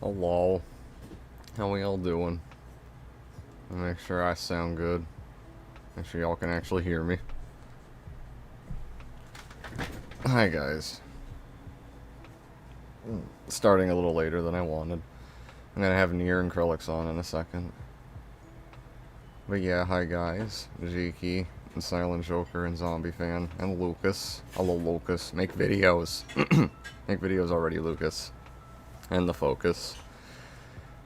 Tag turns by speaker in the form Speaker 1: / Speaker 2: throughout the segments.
Speaker 1: Hello. How we all doing? Make sure I sound good. Make sure y'all can actually hear me. Hi guys. Starting a little later than I wanted. I'm gonna have Nier and Krillix on in a second. But yeah, hi guys. Jiki, and Silent Joker, and Zombie Fan, and Lucas. Hello Lucas. Make videos. Make videos already, Lucas. And the Focus.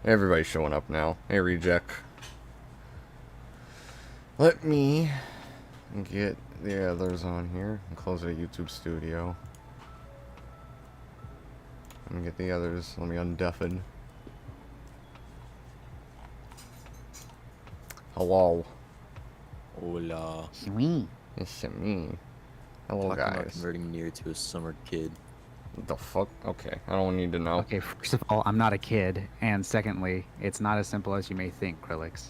Speaker 1: Everybody's showing up now. Hey, Reject. Let me get the others on here and close the YouTube studio. Let me get the others. Let me undeafen. Hello.
Speaker 2: Hola.
Speaker 3: It's me.
Speaker 1: It's me. Hello,
Speaker 2: Talking about
Speaker 1: guys.
Speaker 2: converting Nier to a summer kid.
Speaker 1: What the fuck? Okay, I don't need to know.
Speaker 3: Okay, first of all, I'm not a kid, and secondly, it's not as simple as you may think, Krillix.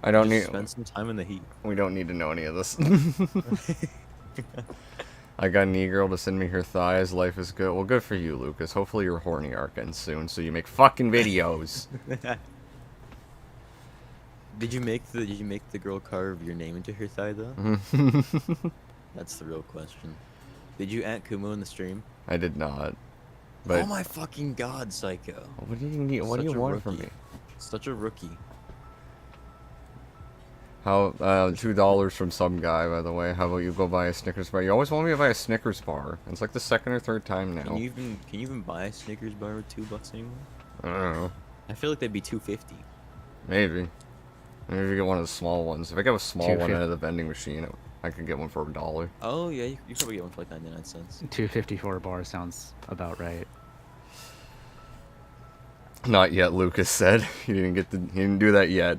Speaker 1: I don't
Speaker 2: Just
Speaker 1: need.
Speaker 2: spend some time in the heat.
Speaker 1: We don't need to know any of this. I got an e-girl to send me her thighs. Life is good. Well, good for you, Lucas. Hopefully your horny arc ends soon, so you make fucking videos.
Speaker 2: Did you make the girl carve your name into her thigh though? That's the real question. Did you at Kumo in the stream?
Speaker 1: I did not. But
Speaker 2: Oh my fucking god, Psycho.
Speaker 1: what do you need? What do
Speaker 2: Such
Speaker 1: you
Speaker 2: a
Speaker 1: want from
Speaker 2: rookie.
Speaker 1: me?
Speaker 2: Such a rookie.
Speaker 1: How $2 from some guy, by the way. How about you go buy a Snickers bar? You always want me to buy a Snickers bar. It's like the second or third time now.
Speaker 2: Can you even buy a Snickers bar with $2 anymore?
Speaker 1: I don't know.
Speaker 2: I feel like that'd be $2.50.
Speaker 1: Maybe. Maybe if you get one of the small ones. If I get a small one out of the
Speaker 3: $2.50.
Speaker 1: vending machine, I could get one for $1.
Speaker 2: Oh yeah, you probably get one for like 99 cents.
Speaker 3: 254 bar sounds about right.
Speaker 1: Not yet, Lucas said. He didn't do that yet.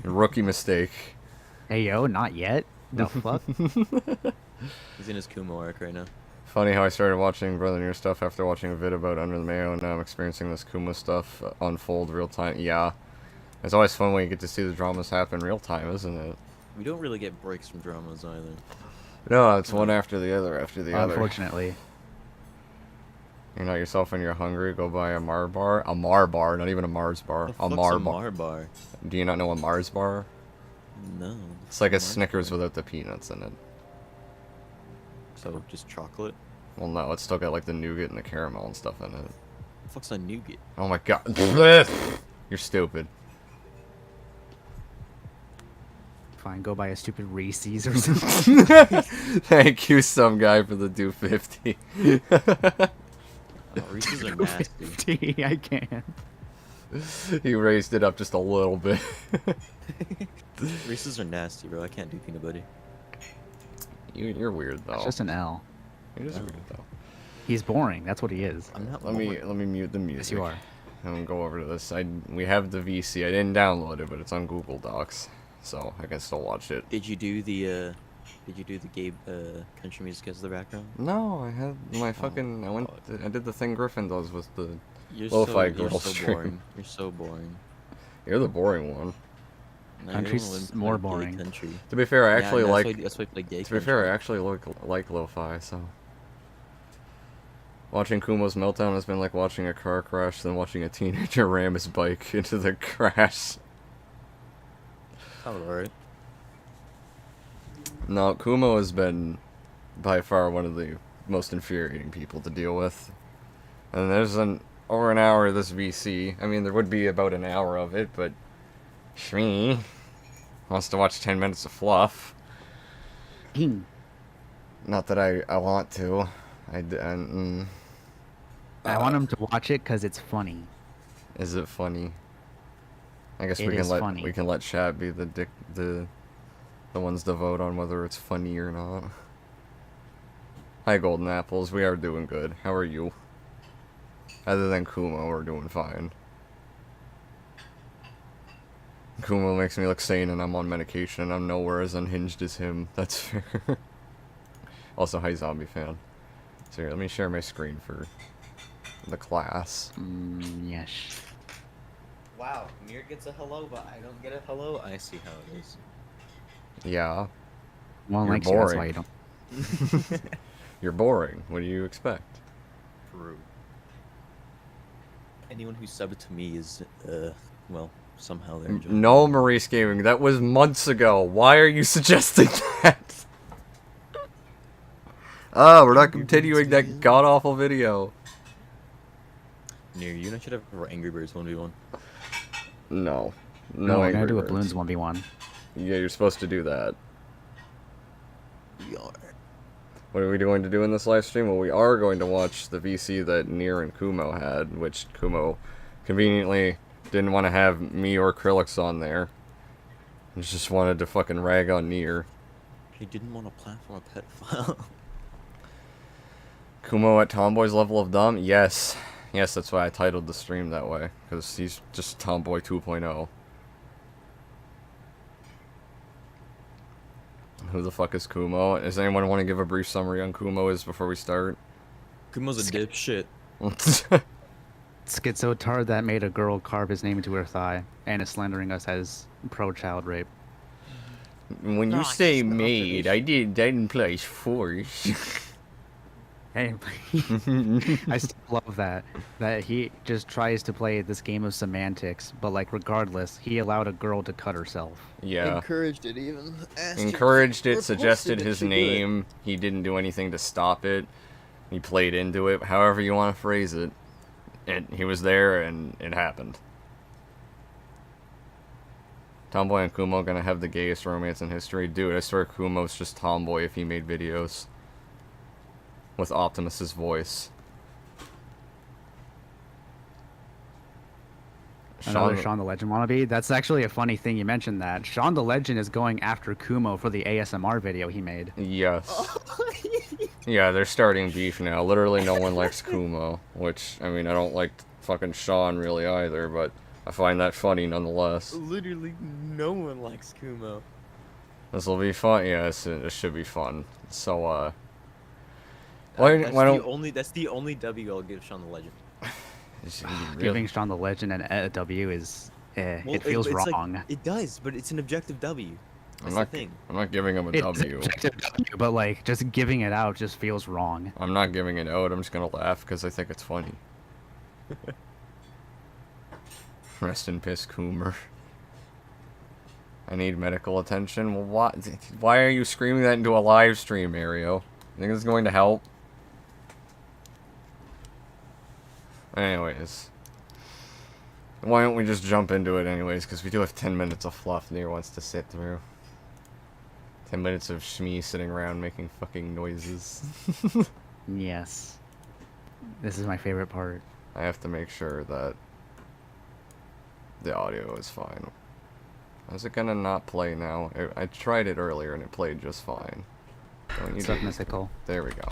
Speaker 1: Rookie mistake.
Speaker 3: Hey yo, not yet? The fuck?
Speaker 2: He's in his Kumo arc right now.
Speaker 1: Funny how I started watching Brother Near stuff after watching a vid about Under the Mayo, and now I'm experiencing this Kumo stuff unfold real time. Yeah. It's always fun when you get to see the dramas happen real time, isn't it?
Speaker 2: We don't really get breaks from dramas either.
Speaker 1: No, it's one after the other after the other.
Speaker 3: Unfortunately.
Speaker 1: You know yourself when you're hungry, go buy a Mar bar. A Mar bar, not even a Mars bar.
Speaker 2: The
Speaker 1: A
Speaker 2: fuck's
Speaker 1: Mar
Speaker 2: a
Speaker 1: bar.
Speaker 2: Mar bar?
Speaker 1: Do you not know a Mars bar?
Speaker 2: No.
Speaker 1: It's like a
Speaker 2: Mars
Speaker 1: Snickers
Speaker 2: bar.
Speaker 1: without the peanuts in it.
Speaker 2: So just chocolate?
Speaker 1: Well, no, it's still got like the nougat and the caramel and stuff in it.
Speaker 2: The fuck's a nougat?
Speaker 1: Oh my god. You're stupid.
Speaker 3: Fine, go buy a stupid Reese's or something.
Speaker 1: Thank you, some guy, for the 250.
Speaker 2: Oh, Reese's are nasty.
Speaker 3: I can't.
Speaker 1: He raised it up just a little bit.
Speaker 2: Reese's are nasty, bro. I can't do peanut butter.
Speaker 1: You're weird though.
Speaker 3: It's just an L.
Speaker 1: You're just
Speaker 2: No.
Speaker 1: weird though.
Speaker 3: He's boring, that's what he is.
Speaker 2: I'm not.
Speaker 1: Let me mute the music.
Speaker 3: Yes, you are.
Speaker 1: And go over to this. We have the VC. I didn't download it, but it's on Google Docs, so I can still watch it.
Speaker 2: Did you do the Gabe country music as the background?
Speaker 1: No, I had my fucking.
Speaker 2: God.
Speaker 1: I did the thing Griffin does with the.
Speaker 2: You're
Speaker 1: Lo-fi
Speaker 2: so,
Speaker 1: girl
Speaker 2: you're so
Speaker 1: stream.
Speaker 2: boring. You're so boring.
Speaker 1: You're the boring one.
Speaker 2: No,
Speaker 3: Country's
Speaker 2: you're the one who
Speaker 3: more
Speaker 2: played gay
Speaker 3: boring.
Speaker 2: Country.
Speaker 1: To be fair, I
Speaker 2: Yeah,
Speaker 1: actually
Speaker 2: that's
Speaker 1: like.
Speaker 2: Why, that's why I play gay
Speaker 1: To be fair, I
Speaker 2: country.
Speaker 1: actually like lo-fi, so. Watching Kumo's meltdown has been like watching a car crash, then watching a teenager ram his bike into the crash.
Speaker 2: Alright.
Speaker 1: No, Kumo has been by far one of the most infuriating people to deal with. And there's over an hour of this VC. I mean, there would be about an hour of it, but Shmi wants to watch 10 minutes of fluff.
Speaker 3: Ging.
Speaker 1: Not that I want to.
Speaker 3: I want him to watch it because it's funny.
Speaker 1: Is it funny? I guess
Speaker 3: It
Speaker 1: we can
Speaker 3: is funny.
Speaker 1: we can let chat be the ones to vote on whether it's funny or not. Hi, Golden Apples. We are doing good. How are you? Other than Kumo, we're doing fine. Kumo makes me look sane and I'm on medication. I'm nowhere as unhinged as him. That's fair. Also, hi, Zombie Fan. So here, let me share my screen for the class.
Speaker 3: Yes.
Speaker 2: Wow, Mir gets a hello, but I don't get a hello. I see how it is.
Speaker 1: Yeah.
Speaker 3: One
Speaker 1: You're
Speaker 3: likes you, that's
Speaker 1: boring.
Speaker 3: why you don't.
Speaker 1: You're boring. What do you expect?
Speaker 2: True. Anyone who subbed to me is, well, somehow they're enjoying.
Speaker 1: No, Maurice Gaming, that was months ago. Why are you suggesting that? Ah, we're not continuing that god-awful video.
Speaker 2: Near you and I should have Angry Birds 1v1.
Speaker 1: No.
Speaker 3: No, we're gonna
Speaker 1: Angry
Speaker 3: do a
Speaker 1: Birds.
Speaker 3: Bloons 1v1.
Speaker 1: Yeah, you're supposed to do that.
Speaker 2: We are.
Speaker 1: What are we going to do in this live stream? Well, we are going to watch the VC that Nier and Kumo had, which Kumo conveniently didn't want to have me or Krillix on there. He just wanted to fucking rag on Nier.
Speaker 2: He didn't want to platform a pedophile.
Speaker 1: Kumo at Tomboy's level of dumb? Yes. Yes, that's why I titled the stream that way. Because he's just Tomboy 2.0. Who the fuck is Kumo? Does anyone want to give a brief summary on Kumo is before we start?
Speaker 2: Kumo's a dipshit.
Speaker 3: Schizotard that made a girl carve his name into her thigh and is slandering us as pro-child rape.
Speaker 1: When you
Speaker 2: No,
Speaker 1: say
Speaker 2: it's not
Speaker 1: made, I didn't play force.
Speaker 3: Hey, I still love that he just tries to play this game of semantics, but like regardless, he allowed a girl to cut herself.
Speaker 1: Yeah.
Speaker 2: Encouraged it even.
Speaker 1: Encouraged it, suggested his name. He didn't do anything to stop it. He played into it, however you want to phrase it. He was there and it happened. Tomboy and Kumo gonna have the gayest romance in history. Dude, I swear Kumo's just Tomboy if he made videos. With Optimus's voice.
Speaker 3: Another Shaun the Legend wannabe? That's actually a funny thing you mentioned that. Shaun the Legend is going after Kumo for the ASMR video he made.
Speaker 1: Yes. Yeah, they're starting beef now. Literally no one likes Kumo. Which, I mean, I don't like fucking Shaun really either, but I find that funny nonetheless.
Speaker 2: Literally no one likes Kumo.
Speaker 1: This will be fun. Yeah, it should be fun. So,
Speaker 2: That's the only W I'll give Shaun the Legend.
Speaker 3: Giving Shaun the Legend a W is,
Speaker 2: Well,
Speaker 3: it feels
Speaker 2: it's
Speaker 3: wrong.
Speaker 2: Like, it does, but it's an objective W. That's the thing.
Speaker 1: I'm not giving him a
Speaker 3: It's
Speaker 1: W.
Speaker 3: an objective W, but like just giving it out just feels wrong.
Speaker 1: I'm not giving it out. I'm just gonna laugh because I think it's funny. Rest in piss, Coomer. I need medical attention. Well, what? Why are you screaming that into a live stream, Mario? You think it's going to help? Anyways. Why don't we just jump into it anyways, because we do have 10 minutes of fluff Nier wants to sit through. 10 minutes of Shmee sitting around making fucking noises.
Speaker 3: Yes. This is my favorite part.
Speaker 1: I have to make sure that the audio is fine. Is it gonna not play now? I tried it earlier and it played just fine. Don't you
Speaker 3: What's up, Mythical?
Speaker 1: There we go.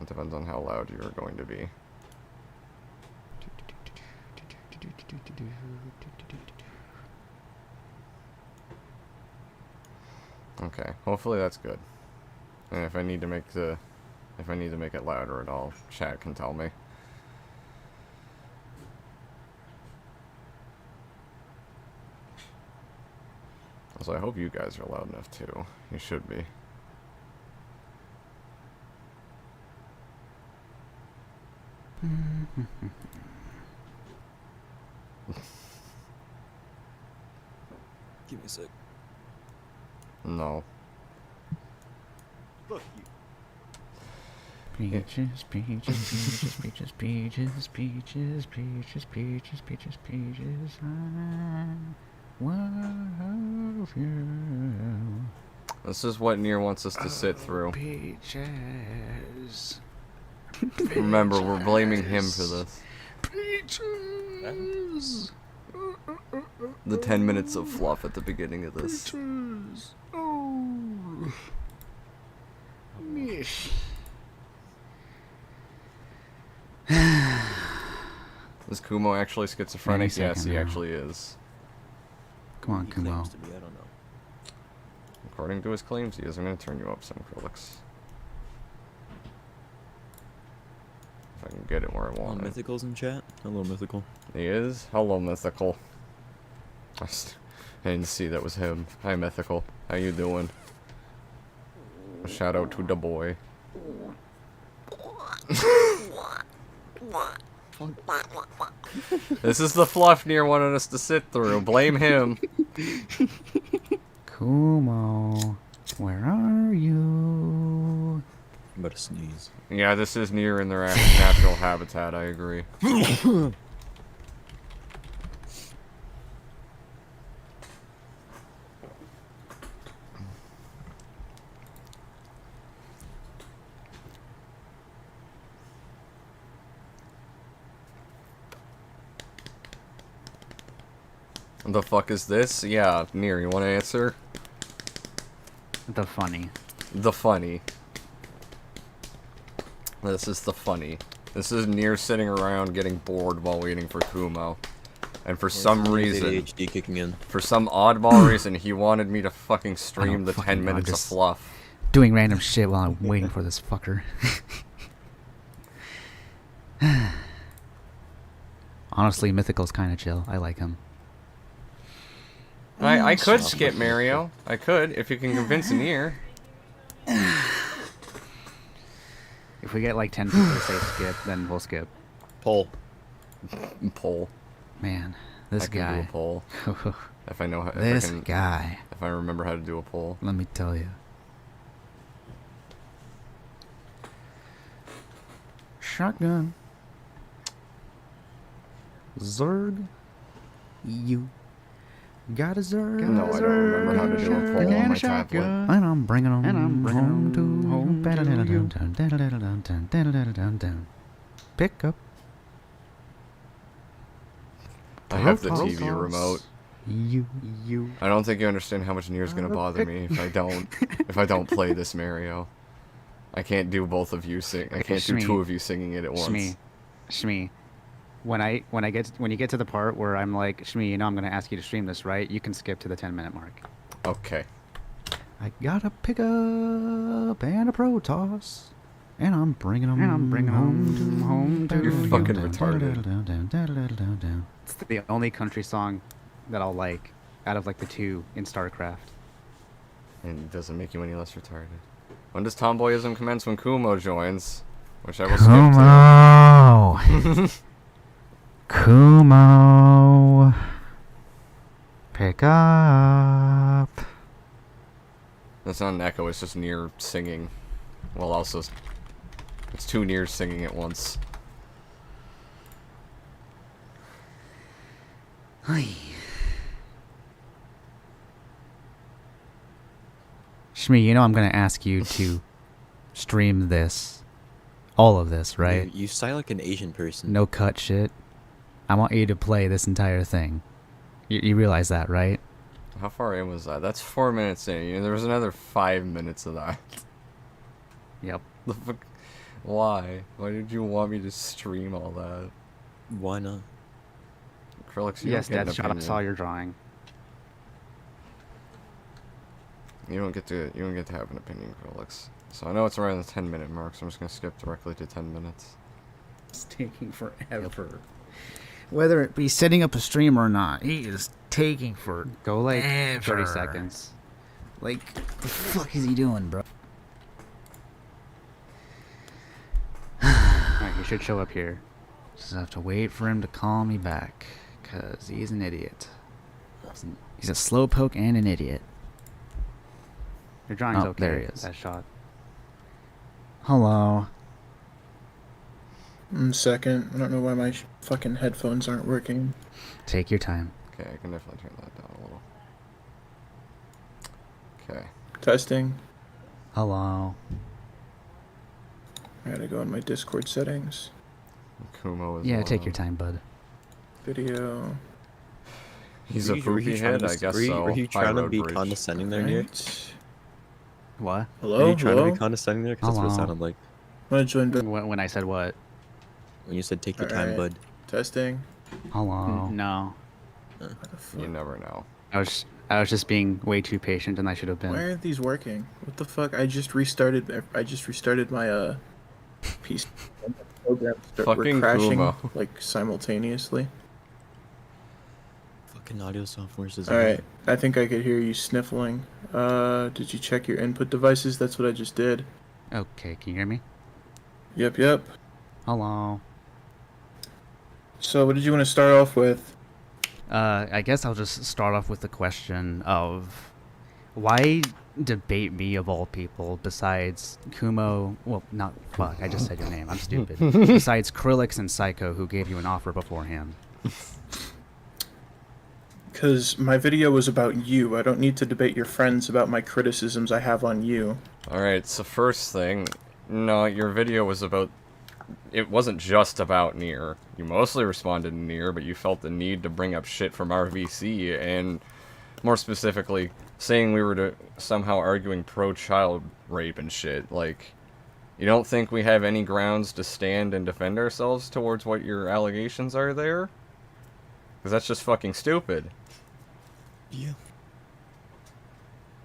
Speaker 1: It depends on how loud you are going to be. Okay, hopefully that's good. And if I need to make it louder at all, chat can tell me. Also, I hope you guys are loud enough too. You should be.
Speaker 2: Give me a sec.
Speaker 1: No.
Speaker 2: Fuck you.
Speaker 3: Peaches, peaches, peaches, peaches, peaches, peaches, peaches, peaches, peaches, peaches, I love you.
Speaker 1: This is what Nier wants us to sit through.
Speaker 3: Peaches.
Speaker 1: Remember, we're blaming him for this.
Speaker 3: Peaches.
Speaker 1: The 10 minutes of fluff at the beginning of this.
Speaker 3: Peaches. Oh. Mish.
Speaker 1: Is Kumo actually schizophrenic?
Speaker 3: Any
Speaker 1: Yes,
Speaker 3: second
Speaker 1: he
Speaker 3: now.
Speaker 1: actually is.
Speaker 3: Come on,
Speaker 2: He
Speaker 3: Kumo.
Speaker 2: claims to be, I don't know.
Speaker 1: According to his claims, he is. I'm going to turn you up some, Krillix. If I can get it where I
Speaker 2: Oh,
Speaker 1: want it.
Speaker 2: Mythical's in chat. Hello, Mythical.
Speaker 1: He is? Hello, Mythical. I didn't see that was him. Hi, Mythical. How you doing? Shout out to the boy. This is the fluff Nier wanted us to sit through. Blame him.
Speaker 3: Kumo, where are you?
Speaker 2: I'm about to sneeze.
Speaker 1: Yeah, this is Nier in their natural habitat, I agree. The fuck is this? Yeah, Nier, you want to answer?
Speaker 3: The funny.
Speaker 1: The funny. This is the funny. This is Nier sitting around getting bored while waiting for Kumo. And for some reason,
Speaker 2: ADHD kicking in.
Speaker 1: for some oddball reason, he wanted me to fucking stream the 10
Speaker 3: know,
Speaker 1: minutes
Speaker 3: I'm
Speaker 1: of
Speaker 3: just-
Speaker 1: fluff.
Speaker 3: Doing random shit while I'm waiting for this fucker. Honestly, Mythical's kind of chill. I like him.
Speaker 1: I could skip Mario. I could, if you can convince Nier.
Speaker 3: If we get like 10 people to say skip, then we'll skip.
Speaker 2: Poll.
Speaker 1: Poll.
Speaker 3: Man, this
Speaker 1: I can do
Speaker 3: guy.
Speaker 1: a poll. If I know how,
Speaker 3: This
Speaker 1: if
Speaker 3: guy.
Speaker 1: I remember how to do a poll.
Speaker 3: Let me tell you. Shotgun. Zerg. You got a Zerg.
Speaker 1: No, I don't remember how to do a poll on my tablet.
Speaker 3: And I'm bringing them home to home. Pick up.
Speaker 1: I have the
Speaker 3: Protoss.
Speaker 1: TV remote.
Speaker 3: You.
Speaker 1: I don't think you understand how much Nier's gonna bother me if I don't play this Mario. I can't do both of you sing. I can't do
Speaker 3: Shmee.
Speaker 1: two of you singing it at once.
Speaker 3: Shmee. When you get to the part where I'm like, Shmee, you know I'm gonna ask you to stream this, right? You can skip to the 10-minute mark.
Speaker 1: Okay.
Speaker 3: I got a pickup and a Protoss, and I'm bringing them home to
Speaker 1: You're fucking retarded.
Speaker 3: It's the only country song that I'll like out of like the two in StarCraft.
Speaker 1: And it doesn't make you any less retarded. When does tomboyism commence? When Kumo joins, which I will skip to.
Speaker 3: Kumo, pick up.
Speaker 1: That's not an echo. It's just Nier singing. Well, also, it's two Niers singing at once.
Speaker 3: Shmi, you know I'm gonna ask you to stream this, all of this, right?
Speaker 2: You sound like an Asian person.
Speaker 3: No cut shit. I want you to play this entire thing. You realize that, right?
Speaker 1: How far in was that? That's 4 minutes in. You know, there was another 5 minutes of that.
Speaker 3: Yep.
Speaker 1: The fuck? Why? Why did you want me to stream all that?
Speaker 2: Why not?
Speaker 1: Acrylics, you
Speaker 3: Yes,
Speaker 1: don't get an
Speaker 3: Deathshot, I
Speaker 1: opinion.
Speaker 3: saw your drawing.
Speaker 1: You don't get to have an opinion, Acrylics. So I know it's around the 10-minute mark, so I'm just gonna skip directly to 10 minutes.
Speaker 3: It's taking forever. Whether it be setting up a stream or not, he is taking forever. Go like 30 seconds. Like, the fuck is he doing, bro? Alright, he should show up here. Just have to wait for him to call me back, cause he's an idiot. He's a slowpoke and an idiot. Your drawing's okay.
Speaker 1: There he is.
Speaker 3: That shot. Hello.
Speaker 4: Second. I don't know why my fucking headphones aren't working.
Speaker 3: Take your time.
Speaker 1: Okay, I can definitely turn that down a little. Okay.
Speaker 4: Testing.
Speaker 3: Hello.
Speaker 4: I gotta go in my Discord settings.
Speaker 1: Kumo is
Speaker 3: Yeah, take
Speaker 1: low.
Speaker 3: your time, bud.
Speaker 4: Video.
Speaker 1: He's
Speaker 2: Were
Speaker 1: a
Speaker 2: you- were you
Speaker 1: poopy
Speaker 2: trying
Speaker 1: head,
Speaker 2: to
Speaker 1: I guess
Speaker 2: were you-
Speaker 1: so.
Speaker 2: Were you
Speaker 1: High
Speaker 2: trying to
Speaker 1: road
Speaker 2: be
Speaker 1: bridge.
Speaker 2: condescending there, Nier?
Speaker 4: Right.
Speaker 3: What?
Speaker 4: Hello?
Speaker 2: Are you trying
Speaker 4: Hello?
Speaker 2: to be condescending there? Because that's what it
Speaker 3: Hello?
Speaker 2: sounded like
Speaker 4: I'm gonna join back.
Speaker 3: When I said what?
Speaker 2: when you said take your time,
Speaker 4: Alright.
Speaker 2: bud.
Speaker 4: Testing.
Speaker 3: Hello. No.
Speaker 4: What the fuck?
Speaker 1: You never know.
Speaker 3: I was just being way too patient, and I should have been.
Speaker 4: Why aren't these working? What the fuck? I just restarted my PC. Programs were
Speaker 1: Fucking
Speaker 4: crashing
Speaker 1: Kumo.
Speaker 4: like simultaneously.
Speaker 2: fucking audio softwares is
Speaker 4: Alright, I think I could hear you sniffling. Did you check your input devices? That's what I just did.
Speaker 3: Okay, can you hear me?
Speaker 4: Yep.
Speaker 3: Hello.
Speaker 4: So what did you want to start off with?
Speaker 3: I guess I'll just start off with the question of why debate me of all people besides Kumo? Well, not fuck. I just said your name. I'm stupid. Besides Krillix and Psycho, who gave you an offer beforehand.
Speaker 4: Because my video was about you. I don't need to debate your friends about my criticisms I have on you.
Speaker 1: Alright, so first thing, no, your video was about... It wasn't just about Nier. You mostly responded to Nier, but you felt the need to bring up shit from our VC, and more specifically, saying we were somehow arguing pro-child rape and shit. Like, you don't think we have any grounds to stand and defend ourselves towards what your allegations are there? Because that's just fucking stupid.
Speaker 2: Yeah.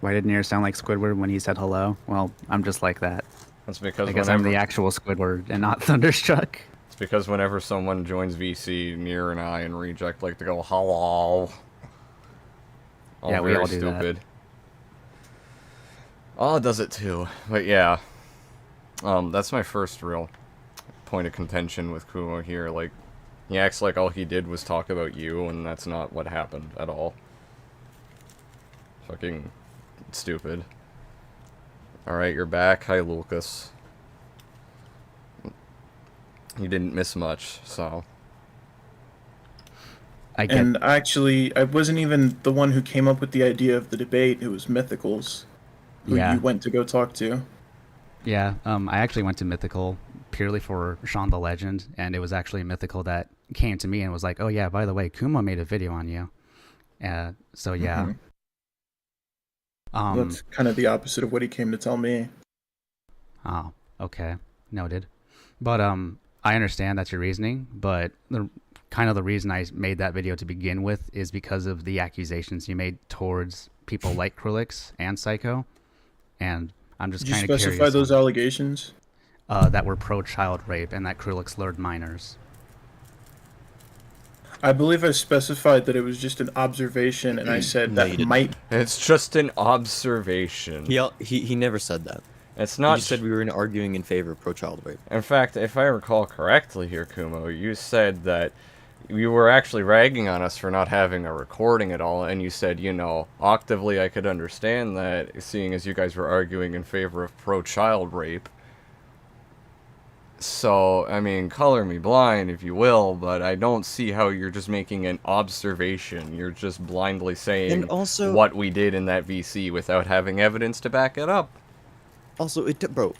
Speaker 3: Why did Nier sound like Squidward when he said hello? Well, I'm just like that.
Speaker 1: That's because
Speaker 3: I guess
Speaker 1: whenever,
Speaker 3: I'm the actual Squidward and not Thunderstruck.
Speaker 1: it's because whenever someone joins VC, Nier and I and Reject like to go, hello.
Speaker 3: Yeah, we
Speaker 1: very
Speaker 3: all do that.
Speaker 1: stupid. Oh, does it too. But yeah. That's my first real point of contention with Kumo here. Like, he acts like all he did was talk about you, and that's not what happened at all. Fucking stupid. Alright, you're back. Hi, Lucas. You didn't miss much, so...
Speaker 4: And actually, I wasn't even the one who came up with the idea of the debate. It was Mythicals, who
Speaker 3: Yeah.
Speaker 4: you went to go talk to.
Speaker 3: Yeah, I actually went to Mythical purely for Shaun the Legend, and it was actually Mythical that came to me and was like, oh yeah, by the way, Kumo made a video on you. So yeah.
Speaker 4: That's kind of the opposite of what he came to tell me.
Speaker 3: Oh, okay. Noted. But I understand that's your reasoning, but the reason I made that video to begin with is because of the accusations you made towards people like Krillix and Psycho. And I'm just
Speaker 4: Did you
Speaker 3: kind of curious.
Speaker 4: specify those allegations?
Speaker 3: That were pro-child rape and that Krillix lured minors.
Speaker 4: I believe I specified that it was just an observation, and I said
Speaker 2: No, you
Speaker 4: that
Speaker 2: didn't.
Speaker 4: might...
Speaker 1: It's just an observation.
Speaker 2: He never said that.
Speaker 1: It's
Speaker 2: He
Speaker 1: not...
Speaker 2: just said we were arguing in favor of pro-child rape.
Speaker 1: In fact, if I recall correctly here, Kumo, you said that you were actually ragging on us for not having a recording at all, and you said, you know, octavely I could understand that, seeing as you guys were arguing in favor of pro-child rape. So, I mean, color me blind, if you will, but I don't see how you're just making an observation. You're just blindly saying
Speaker 2: And also-
Speaker 1: what we did in that VC without having evidence to back it up.
Speaker 2: Also, bro,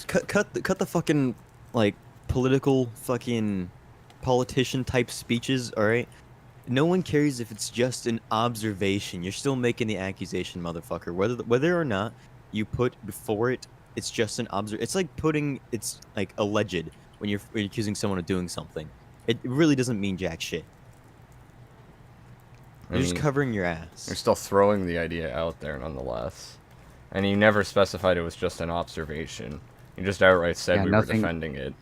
Speaker 2: cut the fucking like political fucking politician type speeches. All right, no one cares if it's just an observation. You're still making the accusation, motherfucker. Whether or not you put before it, it's just an It's like putting it's like alleged when you're accusing someone of doing something. It really doesn't mean jack shit. You're just covering your ass.
Speaker 1: You're still throwing the idea out there, nonetheless. And you never specified it was just an observation. You just outright said
Speaker 3: Yeah,
Speaker 1: we
Speaker 3: nothing-
Speaker 1: were defending it.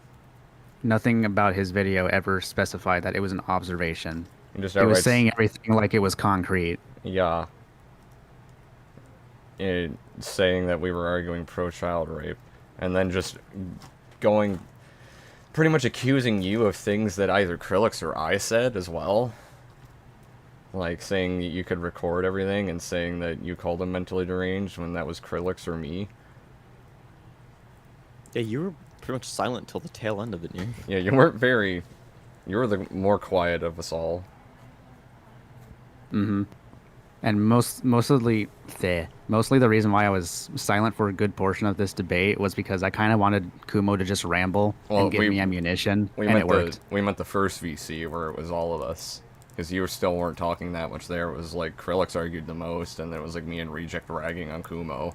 Speaker 3: Nothing about his video ever specified that it was an observation.
Speaker 1: You just
Speaker 3: It
Speaker 1: outright
Speaker 3: was saying everything like it was concrete.
Speaker 1: yeah. Saying that we were arguing pro-child rape. And then just going... pretty much accusing you of things that either Krillix or I said as well. Like, saying that you could record everything and saying that you called him mentally deranged when that was Krillix or me.
Speaker 2: Yeah, you were pretty much silent till the tail end of it, Nier.
Speaker 1: Yeah, you weren't very... You were the more quiet of us all.
Speaker 3: Mm-hmm. And mostly the reason why I was silent for a good portion of this debate was because I kind of wanted Kumo to just ramble and give me ammunition, and it worked.
Speaker 1: We meant the first VC where it was all of us. Because you still weren't talking that much there. It was like Krillix argued the most, and then it was like me and Reject ragging on Kumo.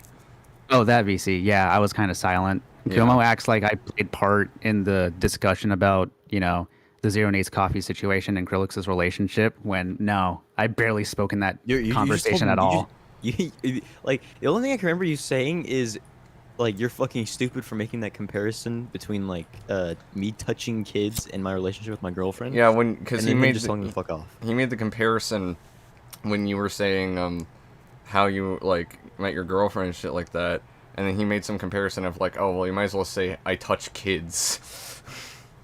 Speaker 3: Oh, that VC. Yeah, I was kind of silent.
Speaker 1: Yeah.
Speaker 3: Kumo acts like I played part in the discussion about, you know, the Zero Nate's coffee situation and Krillix's relationship, when no, I barely spoke in that
Speaker 2: You just
Speaker 3: conversation
Speaker 2: told
Speaker 3: at
Speaker 2: me-
Speaker 3: all.
Speaker 2: Like, the only thing I can remember you saying is, like, you're fucking stupid for making that comparison between, like, me touching kids and my relationship with my girlfriend.
Speaker 1: Yeah, because
Speaker 2: and
Speaker 1: he
Speaker 2: then
Speaker 1: made
Speaker 2: just telling me to fuck off.
Speaker 1: he made the comparison when you were saying how you like met your girlfriend and shit like that, and then he made some comparison of like, oh well, you might as well say I touch kids.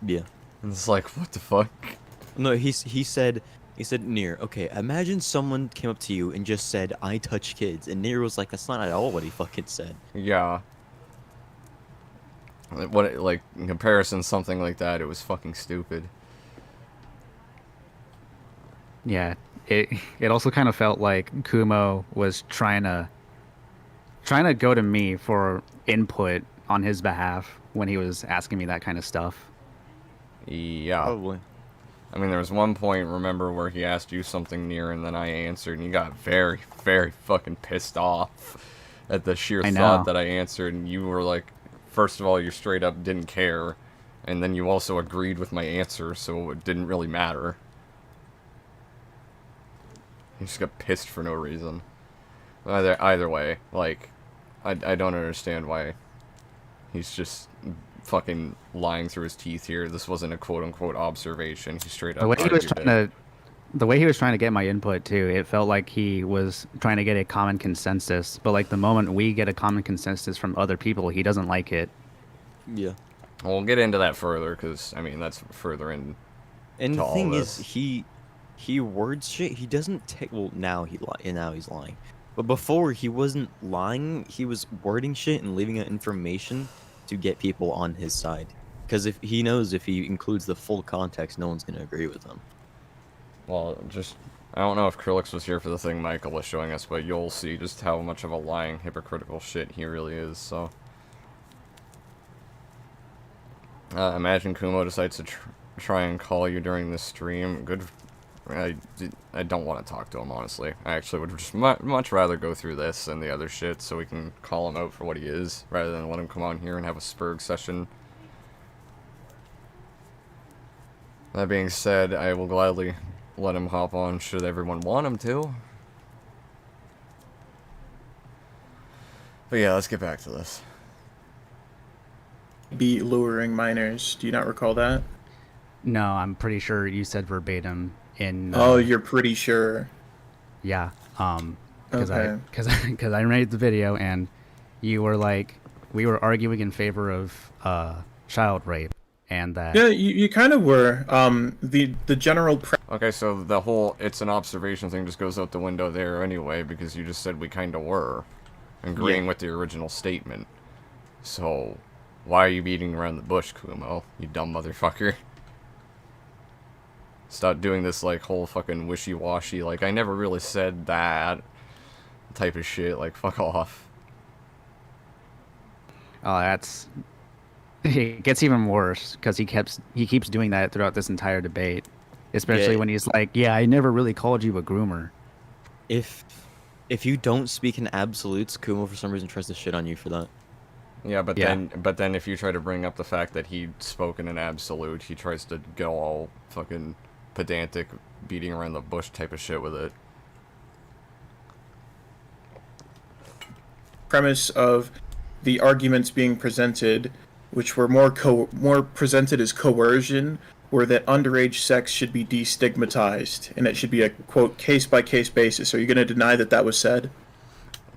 Speaker 2: Yeah.
Speaker 1: And it's like, what the fuck?
Speaker 2: No, he said Nier, okay, imagine someone came up to you and just said I touch kids, and Nier was like, that's not at all what he fucking said.
Speaker 1: Yeah. What like in comparison, something like that, it was fucking stupid.
Speaker 3: Yeah, it also kind of felt like Kumo was trying to go to me for input on his behalf when he was asking me that kind of stuff.
Speaker 1: Yeah.
Speaker 2: Probably.
Speaker 1: I mean, there was one point, remember, where he asked you something near, and then I answered, and you got very, very fucking pissed off at the sheer
Speaker 3: I
Speaker 1: thought
Speaker 3: know.
Speaker 1: that I answered, and you were like, first of all, you straight up didn't care, and then you also agreed with my answer, so it didn't really matter. You just got pissed for no reason. Either way, like, I don't understand why he's just fucking lying through his teeth here. This wasn't a quote-unquote observation. He straight up
Speaker 3: The way he was
Speaker 1: argued
Speaker 3: trying
Speaker 1: it.
Speaker 3: to the way he was trying to get my input too, it felt like he was trying to get a common consensus. But like the moment we get a common consensus from other people, he doesn't like it.
Speaker 2: Yeah.
Speaker 1: Well, we'll get into that further, because, I mean, that's further in
Speaker 2: And
Speaker 1: to
Speaker 2: the
Speaker 1: all
Speaker 2: thing
Speaker 1: this.
Speaker 2: is, he words shit. He doesn't take. Well, now now he's lying. But before he wasn't lying. He was wording shit and leaving out information to get people on his side. Because if he knows if he includes the full context, no one's gonna agree with him.
Speaker 1: Well, just... I don't know if Krillix was here for the thing Michael was showing us, but you'll see just how much of a lying, hypocritical shit he really is, so... imagine Kumo decides to try and call you during this stream. Good... I don't want to talk to him, honestly. I actually would just much rather go through this and the other shit so we can call him out for what he is, rather than let him come on here and have a Spurg session. That being said, I will gladly let him hop on should everyone want him to. But yeah, let's get back to this.
Speaker 4: Be luring minors. Do you not recall that?
Speaker 3: No, I'm pretty sure you said verbatim in.
Speaker 4: Oh, you're pretty sure.
Speaker 3: Yeah. Because
Speaker 4: Okay.
Speaker 3: because I made the video and you were like, we were arguing in favor of child rape and that.
Speaker 4: Yeah, you kind of were. The general
Speaker 1: Okay, so the whole it's an observation thing just goes out the window there anyway, because you just said we kinda were agreeing with the original statement. So, why are you beating around the bush, Kumo? You dumb motherfucker. Stop doing this, like, whole fucking wishy-washy, like, I never really said that type of shit, like, fuck off.
Speaker 3: Oh, that's. It gets even worse because he keeps doing that throughout this entire debate, especially
Speaker 2: Yeah.
Speaker 3: when he's like, "Yeah, I never really called you a groomer."
Speaker 2: If you don't speak in absolutes, Kumo for some reason tries to shit on you for that.
Speaker 1: Yeah, but
Speaker 3: Yeah.
Speaker 1: then if you try to bring up the fact that he'd spoken in absolute, he tries to go all fucking pedantic, beating around the bush type of shit with it.
Speaker 4: premise of the arguments being presented, which were more presented as coercion, were that underage sex should be destigmatized, and it should be a quote case by case basis. Are you going to deny that that was said?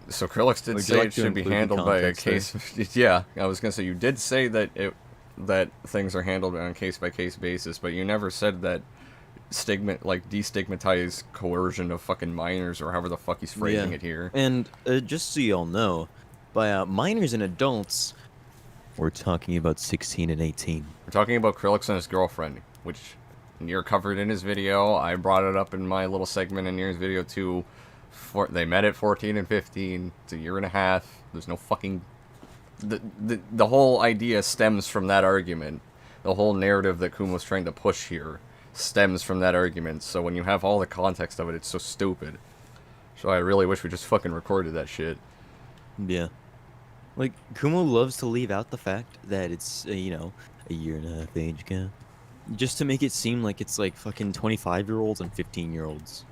Speaker 1: So Krillix did
Speaker 2: Would you
Speaker 1: say
Speaker 2: like
Speaker 1: it
Speaker 2: to
Speaker 1: should be
Speaker 2: include the
Speaker 1: handled by a
Speaker 2: context there?
Speaker 1: case. Yeah, I was gonna say you did say that that things are handled on a case by case basis, but you never said that destigmatize coercion of fucking minors or however the fuck he's phrasing it here.
Speaker 2: And just so y'all know, by minors and adults, we're talking about 16 and 18.
Speaker 1: We're talking about Krillix and his girlfriend, which Nier covered in his video. I brought it up in my little segment in Nier's video too. They met at 14 and 15. It's a year and a half. There's no fucking... The whole idea stems from that argument. The whole narrative that Kumo's trying to push here stems from that argument. So when you have all the context of it, it's so stupid. So I really wish we just fucking recorded that shit.
Speaker 2: Yeah. Like, Kumo loves to leave out the fact that it's, a year and a half age gap. Just to make it seem like it's like fucking 25-year-olds and 15-year-olds.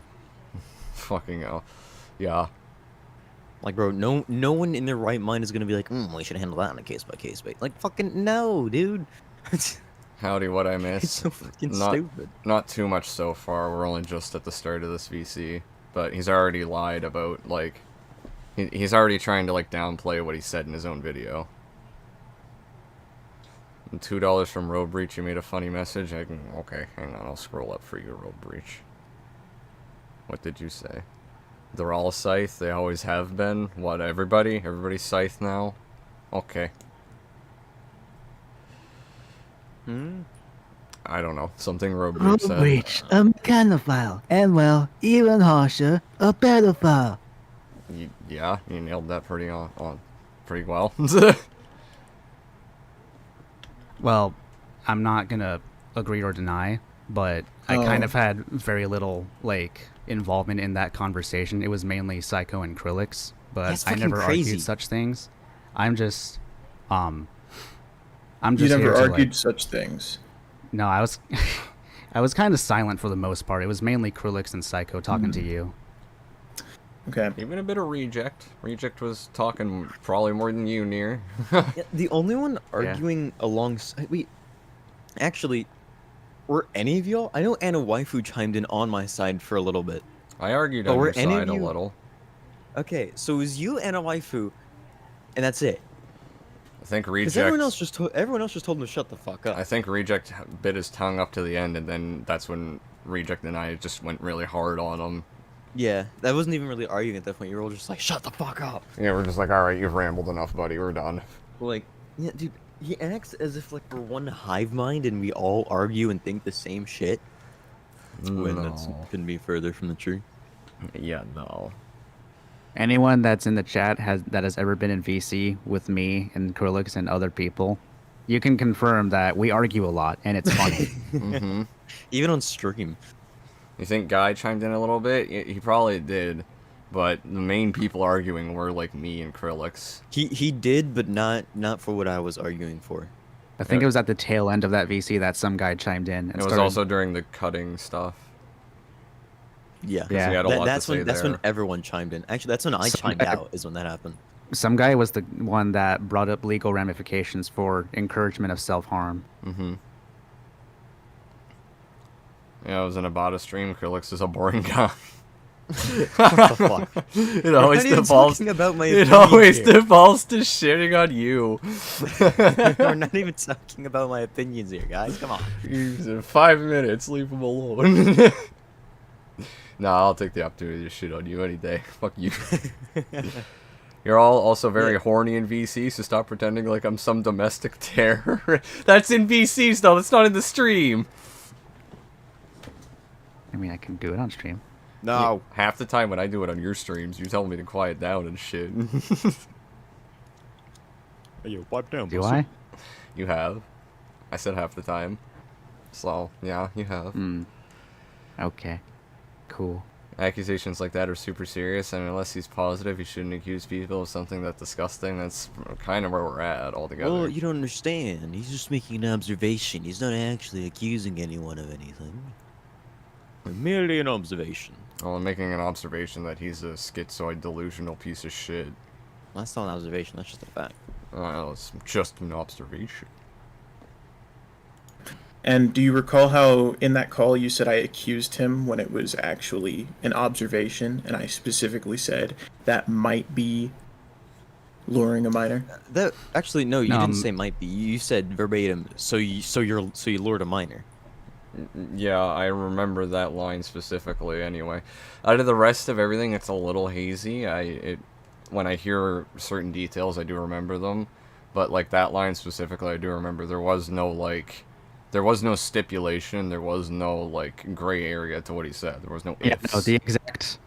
Speaker 1: Fucking hell. Yeah.
Speaker 2: Like, bro, no one in their right mind is gonna be like, we should handle that on a case-by-case basis. Like, fucking no, dude.
Speaker 1: Howdy, what I
Speaker 2: It's
Speaker 1: miss?
Speaker 2: so fucking
Speaker 1: Not-
Speaker 2: stupid.
Speaker 1: Not too much so far. We're only just at the start of this VC. but he's already lied about, like, he's already trying to, like, downplay what he said in his own video. And $2 from Road Breach, you made a funny message? Okay, hang on, I'll scroll up for you, Road Breach. What did you say? They're all Scythe, they always have been? What, everybody? Everybody's Scythe now? Okay. I don't know. Something Road Breach said.
Speaker 5: Breach, a mechanophile, and well, even harsher, a pedophile.
Speaker 1: Yeah, you nailed that pretty pretty well.
Speaker 3: Well, I'm not gonna agree or deny, but I kind of had very little like involvement in that conversation. It was mainly Psycho and Krillix, but
Speaker 2: That's
Speaker 3: I
Speaker 2: fucking
Speaker 3: never
Speaker 2: crazy.
Speaker 3: argued such things. I'm just
Speaker 4: You
Speaker 3: here
Speaker 4: never
Speaker 3: to,
Speaker 4: argued
Speaker 3: like,
Speaker 4: such things.
Speaker 3: no, I was I was kind of silent for the most part. It was mainly Krillix and Psycho talking to you.
Speaker 4: Okay.
Speaker 1: Even a bit of Reject. Reject was talking probably more than you, Near.
Speaker 2: Yeah, the only one arguing alongside... Wait, actually, were any of y'all... I know Anna Waifu chimed in on my side for a little bit.
Speaker 1: I argued
Speaker 2: But
Speaker 1: on
Speaker 2: were
Speaker 1: your
Speaker 2: any of
Speaker 1: side a
Speaker 2: you-
Speaker 1: little.
Speaker 2: Okay, so it was you, Anna Waifu, and that's it.
Speaker 1: I think
Speaker 2: Because
Speaker 1: Reject...
Speaker 2: everyone else just told him to shut the fuck up.
Speaker 1: I think Reject bit his tongue up to the end, and then that's when Reject and I just went really hard on him.
Speaker 2: Yeah, that wasn't even really arguing at that point. You were all just like, shut the fuck up.
Speaker 1: Yeah, we're just like, alright, you've rambled enough, buddy, we're done.
Speaker 2: Like, yeah, dude, he acts as if like we're one hive mind and we all argue and think the same shit. When that's couldn't be further from the truth.
Speaker 1: Yeah, no.
Speaker 3: Anyone that's in the chat that has ever been in VC with me and Krillix and other people, you can confirm that we argue a lot and it's funny.
Speaker 1: Mm-hmm.
Speaker 2: Even on stream.
Speaker 1: You think Guy chimed in a little bit? He probably did, but the main people arguing were like me and Krillix.
Speaker 2: He did, but not for what I was arguing for.
Speaker 3: I think it was at the tail end of that VC that some guy chimed in. And
Speaker 1: It was
Speaker 3: started-
Speaker 1: also during the cutting stuff.
Speaker 2: Yeah,
Speaker 3: Yeah.
Speaker 1: He had a lot
Speaker 2: that's
Speaker 1: to say
Speaker 2: when that's when
Speaker 1: there.
Speaker 2: everyone chimed in. Actually, that's when I
Speaker 3: Some
Speaker 2: chimed
Speaker 3: guy-
Speaker 2: out. Is when that happened.
Speaker 3: some guy was the one that brought up legal ramifications for encouragement of self-harm.
Speaker 1: Mm-hmm. Yeah, I was in a bot stream. Krillix is a boring guy.
Speaker 2: What the fuck?
Speaker 1: It always
Speaker 2: Not even
Speaker 1: devolves.
Speaker 2: talking about my
Speaker 1: It
Speaker 2: opinion
Speaker 1: always
Speaker 2: here.
Speaker 1: devolves to shitting on you.
Speaker 2: We're not even talking about my opinions here, guys. Come on.
Speaker 1: He's in 5 minutes. Leave him alone. Nah, I'll take the opportunity to shit on you any day. Fuck you. You're all also very horny in VC, so stop pretending like I'm some domestic terror. That's in VC stuff. It's not in the stream.
Speaker 3: I mean, I can do it on stream.
Speaker 2: No.
Speaker 1: Half the time when I do it on your streams, you tell me to quiet down and shit.
Speaker 2: Hey, yo, pipe down.
Speaker 3: Do I?
Speaker 1: You have. I said half the time. So, yeah, you have.
Speaker 3: Okay. Cool.
Speaker 1: Accusations like that are super serious, and unless he's positive, he shouldn't accuse people of something that's disgusting. That's kind of where we're at altogether.
Speaker 2: Well, you don't understand. He's just making an observation. He's not actually accusing anyone of anything. Merely an observation.
Speaker 1: Well, I'm making an observation that he's a schizoid, delusional piece of shit.
Speaker 2: That's not an observation. That's just a fact.
Speaker 1: Well, it's just an observation.
Speaker 4: And do you recall how in that call you said I accused him when it was actually an observation, and I specifically said that might be luring a minor?
Speaker 2: That actually no, you
Speaker 3: No,
Speaker 2: didn't say might be. You said verbatim. So you lured a minor.
Speaker 1: Yeah, I remember that line specifically anyway. Out of the rest of everything, it's a little hazy. When I hear certain details, I do remember them. But, like, that line specifically, I do remember there was no stipulation, there was no, like, gray area to what he said. There was no
Speaker 3: Yeah,
Speaker 1: ifs.
Speaker 3: no,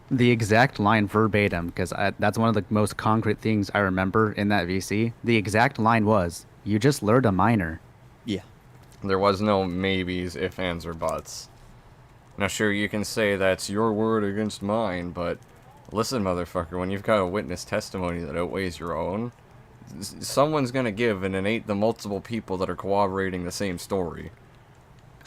Speaker 3: the exact line verbatim, because that's one of the most concrete things I remember in that VC. The exact line was, "You just lured a minor."
Speaker 2: Yeah.
Speaker 1: There was no maybes, ifs, ands, or buts. Now, sure, you can say that's your word against mine, but listen, motherfucker, when you've got a witness testimony that outweighs your own, someone's gonna give, and it ain't the multiple people that are corroborating the same story.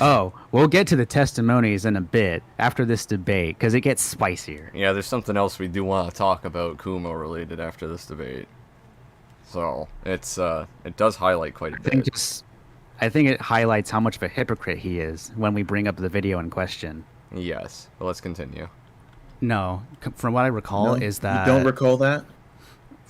Speaker 3: Oh, we'll get to the testimonies in a bit after this debate, because it gets spicier.
Speaker 1: Yeah, there's something else we do want to talk about Kumo related after this debate. So, it does highlight quite a bit.
Speaker 3: I think it highlights how much of a hypocrite he is when we bring up the video in question.
Speaker 1: Yes, but let's continue.
Speaker 3: No, from what I recall
Speaker 4: No?
Speaker 3: is that
Speaker 4: You don't recall that?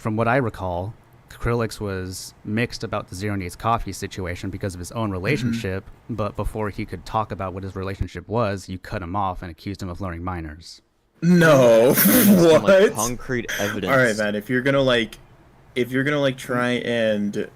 Speaker 3: from what I recall, Krillix was mixed about the Zero Needs Coffee situation because of his own relationship, but before he could talk about what his relationship was, you cut him off and accused him of luring minors.
Speaker 4: No.
Speaker 2: Some, like,
Speaker 4: What?
Speaker 2: concrete evidence.
Speaker 4: All right, man. If you're gonna try and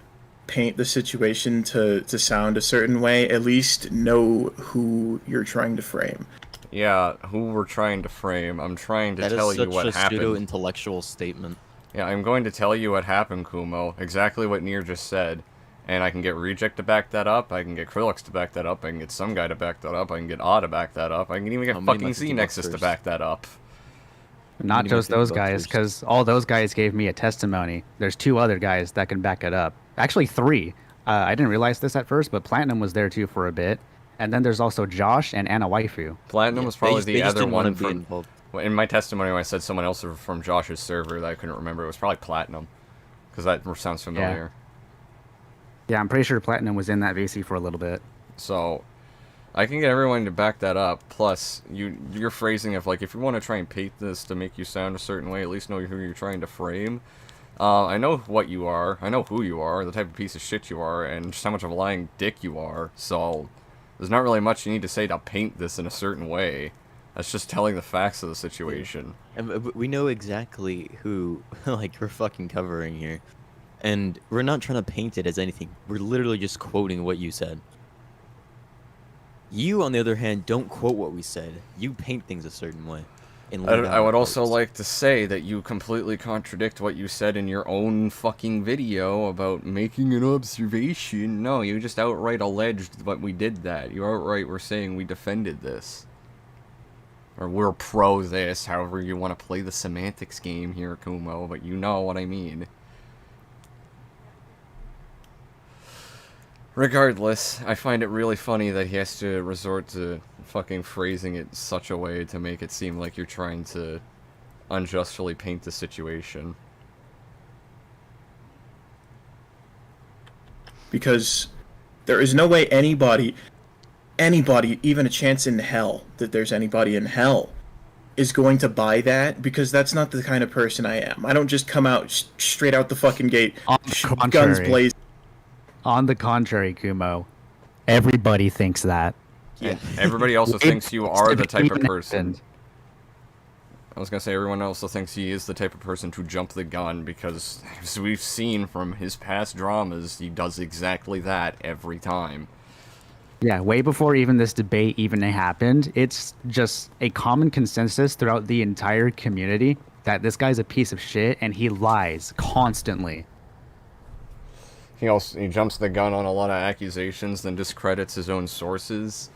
Speaker 4: paint the situation to sound a certain way, at least know who you're trying to frame.
Speaker 1: Yeah, who we're trying to frame. I'm trying to
Speaker 2: That
Speaker 1: tell
Speaker 2: is
Speaker 1: you
Speaker 2: such
Speaker 1: what
Speaker 2: a
Speaker 1: happened.
Speaker 2: pseudo-intellectual statement.
Speaker 1: Yeah, I'm going to tell you what happened, Kumo. Exactly what Nier just said. And I can get Reject to back that up, I can get Krillix to back that up, I can get some guy to back that up, I can get A to back that up, I can even get
Speaker 2: How many
Speaker 1: fucking
Speaker 2: must I give up
Speaker 1: Z-Nexus to
Speaker 2: first?
Speaker 1: back that up.
Speaker 3: Not
Speaker 2: Many
Speaker 3: just
Speaker 2: more
Speaker 3: those
Speaker 2: people
Speaker 3: guys,
Speaker 2: first.
Speaker 3: because all those guys gave me a testimony. There's 2 other guys that can back it up. Actually, 3. I didn't realize this at first, but Platinum was there too for a bit. And then there's also Josh and Anna Waifu.
Speaker 1: Platinum was probably
Speaker 2: they
Speaker 1: the
Speaker 2: just
Speaker 1: other
Speaker 2: didn't wanna
Speaker 1: one
Speaker 2: be
Speaker 1: from...
Speaker 2: involved.
Speaker 1: In my testimony when I said someone else from Josh's server that I couldn't remember, it was probably Platinum. Because that sounds familiar.
Speaker 3: Yeah, I'm pretty sure Platinum was in that VC for a little bit.
Speaker 1: So, I can get everyone to back that up. Plus, your phrasing of, like, if you want to try and paint this to make you sound a certain way, at least know who you're trying to frame. I know what you are, I know who you are, the type of piece of shit you are, and just how much of a lying dick you are, so there's not really much you need to say to paint this in a certain way. That's just telling the facts of the situation.
Speaker 2: And we know exactly who, like, we're fucking covering here. And we're not trying to paint it as anything. We're literally just quoting what you said. You, on the other hand, don't quote what we said. You paint things a certain way. And lay
Speaker 1: I
Speaker 2: down
Speaker 1: would also
Speaker 2: quotes.
Speaker 1: like to say that you completely contradict what you said in your own fucking video about making an observation. No, you just outright alleged that we did that. You outright were saying we defended this. Or we're pro this, however you want to play the semantics game here, Kumo, but you know what I mean. Regardless, I find it really funny that he has to resort to fucking phrasing it such a way to make it seem like you're trying to unjustly paint the situation.
Speaker 4: Because there is no way anybody, even a chance in hell that there's anybody in hell, is going to buy that, because that's not the kind of person I am. I don't just come out straight out the fucking gate,
Speaker 3: On the
Speaker 4: guns
Speaker 3: contrary.
Speaker 4: blazing.
Speaker 3: On the contrary, Kumo, everybody thinks that.
Speaker 1: And everybody also thinks you are the type of person. I was gonna say everyone also thinks he is the type of person to jump the gun, because as we've seen from his past dramas, he does exactly that every time.
Speaker 3: Yeah, way before even this debate even happened, it's just a common consensus throughout the entire community that this guy's a piece of shit and he lies constantly.
Speaker 1: He jumps the gun on a lot of accusations, then discredits his own sources,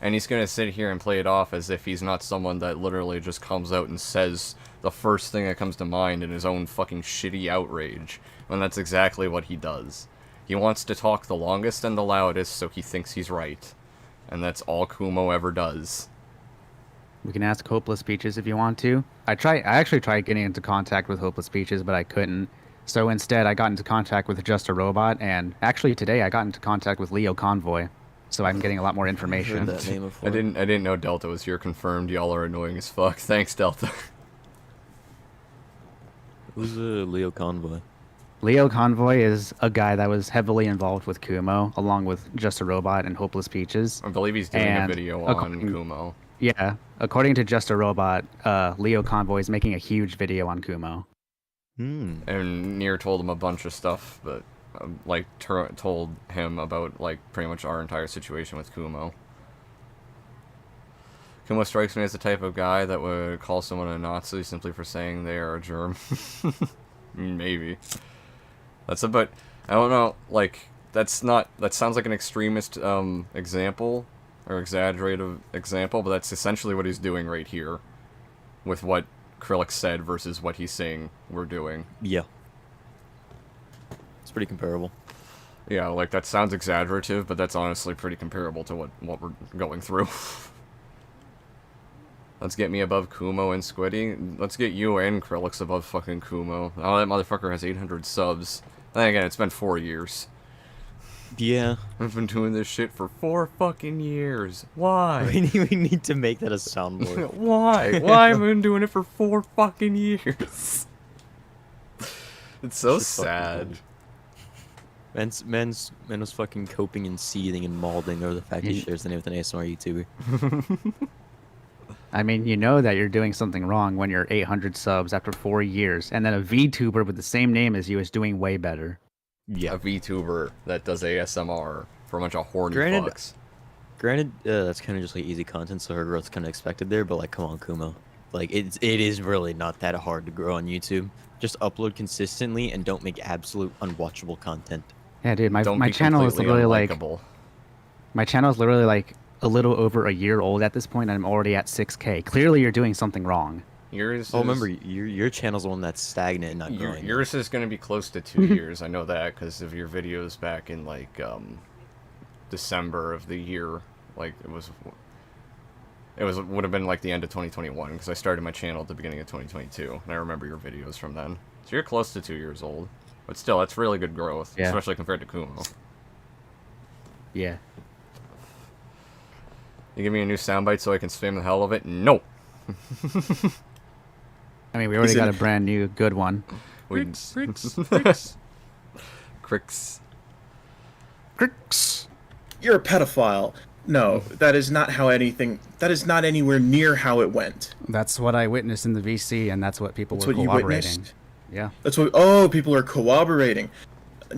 Speaker 1: and he's gonna sit here and play it off as if he's not someone that literally just comes out and says the first thing that comes to mind in his own fucking shitty outrage, when that's exactly what he does. He wants to talk the longest and the loudest, so he thinks he's right. And that's all Kumo ever does.
Speaker 3: We can ask Hopeless Peaches if you want to. I actually tried getting into contact with Hopeless Peaches, but I couldn't. So instead, I got into contact with Just a Robot, and actually today I got into contact with Leo Convoy. So I'm getting a lot more information.
Speaker 2: Heard that name before.
Speaker 1: I didn't know Delta was here confirmed. Y'all are annoying as fuck. Thanks, Delta.
Speaker 2: Who's a Leo Convoy?
Speaker 3: Leo Convoy is a guy that was heavily involved with Kumo, along with Just a Robot and Hopeless Peaches.
Speaker 1: I believe he's doing a
Speaker 3: And
Speaker 1: video on Kumo.
Speaker 3: Yeah, according to Just a Robot, Leo Convoy is making a huge video on Kumo.
Speaker 1: And Nier told him a bunch of stuff, but told him about like pretty much our entire situation with Kumo. Kumo strikes me as the type of guy that would call someone a Nazi simply for saying they are a germ. Maybe. That's about. I don't know. Like that sounds like an extremist example or exaggerated example, but that's essentially what he's doing right here, with what Krillix said versus what he's saying we're doing.
Speaker 2: Yeah. It's pretty comparable.
Speaker 1: Yeah, like that sounds exaggerative, but that's honestly pretty comparable to what we're going through. Let's get me above Kumo and Squiddy. Let's get you and Krillix above fucking Kumo. Oh, that motherfucker has 800 subs. Then again, it's been 4 years.
Speaker 2: Yeah.
Speaker 1: I've been doing this shit for 4 fucking years. Why?
Speaker 2: We need to make that a soundboard.
Speaker 1: Why? Why have I been doing it for 4 fucking years? It's so
Speaker 2: Shit's fucking
Speaker 1: sad.
Speaker 2: cool. Man was fucking coping and seething and mauling over the fact he shares the name with an ASMR YouTuber.
Speaker 3: I mean, you know that you're doing something wrong when you're 800 subs after 4 years, and then a VTuber with the same name as you is doing way better.
Speaker 1: A VTuber that does ASMR for a bunch of horny
Speaker 2: Granted-
Speaker 1: fucks.
Speaker 2: Granted, that's kind of just like easy content, so her growth's kind of expected there. But like, come on, Kumo, like it is really not that hard to grow on YouTube. Just upload consistently and don't make absolute unwatchable content.
Speaker 3: Yeah, dude,
Speaker 1: Don't
Speaker 3: my
Speaker 1: be
Speaker 3: channel is
Speaker 1: completely
Speaker 3: literally like
Speaker 1: unlikable.
Speaker 3: my channel is literally like a little over a year old at this point, and I'm already at 6K. Clearly, you're doing something wrong.
Speaker 1: Yours
Speaker 2: Oh,
Speaker 1: is-
Speaker 2: remember, your channel's the one that's stagnant and not growing.
Speaker 1: Yours is going to be close to 2 years. I know that because of your videos back in like December of the year. Like would have been like the end of 2021 because I started my channel at the beginning of 2022, and I remember your videos from then. So you're close to 2 years old, but still, that's really good growth,
Speaker 3: Yeah.
Speaker 1: especially compared to Kumo.
Speaker 3: Yeah.
Speaker 1: You give me a new soundbite so I can spam the hell of it? No.
Speaker 3: I mean, we already
Speaker 4: He's
Speaker 3: got
Speaker 4: in-
Speaker 3: a brand new good one.
Speaker 1: Cricks.
Speaker 3: Cricks.
Speaker 4: You're a pedophile. No, that is not how anything. That is not anywhere near how it went.
Speaker 3: That's what I witnessed in the VC, and that's what people
Speaker 4: That's
Speaker 3: were
Speaker 4: what you
Speaker 3: corroborating.
Speaker 4: witnessed.
Speaker 3: Yeah.
Speaker 4: That's what. Oh, people are corroborating.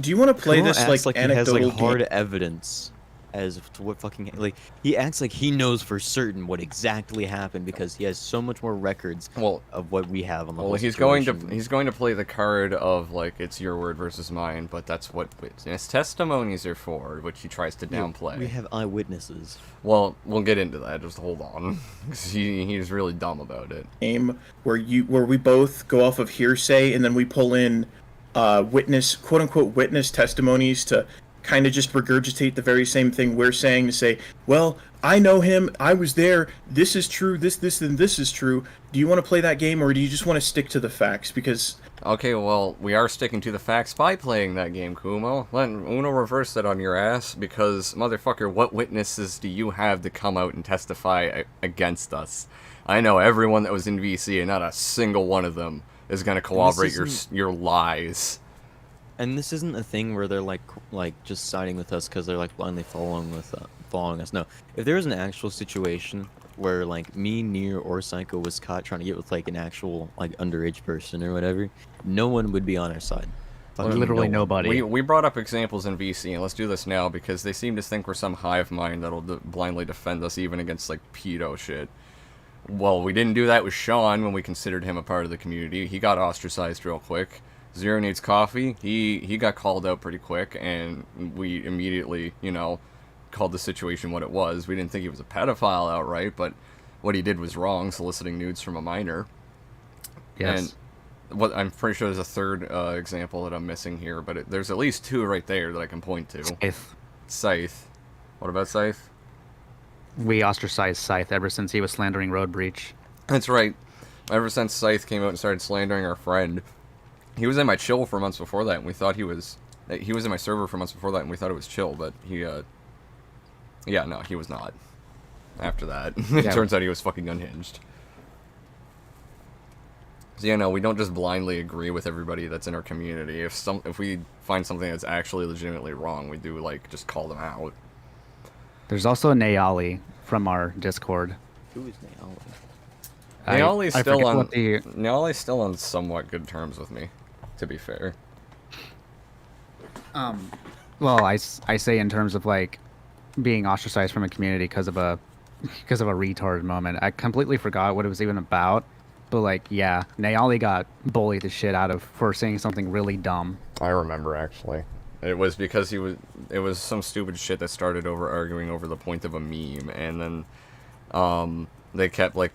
Speaker 4: Do you want to play
Speaker 2: Kumo
Speaker 4: this
Speaker 2: acts
Speaker 4: like
Speaker 2: he has
Speaker 4: anecdotal
Speaker 2: like hard
Speaker 4: game?
Speaker 2: evidence as to what fucking like he acts like he knows for certain what exactly happened because he has so much more records
Speaker 1: Well,
Speaker 2: of what we have on the
Speaker 1: well,
Speaker 2: whole
Speaker 1: he's going
Speaker 2: situation.
Speaker 1: to play the card of like it's your word versus mine, but that's what witness testimonies are for, which he tries to downplay.
Speaker 2: We have eyewitnesses.
Speaker 1: Well, we'll get into that. Just hold on, 'cause he's really dumb about it.
Speaker 4: Game where we both go off of hearsay and then we pull in witness, quote unquote, witness testimonies to kind of just regurgitate the very same thing we're saying to say, well, I know him, I was there, this is true, this, and this is true. Do you want to play that game or do you just want to stick to the facts? Because
Speaker 1: Okay, well, we are sticking to the facts by playing that game, Kumo. Let Uno reverse that on your ass, because, motherfucker, what witnesses do you have to come out and testify against us? I know everyone that was in VC, and not a single one of them is going to corroborate your lies.
Speaker 2: And this isn't a thing where they're like just siding with us because they're like blindly following us. No, if there was an actual situation where like me, Nier, or Psycho was caught trying to get with like an actual like underage person or whatever, no one would be on our side. Fucking
Speaker 3: Literally
Speaker 2: no one.
Speaker 3: nobody.
Speaker 1: We brought up examples in VC, and let's do this now, because they seem to think we're some hive mind that'll blindly defend us even against, like, pedo shit. Well, we didn't do that with Sean when we considered him a part of the community. He got ostracized real quick. Zero Needs Coffee, he got called out pretty quick, and we immediately, you know, called the situation what it was. We didn't think he was a pedophile outright, but what he did was wrong, soliciting nudes from a minor.
Speaker 3: Yes.
Speaker 1: And what I'm pretty sure there's a third example that I'm missing here, but there's at least 2 right there that I can point to. Scythe. What about Scythe?
Speaker 3: We ostracized Scythe ever since he was slandering Road Breach.
Speaker 1: That's right. Ever since Scythe came out and started slandering our friend, he was in my chill for months before that, and we thought he was in my server for months before that, and we thought it was chill, but yeah, no, he was not. After that, it
Speaker 3: Yeah.
Speaker 1: turns out he was fucking unhinged. So yeah, no, we don't just blindly agree with everybody that's in our community. If we find something that's actually legitimately wrong, we do like just call them out.
Speaker 3: There's also Nayali from our Discord.
Speaker 2: Who is Naomi?
Speaker 1: Nyali's
Speaker 3: I
Speaker 1: still
Speaker 3: forget
Speaker 1: on.
Speaker 3: what the
Speaker 1: Nyali's still on somewhat good terms with me, to be fair.
Speaker 3: well, I say in terms of like being ostracized from a community because of a retard moment. I completely forgot what it was even about. But like, yeah, Nayali got bullied the shit out of for saying something really dumb.
Speaker 1: I remember actually. It was because it was some stupid shit that started over arguing over the point of a meme, and then they kept like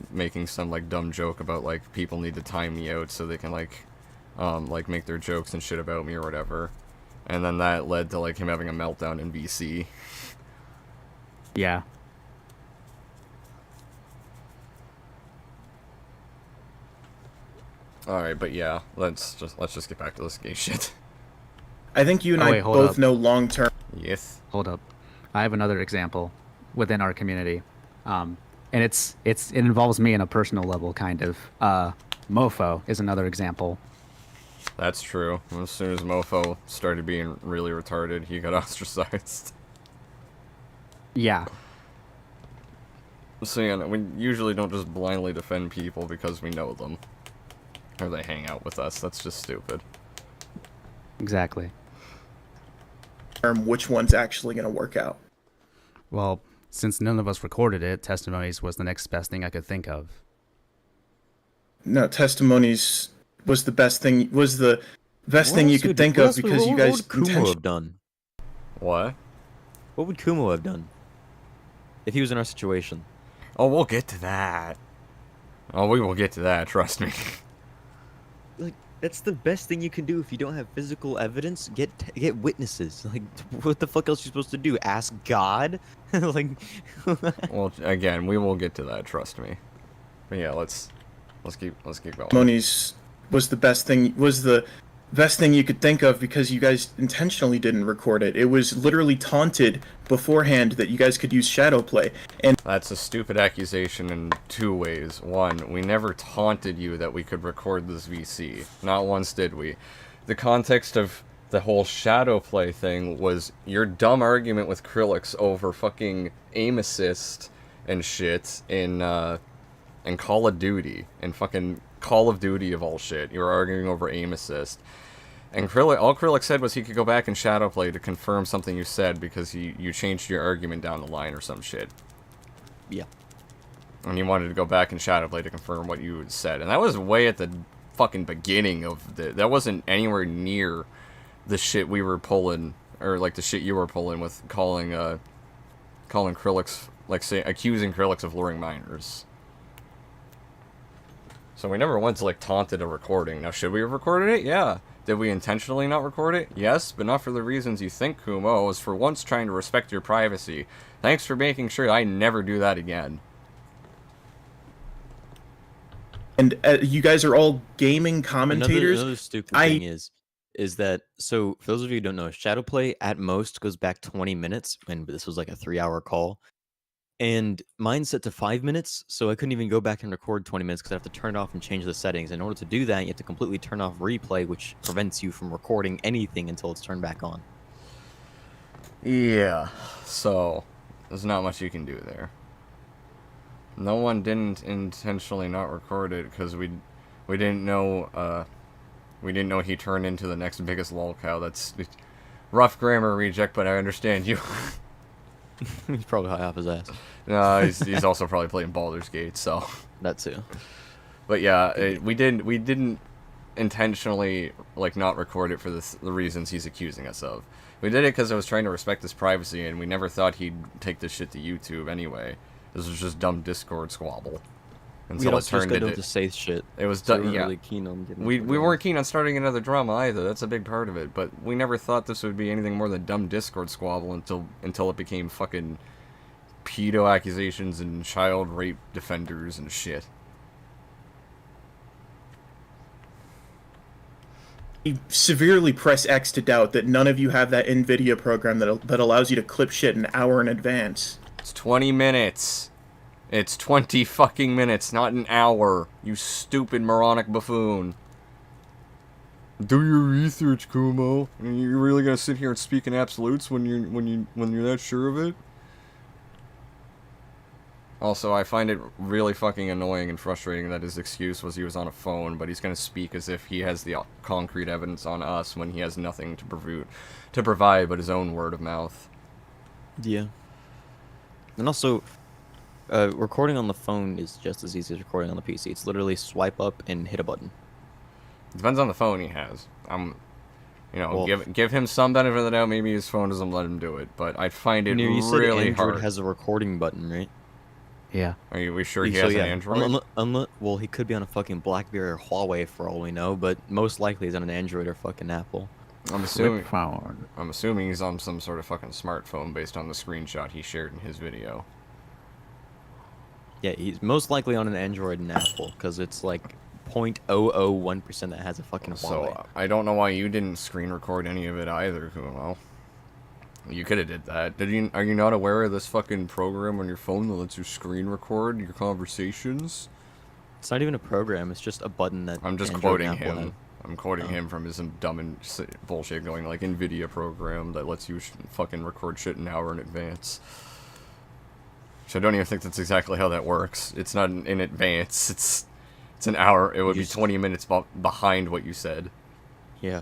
Speaker 1: making some like dumb joke about like people need to time me out so they can like make their jokes and shit about me or whatever. And then that led to like him having a meltdown in VC.
Speaker 3: Yeah.
Speaker 1: Alright, but yeah, let's just get back to this gay shit.
Speaker 4: I think you and
Speaker 3: Oh,
Speaker 4: I
Speaker 3: wait, hold
Speaker 4: both
Speaker 3: up.
Speaker 4: know long-term.
Speaker 1: Yes.
Speaker 3: Hold up. I have another example within our community. And it involves me in a personal level, kind of. Mofo is another example.
Speaker 1: That's true. As soon as Mofo started being really retarded, he got ostracized.
Speaker 3: Yeah.
Speaker 1: So yeah, we usually don't just blindly defend people because we know them. Or they hang out with us. That's just stupid.
Speaker 3: Exactly.
Speaker 4: Which one's actually going to work out.
Speaker 3: Well, since none of us recorded it, testimonies was the next best thing I could think of.
Speaker 4: No, testimonies was the best thing. Was the best thing you could think
Speaker 2: what
Speaker 4: of
Speaker 2: else would-
Speaker 4: because you
Speaker 2: what
Speaker 4: guys
Speaker 2: would Kumo have done?
Speaker 1: What?
Speaker 2: What would Kumo have done if he was in our situation?
Speaker 1: Oh, we'll get to that. Oh, we will get to that, trust me.
Speaker 2: Like, that's the best thing you can do if you don't have physical evidence. Get witnesses. Like, what the fuck else are you supposed to do? Ask God? Like,
Speaker 1: Well, again, we will get to that, trust me. But yeah, let's keep going.
Speaker 4: testimonies was the best thing. Was the best thing you could think of because you guys intentionally didn't record it. It was literally taunted beforehand that you guys could use shadow play. And
Speaker 1: That's a stupid accusation in two ways. One, we never taunted you that we could record this VC. Not once did we. The context of the whole shadow play thing was your dumb argument with Krillix over fucking aim assist and shit in Call of Duty. In fucking Call of Duty of all shit. You were arguing over aim assist. And all Krillix said was he could go back and shadow play to confirm something you said because you changed your argument down the line or some shit.
Speaker 2: yeah.
Speaker 1: And he wanted to go back and shadow play to confirm what you had said. And that was way at the fucking beginning of that wasn't anywhere near the shit we were pulling, or like the shit you were pulling with calling Krillix, like say accusing Krillix of luring minors. So we never once like taunted a recording. Now should we have recorded it? Yeah. Did we intentionally not record it? Yes, but not for the reasons you think, Kumo. I was for once trying to respect your privacy. Thanks for making sure I never do that again.
Speaker 4: And you guys are all gaming commentators.
Speaker 2: Another stupid thing is that, so for those of you who don't know, Shadowplay at most goes back 20 minutes, and this was like a 3-hour call. And mine's set to 5 minutes, so I couldn't even go back and record 20 minutes because I have to turn it off and change the settings. In order to do that, you have to completely turn off replay, which prevents you from recording anything until it's turned back on.
Speaker 1: Yeah, so there's not much you can do there. No one didn't intentionally not record it because we didn't know he turned into the next biggest lolcow. That's rough grammar, Reject, but I understand you.
Speaker 2: He's probably high off his ass.
Speaker 1: No, he's also probably playing Baldur's Gate, so.
Speaker 2: That too.
Speaker 1: But yeah, we didn't intentionally like not record it for the reasons he's accusing us of. We did it because I was trying to respect his privacy, and we never thought he'd take this shit to YouTube anyway. This was just dumb Discord squabble. Until it turned into
Speaker 2: to say shit.
Speaker 1: it was
Speaker 2: So
Speaker 1: done.
Speaker 2: we weren't
Speaker 1: Yeah,
Speaker 2: really keen on getting
Speaker 1: we
Speaker 2: into
Speaker 1: weren't keen on starting another drama either. That's a big part of it. But we never thought this would be anything more than dumb Discord squabble until it became fucking pedo accusations and child rape defenders and shit.
Speaker 4: You severely press X to doubt that none of you have that NVIDIA program that allows you to clip shit an hour in advance.
Speaker 1: It's 20 minutes. It's 20 fucking minutes, not an hour. You stupid moronic buffoon. Do your research, Kumo. You're really gonna sit here and speak in absolutes when you're that sure of it? Also, I find it really fucking annoying and frustrating that his excuse was he was on a phone, but he's gonna speak as if he has the concrete evidence on us when he has nothing to provide but his own word of mouth.
Speaker 2: Yeah. And also, recording on the phone is just as easy as recording on the PC. It's literally swipe up and hit a button.
Speaker 1: Depends on the phone he has.
Speaker 2: Well,
Speaker 1: Give him some benefit of the doubt. Maybe his phone doesn't let him do it, but I find it
Speaker 2: You said
Speaker 1: really
Speaker 2: Android
Speaker 1: hard.
Speaker 2: has a recording button, right?
Speaker 3: Yeah.
Speaker 1: Are we sure he has an Android?
Speaker 2: Well, he could be on a fucking BlackBerry or Huawei for all we know, but most likely he's on an Android or fucking Apple.
Speaker 1: I'm assuming.
Speaker 3: phone.
Speaker 1: I'm assuming he's on some sort of fucking smartphone based on the screenshot he shared in his video.
Speaker 2: Yeah, he's most likely on an Android and Apple, because it's like 0.001% that has a fucking Huawei.
Speaker 1: So I don't know why you didn't screen record any of it either, Kumo. You could have did that. Are you not aware of this fucking program on your phone that lets you screen record your conversations?
Speaker 2: It's not even a program. It's just a button that.
Speaker 1: I'm just
Speaker 2: Android
Speaker 1: quoting
Speaker 2: and Apple
Speaker 1: him.
Speaker 2: have.
Speaker 1: I'm quoting him from his dumb and bullshit going like NVIDIA program that lets you fucking record shit an hour in advance. So I don't even think that's exactly how that works. It's not in advance. It's an hour. It would be 20 minutes behind what you said.
Speaker 2: Yeah.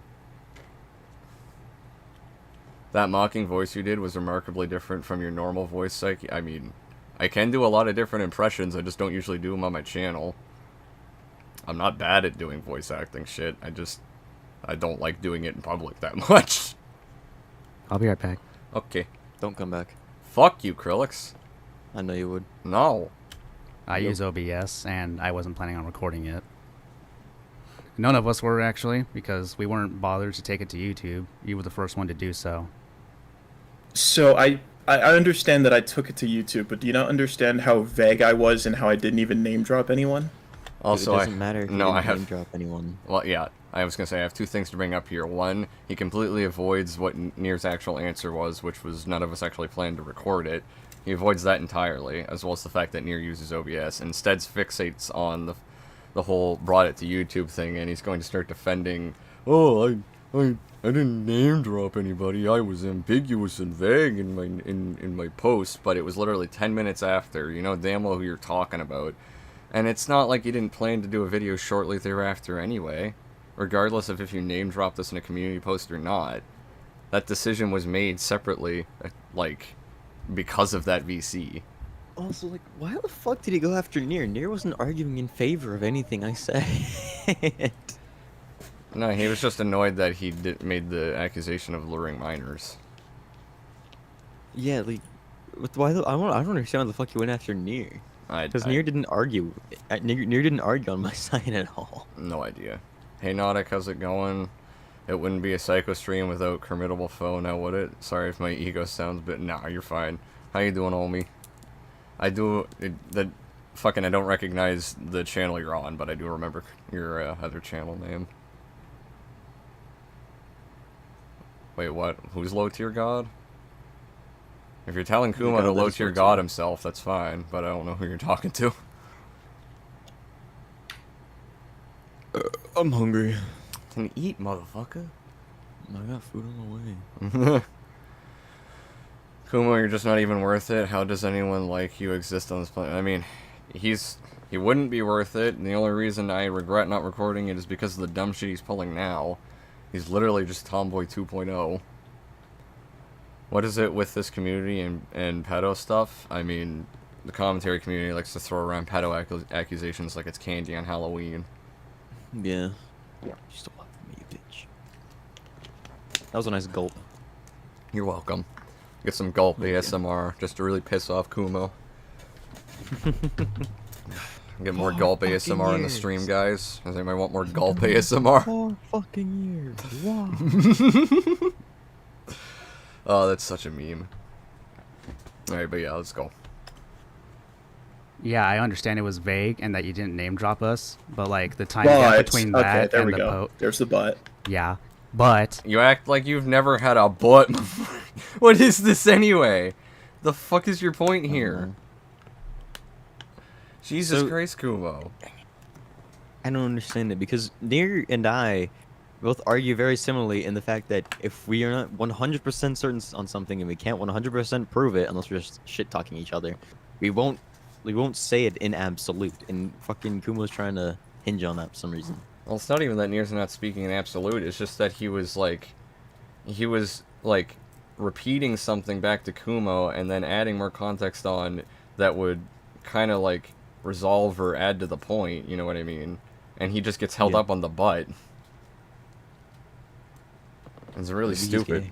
Speaker 1: That mocking voice you did was remarkably different from your normal voice. I mean, I can do a lot of different impressions. I just don't usually do them on my channel. I'm not bad at doing voice acting shit. I don't like doing it in public that much.
Speaker 3: I'll be right back.
Speaker 1: Okay.
Speaker 2: Don't come back.
Speaker 1: Fuck you, Krillix.
Speaker 2: I know you would.
Speaker 1: No.
Speaker 3: I use OBS, and I wasn't planning on recording it. None of us were, actually, because we weren't bothered to take it to YouTube. You were the first one to do so.
Speaker 4: So I understand that I took it to YouTube, but do you not understand how vague I was and how I didn't even name drop anyone?
Speaker 1: Also,
Speaker 2: it doesn't matter if you didn't name drop anyone.
Speaker 1: Well, yeah, I was gonna say I have two things to bring up here. One, he completely avoids what Nier's actual answer was, which was none of us actually planned to record it. He avoids that entirely, as well as the fact that Nier uses OBS. Instead, fixates on the whole brought it to YouTube thing, and he's going to start defending. Oh, I didn't name drop anybody. I was ambiguous and vague in my post, but it was literally 10 minutes after. You know damn well who you're talking about. And it's not like you didn't plan to do a video shortly thereafter anyway, regardless of if you name dropped this in a community post or not. That decision was made separately, like, because of that VC.
Speaker 2: Also, like, why the fuck did he go after Nier? Nier wasn't arguing in favor of anything I said.
Speaker 1: No, he was just annoyed that he made the accusation of luring minors.
Speaker 2: Yeah, like, why? I don't understand why the fuck he went after Nier. Because Nier didn't argue. Nier didn't argue on my side at all.
Speaker 1: No idea. Hey, Nautic, how's it going? It wouldn't be a Psycho stream without Kermitable Foe, now would it? Sorry if my ego sounds a bit... Nah, you're fine. How you doing, homie? I don't recognize the channel you're on, but I do remember your other channel name. Wait, what? Who's low tier god? If you're telling Kumo to low tier god himself, that's fine, but I don't know who you're talking to.
Speaker 2: I'm hungry.
Speaker 1: Can eat, motherfucker.
Speaker 2: I got food on the way.
Speaker 1: Kumo, you're just not even worth it. How does anyone like you exist on this planet? I mean, he wouldn't be worth it, and the only reason I regret not recording it is because of the dumb shit he's pulling now. He's literally just Tomboy 2.0. What is it with this community and pedo stuff? I mean, the commentary community likes to throw around pedo accusations like it's candy on Halloween.
Speaker 2: Yeah. You still love me, you bitch. That was a nice gulp.
Speaker 1: You're welcome. Get some gulp ASMR just to really piss off Kumo. Get more gulp ASMR in the stream, guys. Does anybody want more gulp ASMR?
Speaker 2: 4 fucking years. Wow.
Speaker 1: Oh, that's such a meme. Alright, but yeah, let's go.
Speaker 3: Yeah, I understand it was vague and that you didn't name drop us, but like the time gap between that
Speaker 4: there
Speaker 3: and
Speaker 4: we
Speaker 3: the
Speaker 4: go. There's the but.
Speaker 3: Yeah, but
Speaker 1: You act like you've never had a butt before. What is this anyway? The fuck is your point here? Jesus Christ, Kumo.
Speaker 2: I don't understand it because Nier and I both argue very similarly in the fact that if we are not 100% certain on something and we can't 100% prove it unless we're just shit talking each other, we won't say it in absolute. And fucking Kumo's trying to hinge on that for some reason.
Speaker 1: Well, it's not even that Nier's not speaking in absolute. It's just that he was repeating something back to Kumo and then adding more context on that would kind of like resolve or add to the point. You know what I mean? And he just gets held up on the butt. It's really stupid.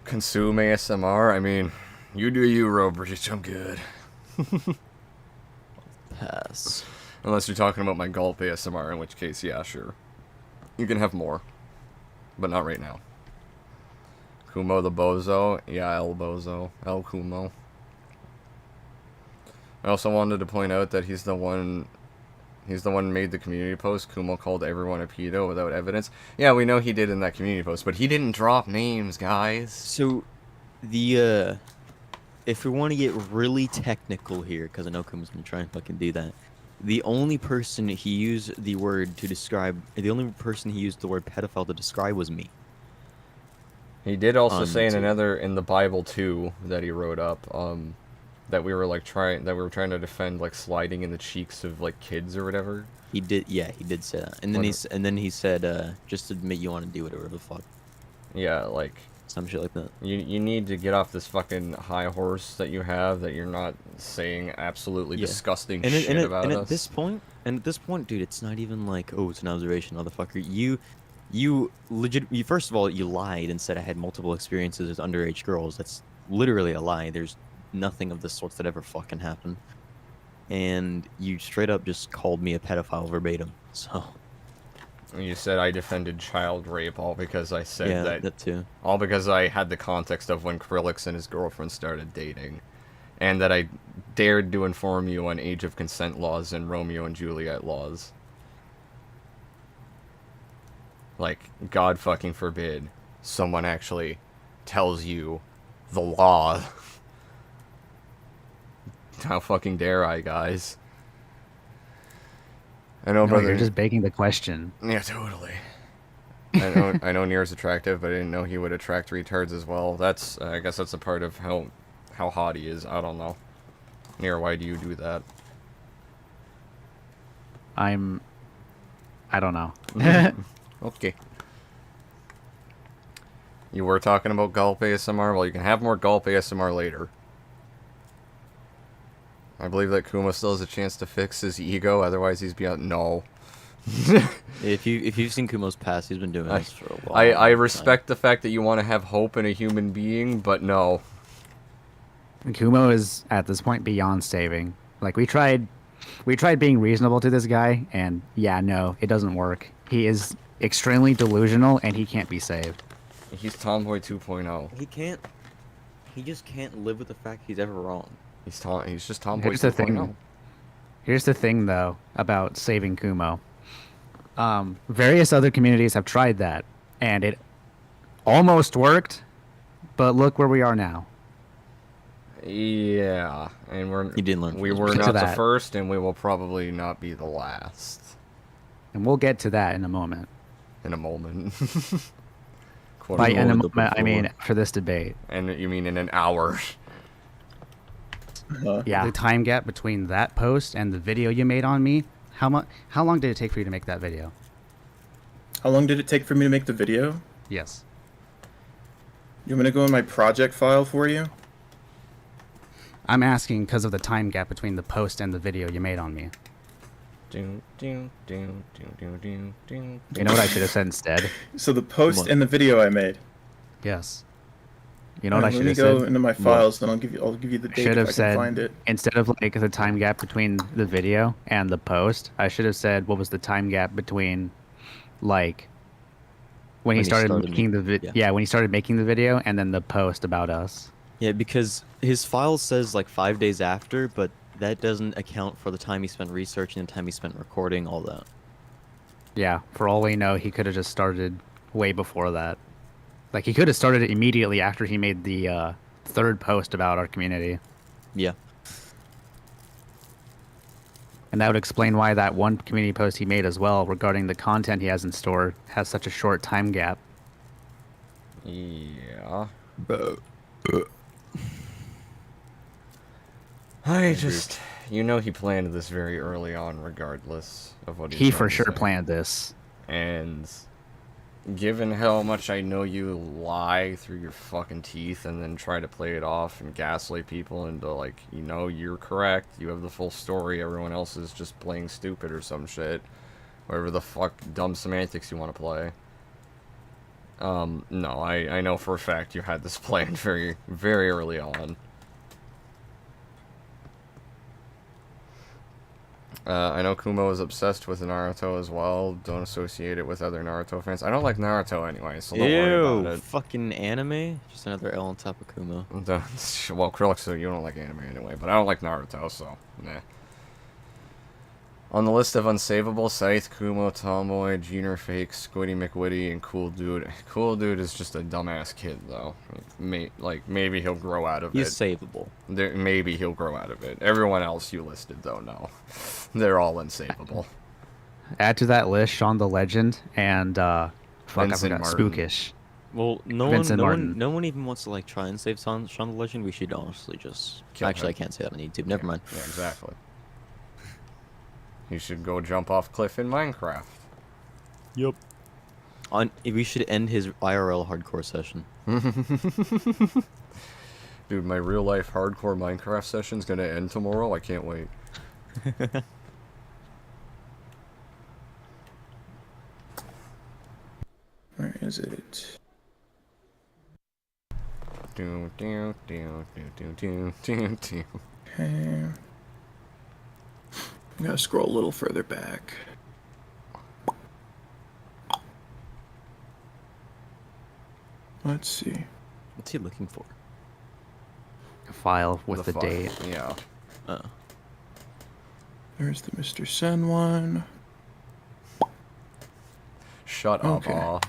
Speaker 1: Consume ASMR? I mean, you do you, Robridge. I'm good.
Speaker 2: Pass.
Speaker 1: Unless you're talking about my gulp ASMR, in which case, yeah, sure. You can have more. But not right now. Kumo the Bozo? Yeah, El Bozo. El Kumo. I also wanted to point out that he's the one He's the one who made the community post. Kumo called everyone a pedo without evidence. Yeah, we know he did in that community post, but he didn't drop names, guys.
Speaker 2: So, the if we want to get really technical here, because I know Kumo's gonna try and fucking do that. The only person he used the word to describe, the only person he used the word pedophile to describe was me.
Speaker 1: He did also
Speaker 2: On
Speaker 1: say in
Speaker 2: YouTube.
Speaker 1: in the Bible too that he wrote up, that we were trying to defend like sliding in the cheeks of like kids or whatever.
Speaker 2: He did, yeah, he did say that. And then he said, just admit you want to do whatever the fuck,
Speaker 1: Yeah, like
Speaker 2: some shit like that.
Speaker 1: you need to get off this fucking high horse that you have, that you're not saying absolutely
Speaker 2: Yeah.
Speaker 1: disgusting
Speaker 2: And
Speaker 1: shit about us.
Speaker 2: at this point, dude, it's not even like, oh, it's an observation, motherfucker. You first of all, you lied and said I had multiple experiences with underage girls. That's literally a lie. There's nothing of the sorts that ever fucking happened. And you straight up just called me a pedophile verbatim. So
Speaker 1: You said I defended child rape all because I said
Speaker 2: yeah, that too.
Speaker 1: all because I had the context of when Krillix and his girlfriend started dating, and that I dared to inform you on age of consent laws and Romeo and Juliet laws. Like, God fucking forbid someone actually tells you the law. How fucking dare I, guys? I know,
Speaker 3: No,
Speaker 1: brother.
Speaker 3: you're just begging the question.
Speaker 1: Yeah, totally. I know Nier's attractive, but I didn't know he would attract retards as well. That's, I guess that's a part of how hot he is. I don't know. Nier, why do you do that?
Speaker 3: I don't know.
Speaker 1: Okay. You were talking about Gulp ASMR? Well, you can have more Gulp ASMR later. I believe that Kumo still has a chance to fix his ego, otherwise he's beyond... No.
Speaker 2: If you've seen Kumo's past, he's been doing this for a while.
Speaker 1: I respect the fact that you want to have hope in a human being, but no.
Speaker 3: Kumo is at this point beyond saving. Like we tried being reasonable to this guy, and yeah, no, it doesn't work. He is extremely delusional, and he can't be saved.
Speaker 1: He's Tomboy 2.0.
Speaker 2: He can't. He just can't live with the fact he's ever wrong.
Speaker 1: He's just Tomboy
Speaker 3: Here's the
Speaker 1: 2.0.
Speaker 3: thing. Here's the thing, though, about saving Kumo. Various other communities have tried that, and it almost worked, but look where we are now.
Speaker 1: Yeah, and
Speaker 2: You didn't learn.
Speaker 1: we
Speaker 2: from
Speaker 1: were
Speaker 2: this.
Speaker 3: To
Speaker 1: not the
Speaker 3: that.
Speaker 1: first, and we will probably not be the last.
Speaker 3: And we'll get to that in a moment.
Speaker 1: In a moment. Quote
Speaker 3: By in a
Speaker 2: unquote.
Speaker 3: moment, I mean for this debate.
Speaker 1: And you mean in an hour?
Speaker 3: Yeah. The time gap between that post and the video you made on me, how long did it take for you to make that video?
Speaker 4: How long did it take for me to make the video?
Speaker 3: Yes.
Speaker 4: You want me to go in my project file for you?
Speaker 3: I'm asking because of the time gap between the post and the video you made on me. You know what I should have said instead?
Speaker 4: So the post
Speaker 2: What?
Speaker 4: and the video I made.
Speaker 3: Yes. You know what I should
Speaker 4: Let
Speaker 3: have
Speaker 4: me go
Speaker 3: said?
Speaker 4: into my files, then I'll give you the date
Speaker 3: Should
Speaker 4: if
Speaker 3: have
Speaker 4: I
Speaker 3: said
Speaker 4: can find it.
Speaker 3: instead of like the time gap between the video and the post, I should have said what was the time gap between like when he started making the video.
Speaker 2: yeah.
Speaker 3: Yeah, when he started making the video and then the post about us.
Speaker 2: Yeah, because his file says like 5 days after, but that doesn't account for the time he spent researching, the time he spent recording, all that.
Speaker 3: Yeah, for all we know, he could have just started way before that. Like he could have started it immediately after he made the third post about our community.
Speaker 2: Yeah.
Speaker 3: And that would explain why that one community post he made as well regarding the content he has in store has such a short time gap.
Speaker 1: Yeah. I just... You know he planned this very early on, regardless of what
Speaker 3: He
Speaker 1: he's
Speaker 3: for
Speaker 1: trying to
Speaker 3: sure
Speaker 1: say.
Speaker 3: planned this.
Speaker 1: And given how much I know you lie through your fucking teeth and then try to play it off and gaslight people into like, you know, you're correct, you have the full story, everyone else is just playing stupid or some shit. Whatever the fuck dumb semantics you want to play. No, I know for a fact you had this planned very, very early on. I know Kumo is obsessed with Naruto as well. Don't associate it with other Naruto fans. I don't like Naruto anyway, so don't worry about it.
Speaker 2: Fucking anime? Just another L on top of Kumo.
Speaker 1: Well, Krillix, so you don't like anime anyway, but I don't like Naruto, so nah. On the list of unsavable, Scythe, Kumo, Tomboy, Junior Fake, Squiddy McWitty, and Cool Dude. Cool Dude is just a dumbass kid, though. Maybe he'll grow out of
Speaker 2: He's
Speaker 1: it.
Speaker 2: savable.
Speaker 1: Maybe he'll grow out of it. Everyone else you listed, though, no. They're all unsavable.
Speaker 3: Add to that list Sean the Legend and fuck, I
Speaker 1: Vincent
Speaker 3: forgot
Speaker 1: Martin.
Speaker 3: Spookish.
Speaker 2: Well,
Speaker 3: Vincent Martin.
Speaker 2: no one even wants to like try and save Sean the Legend. We should honestly just.
Speaker 1: Kill
Speaker 2: Actually,
Speaker 1: him.
Speaker 2: I can't say that on YouTube. Never mind.
Speaker 1: Yeah, exactly. You should go jump off cliff in Minecraft.
Speaker 2: Yep. We should end his IRL hardcore session.
Speaker 1: Dude, my real life hardcore Minecraft session's gonna end tomorrow. I can't wait.
Speaker 4: Where is it?
Speaker 1: Do, do, do, do, do, do, do, do.
Speaker 4: Okay. I'm gonna scroll a little further back. Let's see.
Speaker 2: What's he looking for?
Speaker 3: A file with the
Speaker 1: fuck?
Speaker 3: date.
Speaker 1: Yeah.
Speaker 2: Oh.
Speaker 4: There's the Mr. Sen one.
Speaker 1: Shut
Speaker 4: Okay.
Speaker 1: up, aw.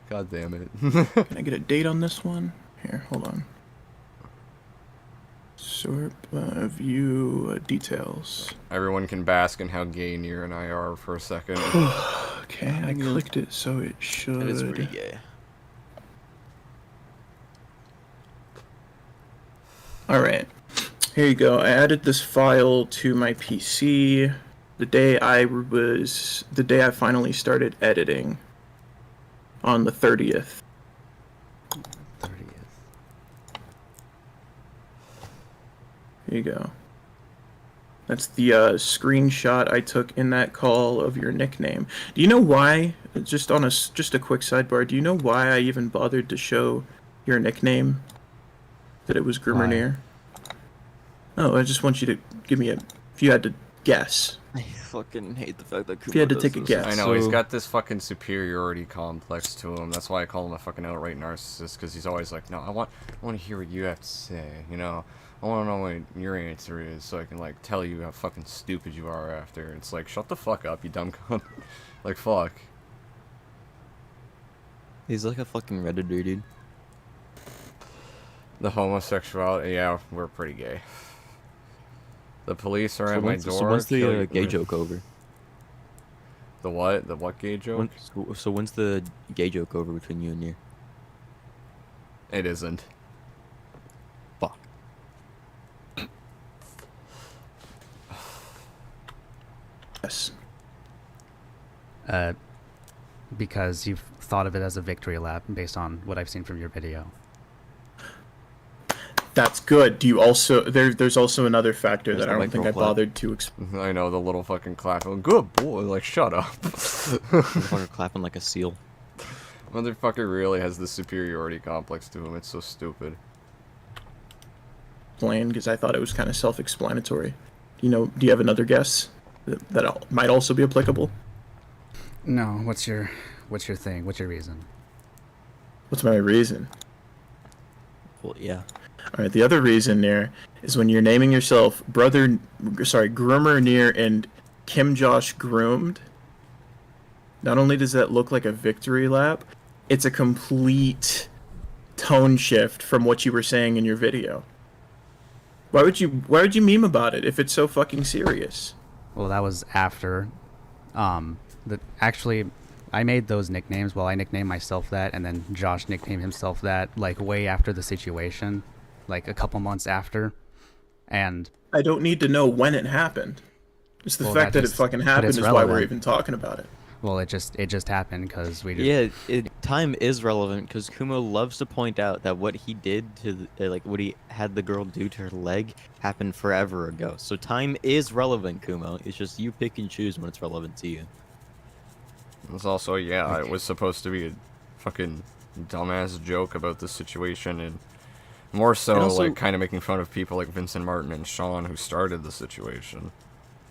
Speaker 1: God damn it.
Speaker 4: Can I get a date on this one? Here, hold on. Sort view details.
Speaker 1: Everyone can bask in how gay Nier and I are for a second.
Speaker 4: Okay, I clicked it, so it should.
Speaker 2: It is pretty gay.
Speaker 4: Alright, here you go. I added this file to my PC the day I finally started editing on the 30th.
Speaker 1: 30th.
Speaker 4: Here you go. That's the screenshot I took in that call of your nickname. Do you know why? Just a quick sidebar. Do you know why I even bothered to show your nickname? That it was Groomerneer? Oh, I just want you to give me if you had to guess.
Speaker 2: I fucking hate the fact that Kumo
Speaker 4: If you had to
Speaker 2: does
Speaker 4: take a
Speaker 2: this.
Speaker 4: guess.
Speaker 1: I know, he's
Speaker 2: So-
Speaker 1: got this fucking superiority complex to him. That's why I call him a fucking outright narcissist, because he's always like, no, I want to hear what you have to say, you know? I want to know what your answer is, so I can, like, tell you how fucking stupid you are after. It's like, shut the fuck up, you dumb cunt. Like, fuck.
Speaker 2: He's like a fucking redditor, dude.
Speaker 1: The homosexuality, yeah, we're pretty gay. The police are at my door.
Speaker 2: So when's the
Speaker 1: kill you-
Speaker 2: gay joke over?
Speaker 1: The what? The what gay joke?
Speaker 2: So when's the gay joke over between you and Nier?
Speaker 1: It isn't.
Speaker 2: Fuck.
Speaker 4: Yes.
Speaker 3: Because you've thought of it as a victory lap based on what I've seen from your video.
Speaker 4: That's good. Do you also there's also another factor
Speaker 2: There's
Speaker 4: that I
Speaker 2: the
Speaker 4: don't think I
Speaker 2: micro clap.
Speaker 4: bothered to
Speaker 1: I know, the little fucking clap. Oh, good boy, like, shut up.
Speaker 2: Motherfucker clapping like a seal.
Speaker 1: Motherfucker really has the superiority complex to him. It's so stupid.
Speaker 4: explain because I thought it was kind of self-explanatory. Do you have another guess that might also be applicable?
Speaker 3: No, what's your thing? What's your reason?
Speaker 4: What's my reason?
Speaker 2: Well, yeah.
Speaker 4: All right, the other reason there is when you're naming yourself Groomer Near and Kim Josh Groomed. Not only does that look like a victory lap, it's a complete tone shift from what you were saying in your video. Why would you meme about it if it's so fucking serious?
Speaker 3: Well, that was after. Actually, I made those nicknames. Well, I nicknamed myself that, and then Josh nicknamed himself that, like, way after the situation, like a couple months after. And
Speaker 4: I don't need to know when it happened. It's the
Speaker 3: Well,
Speaker 4: fact
Speaker 3: that
Speaker 4: that it
Speaker 3: just-
Speaker 4: fucking
Speaker 3: but
Speaker 4: happened
Speaker 3: it's
Speaker 4: is why we're
Speaker 3: relevant.
Speaker 4: even talking about it.
Speaker 3: well, it just happened because we just
Speaker 2: Time is relevant because Kumo loves to point out that what he did to what he had the girl do to her leg happened forever ago. So time is relevant, Kumo. It's just you pick and choose when it's relevant to you.
Speaker 1: It's also, yeah, it was supposed to be a fucking dumbass joke about the situation, and more so,
Speaker 2: And also-
Speaker 1: like, kind of making fun of people like Vincent Martin and Sean who started the situation.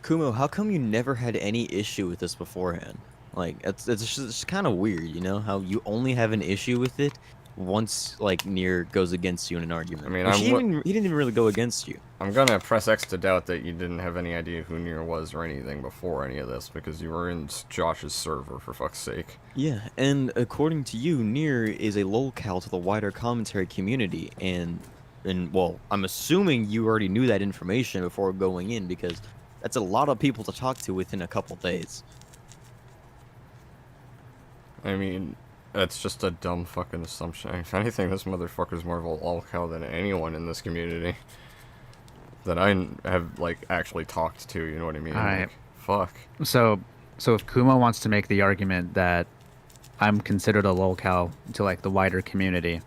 Speaker 2: Kumo, how come you never had any issue with this beforehand? Like, it's just kind of weird, you know? How you only have an issue with it once like Nier goes against you in an argument.
Speaker 1: I mean,
Speaker 2: Or he didn't even really go against you.
Speaker 1: I'm gonna press X to doubt that you didn't have any idea who Nier was or anything before any of this, because you were in Josh's server, for fuck's sake.
Speaker 2: Yeah, and according to you, Nier is a lolcow to the wider commentary community, and well, I'm assuming you already knew that information before going in, because that's a lot of people to talk to within a couple days.
Speaker 1: I mean, that's just a dumb fucking assumption. If anything, this motherfucker's more of a lolcow than anyone in this community that I have, like, actually talked to, you know what I mean?
Speaker 3: Alright.
Speaker 1: Like, fuck.
Speaker 3: So if Kumo wants to make the argument that I'm considered a lolcow to like the wider community,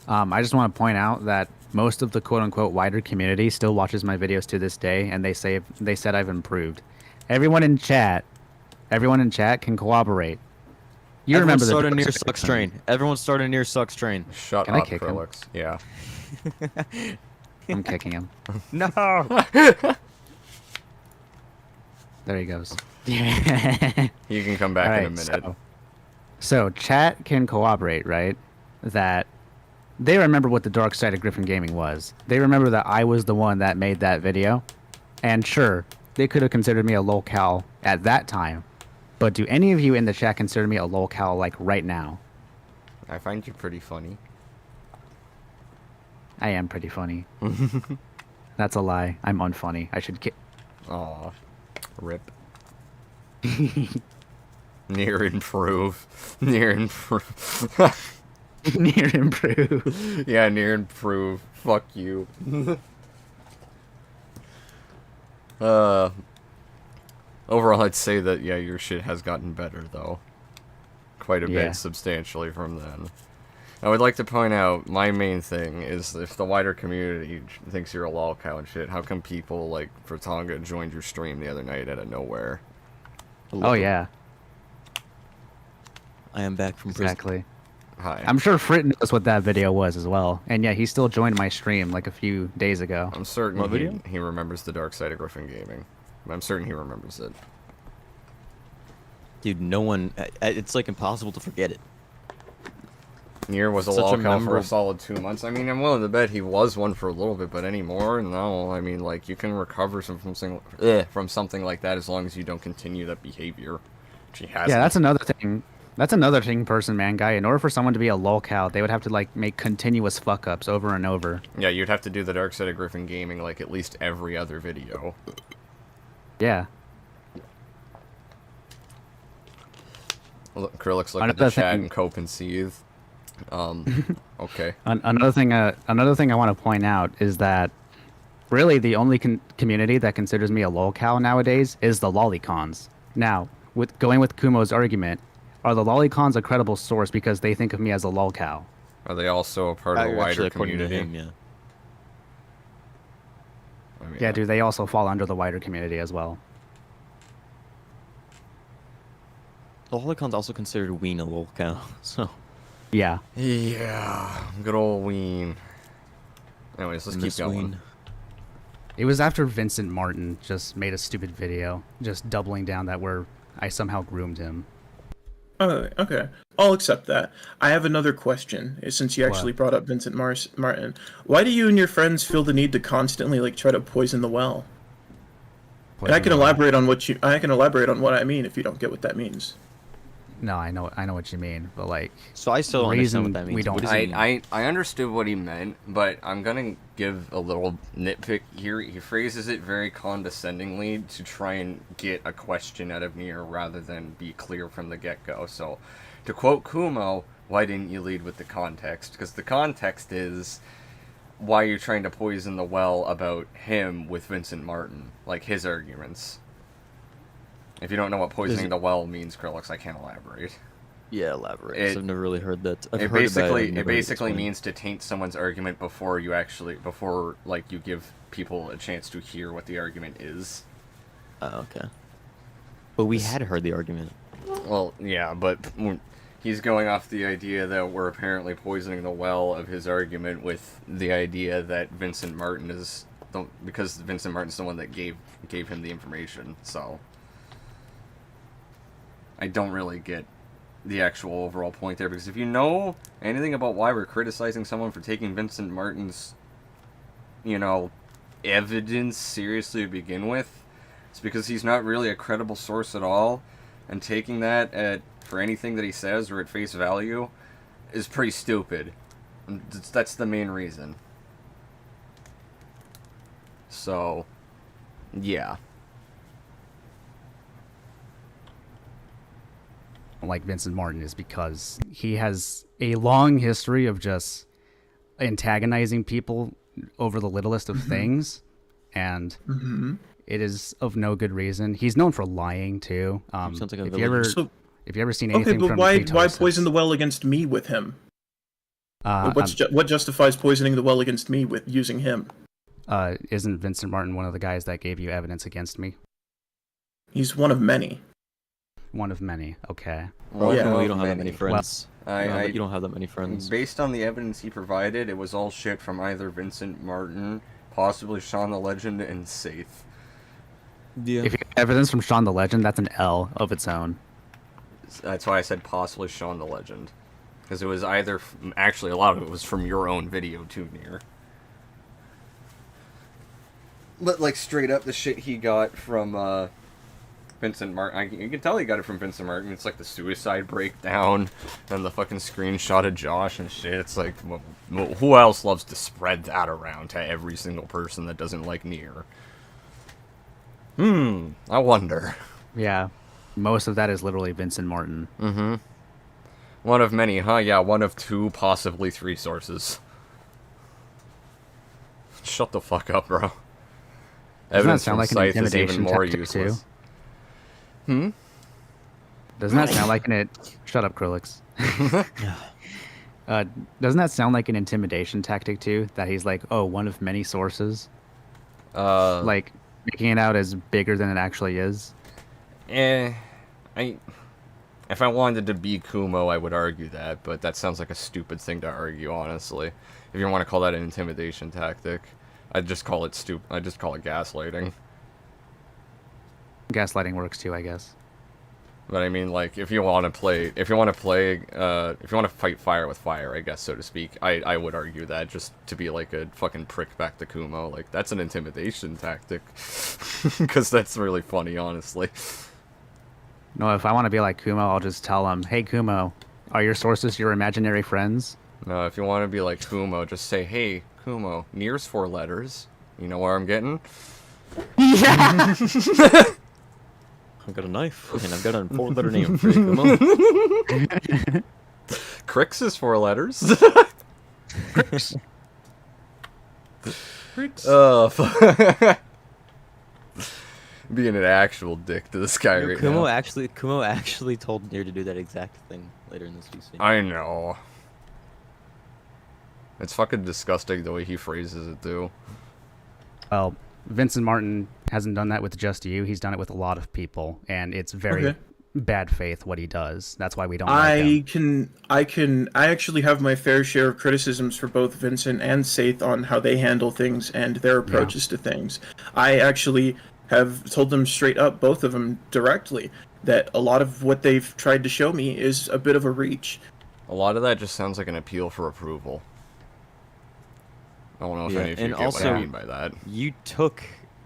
Speaker 3: I just want to point out that most of the quote-unquote wider community still watches my videos to this day, and they said I've improved. Everyone in chat can corroborate. You
Speaker 2: Everyone
Speaker 3: remember
Speaker 2: started
Speaker 3: the
Speaker 2: Nier sucks train. Everyone started Nier sucks train.
Speaker 1: Shut
Speaker 3: Can I
Speaker 1: up,
Speaker 3: kick him?
Speaker 1: Krillix. Yeah.
Speaker 3: I'm kicking him.
Speaker 2: No.
Speaker 3: There he goes.
Speaker 1: You can come back in a
Speaker 3: Alright,
Speaker 1: minute.
Speaker 3: So chat can corroborate, right? That they remember what the dark side of Griffin Gaming was. They remember that I was the one that made that video. And sure, they could have considered me a lolcow at that time. But do any of you in the chat consider me a lolcow like right now?
Speaker 1: I find you pretty funny.
Speaker 3: I am pretty funny. That's a lie. I'm unfunny. I should
Speaker 1: Aw. Rip. Near improve. Near improve.
Speaker 3: near improve.
Speaker 1: Yeah, near improve. Fuck you. Overall, I'd say that, yeah, your shit has gotten better, though. Quite a
Speaker 3: Yeah.
Speaker 1: bit, substantially from then. I would like to point out, my main thing is if the wider community thinks you're a lolcow and shit, how come people like Fratanga joined your stream the other night out of nowhere?
Speaker 3: Oh yeah,
Speaker 2: I am back from prison.
Speaker 3: exactly.
Speaker 1: Hi.
Speaker 3: I'm sure Frit knows what that video was as well. And yeah, he still joined my stream like a few days ago.
Speaker 1: I'm certain
Speaker 2: What video?
Speaker 1: he remembers the dark side of Griffin Gaming. I'm certain he remembers it.
Speaker 2: Dude, no one. It's like impossible to forget it.
Speaker 1: Nier was a
Speaker 2: Such a
Speaker 1: lolcow for a
Speaker 2: memorable-
Speaker 1: solid 2 months. I mean, I'm willing to bet he was one for a little bit, but anymore, no. I mean, like, you can recover from something like that as long as you don't continue that behavior. Which he hasn't.
Speaker 3: Yeah, that's another thing. That's another thing, person, man, guy. In order for someone to be a lolcow, they would have to like make continuous fuck ups over and over.
Speaker 1: Yeah, you'd have to do the dark side of Griffin Gaming like at least every other video.
Speaker 3: Yeah.
Speaker 1: Look, Krillix, look at
Speaker 3: Another
Speaker 1: the chat
Speaker 3: thing-
Speaker 1: and cope and seethe. Okay.
Speaker 3: Another thing I want to point out is that really the only community that considers me a lolcow nowadays is the lolicons. Now, with going with Kumo's argument, are the lolicons a credible source because they think of me as a lolcow?
Speaker 1: Are they also a part of the
Speaker 2: Actually,
Speaker 1: wider
Speaker 2: according to
Speaker 1: community?
Speaker 2: him, yeah.
Speaker 1: I mean,
Speaker 3: Yeah, do they also fall under the wider community as well?
Speaker 2: The Holocon's also considered Ween a lolcow, so.
Speaker 3: Yeah.
Speaker 1: Yeah, good old Ween. Anyways, let's keep
Speaker 2: Miss
Speaker 1: going.
Speaker 2: Ween.
Speaker 3: It was after Vincent Martin just made a stupid video, just doubling down that I somehow groomed him.
Speaker 4: Oh, okay. I'll accept that. I have another question, since you actually
Speaker 3: What?
Speaker 4: brought up Vincent Martin. Why do you and your friends feel the need to constantly like try to poison the well? And I can elaborate on what I mean if you don't get what that means.
Speaker 3: No, I know what you mean, but like,
Speaker 2: So I still don't
Speaker 3: Reason
Speaker 2: understand what that means.
Speaker 3: we don't-
Speaker 2: What does it mean?
Speaker 1: I understood what he meant, but I'm gonna give a little nitpick here. He phrases it very condescendingly to try and get a question out of Nier rather than be clear from the get-go. So, to quote Kumo, why didn't you lead with the context? Because the context is why you're trying to poison the well about him with Vincent Martin, like his arguments. If you don't know what poisoning the well means, Krillix, I can't elaborate.
Speaker 2: Yeah, elaborate.
Speaker 1: It-
Speaker 2: 'cause I've never really heard that. I've
Speaker 1: It
Speaker 2: heard
Speaker 1: basically
Speaker 2: about it, I've never heard explained.
Speaker 1: means to taint someone's argument before you give people a chance to hear what the argument is.
Speaker 2: Oh, okay. But we had heard the argument.
Speaker 1: Well, yeah, but he's going off the idea that we're apparently poisoning the well of his argument with the idea that Vincent Martin is because Vincent Martin's the one that gave him the information. So I don't really get the actual overall point there, because if you know anything about why we're criticizing someone for taking Vincent Martin's, you know, evidence seriously to begin with, it's because he's not really a credible source at all, and taking that for anything that he says or at face value is pretty stupid. And that's the main reason. So, yeah.
Speaker 3: Like Vincent Martin is because he has a long history of just antagonizing people over the littlest of things, and it is of no good reason. He's known for lying too.
Speaker 2: Sounds like a
Speaker 3: if you ever
Speaker 4: So,
Speaker 3: if you ever seen
Speaker 4: okay,
Speaker 3: anything
Speaker 4: but
Speaker 3: from
Speaker 4: why
Speaker 3: Ketosis,
Speaker 4: poison the well against me with him? What justifies poisoning the well against me with using him?
Speaker 3: isn't Vincent Martin one of the guys that gave you evidence against me?
Speaker 4: He's one of many.
Speaker 3: One of many. Okay.
Speaker 2: Bro,
Speaker 4: Yeah.
Speaker 2: no, you don't have that many friends.
Speaker 1: I
Speaker 2: You don't have that many friends.
Speaker 1: Based on the evidence he provided, it was all shit from either Vincent Martin, possibly Sean the Legend, and Saith.
Speaker 2: Yeah.
Speaker 3: If you have evidence from Sean the Legend, that's an L of its own.
Speaker 1: That's why I said possibly Sean the Legend. Because it was either... Actually, a lot of it was from your own video, too, Near. But, like, straight up, the shit he got from, Vincent Martin... You can tell he got it from Vincent Martin. It's, like, the suicide breakdown, and the fucking screenshot of Josh and shit. It's like, who else loves to spread that around to every single person that doesn't like Near? I wonder.
Speaker 3: Yeah. Most of that is literally Vincent Martin.
Speaker 1: Mm-hmm. One of many, huh? Yeah, one of two, possibly three sources. Shut the fuck up, bro.
Speaker 3: Doesn't that
Speaker 1: Evidence
Speaker 3: sound
Speaker 1: from
Speaker 3: like an
Speaker 1: Scythe is even
Speaker 3: intimidation
Speaker 1: more
Speaker 3: tactic,
Speaker 1: useless.
Speaker 3: too? Doesn't that sound like an... Shut up, Krillix. Doesn't that sound like an intimidation tactic, too? That he's like, oh, one of many sources? Like, making it out as bigger than it actually is?
Speaker 1: If I wanted to be Kumo, I would argue that, but that sounds like a stupid thing to argue, honestly. If you want to call that an intimidation tactic, I'd just call it I'd just call it gaslighting.
Speaker 3: Gaslighting works, too, I guess.
Speaker 1: But I mean, like, if you want to fight fire with fire, I guess, so to speak, I would argue that just to be like a fucking prick back to Kumo. Like, that's an intimidation tactic. Because that's really funny, honestly.
Speaker 3: No, if I want to be like Kumo, I'll just tell him, hey, Kumo, are your sources your imaginary friends?
Speaker 1: No, if you want to be like Kumo, just say, hey, Kumo, Near's 4 letters. You know where I'm getting?
Speaker 3: Yeah!
Speaker 2: I've got a knife, and I've got a 4-letter name for you, Kumo.
Speaker 1: Crix is 4 letters.
Speaker 2: Crix.
Speaker 1: Crix. Being an actual dick to this guy right
Speaker 2: Kumo
Speaker 1: now.
Speaker 2: actually told Nier to do that exact thing later in this VC.
Speaker 1: I know. It's fucking disgusting the way he phrases it, too.
Speaker 3: Well, Vincent Martin hasn't done that with just you. He's done it with a lot of people, and it's very bad faith what he does. That's why we don't like him.
Speaker 4: I actually have my fair share of criticisms for both Vincent and Saith on how they handle things and their approaches to things. I actually have told them straight up, both of them directly, that a lot of what they've tried to show me is a bit of a reach.
Speaker 1: A lot of that just sounds like an appeal for approval. I don't know if any of you get what I mean by that.
Speaker 2: You took,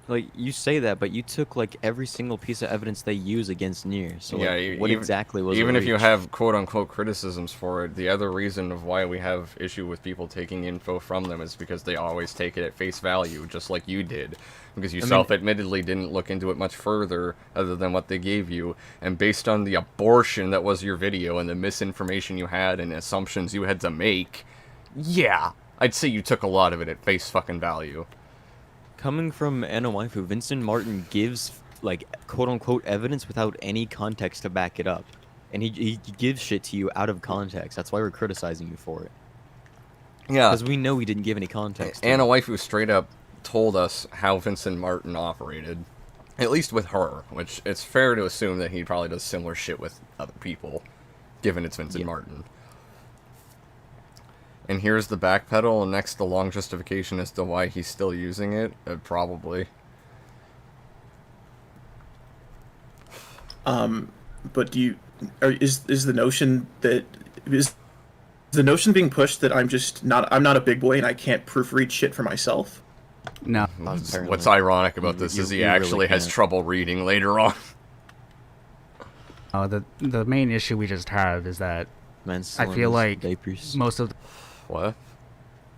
Speaker 2: like, you say that, but you took, like, every single piece of evidence they use against Nier. So, like, what exactly was
Speaker 1: even
Speaker 2: a
Speaker 1: if you
Speaker 2: reach?
Speaker 1: have quote-unquote criticisms for it, the other reason of why we have issue with people taking info from them is because they always take it at face value, just like you did. Because you self-admittedly didn't look into it much further other than what they gave you, and based on the abortion that was your video and the misinformation you had and assumptions you had to make, yeah, I'd say you took a lot of it at face fucking value.
Speaker 2: Coming from Anna Waifu, Vincent Martin gives, like, quote-unquote evidence without any context to back it up. And he gives shit to you out of context. That's why we're criticizing you for it.
Speaker 1: Yeah.
Speaker 2: Because we know he didn't give any context.
Speaker 1: Anna Waifu straight up told us how Vincent Martin operated. At least with her, which it's fair to assume that he probably does similar shit with other people, given it's Vincent Martin. And here's the backpedal, and next the long justification as to why he's still using it, probably.
Speaker 4: But is the notion that is the notion being pushed that I'm not a big boy and I can't proofread shit for myself?
Speaker 3: No.
Speaker 2: Apparently.
Speaker 1: What's ironic about this
Speaker 2: You-
Speaker 1: is he
Speaker 2: you really
Speaker 1: actually has
Speaker 2: can't.
Speaker 1: trouble reading later on.
Speaker 3: The main issue we just have is that
Speaker 2: Man still
Speaker 3: I
Speaker 2: in
Speaker 3: feel
Speaker 2: his
Speaker 3: like
Speaker 2: diapers.
Speaker 3: most of
Speaker 1: What?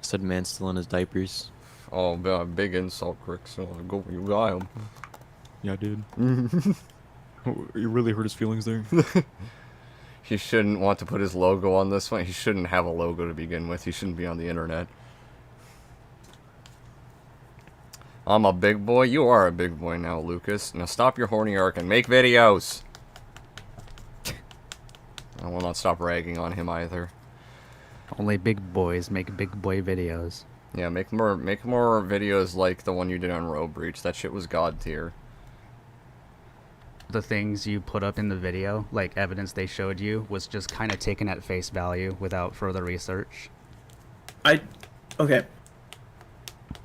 Speaker 2: Said man still in his diapers.
Speaker 1: Oh, big insult, Crick. So go, you got him.
Speaker 2: Yeah, dude. You really hurt his feelings there.
Speaker 1: He shouldn't want to put his logo on this one. He shouldn't have a logo to begin with. He shouldn't be on the internet. I'm a big boy. You are a big boy now, Lucas. Now stop your horny arc and make videos. I will not stop ragging on him either.
Speaker 3: only big boys make big boy videos.
Speaker 1: Yeah, make more videos like the one you did on Road Breach. That shit was god tier.
Speaker 3: The things you put up in the video, like evidence they showed you, was just kind of taken at face value without further research.
Speaker 4: Okay.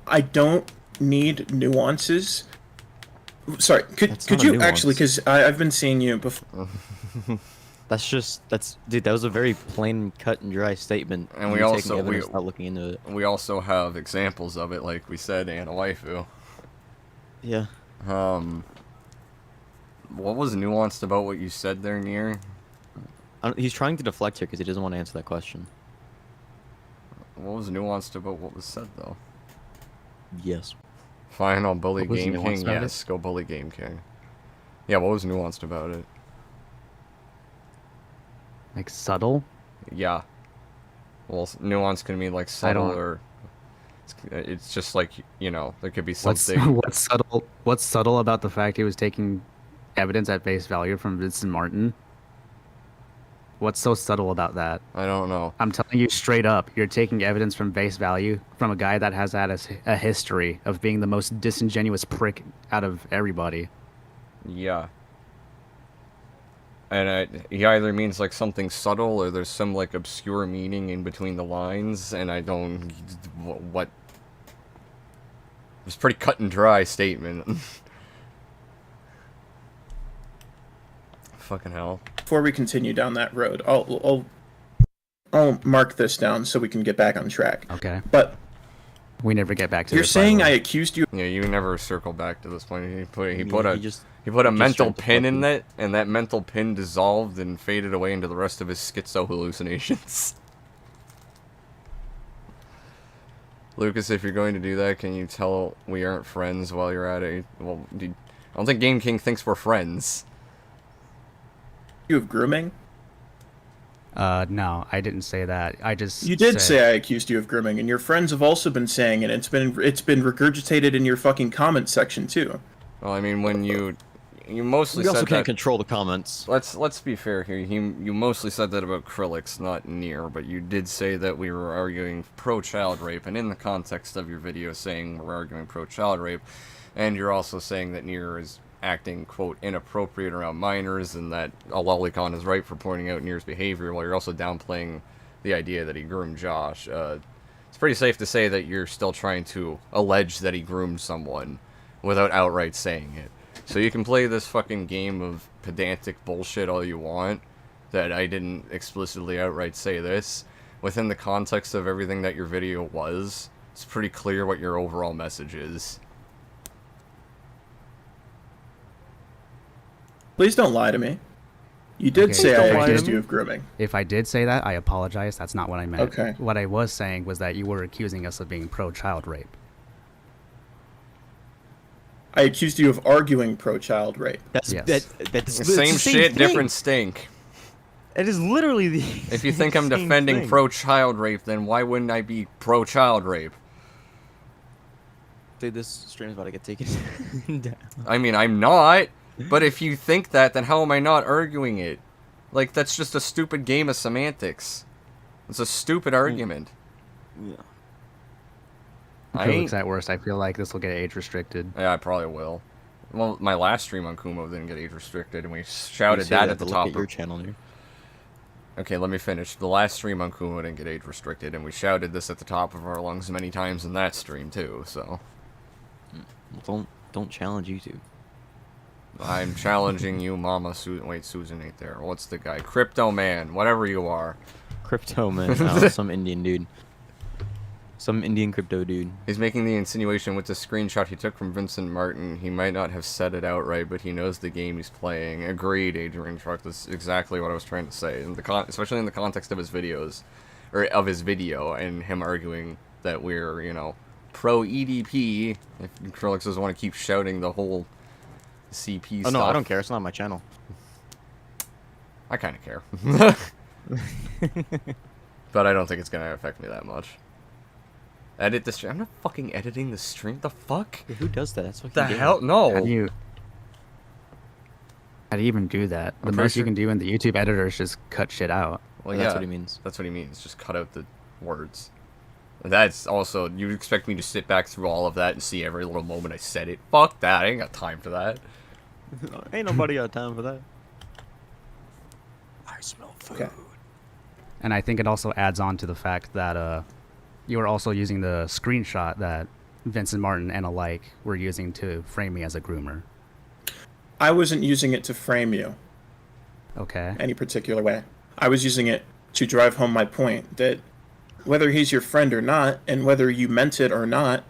Speaker 4: I don't need nuances. Sorry,
Speaker 2: That's
Speaker 4: could
Speaker 2: not a
Speaker 4: you actually,
Speaker 2: nuance.
Speaker 4: because I've been seeing you before.
Speaker 2: Dude, that was a very plain, cut and dry statement.
Speaker 1: And we
Speaker 2: You taking
Speaker 1: also-
Speaker 2: evidence without looking into it.
Speaker 1: We also have examples of it, like we said, and a waifu.
Speaker 2: Yeah.
Speaker 1: What was nuanced about what you said there, Nier?
Speaker 2: He's trying to deflect here because he doesn't want to answer that question.
Speaker 1: What was nuanced about what was said, though?
Speaker 2: Yes.
Speaker 1: Fine, I'll bully
Speaker 2: What was
Speaker 1: Game
Speaker 2: nuanced
Speaker 1: King.
Speaker 2: about it?
Speaker 1: Yes, go bully Game King. Yeah, what was nuanced about it?
Speaker 3: Like subtle?
Speaker 1: Yeah. Well, nuance can mean like subtle
Speaker 3: don't-
Speaker 1: or it's just like, you know, there could be
Speaker 3: What's
Speaker 1: something.
Speaker 3: what's subtle about the fact he was taking evidence at face value from Vincent Martin? What's so subtle about that?
Speaker 1: I don't know.
Speaker 3: I'm telling you straight up, you're taking evidence from face value from a guy that has had a history of being the most disingenuous prick out of everybody.
Speaker 1: Yeah. And he either means like something subtle or there's some like obscure meaning in between the lines, and I don't. What? It's a pretty cut and dry statement. Fucking hell.
Speaker 4: Before we continue down that road, I'll mark this down so we can get back on track.
Speaker 3: Okay.
Speaker 4: But
Speaker 3: We never get back to
Speaker 4: you're
Speaker 3: this, by the
Speaker 4: saying
Speaker 3: way.
Speaker 4: I accused you.
Speaker 1: Yeah, you never circle back to this point. He put
Speaker 2: Yeah,
Speaker 1: a
Speaker 2: he just
Speaker 1: mental
Speaker 2: tried to
Speaker 1: pin in
Speaker 2: fucking-
Speaker 1: that, and that mental pin dissolved and faded away into the rest of his schizo hallucinations. Lucas, if you're going to do that, can you tell we aren't friends while you're at it? Well, I don't think Game King thinks we're friends.
Speaker 4: You of grooming?
Speaker 3: No, I didn't say that. I just
Speaker 4: You did
Speaker 3: said-
Speaker 4: say I accused you of grooming, and your friends have also been saying it. It's been regurgitated in your fucking comment section too.
Speaker 1: Well, I mean, when you mostly
Speaker 2: We also
Speaker 1: said
Speaker 2: can't
Speaker 1: that.
Speaker 2: control the comments.
Speaker 1: Let's be fair here. You mostly said that about Krillix, not Nier, but you did say that we were arguing pro-child rape, and in the context of your video saying we're arguing pro-child rape, and you're also saying that Nier is acting, quote, inappropriate around minors, and that a lolicon is right for pointing out Nier's behavior, while you're also downplaying the idea that he groomed Josh. It's pretty safe to say that you're still trying to allege that he groomed someone without outright saying it. So you can play this fucking game of pedantic bullshit all you want, that I didn't explicitly outright say this. Within the context of everything that your video was, it's pretty clear what your overall message is.
Speaker 4: Please don't lie to me. You did
Speaker 3: Okay,
Speaker 4: say
Speaker 2: don't
Speaker 4: I
Speaker 2: lie to
Speaker 4: accused
Speaker 2: me.
Speaker 4: you of grooming.
Speaker 3: If I did say that, I apologize. That's not what I meant.
Speaker 4: Okay.
Speaker 3: What I was saying was that you were accusing us of being pro-child rape.
Speaker 4: I accused you of arguing pro-child rape.
Speaker 2: That's
Speaker 3: Yes.
Speaker 2: that's
Speaker 1: The
Speaker 2: the
Speaker 1: same shit,
Speaker 2: thing.
Speaker 1: different stink.
Speaker 2: It is literally the.
Speaker 1: If you think I'm
Speaker 2: same
Speaker 1: defending
Speaker 2: thing.
Speaker 1: pro-child rape, then why wouldn't I be pro-child rape?
Speaker 2: Dude, this stream is about to get taken down.
Speaker 1: I mean, I'm not, but if you think that, then how am I not arguing it? Like, that's just a stupid game of semantics. It's a stupid argument.
Speaker 2: Yeah.
Speaker 1: I
Speaker 3: If it
Speaker 1: ain't...
Speaker 3: looks at worst, I feel like this will get age restricted.
Speaker 1: Yeah, I probably will. Well, my last stream on Kumo didn't get age restricted, and we shouted
Speaker 2: You say
Speaker 1: that at the
Speaker 2: but
Speaker 1: top
Speaker 2: look at your
Speaker 1: of...
Speaker 2: channel here.
Speaker 1: Okay, let me finish. The last stream on Kumo didn't get age restricted, and we shouted this at the top of our lungs many times in that stream, too, so...
Speaker 2: Don't challenge YouTube.
Speaker 1: I'm challenging you, Mama Susan. Wait, Susan ain't there. What's the guy? Crypto Man, whatever you are.
Speaker 2: Crypto man, oh, some Indian dude. Some Indian crypto dude.
Speaker 1: He's making the insinuation with the screenshot he took from Vincent Martin. He might not have said it outright, but he knows the game he's playing. Agreed, Adrian Truck. That's exactly what I was trying to say. Especially in the context of his videos, or of his video, and him arguing that we're, you know, pro EDP. If Acrylics doesn't want to keep shouting the whole CP stuff.
Speaker 2: Oh no, I don't care. It's not my channel.
Speaker 1: I kind of care. But I don't think it's going to affect me that much. Edit the stream. I'm not fucking editing the stream. The fuck?
Speaker 2: Who does that? That's
Speaker 1: The
Speaker 2: fucking
Speaker 1: hell? No.
Speaker 3: How do you even do that? The
Speaker 1: I'm
Speaker 3: most
Speaker 1: pretty
Speaker 3: you can do in the YouTube editor is just cut shit out.
Speaker 1: Well,
Speaker 2: That's
Speaker 1: yeah,
Speaker 2: what he means.
Speaker 1: That's what he means. Just cut out the words. That's also, you expect me to sit back through all of that and see every little moment I said it? Fuck that. I ain't got time for that.
Speaker 2: Ain't nobody got time for that. I smell food.
Speaker 4: Okay.
Speaker 3: And I think it also adds on to the fact that you were also using the screenshot that Vincent Martin and alike were using to frame me as a groomer.
Speaker 4: I wasn't using it to frame you
Speaker 3: Okay.
Speaker 4: any particular way. I was using it to drive home my point that whether he's your friend or not, and whether you meant it or not,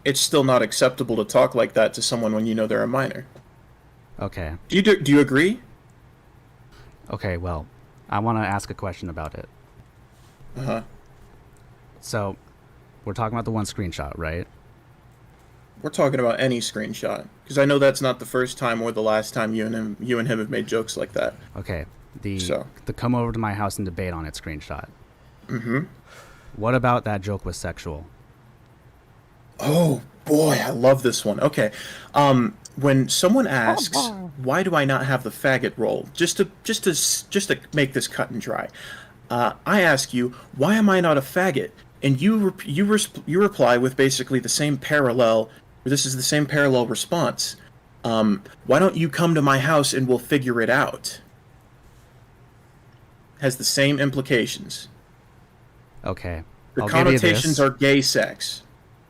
Speaker 4: it's still not acceptable to talk like that to someone when you know they're a minor.
Speaker 3: Okay.
Speaker 4: Do you agree?
Speaker 3: Okay, well, I want to ask a question about it.
Speaker 4: Uh-huh.
Speaker 3: So, we're talking about the one screenshot, right?
Speaker 4: We're talking about any screenshot, because I know that's not the first time or the last time you and him have made jokes like that.
Speaker 3: Okay. The
Speaker 4: So.
Speaker 3: the come over to my house and debate on it screenshot.
Speaker 4: Mm-hmm.
Speaker 3: What about that joke was sexual?
Speaker 4: Oh boy, I love this one. Okay, when someone asks, "Why do I not have the faggot roll?" Just to make this cut and dry, I ask you, "Why am I not a faggot?" And you reply with basically the same parallel. Or this is the same parallel response. Why don't you come to my house and we'll figure it out? Has the same implications.
Speaker 3: Okay.
Speaker 4: The
Speaker 3: I'll give you
Speaker 4: connotations
Speaker 3: this.
Speaker 4: are gay sex.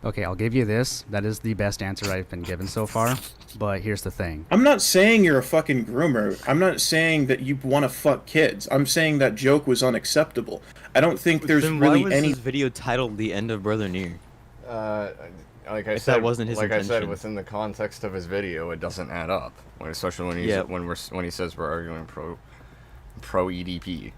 Speaker 3: Okay, I'll give you this. That is the best answer I've been given so far. But here's the thing.
Speaker 4: I'm not saying you're a fucking groomer. I'm not saying that you want to fuck kids. I'm saying that joke was unacceptable. I don't think there's
Speaker 2: Then
Speaker 4: really
Speaker 2: why was
Speaker 4: any.
Speaker 2: this video titled "The End of Brother Near"?
Speaker 1: Like I
Speaker 2: If
Speaker 1: said,
Speaker 2: that wasn't his
Speaker 1: like I said,
Speaker 2: intention.
Speaker 1: within the context of his video, it doesn't add up. Especially when he's
Speaker 2: Yeah.
Speaker 1: when he says we're arguing pro EDP.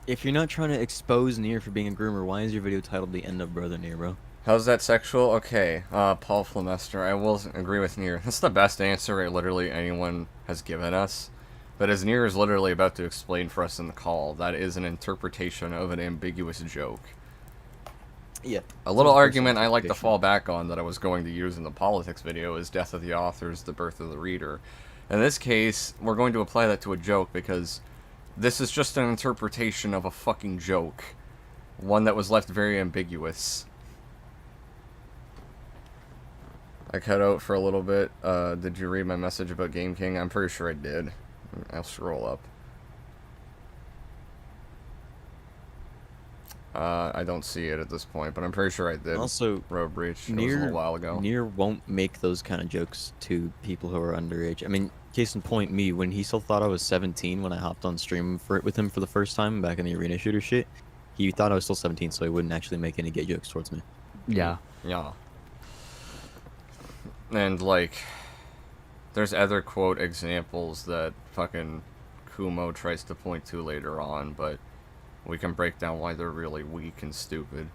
Speaker 2: If you're not trying to expose Near for being a groomer, why is your video titled "The End of Brother Near," bro?
Speaker 1: How's that sexual? Okay, Paul Flemester, I will agree with Near. That's the best answer literally anyone has given us. But as Near is literally about to explain for us in the call, that is an interpretation of an ambiguous joke.
Speaker 2: Yeah.
Speaker 1: A little
Speaker 2: It's a
Speaker 1: argument I like to
Speaker 2: interpretation.
Speaker 1: fall back on that I was going to use in the politics video is death of the authors, the birth of the reader. In this case, we're going to apply that to a joke because this is just an interpretation of a fucking joke. One that was left very ambiguous. I cut out for a little bit. Did you read my message about Game King? I'm pretty sure I did. I'll scroll up. I don't see it at this point, but I'm pretty sure I did.
Speaker 2: Also,
Speaker 1: Road Breach. It was a
Speaker 2: Near
Speaker 1: little while ago.
Speaker 2: Near won't make those kind of jokes to people who are underage. I mean, case in point, me when he still thought I was 17 when I hopped on stream with him for the first time back in the arena shooter shit. He thought I was still 17, so he wouldn't actually make any gay jokes towards me.
Speaker 3: Yeah.
Speaker 1: Yeah. And, like, there's other quote examples that fucking Kumo tries to point to later on, but we can break down why they're really weak and stupid.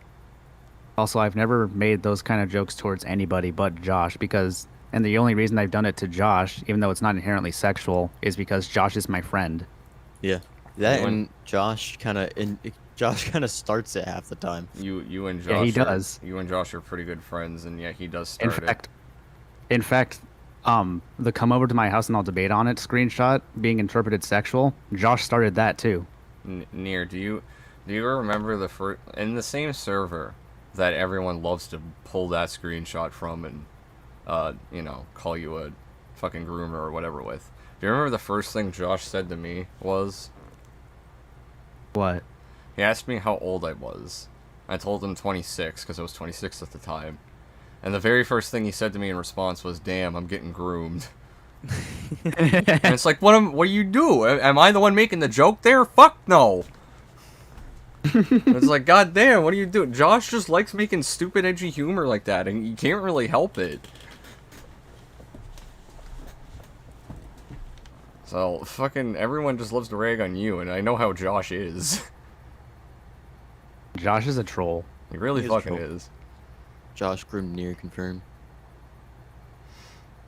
Speaker 3: Also, I've never made those kind of jokes towards anybody but Josh because, and the only reason I've done it to Josh, even though it's not inherently sexual, is because Josh is my friend.
Speaker 2: Yeah, that
Speaker 1: When-
Speaker 2: and Josh kind of starts it half the time.
Speaker 1: You and Josh.
Speaker 3: Yeah, he
Speaker 1: are-
Speaker 3: does.
Speaker 1: You and Josh are pretty good friends, and yeah, he does
Speaker 3: In
Speaker 1: start
Speaker 3: fact, the come over to my house and I'll debate on it screenshot being interpreted sexual, Josh started that too.
Speaker 1: Near, do you remember the first in the same server that everyone loves to pull that screenshot from and you know, call you a fucking groomer or whatever with? Do you remember the first thing Josh said to me was?
Speaker 3: What?
Speaker 1: He asked me how old I was. I told him 26 because I was 26 at the time. And the very first thing he said to me in response was, "Damn, I'm getting groomed." And it's like, what do you do? Am I the one making the joke there? Fuck no. It's like, god damn, what do you do? Josh just likes making stupid, edgy humor like that, and you can't really help it. So, fucking everyone just loves to rag on you, and I know how Josh is.
Speaker 3: Josh is a troll.
Speaker 1: He really
Speaker 2: He is a
Speaker 1: fucking
Speaker 2: troll.
Speaker 1: is.
Speaker 2: Josh Grim near confirmed.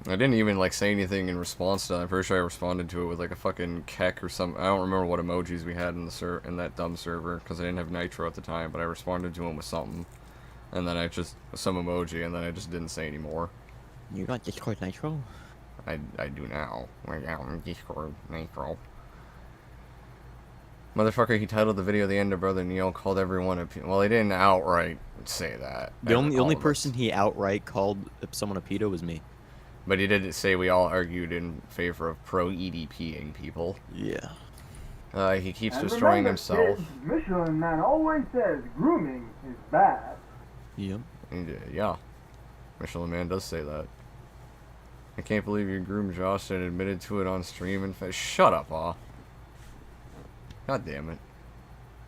Speaker 1: I didn't even, like, say anything in response to that. I'm pretty sure I responded to it with, like, a fucking keck or something. I don't remember what emojis we had in the in that dumb server, because I didn't have Nitro at the time, but I responded to him with something. And then some emoji, and then I just didn't say anymore.
Speaker 2: You got Discord Nitro?
Speaker 1: I do now. Right now on Discord, Nitro. Motherfucker, he titled the video The Ender Brother Neil called everyone a... Well, he didn't outright say that.
Speaker 2: The only
Speaker 1: All of us.
Speaker 2: person he outright called someone a pedo was me.
Speaker 1: But he did say we all argued in favor of pro-EDPing people.
Speaker 2: Yeah.
Speaker 1: He keeps destroying himself.
Speaker 6: Michelin Man always says grooming is bad.
Speaker 2: Yep.
Speaker 1: And, yeah. Michelin Man does say that. I can't believe you groomed Josh and admitted to it on stream and shut up, Aw. God damn it.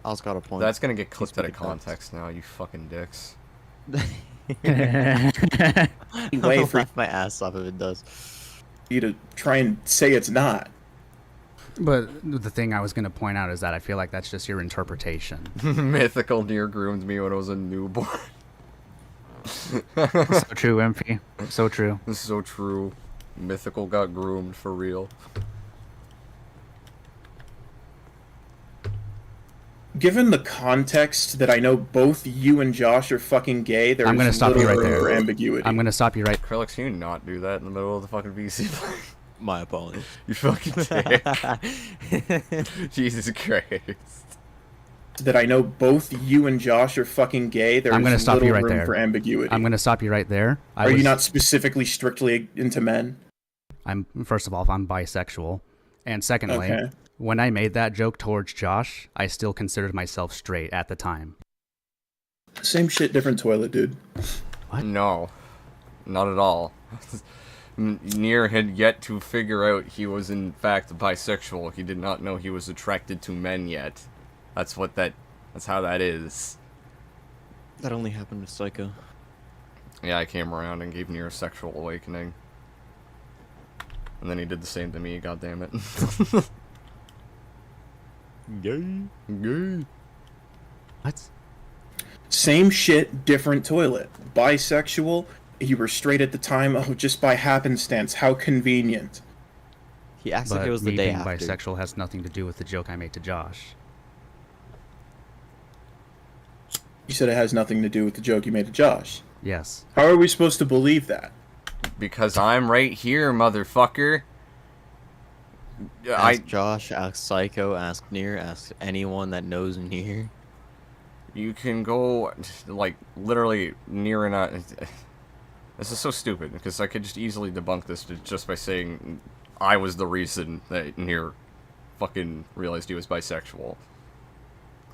Speaker 2: Al's got a point.
Speaker 1: That's gonna get clipped out of
Speaker 2: pretty fast.
Speaker 1: context now, you fucking dicks.
Speaker 4: Way
Speaker 2: I'll
Speaker 4: for
Speaker 2: laugh my ass off if it does.
Speaker 4: you to try and say it's not.
Speaker 3: But the thing I was going to point out is that I feel like that's just your interpretation.
Speaker 1: Mythical near groomed me when I was a newborn.
Speaker 3: So true, Emphy. So true.
Speaker 1: This is so true. Mythical got groomed for real.
Speaker 4: Given the context that I know both you and Josh are fucking gay, there's
Speaker 3: I'm gonna stop you
Speaker 4: little
Speaker 3: right
Speaker 4: room
Speaker 3: there.
Speaker 4: for ambiguity.
Speaker 3: I'm going to stop you right.
Speaker 1: Krellix, can you not do that in the middle of the fucking VC play?
Speaker 2: My apologies.
Speaker 1: You fucking dick. Jesus Christ.
Speaker 4: That I know both you and Josh are fucking gay, there's
Speaker 3: I'm gonna stop
Speaker 4: little
Speaker 3: you right
Speaker 4: room
Speaker 3: there.
Speaker 4: for ambiguity.
Speaker 3: I'm going to stop you right there.
Speaker 4: Are you not specifically strictly into men?
Speaker 3: First of all, I'm bisexual. And secondly,
Speaker 4: Okay.
Speaker 3: when I made that joke towards Josh, I still considered myself straight at the time.
Speaker 4: Same shit, different toilet, dude.
Speaker 1: No. Not at all. Nier had yet to figure out he was in fact bisexual. He did not know he was attracted to men yet. That's how that is.
Speaker 2: That only happened with Psycho.
Speaker 1: Yeah, I came around and gave Nier a sexual awakening. And then he did the same to me, god damn it.
Speaker 2: Gay.
Speaker 1: Gay.
Speaker 3: What?
Speaker 4: Same shit, different toilet. Bisexual, you were straight at the time. Oh, just by happenstance. How convenient.
Speaker 2: He acts
Speaker 3: But
Speaker 2: like it was the
Speaker 3: me
Speaker 2: day
Speaker 3: being
Speaker 2: after.
Speaker 3: bisexual has nothing to do with the joke I made to Josh.
Speaker 4: You said it has nothing to do with the joke you made to Josh.
Speaker 3: Yes.
Speaker 4: How are we supposed to believe that?
Speaker 1: Because I'm right here, motherfucker.
Speaker 2: Ask Josh, ask Psycho, ask Nier, ask anyone that knows Nier.
Speaker 1: You can go, like, literally Nier and I... This is so stupid, because I could just easily debunk this just by saying I was the reason that Nier fucking realized he was bisexual.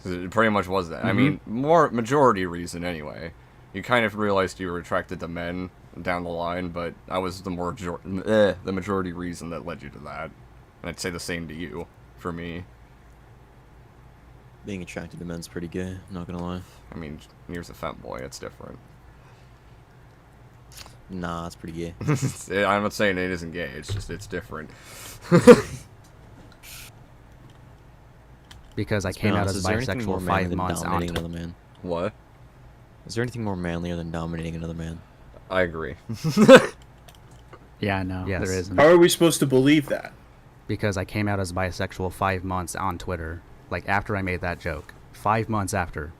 Speaker 1: 'Cause it pretty much was that. I mean, majority reason anyway. You kind of realized you were attracted to men down the line, but I was the majority reason that led you to that. And I'd say the same to you, for me.
Speaker 2: Being attracted to men's pretty gay, not gonna lie.
Speaker 1: I mean, Nier's a femboy, it's different.
Speaker 2: Nah, it's pretty gay.
Speaker 1: I'm not saying it isn't gay, it's just, it's different.
Speaker 3: Because I
Speaker 2: Let's be
Speaker 3: came out
Speaker 2: honest,
Speaker 3: as
Speaker 2: is there anything more
Speaker 3: bisexual
Speaker 2: manly
Speaker 3: 5
Speaker 2: than
Speaker 3: months on
Speaker 2: dominating another man?
Speaker 1: What?
Speaker 2: Is there anything more manlier than dominating another man?
Speaker 1: I agree.
Speaker 3: Yeah, no,
Speaker 1: Yes.
Speaker 3: there isn't.
Speaker 4: How are we supposed to believe that?
Speaker 3: Because I came out as bisexual 5 months on Twitter. Like, after I made that joke. 5 months after.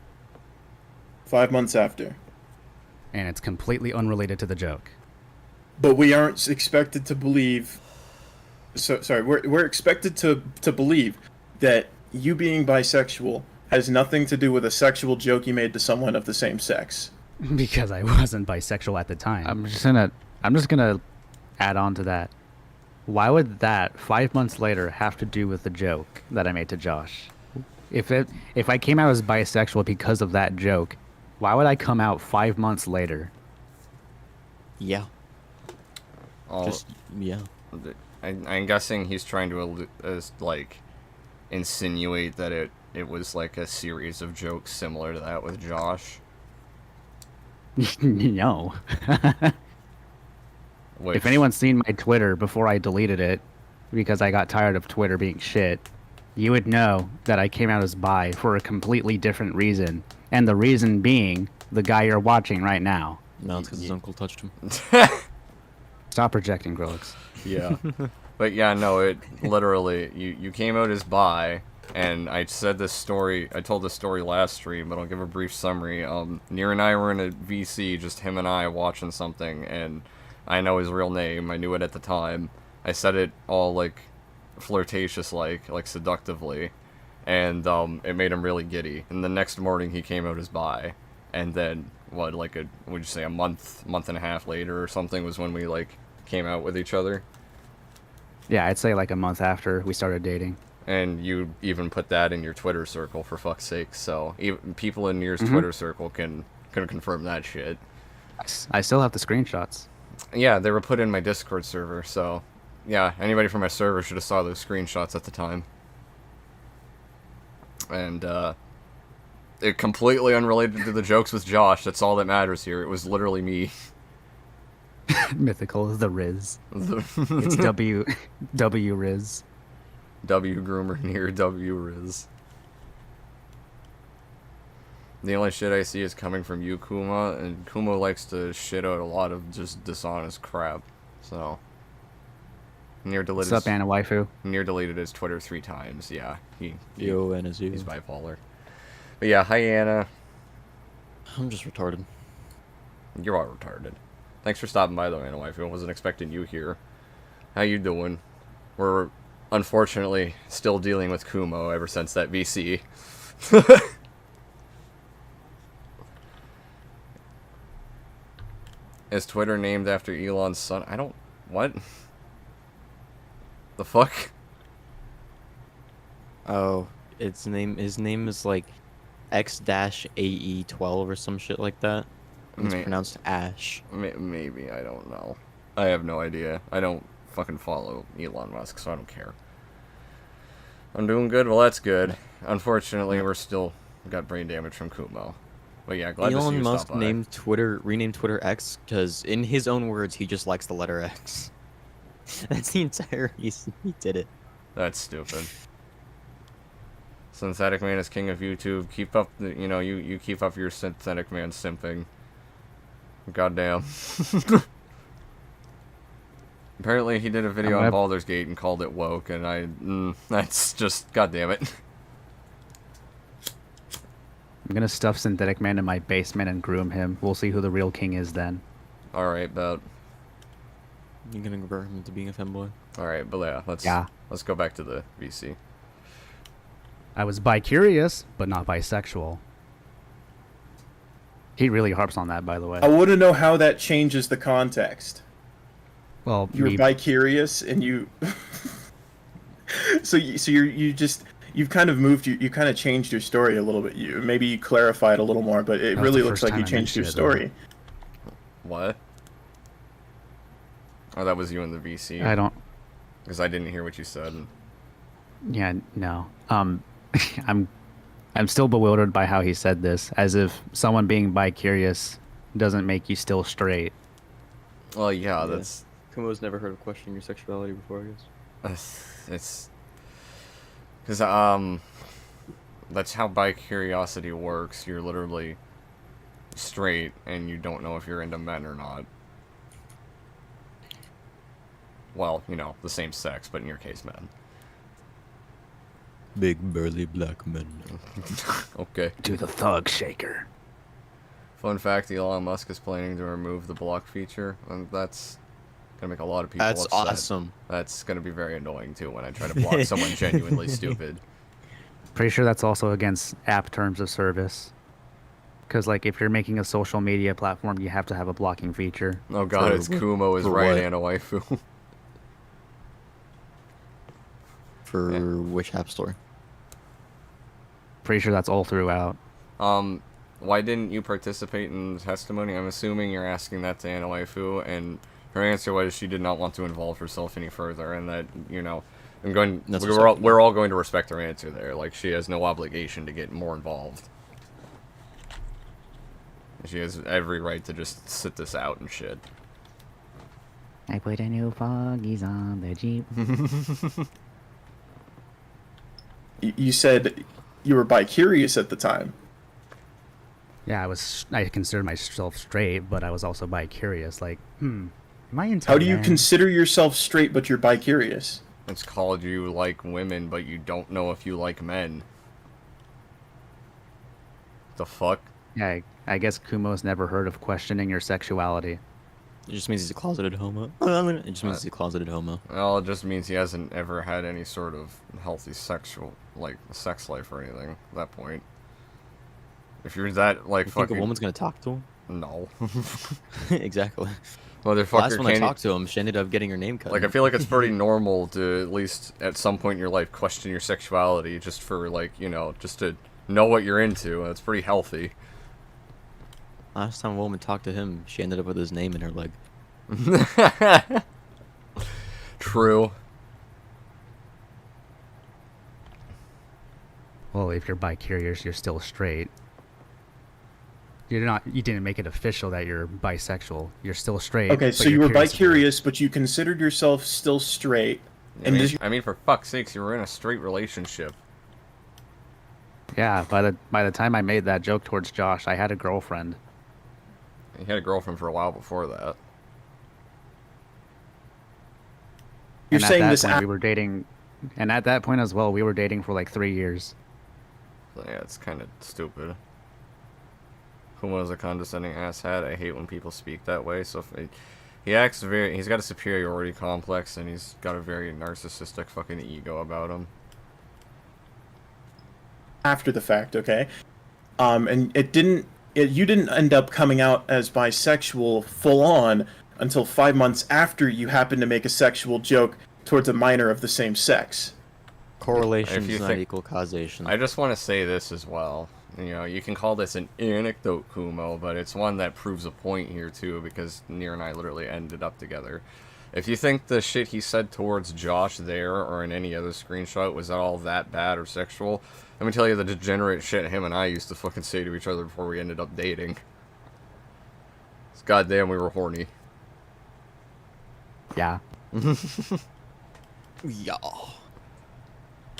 Speaker 4: 5 months after.
Speaker 3: And it's completely unrelated to the joke.
Speaker 4: But we aren't expected to believe... Sorry, we're expected to believe that you being bisexual has nothing to do with a sexual joke you made to someone of the same sex.
Speaker 3: Because I wasn't bisexual at the time. I'm just gonna add on to that. Why would that 5 months later have to do with the joke that I made to Josh? If I came out as bisexual because of that joke, why would I come out 5 months later?
Speaker 2: Yeah.
Speaker 1: All,
Speaker 2: Just, yeah.
Speaker 1: I'm guessing he's trying to like insinuate that it was like a series of jokes similar to that with Josh.
Speaker 3: No.
Speaker 1: Which,
Speaker 3: If anyone's seen my Twitter before I deleted it, because I got tired of Twitter being shit, you would know that I came out as bi for a completely different reason. And the reason being the guy you're watching right now.
Speaker 2: No, it's because his uncle touched him.
Speaker 3: Stop projecting, Grolix.
Speaker 1: yeah, but yeah, no, it literally you came out as bi, and I said this story. I told this story last stream, but I'll give a brief summary. Near and I were in a VC, just him and I watching something, and I know his real name. I knew it at the time. I said it all like flirtatious, like seductively, and it made him really giddy. And the next morning he came out as bi, and then would you say a month and a half later or something was when we like came out with each other.
Speaker 3: Yeah, I'd say like a month after we started dating.
Speaker 1: And you even put that in your Twitter circle, for fuck's sake. So even people in Nier's Twitter circle can confirm that shit.
Speaker 3: I still have the screenshots.
Speaker 1: Yeah, they were put in my Discord server, so yeah, anybody from my server should have saw those screenshots at the time. And it completely unrelated to the jokes with Josh. That's all that matters here. It was literally me.
Speaker 3: Mythical is the Riz. It's W Riz.
Speaker 1: W Groomer Nier W Riz. The only shit I see is coming from you, Kumo, and Kumo likes to shit out a lot of just dishonest crap. So Nier deleted.
Speaker 3: What's up, Anna Waifu?
Speaker 1: Nier deleted his Twitter 3 times. Yeah, he's bipolar. But yeah, hi Anna.
Speaker 2: I'm just retarded.
Speaker 1: You're all retarded. Thanks for stopping by though, Anna Waifu. I wasn't expecting you here. How you doing? We're unfortunately still dealing with Kumo ever since that VC. Is Twitter named after Elon's son? I don't... What? The fuck?
Speaker 2: Oh, his name is like X-AE12 or some shit like that. And it's pronounced Ash.
Speaker 1: Maybe, I don't know. I have no idea. I don't fucking follow Elon Musk, so I don't care. I'm doing good? Well, that's good. Unfortunately, we're still got brain damage from Kumo. But yeah, glad to see
Speaker 2: Elon
Speaker 1: you
Speaker 2: Musk
Speaker 1: stop by.
Speaker 2: renamed Twitter X because, in his own words, he just likes the letter X. That's the entire reason he did it.
Speaker 1: That's stupid. Synthetic Man is king of YouTube. Keep up the, you keep up your Synthetic Man simping. Goddamn. Apparently he did a video on Baldur's Gate and called it woke, and that's just, goddamn it.
Speaker 3: I'm gonna stuff Synthetic Man in my basement and groom him. We'll see who the real king is then.
Speaker 1: Alright, but...
Speaker 2: You're gonna convert him into being a femboy?
Speaker 1: Alright, but let's go back to the VC.
Speaker 3: I was bi-curious, but not bisexual. He really harps on that, by the way.
Speaker 4: I want to know how that changes the context.
Speaker 3: Well,
Speaker 4: You were bi-curious, and you... You've kind of moved, you kind of changed your story a little bit. Maybe you clarified a little more, but it really looks like you changed your story.
Speaker 1: What? Oh, that was you in the VC.
Speaker 3: I don't...
Speaker 1: Because I didn't hear what you said.
Speaker 3: Yeah, no. I'm still bewildered by how he said this, as if someone being bi-curious doesn't make you still straight.
Speaker 1: Well, yeah, that's...
Speaker 2: Kumo's never heard of questioning your sexuality before, I guess.
Speaker 1: It's... Because, that's how bi-curiosity works. You're literally straight, and you don't know if you're into men or not. Well, the same sex, but in your case, men.
Speaker 2: Big burly black men.
Speaker 1: Okay.
Speaker 3: Do the thug shaker.
Speaker 1: Fun fact, Elon Musk is planning to remove the block feature, and that's gonna make a lot of people
Speaker 2: That's
Speaker 1: upset.
Speaker 2: awesome.
Speaker 1: That's gonna be very annoying, too, when I try to block someone genuinely stupid.
Speaker 3: Pretty sure that's also against app terms of service. Because, like, if you're making a social media platform, you have to have a blocking feature.
Speaker 1: Oh god, it's Kumo is right, Anna Waifu.
Speaker 2: For which app store?
Speaker 3: Pretty sure that's all throughout.
Speaker 1: Why didn't you participate in the testimony? I'm assuming you're asking that to Anna Waifu, and Her answer was she did not want to involve herself any further, and that, you know,
Speaker 2: That's
Speaker 1: we're all going to respect her answer there. Like, she has no obligation to get more involved. She has every right to just sit this out and shit.
Speaker 7: I put a new foggies on the Jeep.
Speaker 4: You said you were bi-curious at the time.
Speaker 3: Yeah, I considered myself straight, but I was also bi-curious. Like, am I into
Speaker 4: How do you
Speaker 3: men?
Speaker 4: consider yourself straight but you're bi-curious?
Speaker 1: It's called you like women, but you don't know if you like men. The fuck?
Speaker 3: Yeah, I guess Kumo's never heard of questioning your sexuality.
Speaker 2: It just means he's a closeted homo. It just means he's a closeted homo.
Speaker 1: Well, it just means he hasn't ever had any sort of healthy sex life or anything at that point. If you're that, like,
Speaker 2: You
Speaker 1: fucking...
Speaker 2: think a woman's gonna talk to him?
Speaker 1: No.
Speaker 2: Exactly.
Speaker 1: Motherfucker,
Speaker 2: Last one I
Speaker 1: can't
Speaker 2: talked to him, she ended up getting her name cut.
Speaker 1: Like, I feel like it's pretty normal to, at least at some point in your life, question your sexuality just for, like, you know, just to know what you're into. It's pretty healthy.
Speaker 2: Last time a woman talked to him, she ended up with his name in her leg.
Speaker 1: True.
Speaker 3: Well, if you're bi-curious, you're still straight. You're not. You didn't make it official that you're bisexual. You're still straight.
Speaker 4: Okay,
Speaker 3: but
Speaker 4: so
Speaker 3: you're
Speaker 4: you were
Speaker 3: curious about it.
Speaker 4: bi-curious, but you considered yourself still straight. And
Speaker 1: I mean, for fuck's sakes, you were in a straight relationship.
Speaker 3: Yeah. By the time I made that joke towards Josh, I had a girlfriend.
Speaker 1: You had a girlfriend for a while before that.
Speaker 4: You're
Speaker 3: And
Speaker 4: saying
Speaker 3: at that
Speaker 4: this
Speaker 3: point,
Speaker 4: af-
Speaker 3: we were dating, and at that point as well, we were dating for like 3 years.
Speaker 1: So, yeah, it's kind of stupid. Kumo is a condescending asshat. I hate when people speak that way. So he's got a superiority complex, and he's got a very narcissistic fucking ego about him.
Speaker 4: after the fact, okay? And you didn't end up coming out as bisexual full on until 5 months after you happened to make a sexual joke towards a minor of the same sex.
Speaker 2: Correlation
Speaker 1: If you
Speaker 2: does not
Speaker 1: think-
Speaker 2: equal causation.
Speaker 1: I just want to say this as well. You know, you can call this an anecdote, Kumo, but it's one that proves a point here, too, because Nier and I literally ended up together. If you think the shit he said towards Josh there or in any other screenshot was all that bad or sexual, let me tell you the degenerate shit him and I used to fucking say to each other before we ended up dating. It's goddamn we were horny.
Speaker 3: Yeah.
Speaker 2: Yeah.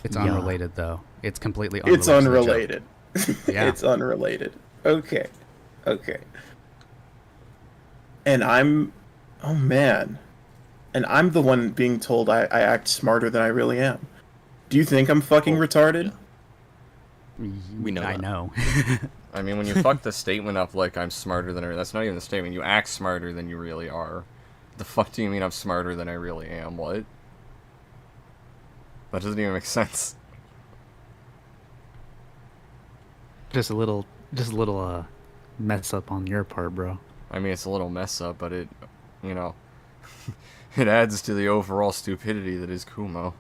Speaker 3: It's
Speaker 7: Yeah.
Speaker 3: unrelated though. It's completely unrelated.
Speaker 4: It's
Speaker 3: to the joke.
Speaker 4: unrelated.
Speaker 3: Yeah.
Speaker 4: It's unrelated. Okay. Okay. And oh man. And I'm the one being told I act smarter than I really am. Do you think I'm fucking retarded?
Speaker 2: We know
Speaker 3: I
Speaker 2: that.
Speaker 3: know.
Speaker 1: I mean, when you fuck the statement up like I'm smarter than that's not even the statement. You act smarter than you really are. The fuck do you mean I'm smarter than I really am? What? That doesn't even make sense.
Speaker 3: just a little mess up on your part, bro.
Speaker 1: I mean, it's a little mess up, but it, you know, it adds to the overall stupidity that is Kumo.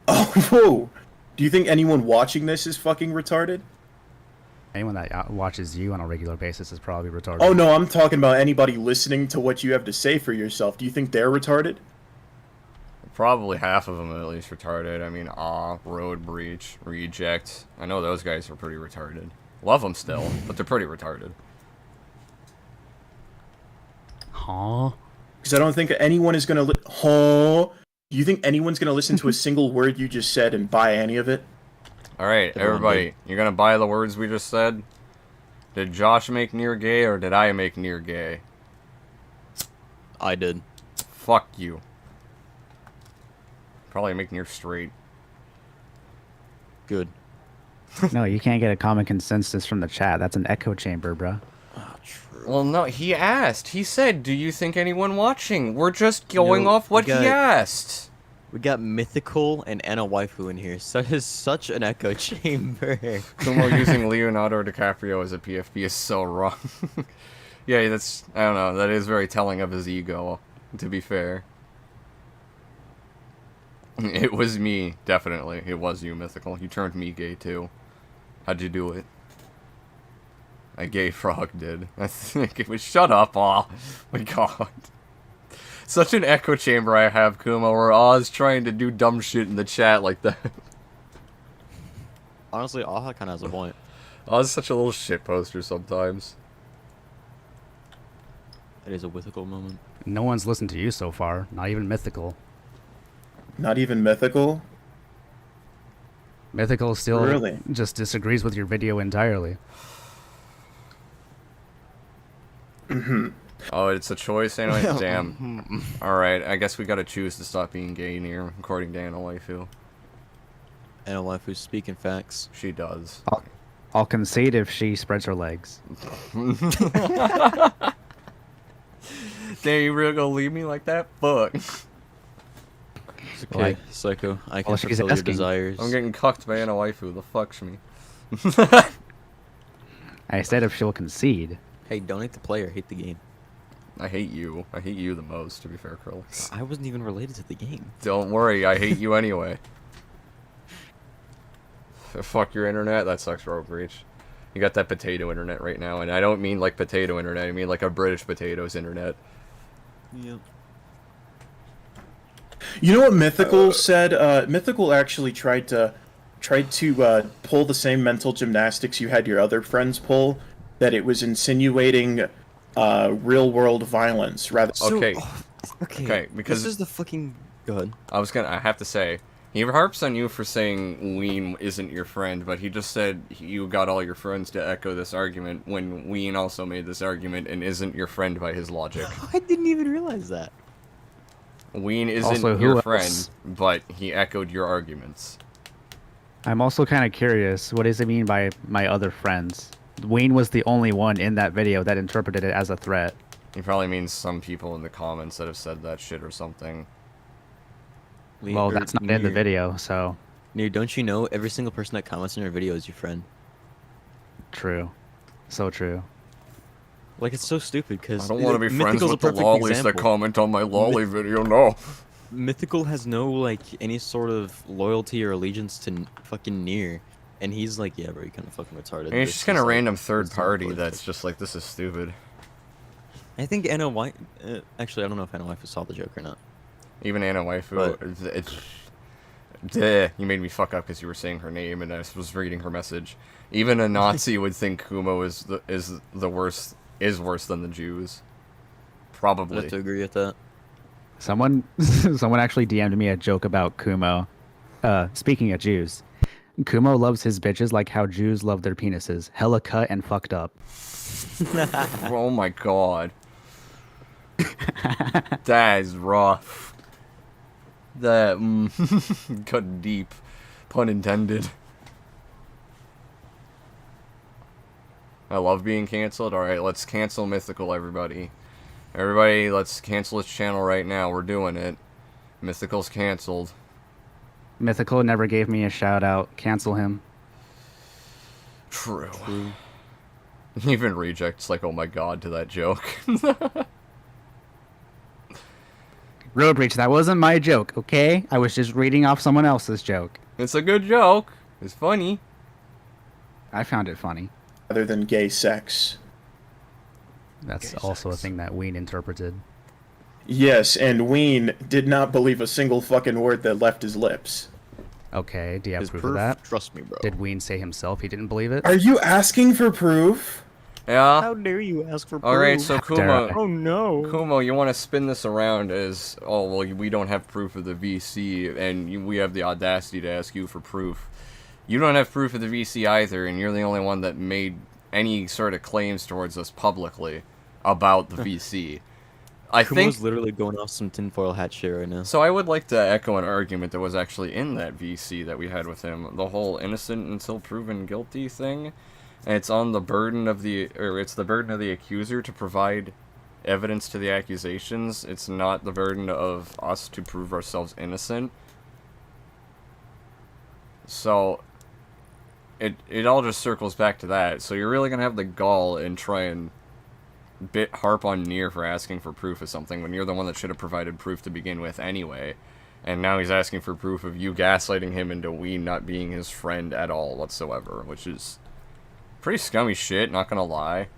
Speaker 4: Oh, whoa. Do you think anyone watching this is fucking retarded?
Speaker 3: Anyone that watches you on a regular basis is probably retarded.
Speaker 4: Oh no, I'm talking about anybody listening to what you have to say for yourself. Do you think they're retarded?
Speaker 1: Probably half of them at least retarded. I mean, Road Breach, Reject. I know those guys are pretty retarded. Love them still, but they're pretty retarded.
Speaker 3: Huh?
Speaker 4: Because I don't think anyone is gonna. Do you think anyone's gonna listen to a single word you just said and buy any of it?
Speaker 1: Alright,
Speaker 2: Everyone
Speaker 1: everybody, you're gonna buy the words we just said? Did Josh make Nier gay, or did I make Nier gay?
Speaker 2: I did.
Speaker 1: Fuck you. Probably make Nier straight.
Speaker 2: Good.
Speaker 7: No, you can't get a common consensus from the chat. That's an echo chamber, bro.
Speaker 2: Ah, true.
Speaker 1: Well, no, he asked. He said, do you think anyone watching? We're just going
Speaker 2: No,
Speaker 1: off what
Speaker 2: we
Speaker 1: he
Speaker 2: got-
Speaker 1: asked.
Speaker 2: We got Mythical and Anna Waifu in here. So it is such an echo chamber.
Speaker 1: Kumo using Leonardo DiCaprio as a PFP is so wrong. Yeah, that's, I don't know, that is very telling of his ego, to be fair. It was me, definitely. It was you, Mythical. You turned me gay, too. How'd you do it? A gay frog did. I think it was. Shut up, Aw. My god. Such an echo chamber I have, Kumo, where Aw's trying to do dumb shit in the chat like that.
Speaker 2: Honestly, Aha kind of has a point.
Speaker 1: Aw's such a little shit poster sometimes.
Speaker 2: It is a mythical moment.
Speaker 3: No one's listened to you so far. Not even Mythical.
Speaker 4: Not even mythical.
Speaker 3: Mythical still
Speaker 4: Really?
Speaker 3: just disagrees with your video entirely.
Speaker 1: Oh, it's a choice anyway? Damn. Alright, I guess we gotta choose to stop being gay near, according to Anna Waifu.
Speaker 2: And a wife who's speaking facts.
Speaker 1: She does.
Speaker 7: I'll concede if she spreads her legs.
Speaker 1: Damn, you really gonna leave me like that? Fuck.
Speaker 2: It's okay,
Speaker 7: Like-
Speaker 2: Psycho. I can
Speaker 7: Well, she's
Speaker 2: fulfill your
Speaker 7: asking.
Speaker 2: desires.
Speaker 1: I'm getting cucked by Anna Waifu. The fuck's me?
Speaker 7: I said if she'll concede.
Speaker 2: Hey, don't hate the player, hate the game.
Speaker 1: I hate you. I hate you the most, to be fair, Krillix.
Speaker 2: I wasn't even related to the game.
Speaker 1: Don't worry, I hate you anyway. Fuck your internet, that sucks, Rogue Breach. You got that potato internet right now, and I don't mean like potato internet, I mean like a British potatoes internet.
Speaker 2: Yep.
Speaker 4: You know what Mythical said? Mythical actually tried to pull the same mental gymnastics you had your other friends pull. That it was insinuating real world violence rather.
Speaker 1: Okay.
Speaker 2: Okay.
Speaker 1: Okay, because-
Speaker 2: this is the fucking. Go ahead.
Speaker 1: I have to say, he harps on you for saying Ween isn't your friend, but he just said you got all your friends to echo this argument when Ween also made this argument and isn't your friend by his logic.
Speaker 2: I didn't even realize that.
Speaker 1: Ween isn't
Speaker 7: Also, who
Speaker 1: your
Speaker 7: else?
Speaker 1: friend, but he echoed your arguments.
Speaker 7: I'm also kind of curious, what does it mean by my other friends? Wayne was the only one in that video that interpreted it as a threat.
Speaker 1: He probably means some people in the comments that have said that shit or something.
Speaker 7: Well, that's not in the video, so
Speaker 2: Near, don't you know every single person that comments on your video is your friend?
Speaker 7: true. So true.
Speaker 2: Like, it's so stupid because
Speaker 1: I don't want to be friends with the lollies that comment on my lolly video, no.
Speaker 2: Mythical has no like any sort of loyalty or allegiance to fucking Near, and he's like, yeah, bro, you kind of fucking retarded.
Speaker 1: And it's
Speaker 2: This
Speaker 1: just kind
Speaker 2: is,
Speaker 1: of
Speaker 2: like,
Speaker 1: random third
Speaker 2: it's not
Speaker 1: party
Speaker 2: really
Speaker 1: that's just like, this is stupid.
Speaker 2: I think Anna White. Actually, I don't know if Anna White saw the joke or not.
Speaker 1: Even Anna Waifu,
Speaker 2: But-
Speaker 1: it's... Duh, you made me fuck up because you were saying her name and I was reading her message. Even a Nazi would think Kumo is worse than the Jews.
Speaker 2: I
Speaker 1: Probably.
Speaker 2: have to agree with that.
Speaker 7: Someone actually DM'd me a joke about Kumo. Speaking of Jews, Kumo loves his bitches like how Jews love their penises. Hella cut and fucked up.
Speaker 1: Oh my god. That is rough. That cut deep, pun intended. I love being canceled. All right, let's cancel Mythical, everybody. Everybody, let's cancel his channel right now. We're doing it. Mythical's canceled.
Speaker 7: Mythical never gave me a shout out. Cancel him.
Speaker 1: True. Even Reject's like, oh my god, to that joke.
Speaker 7: Road Breach, that wasn't my joke, okay? I was just reading off someone else's joke.
Speaker 1: It's a good joke. It's funny.
Speaker 7: I found it funny.
Speaker 4: Rather than gay sex.
Speaker 3: That's also a thing that Ween interpreted.
Speaker 4: Yes, and Ween did not believe a single fucking word that left his lips.
Speaker 3: Okay, do you have
Speaker 2: His
Speaker 3: proof
Speaker 2: proof,
Speaker 3: of that?
Speaker 2: trust me, bro.
Speaker 3: Did Ween say himself he didn't believe it?
Speaker 4: Are you asking for proof?
Speaker 1: Yeah?
Speaker 2: How dare you ask for proof?
Speaker 1: Alright, so
Speaker 7: dare I?
Speaker 1: Kumo...
Speaker 2: Oh no.
Speaker 1: Kumo, you want to spin this around as, oh, well, we don't have proof of the VC, and we have the audacity to ask you for proof. You don't have proof of the VC either, and you're the only one that made any sort of claims towards us publicly about the VC. I
Speaker 2: Kumo's
Speaker 1: think...
Speaker 2: literally going off some tinfoil hat shit right now.
Speaker 1: So I would like to echo an argument that was actually in that VC that we had with him. The whole innocent until proven guilty thing. And it's on the burden of it's the burden of the accuser to provide evidence to the accusations. It's not the burden of us to prove ourselves innocent. So it all just circles back to that. So you're really gonna have the gall and try and harp on Nier for asking for proof of something when you're the one that should have provided proof to begin with anyway. And now he's asking for proof of you gaslighting him into Ween not being his friend at all whatsoever, which is Pretty scummy shit, not gonna lie.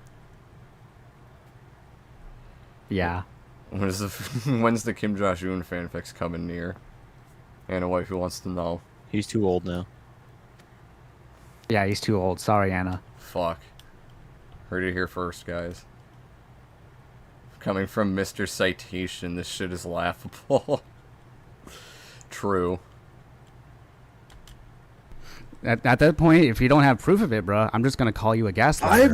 Speaker 7: Yeah.
Speaker 1: When's the Kim Jong-un fanfics coming near? Anna Waifu wants to know.
Speaker 2: He's too old now.
Speaker 7: Yeah, he's too old. Sorry, Anna.
Speaker 1: Fuck. Heard it here first, guys. Coming from Mr. Citation, this shit is laughable. True.
Speaker 3: At that point, if you don't have proof of it, bro, I'm just gonna call you a gaslighter.
Speaker 4: I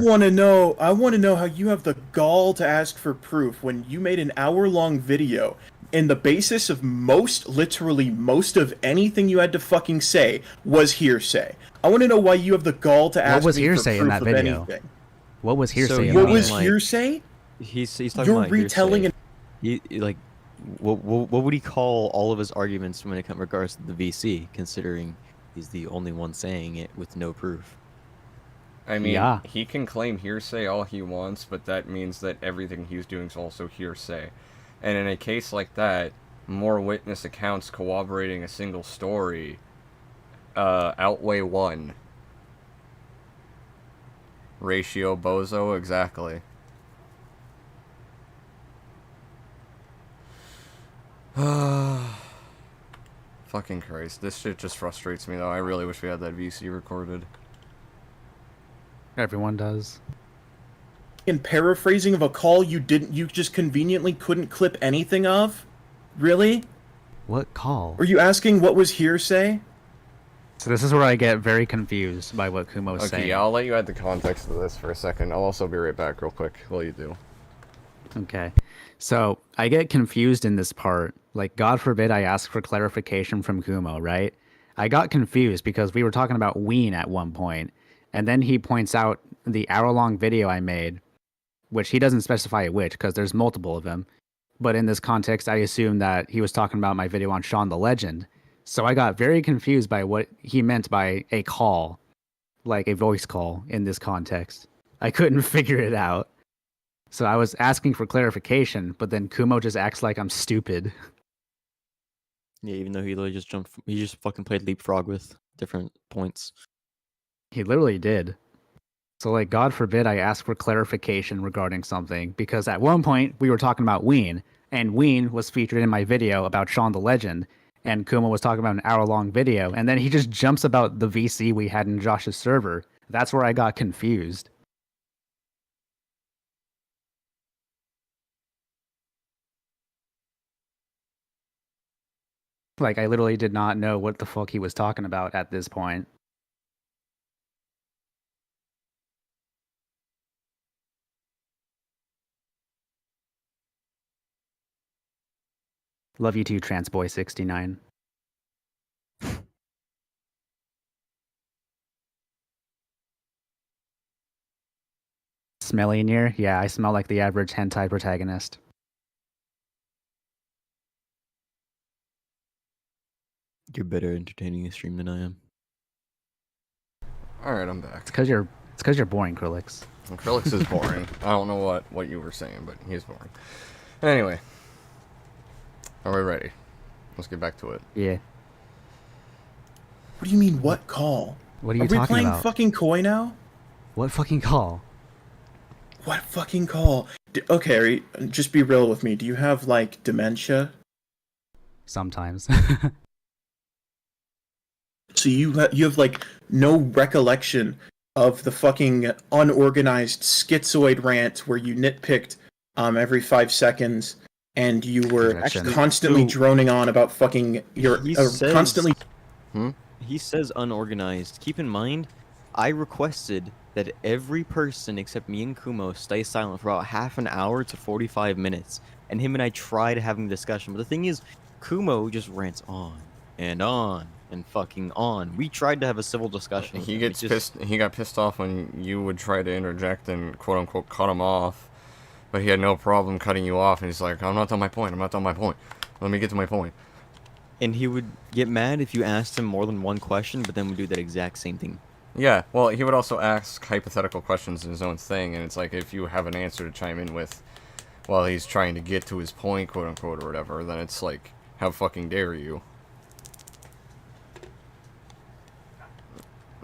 Speaker 4: want to know how you have the gall to ask for proof when you made an hour-long video and the basis of literally most of anything you had to fucking say was hearsay. I want to know why you have the gall to ask
Speaker 3: was
Speaker 4: me
Speaker 3: hearsay
Speaker 4: for
Speaker 3: in
Speaker 4: proof
Speaker 3: that
Speaker 4: of
Speaker 3: video?
Speaker 4: anything.
Speaker 3: What was hearsay?
Speaker 2: So
Speaker 3: in
Speaker 2: you
Speaker 3: that
Speaker 4: What
Speaker 2: mean,
Speaker 3: video?
Speaker 4: was
Speaker 2: like-
Speaker 4: hearsay?
Speaker 2: He's talking
Speaker 4: You're
Speaker 2: about
Speaker 4: retelling
Speaker 2: hearsay.
Speaker 4: an
Speaker 2: Like, what would he call all of his arguments when it comes regards to the VC, considering he's the only one saying it with no proof?
Speaker 1: I mean,
Speaker 3: Yeah.
Speaker 1: he can claim hearsay all he wants, but that means that everything he's doing is also hearsay. And in a case like that, more witness accounts corroborating a single story outweigh one. Ratio bozo, exactly. Fucking Christ. This shit just frustrates me, though. I really wish we had that VC recorded.
Speaker 3: Everyone does.
Speaker 4: in paraphrasing of a call you just conveniently couldn't clip anything of? Really?
Speaker 3: What call?
Speaker 4: Were you asking what was hearsay?
Speaker 7: So this is where I get very confused by what Kumo is
Speaker 1: Okay,
Speaker 7: saying.
Speaker 1: yeah, I'll let you add the context of this for a second. I'll also be right back real quick while you do.
Speaker 7: Okay. So I get confused in this part. Like, God forbid I ask for clarification from Kumo, right? I got confused because we were talking about Ween at one point, and then he points out the hour-long video I made, which he doesn't specify which because there's multiple of them. But in this context, I assume that he was talking about my video on Shaun the Legend. So I got very confused by what he meant by a call, like a voice call in this context. I couldn't figure it out. So I was asking for clarification, but then Kumo just acts like I'm stupid.
Speaker 2: Yeah, even though he literally he just fucking played leapfrog with different points.
Speaker 7: He literally did. So, like, God forbid I ask for clarification regarding something, because at one point we were talking about Ween, and Ween was featured in my video about Shaun the Legend, and Kumo was talking about an hour-long video, and then he just jumps about the VC we had in Josh's server. That's where I got confused. Like, I literally did not know what the fuck he was talking about at this point. Love you too, Transboy69. Smelly in here? Yeah, I smell like the average hentai protagonist.
Speaker 2: You're better entertaining a stream than I am.
Speaker 1: Alright, I'm back.
Speaker 7: It's because you're boring, Krillix.
Speaker 1: Acrylics is boring. I don't know what you were saying, but he's boring. Anyway. Are we ready? Let's get back to it.
Speaker 7: Yeah.
Speaker 4: What do you mean, what call?
Speaker 7: What are you
Speaker 4: we
Speaker 7: talking
Speaker 4: playing
Speaker 7: about?
Speaker 4: fucking Koi now?
Speaker 7: What fucking call?
Speaker 4: What fucking call? Okay, just be real with me. Do you have, like, dementia?
Speaker 7: Sometimes.
Speaker 4: So you have like no recollection of the fucking unorganized schizoid rant where you nitpicked every 5 seconds and you were
Speaker 7: Actually,
Speaker 4: constantly
Speaker 2: so-
Speaker 4: droning on about fucking your
Speaker 2: He says-
Speaker 4: constantly.
Speaker 2: He says unorganized. Keep in mind, I requested that every person except me and Kumo stay silent for about half an hour to 45 minutes, and him and I tried having a discussion. But the thing is, Kumo just rants on and fucking on. We tried to have a civil discussion. with
Speaker 1: He
Speaker 2: him.
Speaker 1: gets pissed. He got pissed off when you would try to interject and quote unquote cut him off, but he had no problem cutting you off. And he's like, "I'm not done my point. I'm not done my point. Let me get to my point."
Speaker 2: And he would get mad if you asked him more than one question, but then would do that exact same thing.
Speaker 1: Yeah. Well, he would also ask hypothetical questions in his own thing, and it's like if you have an answer to chime in with, while he's trying to get to his point, quote unquote, or whatever, then it's like, how fucking dare you?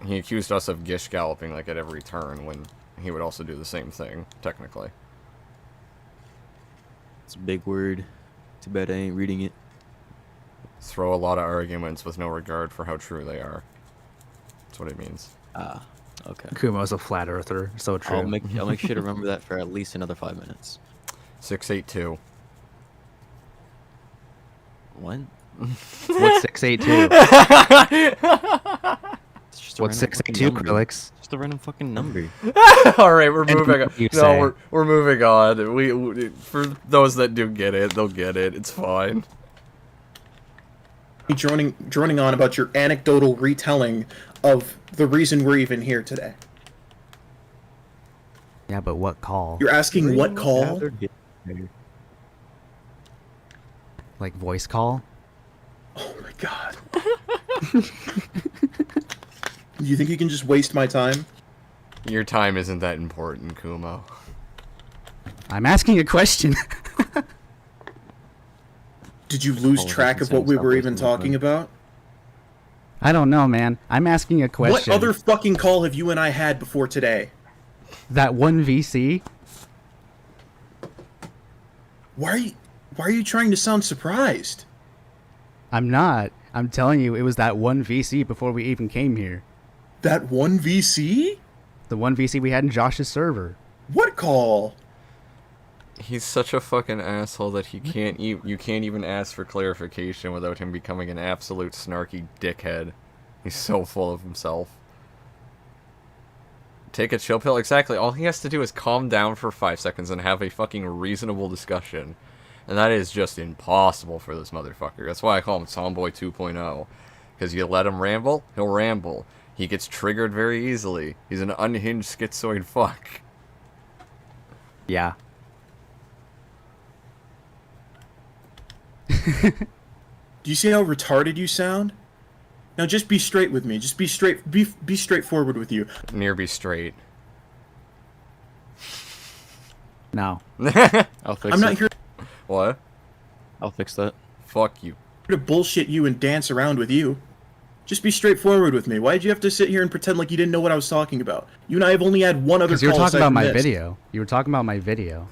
Speaker 1: he accused us of gish galloping like at every turn when he would also do the same thing, technically.
Speaker 2: It's a big word. Too bad I ain't reading it.
Speaker 1: Throw a lot of arguments with no regard for how true they are. That's what it means.
Speaker 2: Ah, okay.
Speaker 7: Kumo's a flat earther. So true.
Speaker 2: I'll make sure to remember that for at least another 5 minutes.
Speaker 1: 682.
Speaker 2: What?
Speaker 7: What's 682?
Speaker 2: It's just a
Speaker 7: What's
Speaker 2: random fucking
Speaker 7: 682,
Speaker 2: number.
Speaker 7: Krillix?
Speaker 2: Just a random fucking number.
Speaker 1: All right, we're moving on.
Speaker 7: You
Speaker 1: No,
Speaker 7: say.
Speaker 1: we're moving on. We for those that do get it, they'll get it. It's fine.
Speaker 4: Droning on about your anecdotal retelling of the reason we're even here today.
Speaker 3: Yeah, but what call?
Speaker 4: You're asking what call?
Speaker 3: Like voice call?
Speaker 4: Oh my god. You think you can just waste my time?
Speaker 1: Your time isn't that important, Kumo.
Speaker 3: I'm asking a question.
Speaker 4: Did you lose
Speaker 2: Oh,
Speaker 4: track
Speaker 2: that's
Speaker 4: of what we
Speaker 2: insane.
Speaker 4: were
Speaker 2: Stop
Speaker 4: even
Speaker 2: wasting my
Speaker 4: talking
Speaker 2: time.
Speaker 4: about?
Speaker 3: I don't know, man. I'm asking a question.
Speaker 4: What other fucking call have you and I had before today?
Speaker 3: That one VC?
Speaker 4: Why are you trying to sound surprised?
Speaker 3: I'm not. I'm telling you, it was that one VC before we even came here.
Speaker 4: That one VC?
Speaker 3: The one VC we had in Josh's server.
Speaker 4: What call?
Speaker 1: He's such a fucking asshole that he can't you can't even ask for clarification without him becoming an absolute snarky dickhead. He's so full of himself. Take a chill pill. Exactly. All he has to do is calm down for 5 seconds and have a fucking reasonable discussion. And that is just impossible for this motherfucker. That's why I call him Tomboy 2.0. Because you let him ramble, he'll ramble. He gets triggered very easily. He's an unhinged schizoid fuck.
Speaker 7: Yeah.
Speaker 4: Do you see how retarded you sound? Now just be straight with me. Just be straightforward with you.
Speaker 1: Near be straight.
Speaker 7: No.
Speaker 2: I'll fix
Speaker 4: I'm not
Speaker 2: it.
Speaker 4: here
Speaker 1: What?
Speaker 2: I'll fix that.
Speaker 1: Fuck you.
Speaker 4: to bullshit you and dance around with you. Just be straightforward with me. Why did you have to sit here and pretend like you didn't know what I was talking about? You and I have only had one other
Speaker 3: Because you were
Speaker 4: call
Speaker 3: talking
Speaker 4: aside
Speaker 3: about
Speaker 4: from
Speaker 3: my
Speaker 4: this.
Speaker 3: video. You were talking about my video.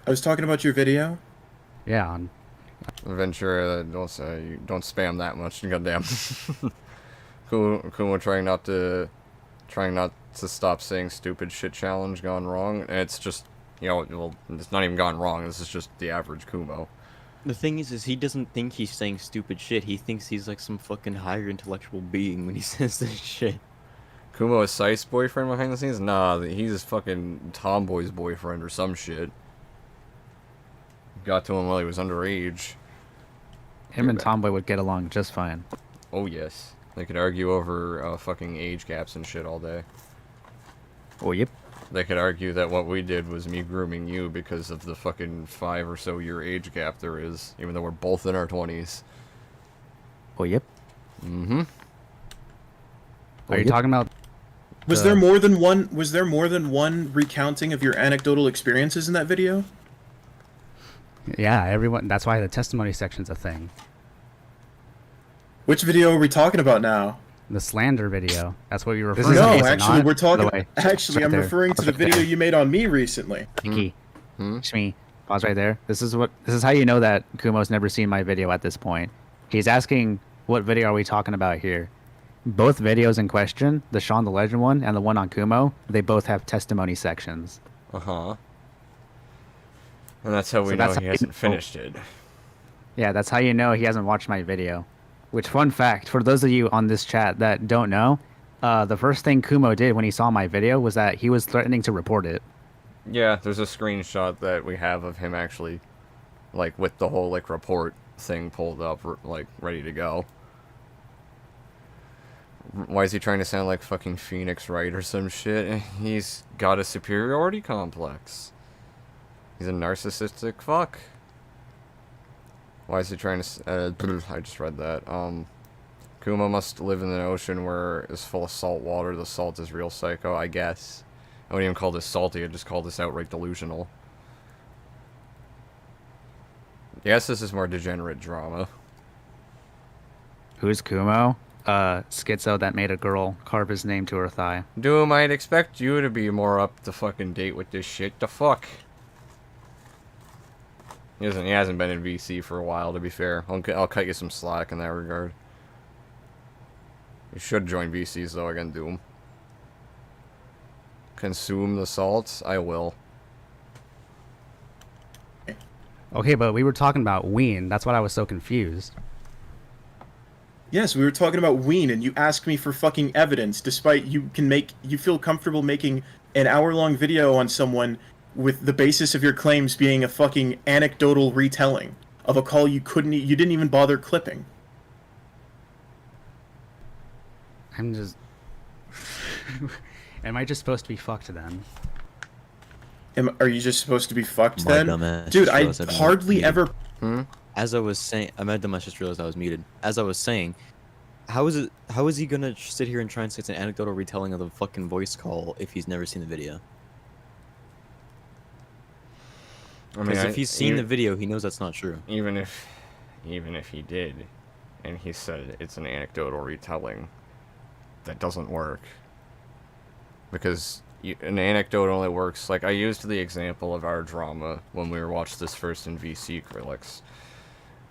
Speaker 4: I was talking about your video?
Speaker 3: Yeah. On,
Speaker 1: Ventura, don't say, don't spam that much. Goddamn. Kumo trying not to stop saying stupid shit challenge gone wrong. And it's just, you know, well, it's not even gone wrong. This is just the average Kumo.
Speaker 2: The thing is he doesn't think he's saying stupid shit. He thinks he's like some fucking higher intellectual being when he says this shit.
Speaker 1: Kumo is Scythe's boyfriend behind the scenes? Nah, he's fucking Tomboy's boyfriend or some shit. Got to him while he was underage.
Speaker 7: Him and Tomboy would get along just fine.
Speaker 1: Oh yes. They could argue over fucking age gaps and shit all day.
Speaker 7: Oh, yep.
Speaker 1: They could argue that what we did was me grooming you because of the fucking 5 or so year age gap there is, even though we're both in our 20s.
Speaker 7: Oh, yep.
Speaker 1: Mm-hmm.
Speaker 3: are you talking about?
Speaker 4: Was there more than one recounting of your anecdotal experiences in that video?
Speaker 3: Yeah, everyone. That's why the testimony section's a thing.
Speaker 4: Which video are we talking about now?
Speaker 3: The slander video. That's what you were
Speaker 7: This
Speaker 3: referring
Speaker 7: is
Speaker 3: to.
Speaker 7: a
Speaker 4: No,
Speaker 7: case
Speaker 4: actually,
Speaker 7: not,
Speaker 4: we're talking.
Speaker 7: by the way.
Speaker 4: Actually,
Speaker 7: Right
Speaker 4: I'm
Speaker 7: there.
Speaker 4: referring to
Speaker 7: Pause
Speaker 4: the
Speaker 7: right
Speaker 4: video
Speaker 7: there.
Speaker 4: you made on me recently.
Speaker 7: Nikki.
Speaker 1: Hmm?
Speaker 7: Shmi, pause right there. This is how you know that Kumo's never seen my video at this point. He's asking, what video are we talking about here? Both videos in question, the Shaun the Legend one and the one on Kumo, they both have testimony sections.
Speaker 1: Uh-huh. And that's how we
Speaker 7: So
Speaker 1: know
Speaker 7: that's
Speaker 1: he
Speaker 7: how you
Speaker 1: hasn't
Speaker 7: know.
Speaker 1: finished it.
Speaker 7: Yeah, that's how you know he hasn't watched my video. Which, fun fact, for those of you on this chat that don't know, the first thing Kumo did when he saw my video was that he was threatening to report it.
Speaker 1: Yeah, there's a screenshot that we have of him actually, like, with the whole, like, report thing pulled up, like, ready to go. Why is he trying to sound like fucking Phoenix Wright or some shit? He's got a superiority complex. He's a narcissistic fuck. Why is he trying to... I just read that. Kumo must live in an ocean where it's full of salt water. The salt is real psycho, I guess. I wouldn't even call this salty, I'd just call this outright delusional. Yes, this is more degenerate drama.
Speaker 7: Who's Kumo? schizo that made a girl carve his name to her thigh.
Speaker 1: Doom, I'd expect you to be more up to fucking date with this shit. The fuck? He hasn't been in VC for a while, to be fair. I'll cut you some slack in that regard. You should join VCs, though, again, Doom. Consume the salts? I will.
Speaker 3: Okay, but we were talking about Ween. That's why I was so confused.
Speaker 4: Yes, we were talking about Ween, and you asked me for fucking evidence, despite you feel comfortable making an hour-long video on someone with the basis of your claims being a fucking anecdotal retelling of a call you didn't even bother clipping.
Speaker 3: I'm just... Am I just supposed to be fucked then?
Speaker 4: Are you just supposed to be fucked
Speaker 2: My
Speaker 4: then?
Speaker 2: dumbass
Speaker 4: Dude,
Speaker 2: just
Speaker 4: I
Speaker 2: realized I've been
Speaker 4: hardly
Speaker 2: muted.
Speaker 4: ever...
Speaker 2: As I was saying, my dumbass just realized I was muted. As I was saying, how is he gonna sit here and try and say it's an anecdotal retelling of the fucking voice call if he's never seen the video?
Speaker 1: I mean,
Speaker 2: Because if he's seen the video, he knows that's not true.
Speaker 1: even if he did, and he said it's an anecdotal retelling, that doesn't work. Because an anecdote only works, like I used the example of our drama when we watched this first in VC, Krillix.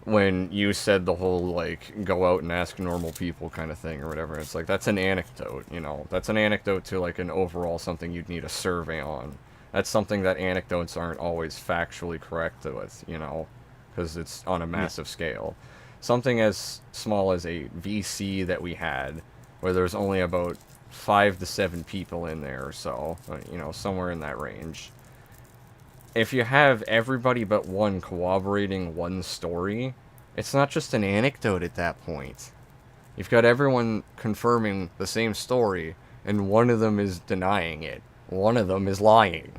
Speaker 1: When you said the whole, like, go out and ask normal people kind of thing or whatever, it's like, that's an anecdote, you know? That's an anecdote to, like, an overall something you'd need a survey on. That's something that anecdotes aren't always factually correct with, you know? Because it's on a massive scale. Something as small as a VC that we had, where there's only about 5 to 7 people in there or so, you know, somewhere in that range. If you have everybody but one corroborating one story, it's not just an anecdote at that point. You've got everyone confirming the same story, and one of them is denying it. One of them is lying.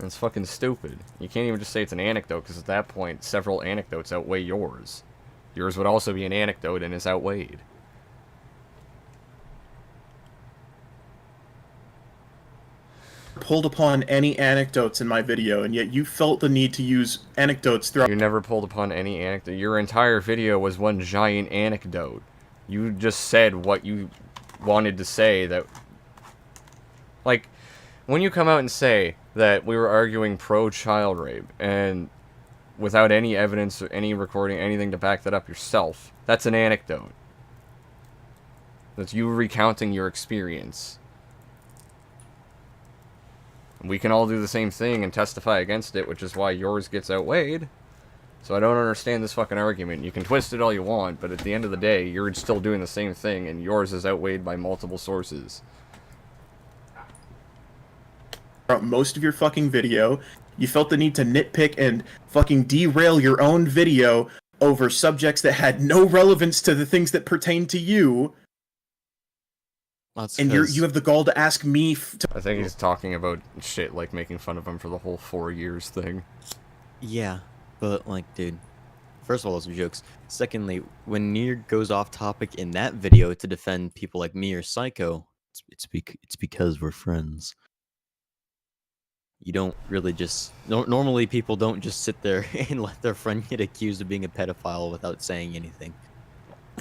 Speaker 1: It's fucking stupid. You can't even just say it's an anecdote, because at that point, several anecdotes outweigh yours. Yours would also be an anecdote and is outweighed.
Speaker 4: Pulled upon any anecdotes in my video, and yet you felt the need to use anecdotes throughout.
Speaker 1: You never pulled upon any anecdote. Your entire video was one giant anecdote. You just said what you wanted to say that... Like, when you come out and say that we were arguing pro-child rape, and without any evidence or any recording, anything to back that up yourself, that's an anecdote. That's you recounting your experience. We can all do the same thing and testify against it, which is why yours gets outweighed. So I don't understand this fucking argument. You can twist it all you want, but at the end of the day, you're still doing the same thing, and yours is outweighed by multiple sources.
Speaker 4: Most of your fucking video, you felt the need to nitpick and fucking derail your own video over subjects that had no relevance to the things that pertain to you.
Speaker 2: That's
Speaker 4: And you have the gall to ask me
Speaker 1: I think he's talking about shit like making fun of him for the whole 4 years thing.
Speaker 2: Yeah, but like, dude. First of all, those are jokes. Secondly, when Nier goes off topic in that video to defend people like me or Psycho, it's because we're friends. You don't really just... normally people don't just sit there and let their friend get accused of being a pedophile without saying anything.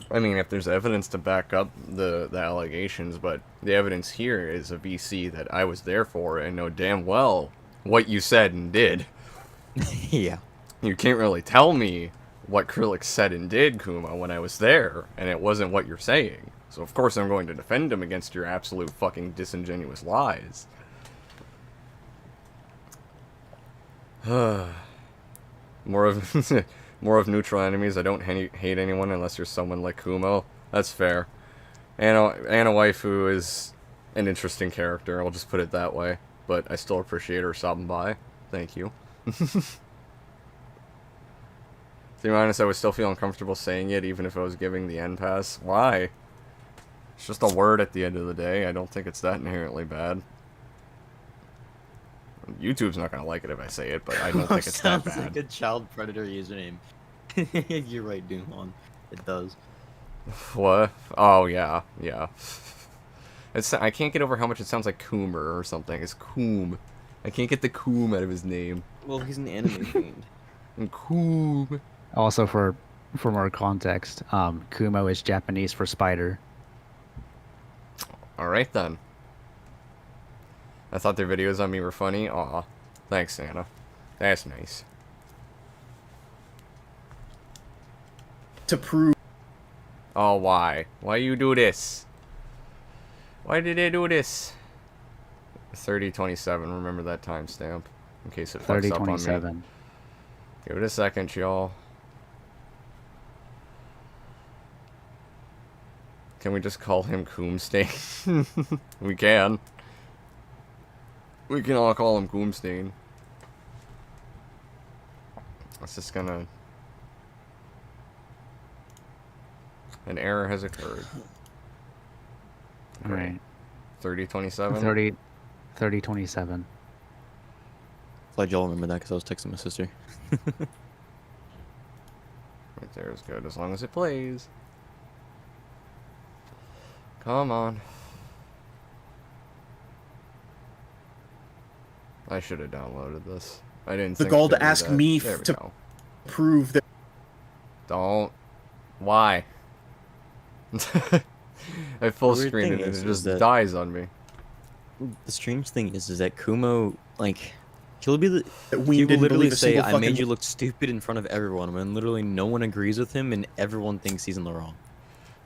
Speaker 1: I mean, if there's evidence to back up the allegations, but the evidence here is a VC that I was there for and know damn well what you said and did.
Speaker 2: Yeah.
Speaker 1: You can't really tell me what Krillix said and did, Kumo, when I was there, and it wasn't what you're saying. So of course I'm going to defend him against your absolute fucking disingenuous lies. More of neutral enemies. I don't hate anyone unless you're someone like Kumo. That's fair. Anna Waifu is an interesting character, I'll just put it that way. But I still appreciate her stopping by. Thank you. To be honest, I would still feel uncomfortable saying it, even if I was giving the end pass. Why? It's just a word at the end of the day. I don't think it's that inherently bad. YouTube's not gonna like it if I say it, but I don't think it's that
Speaker 2: Sounds
Speaker 1: bad.
Speaker 2: like a child predator username. You're right, Doomon. It does.
Speaker 1: What? Oh, yeah. I can't get over how much it sounds like Coomer or something. It's Coom. I can't get the Coom out of his name.
Speaker 2: Well, he's an anime fiend.
Speaker 1: And Coom.
Speaker 3: Also, for
Speaker 7: for more context, Kumo is Japanese for spider.
Speaker 1: Alright then. I thought their videos on me were funny. Aw. Thanks, Santa. That's nice.
Speaker 4: To prove
Speaker 1: Oh, why? Why you do this? Why did they do this? 3027, remember that timestamp. In case it fucks up on me.
Speaker 7: 3027.
Speaker 1: Give it a second, y'all. Can we just call him Coomstain? We can. We can all call him Coomstain. It's just gonna... An error has occurred.
Speaker 7: All right.
Speaker 1: 3027?
Speaker 7: 3027.
Speaker 2: Glad y'all remember that because I was texting my sister.
Speaker 1: Right there is good, as long as it plays. Come on. I should have downloaded this. I didn't
Speaker 4: the
Speaker 1: think
Speaker 4: goal
Speaker 1: to
Speaker 4: to
Speaker 1: do
Speaker 4: ask
Speaker 1: that.
Speaker 4: me
Speaker 1: There we
Speaker 4: to
Speaker 1: go.
Speaker 4: prove that
Speaker 1: Don't. Why? I full
Speaker 2: The weird
Speaker 1: screen
Speaker 2: thing
Speaker 1: it and
Speaker 2: is
Speaker 1: it just
Speaker 2: that-
Speaker 1: dies on me.
Speaker 2: The strange thing is that Kumo, like, he'll be the.
Speaker 4: we
Speaker 2: He will
Speaker 4: didn't
Speaker 2: literally
Speaker 4: believe a
Speaker 2: say,
Speaker 4: single
Speaker 2: "I
Speaker 4: fucking
Speaker 2: made you look stupid in front of everyone," when literally no one agrees with him and everyone thinks he's in the wrong.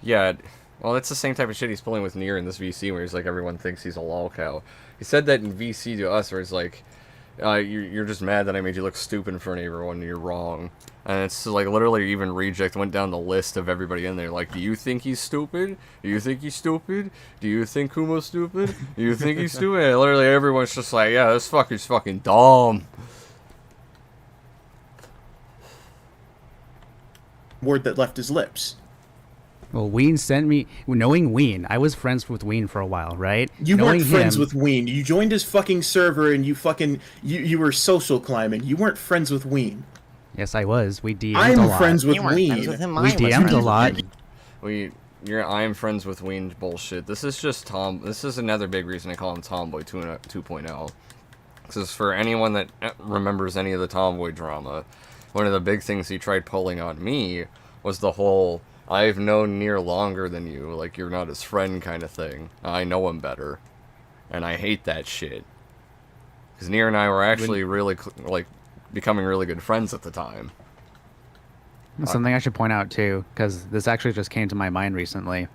Speaker 1: Yeah, well, that's the same type of shit he's pulling with Nier in this VC, where he's like, everyone thinks he's a lol cow. He said that in VC to us, where he's like, you're just mad that I made you look stupid in front of everyone, and you're wrong. And it's like, literally, even Reject went down the list of everybody in there, like, do you think he's stupid? Do you think he's stupid? Do you think Kumo's stupid? Do you think he's stupid? And literally, everyone's just like, yeah, this fucker's fucking dumb.
Speaker 4: word that left his lips.
Speaker 3: Well, Ween sent me, knowing Ween, I was friends with Ween for a while, right?
Speaker 4: You
Speaker 3: Knowing
Speaker 4: weren't friends
Speaker 3: him-
Speaker 4: with Ween. You joined his fucking server and you were social climbing. You weren't friends with Ween.
Speaker 3: Yes, I was. We DM'd a
Speaker 4: I'm
Speaker 3: lot.
Speaker 4: friends with
Speaker 2: You weren't
Speaker 4: Ween.
Speaker 2: friends with him,
Speaker 3: We
Speaker 2: I was
Speaker 3: DM'd
Speaker 2: friends
Speaker 3: a
Speaker 2: with
Speaker 3: lot.
Speaker 2: him.
Speaker 1: I'm friends with Ween bullshit. This is just this is another big reason I call him Tomboy 2.0. Because for anyone that remembers any of the Tomboy drama, one of the big things he tried pulling on me was the whole, I've known Nier longer than you, like you're not his friend kind of thing. I know him better. And I hate that shit. Because Nier and I were actually really, like, becoming really good friends at the time.
Speaker 7: Something I should point out too, because this actually just came to my mind recently.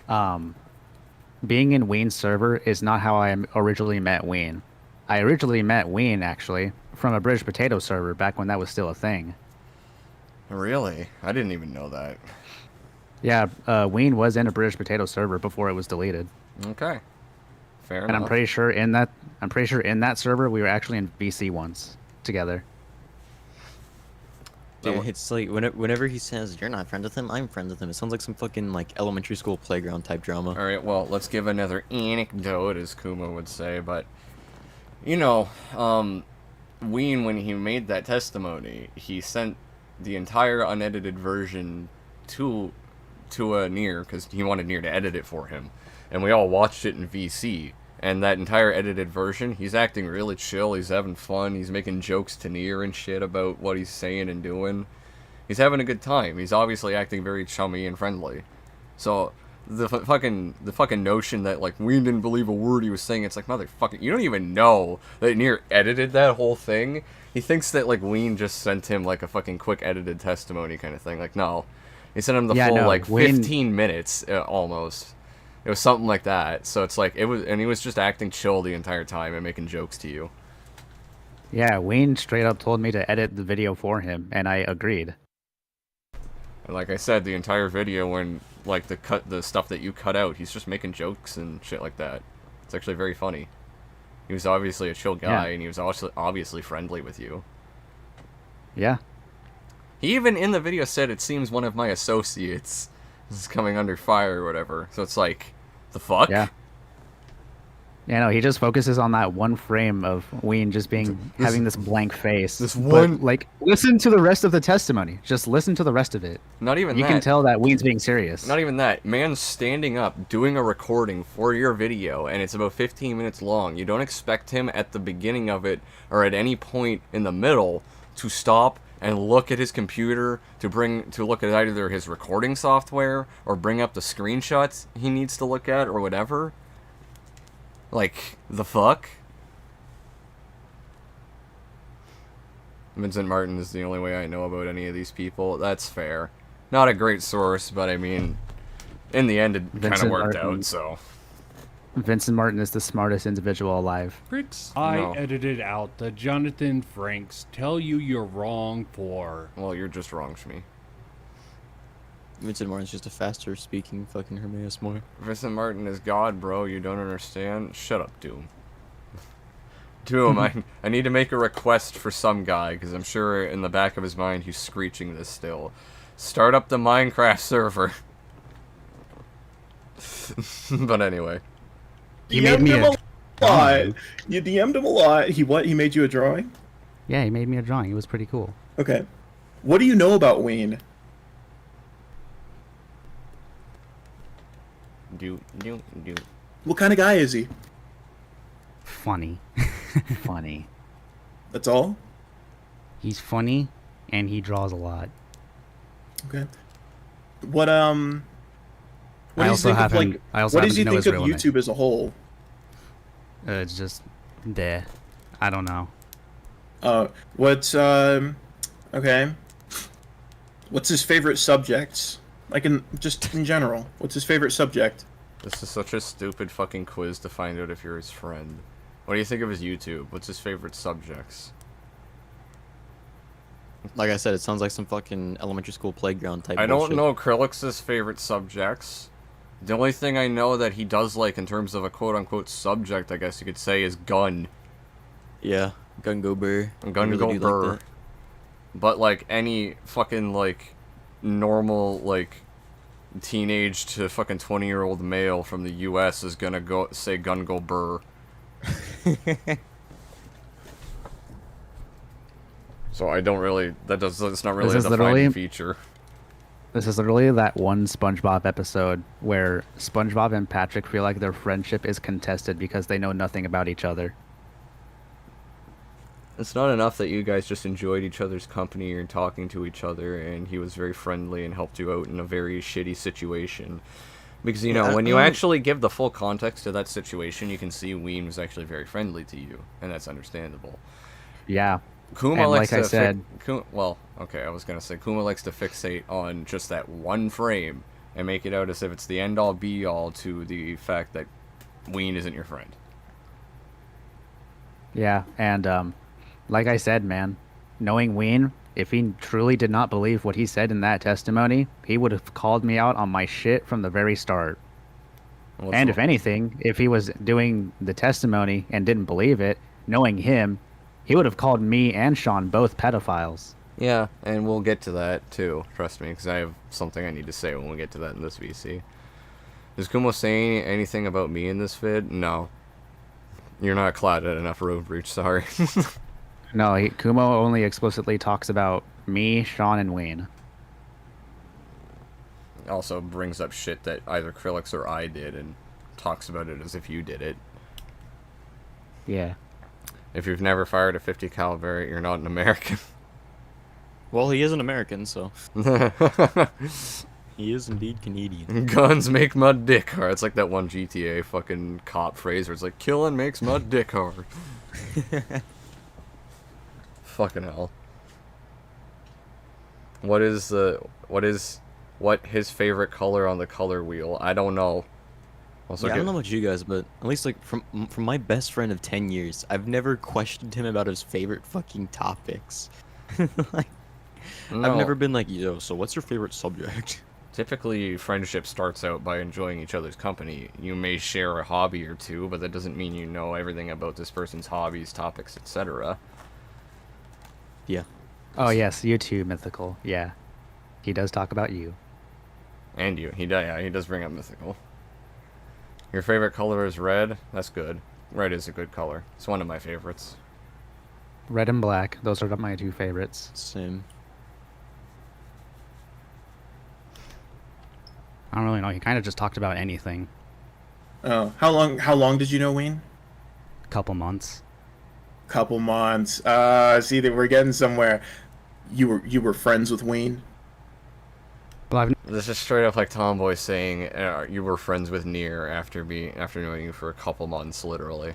Speaker 7: Being in Ween's server is not how I originally met Ween. I originally met Ween, actually, from a British Potato server back when that was still a thing.
Speaker 1: Really? I didn't even know that.
Speaker 7: Yeah, Ween was in a British Potato server before it was deleted.
Speaker 1: Okay. Fair
Speaker 7: And
Speaker 1: enough.
Speaker 7: I'm pretty sure in that server we were actually in VC once together.
Speaker 2: Dude, it's like whenever he says you're not friends with him, I'm friends with him. It sounds like some fucking like elementary school playground type drama.
Speaker 1: Alright, well, let's give another anecdote, as Kumo would say, but, you know, Ween, when he made that testimony, he sent the entire unedited version to Nier, because he wanted Nier to edit it for him, and we all watched it in VC, and that entire edited version, he's acting really chill, he's having fun, he's making jokes to Nier and shit about what he's saying and doing. He's having a good time. He's obviously acting very chummy and friendly. So, the fucking notion that, like, Ween didn't believe a word he was saying, it's like, motherfucking, you don't even know that Nier edited that whole thing. He thinks that, like, Ween just sent him, like, a fucking quick edited testimony kind of thing. Like, no. He sent him the
Speaker 7: Yeah,
Speaker 1: full,
Speaker 7: no,
Speaker 1: like,
Speaker 7: Ween-
Speaker 1: 15 minutes, almost. It was something like that. So it's like, and he was just acting chill the entire time and making jokes to you.
Speaker 7: Yeah, Ween straight up told me to edit the video for him, and I agreed.
Speaker 1: And like I said, the entire video, when, like, the stuff that you cut out, he's just making jokes and shit like that. It's actually very funny. He was obviously a chill guy,
Speaker 7: Yeah.
Speaker 1: and he was also obviously friendly with you.
Speaker 7: Yeah.
Speaker 1: He even in the video said, it seems one of my associates is coming under fire or whatever. So it's like, the fuck?
Speaker 7: Yeah. Yeah, no, he just focuses on that one frame of Ween just having this blank face.
Speaker 1: this
Speaker 7: But,
Speaker 1: one-
Speaker 7: like, listen to the rest of the testimony. Just listen to the rest of it.
Speaker 1: Not even
Speaker 7: You
Speaker 1: that.
Speaker 7: can tell that Ween's being serious.
Speaker 1: Not even that. Man's standing up, doing a recording for your video, and it's about 15 minutes long. You don't expect him at the beginning of it, or at any point in the middle, to stop and look at his computer to look at either his recording software or bring up the screenshots he needs to look at or whatever. Like, the fuck? Vincent Martin is the only way I know about any of these people. That's fair. Not a great source, but I mean, in the end, it kind of
Speaker 7: Vincent
Speaker 1: worked
Speaker 7: Martin.
Speaker 1: out, so.
Speaker 7: Vincent Martin is the smartest individual alive.
Speaker 8: Pricks,
Speaker 1: No.
Speaker 8: I edited out the Jonathan Franks tell you you're wrong for.
Speaker 1: Well, you're just wrong, Shmi.
Speaker 2: Vincent Martin's just a faster speaking fucking Hermaeus Moore.
Speaker 1: Vincent Martin is God, bro. You don't understand? Shut up, Doom. Doom, I need to make a request for some guy, because I'm sure in the back of his mind he's screeching this still. Start up the Minecraft server. But anyway.
Speaker 7: He made me a
Speaker 4: lot. You DM'd him a lot. He what? He made you a drawing?
Speaker 7: Yeah, he made me a drawing. It was pretty cool.
Speaker 4: Okay. What do you know about Wayne?
Speaker 1: Do.
Speaker 4: What kind of guy is he?
Speaker 7: Funny. Funny.
Speaker 4: That's all?
Speaker 7: He's funny, and he draws a lot.
Speaker 4: Okay. What
Speaker 7: I
Speaker 4: do you
Speaker 7: also
Speaker 4: think of
Speaker 7: happen-
Speaker 4: like
Speaker 7: I also
Speaker 4: what
Speaker 7: happen
Speaker 4: does he
Speaker 7: to know
Speaker 4: think
Speaker 7: his
Speaker 4: of
Speaker 7: real name.
Speaker 4: YouTube as a whole?
Speaker 7: It's just there. I don't know.
Speaker 4: What's okay. What's his favorite subjects? Like in general. What's his favorite subject?
Speaker 1: This is such a stupid fucking quiz to find out if you're his friend. What do you think of his YouTube? What's his favorite subjects?
Speaker 2: Like I said, it sounds like some fucking elementary school playground type
Speaker 1: I don't
Speaker 2: bullshit.
Speaker 1: know Krillix's favorite subjects. The only thing I know that he does like in terms of a quote-unquote subject, I guess you could say, is gun.
Speaker 2: Yeah, Gun Go Burr.
Speaker 1: Gun
Speaker 2: I
Speaker 1: Go
Speaker 2: do
Speaker 1: Burr.
Speaker 2: like that.
Speaker 1: But like any fucking like normal like teenage to fucking 20-year-old male from the US is gonna go say Gun Go Burr. So I don't really that's not really a
Speaker 7: This is
Speaker 1: defining
Speaker 7: literally-
Speaker 1: feature.
Speaker 7: This is literally that one SpongeBob episode where SpongeBob and Patrick feel like their friendship is contested because they know nothing about each other.
Speaker 1: It's not enough that you guys just enjoyed each other's company and talking to each other, and he was very friendly and helped you out in a very shitty situation. Because, you know, when you actually give the full context to that situation, you can see Ween was actually very friendly to you, and that's understandable.
Speaker 7: Yeah.
Speaker 1: Kuma
Speaker 7: And
Speaker 1: likes
Speaker 7: like I
Speaker 1: to
Speaker 7: said-
Speaker 1: well, okay, I was gonna say Kuma likes to fixate on just that one frame and make it out as if it's the end-all be-all to the fact that Ween isn't your friend.
Speaker 7: Yeah, and like I said, man, knowing Ween, if he truly did not believe what he said in that testimony, he would have called me out on my shit from the very start. And if anything, if he was doing the testimony and didn't believe it, knowing him, he would have called me and Sean both pedophiles.
Speaker 1: Yeah, and we'll get to that too, trust me, because I have something I need to say when we get to that in this VC. Is Kumo saying anything about me in this vid? No. You're not clouded enough, Road Breach, sorry.
Speaker 7: No, Kumo only explicitly talks about me, Sean, and Wayne.
Speaker 1: Also brings up shit that either Krillix or I did and talks about it as if you did it.
Speaker 7: Yeah.
Speaker 1: If you've never fired a 50 caliber, you're not an American.
Speaker 2: Well, he is an American, so he is indeed Canadian.
Speaker 1: Guns make my dick hard. It's like that one GTA fucking cop phrase where it's like, killing makes my dick hard. Fucking hell. What is his favorite color on the color wheel? I don't know. Also,
Speaker 2: Yeah, I don't know about you guys, but at least like from my best friend of 10 years, I've never questioned him about his favorite fucking topics. Like,
Speaker 1: no.
Speaker 2: I've never been like, yo, so what's your favorite subject?
Speaker 1: Typically, friendship starts out by enjoying each other's company. You may share a hobby or two, but that doesn't mean you know everything about this person's hobbies, topics, etc.
Speaker 2: Yeah.
Speaker 7: Oh, yes, you too, Mythical. Yeah. He does talk about you.
Speaker 1: And you. He does bring up Mythical. Your favorite color is red? That's good. Red is a good color. It's one of my favorites.
Speaker 7: Red and black, those are my two favorites.
Speaker 2: Same.
Speaker 7: I don't really know. He kind of just talked about anything.
Speaker 4: Oh, how long did you know Wayne?
Speaker 7: Couple months.
Speaker 4: Couple months. See that we're getting somewhere. you were friends with Ween?
Speaker 3: Well, I've
Speaker 1: This is straight up like Tomboy saying you were friends with Nier after knowing you for a couple months, literally.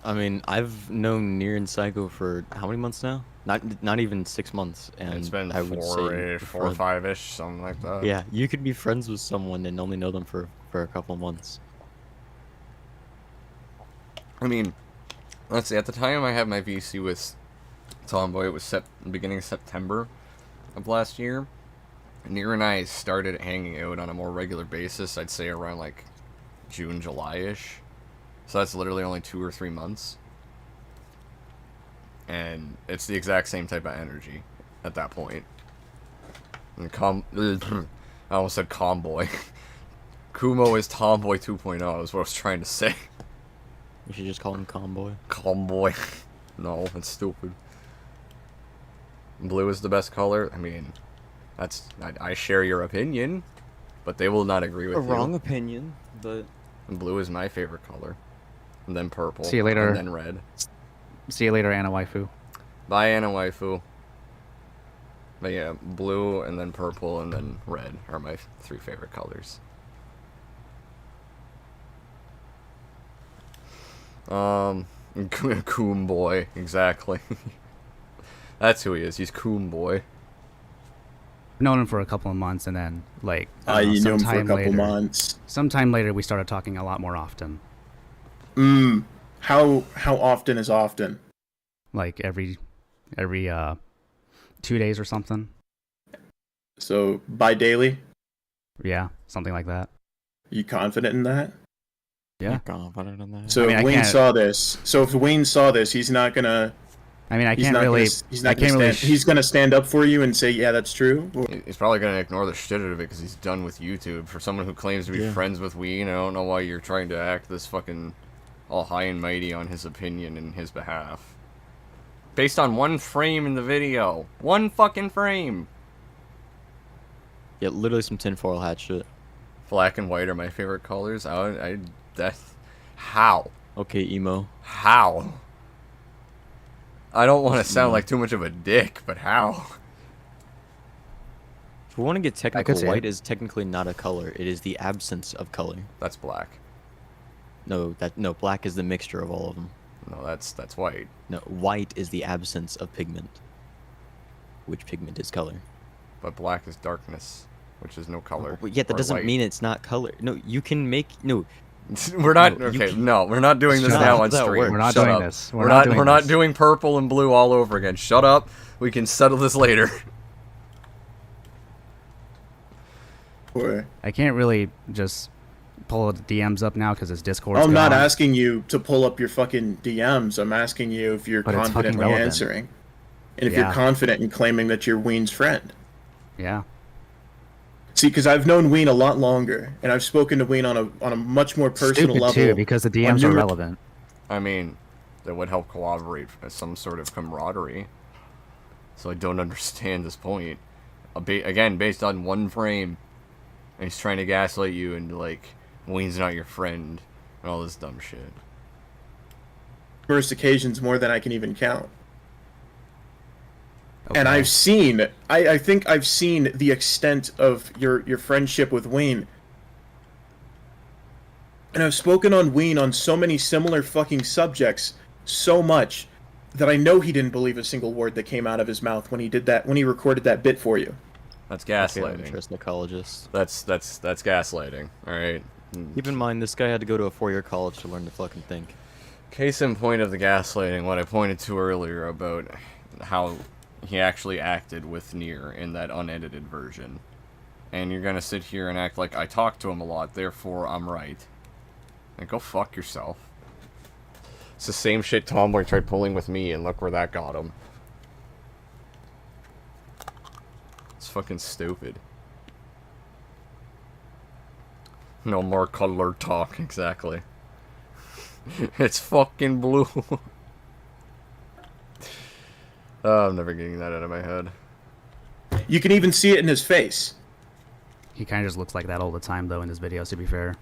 Speaker 2: I mean, I've known Nier and Psycho for how many months now? Not even 6 months, and
Speaker 1: It's been
Speaker 2: I would say
Speaker 1: four
Speaker 2: we're
Speaker 1: or five-ish, something like that.
Speaker 2: Yeah, you could be friends with someone and only know them for a couple months.
Speaker 1: I mean, let's see. At the time I had my VC with Tomboy, it was beginning of September of last year. Nier and I started hanging out on a more regular basis. I'd say around like June, July-ish. So that's literally only 2 or 3 months. And it's the exact same type of energy at that point. And I almost said Comboy. Kumo is Tomboy 2.0 is what I was trying to say.
Speaker 2: We should just call him Comboy.
Speaker 1: Comboy. No, that's stupid. Blue is the best color. I mean, I share your opinion, but they will not agree with
Speaker 2: A
Speaker 1: you.
Speaker 2: wrong opinion, but
Speaker 1: Blue is my favorite color. And then purple.
Speaker 3: See you later.
Speaker 1: And then red.
Speaker 3: See you later, Anna Waifu.
Speaker 1: Bye, Anna Waifu. But yeah, blue and then purple and then red are my 3 favorite colors. Coom Boy, exactly. That's who he is. He's Coom Boy.
Speaker 3: I've known him for a couple of months, and then like I don't know,
Speaker 4: You knew him for a
Speaker 3: sometime
Speaker 4: couple
Speaker 3: later-
Speaker 4: months.
Speaker 3: Sometime later, we started talking a lot more often.
Speaker 4: How often is often?
Speaker 3: Like every 2 days or something.
Speaker 4: So bi-daily?
Speaker 3: Yeah, something like that.
Speaker 4: You confident in that?
Speaker 3: Yeah.
Speaker 2: confident in that.
Speaker 4: So
Speaker 3: I mean, I
Speaker 4: if Wayne
Speaker 3: can't-
Speaker 4: saw this, if Wayne saw this, he's not gonna.
Speaker 3: I mean, I
Speaker 4: He's
Speaker 3: can't
Speaker 4: not
Speaker 3: really.
Speaker 4: Gonna, he's
Speaker 3: I
Speaker 4: not
Speaker 3: can't
Speaker 4: gonna
Speaker 3: really.
Speaker 4: stand, he's gonna stand up for you and say, "Yeah, that's true." Or-
Speaker 1: He's probably gonna ignore the shit out of it because he's done with YouTube. For someone who claims to be friends with Ween, I don't know why you're trying to act this fucking all high and mighty on his opinion in his behalf. Based on 1 frame in the video. 1 fucking frame!
Speaker 2: Yeah, literally some tinfoil hat shit.
Speaker 1: Black and white are my favorite colors. How?
Speaker 2: Okay, emo.
Speaker 1: How? I don't want to sound like too much of a dick, but how?
Speaker 2: If we want to get technical,
Speaker 3: see
Speaker 2: white
Speaker 3: it.
Speaker 2: is technically not a color. It is the absence of color.
Speaker 1: That's black.
Speaker 2: No, black is the mixture of all of them.
Speaker 1: No, that's white.
Speaker 2: No, white is the absence of pigment. Which pigment is color?
Speaker 1: But black is darkness, which is no color.
Speaker 2: But yeah, that
Speaker 1: Or
Speaker 2: doesn't
Speaker 1: light.
Speaker 2: mean it's not color. No, you can make
Speaker 1: We're not
Speaker 2: No, you
Speaker 1: okay.
Speaker 2: can-
Speaker 1: No, we're not doing this
Speaker 2: Shut
Speaker 1: now
Speaker 2: up.
Speaker 1: on
Speaker 2: That
Speaker 1: stream.
Speaker 2: works.
Speaker 3: We're not
Speaker 1: Shut
Speaker 3: doing
Speaker 1: up.
Speaker 3: this.
Speaker 1: We're not.
Speaker 3: doing
Speaker 1: We're not
Speaker 3: this.
Speaker 1: doing purple and blue all over again. Shut up. We can settle this later.
Speaker 4: or-
Speaker 3: I can't really just pull the DMs up now because his Discord's
Speaker 4: I'm not
Speaker 3: gone.
Speaker 4: asking you to pull up your fucking DMs. I'm asking you if you're
Speaker 3: But it's fucking
Speaker 4: confidently
Speaker 3: relevant.
Speaker 4: answering, and if
Speaker 3: Yeah.
Speaker 4: you're confident in claiming that you're Ween's friend.
Speaker 3: Yeah.
Speaker 4: See, because I've known Ween a lot longer, and I've spoken to Ween on a much more personal
Speaker 3: Stupid
Speaker 4: level.
Speaker 3: too because the DMs are
Speaker 4: new-
Speaker 3: relevant.
Speaker 1: I mean, that would help corroborate some sort of camaraderie. So I don't understand this point. Again, based on 1 frame, and he's trying to gaslight you and like, Wayne's not your friend, and all this dumb shit.
Speaker 4: Numerous occasions, more than I can even count.
Speaker 3: Okay.
Speaker 4: And I've seen, I think I've seen the extent of your friendship with Wayne. And I've spoken on Wayne on so many similar fucking subjects, so much, that I know he didn't believe a single word that came out of his mouth when he did that, when he recorded that bit for you.
Speaker 1: That's
Speaker 2: Okay, I'm
Speaker 1: gaslighting.
Speaker 2: a psychologist.
Speaker 1: That's gaslighting. All right.
Speaker 2: Keep in mind, this guy had to go to a 4-year college to learn to fucking think.
Speaker 1: Case in point of the gaslighting, what I pointed to earlier about how he actually acted with Nier in that unedited version. And you're gonna sit here and act like I talk to him a lot, therefore I'm right. And go fuck yourself. It's the same shit Tomboy tried pulling with me, and look where that got him. It's fucking stupid. No more color talk, exactly. It's fucking blue. Oh, I'm never getting that out of my head.
Speaker 4: You can even see it in his face.
Speaker 3: He kind of just looks like that all the time though in his videos. To be fair.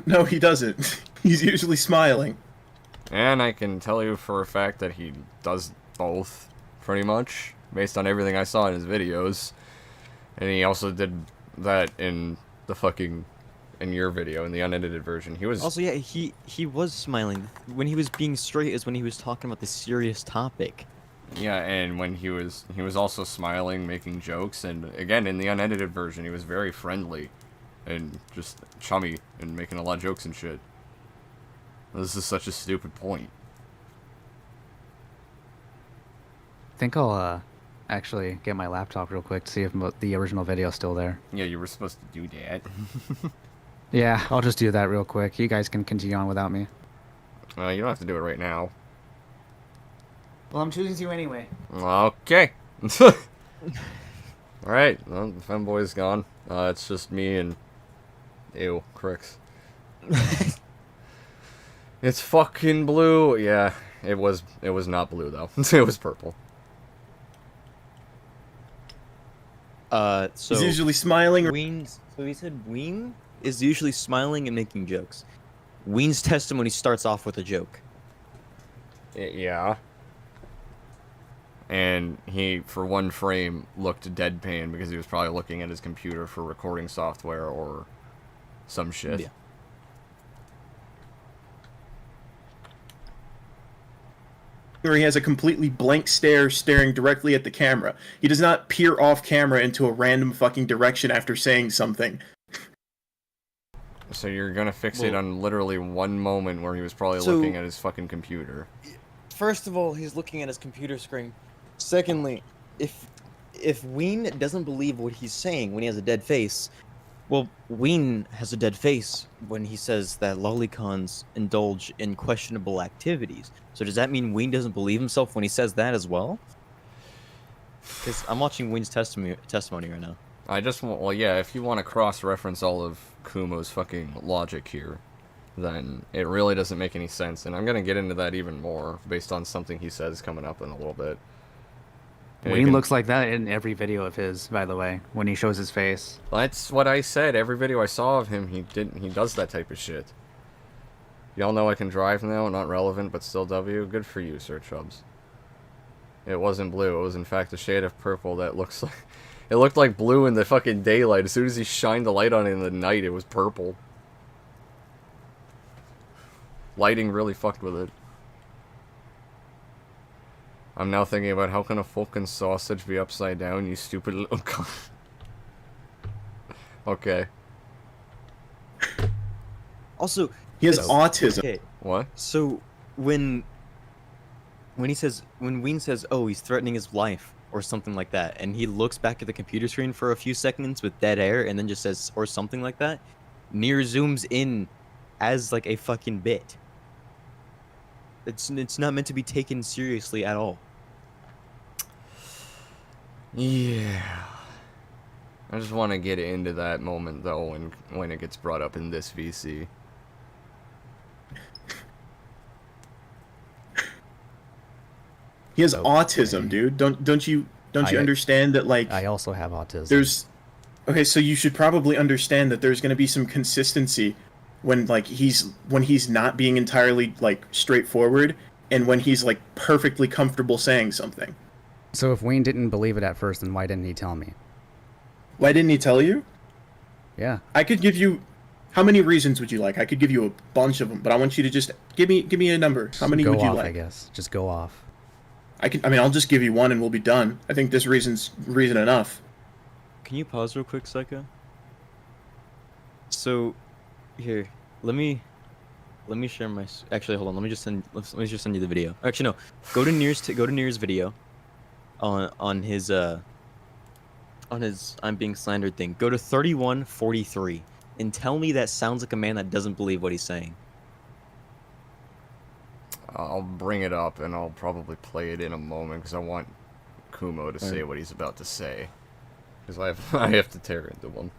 Speaker 4: No, he doesn't. He's usually smiling.
Speaker 1: And I can tell you for a fact that he does both, pretty much. based on everything I saw in his videos. And he also did that in the fucking, in your video, in the unedited version. He was...
Speaker 2: Also, yeah, he was smiling. When he was being straight is when he was talking about the serious topic.
Speaker 1: Yeah, and when he was also smiling, making jokes, and again, in the unedited version, he was very friendly and just chummy and making a lot of jokes and shit. This is such a stupid point.
Speaker 7: I think I'll actually get my laptop real quick to see if the original video is still there.
Speaker 1: Yeah, you were supposed to do that.
Speaker 7: Yeah, I'll just do that real quick. You guys can continue on without me.
Speaker 1: You don't have to do it right now.
Speaker 7: Well, I'm choosing to anyway.
Speaker 1: Okay. Alright, well, the femboy's gone. It's just me and... Ew, Crix. It's fucking blue. Yeah, it was not blue, though. It was purple.
Speaker 2: So
Speaker 4: He's usually smiling.
Speaker 2: So he said Ween is usually smiling and making jokes. Ween's testimony starts off with a joke.
Speaker 1: Yeah. And he, for one frame, looked deadpan because he was probably looking at his computer for recording software or some shit.
Speaker 2: Yeah.
Speaker 4: Where he has a completely blank stare staring directly at the camera. He does not peer off camera into a random fucking direction after saying something.
Speaker 1: So you're gonna fixate on literally one moment where he was probably looking at his fucking computer.
Speaker 2: First of all, he's looking at his computer screen. Secondly, if Ween doesn't believe what he's saying when he has a dead face, well, Ween has a dead face when he says that lolicons indulge in questionable activities. So does that mean Ween doesn't believe himself when he says that as well? Because I'm watching Ween's testimony right now.
Speaker 1: I just want, well, yeah, if you want to cross-reference all of Kumo's fucking logic here, then it really doesn't make any sense, and I'm gonna get into that even more based on something he says coming up in a little bit. And
Speaker 7: Wayne looks like that in every video of his, by the way, when he shows his face.
Speaker 1: That's what I said. Every video I saw of him, he does that type of shit. Y'all know I can drive now, not relevant, but still W. Good for you, Sir Chubbs. It wasn't blue. It was in fact a shade of purple that looks like... It looked like blue in the fucking daylight. As soon as he shined the light on it in the night, it was purple. Lighting really fucked with it. I'm now thinking about how can a fucking sausage be upside down, you stupid little cunt. Okay.
Speaker 2: Also,
Speaker 4: he has autism.
Speaker 2: Okay,
Speaker 1: what?
Speaker 2: So when Ween says, "Oh, he's threatening his life," or something like that, and he looks back at the computer screen for a few seconds with dead air, and then just says, or something like that, Nier zooms in as like a fucking bit. It's not meant to be taken seriously at all.
Speaker 1: Yeah. I just want to get into that moment though when it gets brought up in this VC.
Speaker 4: He has autism, dude. Don't you understand that, like,
Speaker 7: I also have autism.
Speaker 4: Okay, so you should probably understand that there's going to be some consistency when he's not being entirely like straightforward and when he's like perfectly comfortable saying something.
Speaker 3: So if Wayne didn't believe it at first, then why didn't he tell me?
Speaker 4: Why didn't he tell you?
Speaker 3: Yeah.
Speaker 4: I could give you... How many reasons would you like? I could give you a bunch of them, but I want you to just give me a number. How many would you like?
Speaker 3: I guess. Just go off.
Speaker 4: I'll just give you one and we'll be done. I think this reason's reason enough.
Speaker 2: Can you pause real quick, Psycho? So, here, let me share my. Actually, hold on. Let me just send you the video. Actually, no. Go to Nier's video. On his I'm being slandered thing. Go to 3143 and tell me that sounds like a man that doesn't believe what he's saying.
Speaker 1: I'll bring it up and I'll probably play it in a moment because I want Kumo to say what he's about to say. Because I have to tear into one.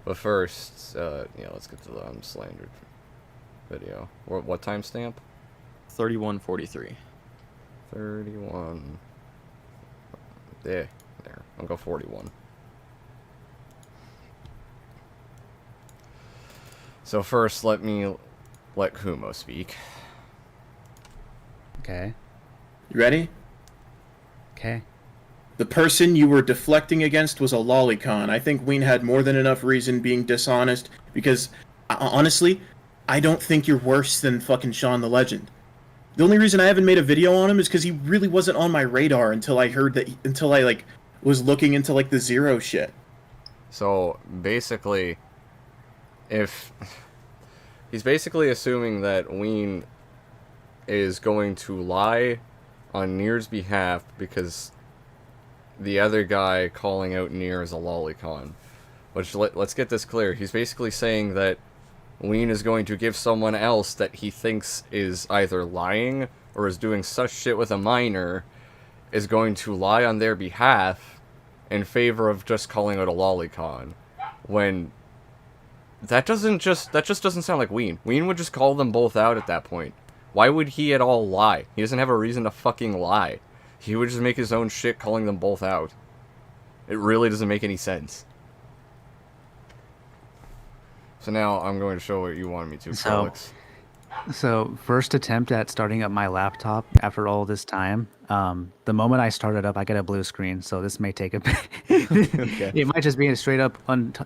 Speaker 1: But first, let's get to the unslandered video. What timestamp?
Speaker 2: 3143.
Speaker 1: 31. There. I'll go 41. So first, let Kumo speak.
Speaker 3: Okay.
Speaker 4: You ready?
Speaker 3: Okay.
Speaker 4: The person you were deflecting against was a lolicon. I think Ween had more than enough reason being dishonest because, honestly, I don't think you're worse than fucking Sean the Legend. The only reason I haven't made a video on him is because he really wasn't on my radar until I heard that, until I, like, was looking into, like, the Zero shit.
Speaker 1: So, basically, if... He's basically assuming that Ween is going to lie on Nier's behalf because the other guy calling out Nier is a lolicon. Which, let's get this clear. He's basically saying that Ween is going to give someone else that he thinks is either lying or is doing such shit with a minor, is going to lie on their behalf in favor of just calling out a lolicon. When that just doesn't sound like Ween. Ween would just call them both out at that point. Why would he at all lie? He doesn't have a reason to fucking lie. He would just make his own shit calling them both out. It really doesn't make any sense. So now I'm going to show what you wanted me to, Felix.
Speaker 7: So first attempt at starting up my laptop after all this time. The moment I start it up, I get a blue screen. So this may take a bit.
Speaker 1: Okay.
Speaker 7: It might just be a straight up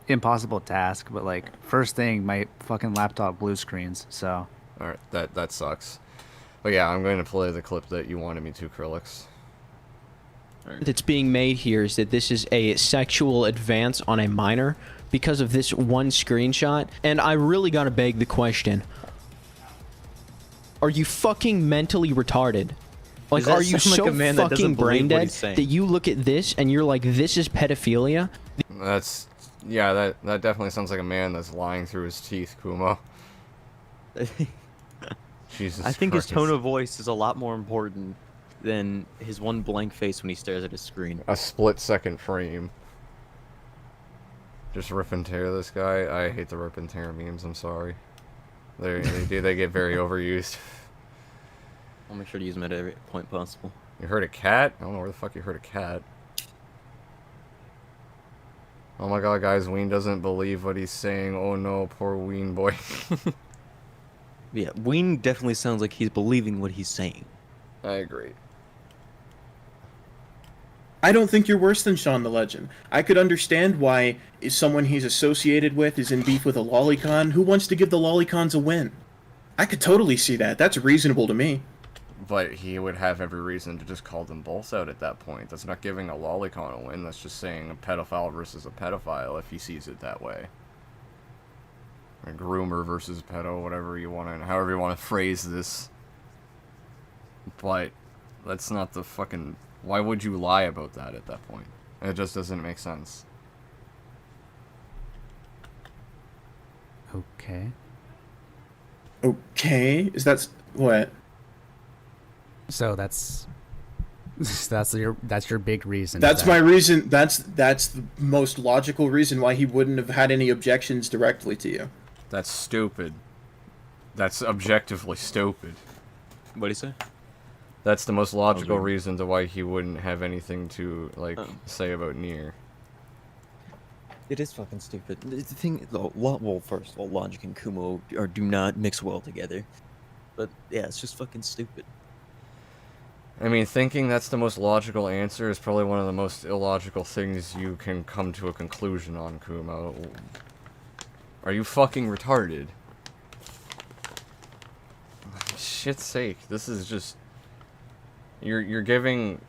Speaker 7: impossible task. But like first thing, my fucking laptop blue screens. So.
Speaker 1: Alright, that sucks. But yeah, I'm going to play the clip that you wanted me to, Krillix.
Speaker 9: That's being made here is that this is a sexual advance on a minor because of this one screenshot. And I really gotta beg the question. Are you fucking mentally retarded? Like, are you so fucking brain dead that you look at this and you're like, this is pedophilia?
Speaker 1: That's... Yeah, that definitely sounds like a man that's lying through his teeth, Kumo. Jesus
Speaker 2: I think
Speaker 1: Christ.
Speaker 2: his tone of voice is a lot more important than his one blank face when he stares at his screen.
Speaker 1: A split-second frame. Just rip and tear this guy. I hate the rip and tear memes, I'm sorry. They get very overused.
Speaker 2: I'll make sure to use them at every point possible.
Speaker 1: You heard a cat? I don't know where the fuck you heard a cat. Oh my god, guys, Ween doesn't believe what he's saying. Oh no, poor Ween boy.
Speaker 2: Yeah, Ween definitely sounds like he's believing what he's saying.
Speaker 1: I agree.
Speaker 4: I don't think you're worse than Sean the Legend. I could understand why someone he's associated with is in beef with a lolicon. Who wants to give the lolicons a win? I could totally see that. That's reasonable to me.
Speaker 1: But he would have every reason to just call them both out at that point. That's not giving a lolicon a win. That's just saying a pedophile versus a pedophile if he sees it that way. A groomer versus pedo, whatever you want to, however you want to phrase this. But that's not the fucking... Why would you lie about that at that point? It just doesn't make sense.
Speaker 7: Okay.
Speaker 4: Okay? Is that... what?
Speaker 7: So that's your big reason.
Speaker 4: That's my reason. That's the most logical reason why he wouldn't have had any objections directly to you.
Speaker 1: That's stupid. That's objectively stupid.
Speaker 2: What'd he say?
Speaker 1: That's the most logical reason to why he wouldn't have anything to, like, say about Nier.
Speaker 2: It is fucking stupid. The thing, well, first of all, logic and Kumo do not mix well together. But yeah, it's just fucking stupid.
Speaker 1: I mean, thinking that's the most logical answer is probably one of the most illogical things you can come to a conclusion on, Kumo. Are you fucking retarded? Shit's sake, this is just... You're giving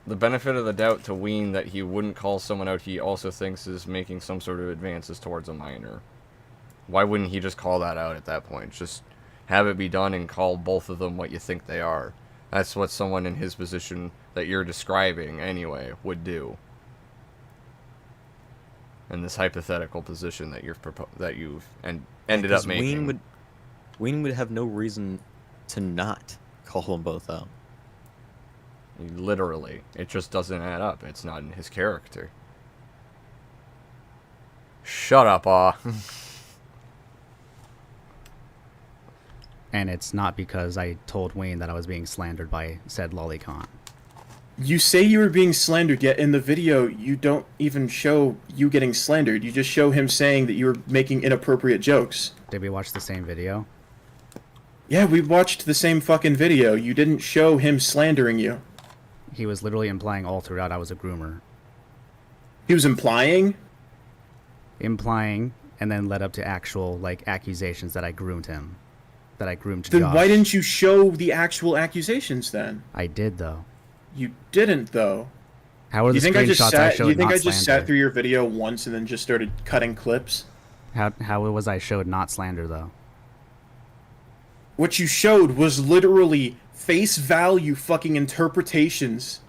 Speaker 1: the benefit of the doubt to Ween that he wouldn't call someone out he also thinks is making some sort of advances towards a minor. Why wouldn't he just call that out at that point? Just have it be done and call both of them what you think they are. That's what someone in his position that you're describing, anyway, would do. In this hypothetical position that you've ended up making.
Speaker 2: Ween would have no reason to not call them both out.
Speaker 1: Literally. It just doesn't add up. It's not in his character. Shut up,
Speaker 3: And it's not because I told Wayne that I was being slandered by said lolicon.
Speaker 4: You say you were being slandered, yet in the video you don't even show you getting slandered. You just show him saying that you were making inappropriate jokes.
Speaker 3: Did we watch the same video?
Speaker 4: Yeah, we watched the same fucking video. You didn't show him slandering you.
Speaker 3: He was literally implying all throughout I was a groomer.
Speaker 4: He was implying?
Speaker 3: Implying, and then led up to actual, like, accusations that I groomed him. That I groomed
Speaker 4: Then
Speaker 3: Josh.
Speaker 4: why didn't you show the actual accusations then?
Speaker 3: I did, though.
Speaker 4: You didn't, though.
Speaker 3: How are the
Speaker 4: You think I just
Speaker 3: screenshots I
Speaker 4: sat?
Speaker 3: showed
Speaker 4: You think
Speaker 3: not
Speaker 4: I just
Speaker 3: slander?
Speaker 4: sat through your video once and then just started cutting clips?
Speaker 3: How was I showed not slander, though?
Speaker 4: What you showed was literally face value fucking interpretations.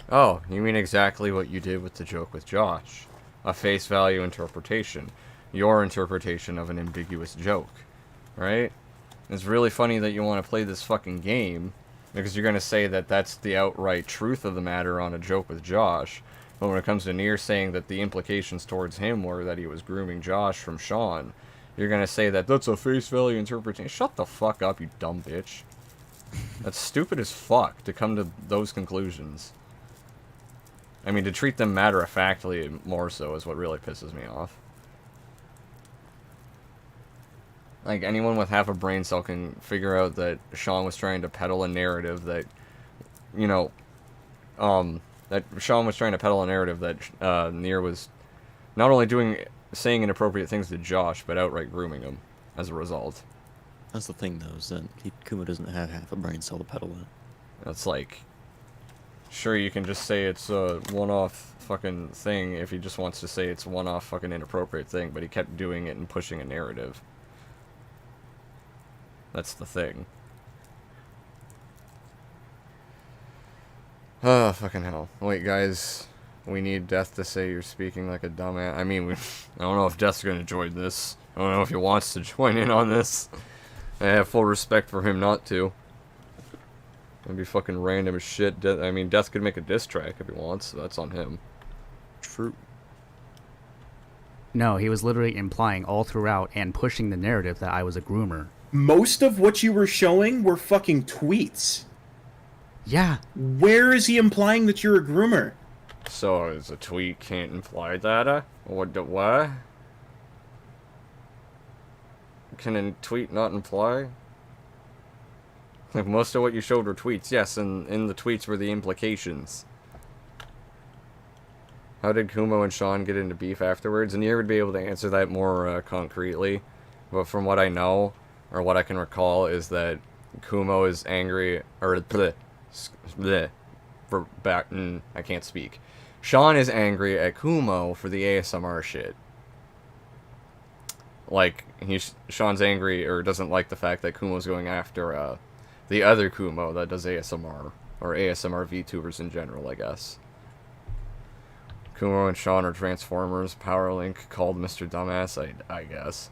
Speaker 1: Oh, you mean exactly what you did with the joke with Josh. A face value interpretation. Your interpretation of an ambiguous joke. Right? It's really funny that you want to play this fucking game, because you're going to say that that's the outright truth of the matter on a joke with Josh. But when it comes to Nier saying that the implications towards him were that he was grooming Josh from Sean, you're going to say that that's a face value interpretation. Shut the fuck up, you dumb bitch. That's stupid as fuck to come to those conclusions. I mean, to treat them matter-of-factly more so is what really pisses me off. Like, anyone with half a brain cell can figure out that Sean was trying to peddle a narrative that, you know, that Sean was trying to peddle a narrative that, Nier was not only saying inappropriate things to Josh, but outright grooming him as a result.
Speaker 2: That's the thing, though, is that Kumo doesn't have half a brain cell to peddle it.
Speaker 1: That's like, sure, you can just say it's a one-off fucking thing if he just wants to say it's a one-off fucking inappropriate thing, but he kept doing it and pushing a narrative. That's the thing. Oh, fucking hell. Wait, guys. We need Death to say you're speaking like a dumbass. I mean, I don't know if Death's gonna join this. I don't know if he wants to join in on this. I have full respect for him not to. It'd be fucking random as shit. I mean, Death could make a diss track if he wants, so that's on him.
Speaker 2: True.
Speaker 3: No, he was literally implying all throughout and pushing the narrative that I was a groomer.
Speaker 4: Most of what you were showing were fucking tweets.
Speaker 3: Yeah.
Speaker 4: Where is he implying that you're a groomer?
Speaker 1: So, is a tweet can't imply that, what? Can a tweet not imply? Like, most of what you showed were tweets, yes, and in the tweets were the implications. How did Kumo and Sean get into beef afterwards? And you would be able to answer that more concretely. But from what I know, or what I can recall, is that Kumo is angry, or I can't speak. Sean is angry at Kumo for the ASMR shit. Like, Sean's angry, or doesn't like the fact that Kumo's going after, the other Kumo that does ASMR, or ASMR VTubers in general, I guess. Kumo and Sean are Transformers, Power Link called Mr. Dumbass, I guess.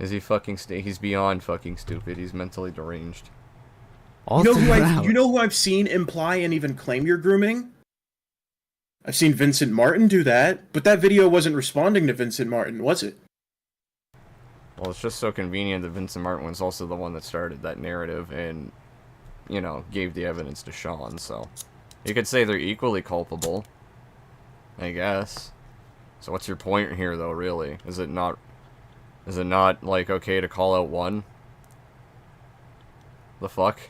Speaker 1: Is he fucking he's beyond fucking stupid, he's mentally deranged.
Speaker 3: All
Speaker 4: You
Speaker 3: throughout.
Speaker 4: know who I've seen imply and even claim you're grooming? I've seen Vincent Martin do that, but that video wasn't responding to Vincent Martin, was it?
Speaker 1: Well, it's just so convenient that Vincent Martin was also the one that started that narrative and, you know, gave the evidence to Sean, so... You could say they're equally culpable, I guess. So what's your point here, though, really? Is it not, like, okay to call out one? The fuck?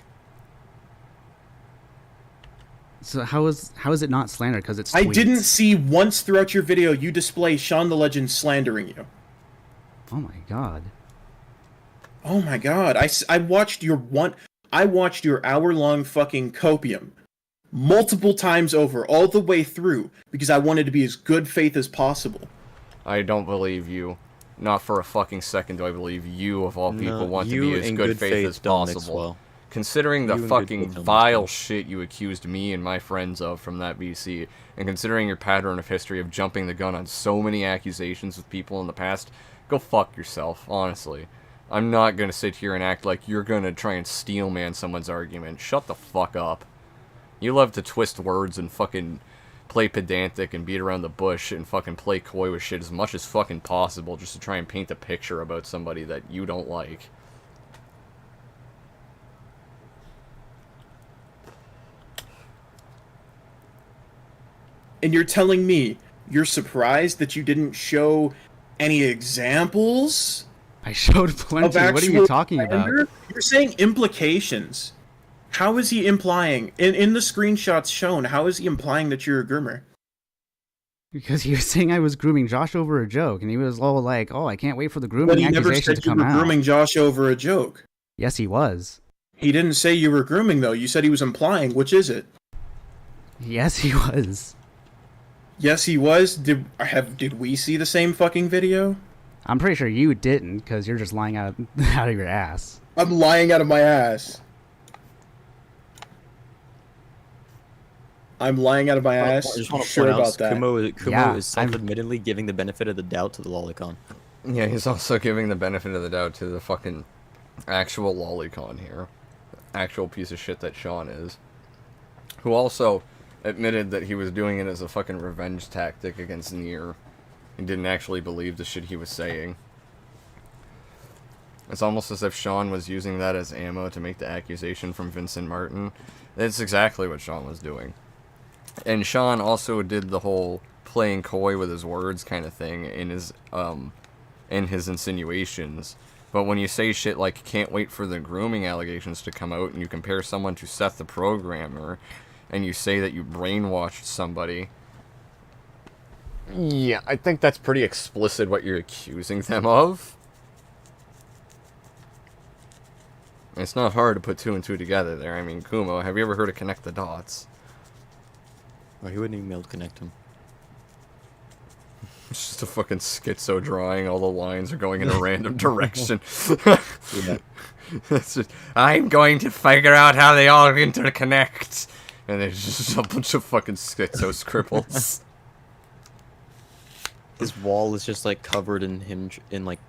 Speaker 3: So how is it not slander? Because it's
Speaker 4: I
Speaker 3: tweets.
Speaker 4: didn't see once throughout your video you display Sean the Legend slandering you.
Speaker 3: Oh my god.
Speaker 4: Oh my god, I watched your hour-long fucking copium multiple times over, all the way through, because I wanted to be as good faith as possible.
Speaker 1: I don't believe you. Not for a fucking second do I believe you, of all people, want to be as good faith as possible.
Speaker 2: Well.
Speaker 1: Considering the
Speaker 2: You and
Speaker 1: fucking
Speaker 2: good faith don't mix
Speaker 1: vile
Speaker 2: well.
Speaker 1: shit you accused me and my friends of from that VC, and considering your pattern of history of jumping the gun on so many accusations with people in the past, go fuck yourself, honestly. I'm not gonna sit here and act like you're gonna try and steelman someone's argument. Shut the fuck up. You love to twist words and fucking play pedantic and beat around the bush and fucking play coy with shit as much as fucking possible just to try and paint a picture about somebody that you don't like.
Speaker 4: And you're telling me you're surprised that you didn't show any examples
Speaker 3: I showed
Speaker 4: of
Speaker 3: plenty.
Speaker 4: actual
Speaker 3: What are you talking about?
Speaker 4: slander? You're saying implications. How is he implying in the screenshots shown? How is he implying that you're a groomer?
Speaker 3: Because he was saying I was grooming Josh over a joke, and he was all like, "Oh, I can't wait for the grooming
Speaker 4: But he never
Speaker 3: accusation
Speaker 4: said
Speaker 3: to
Speaker 4: you
Speaker 3: come
Speaker 4: were
Speaker 3: out."
Speaker 4: grooming Josh over a joke.
Speaker 3: Yes, he was.
Speaker 4: He didn't say you were grooming though. You said he was implying. Which is it?
Speaker 3: Yes, he was.
Speaker 4: Yes, he was. Did we see the same fucking video?
Speaker 3: I'm pretty sure you didn't, because you're just lying out out of your ass.
Speaker 4: I'm lying out of my ass. I'm lying out of my ass.
Speaker 2: I just want to
Speaker 4: Sure
Speaker 2: point out,
Speaker 4: about that.
Speaker 2: Kumo
Speaker 3: Yeah,
Speaker 2: is self-admittedly giving the benefit of the doubt to the lolicon.
Speaker 1: Yeah, he's also giving the benefit of the doubt to the fucking actual lolicon here. Actual piece of shit that Sean is. Who also admitted that he was doing it as a fucking revenge tactic against Nier. He didn't actually believe the shit he was saying. It's almost as if Sean was using that as ammo to make the accusation from Vincent Martin. That's exactly what Sean was doing. And Sean also did the whole playing coy with his words kind of thing in his insinuations. But when you say shit like, can't wait for the grooming allegations to come out, and you compare someone to Seth the programmer, and you say that you brainwashed somebody, yeah, I think that's pretty explicit what you're accusing them of. It's not hard to put two and two together there. I mean, Kumo, have you ever heard of connect the dots?
Speaker 2: Or he wouldn't even be able to connect him.
Speaker 1: It's just a fucking schizo drawing. All the lines are going in a random direction.
Speaker 2: Yeah.
Speaker 1: It's just, I'm going to figure out how they all interconnect. And there's just a bunch of fucking schizo scribbles.
Speaker 2: His wall is just like covered in him in like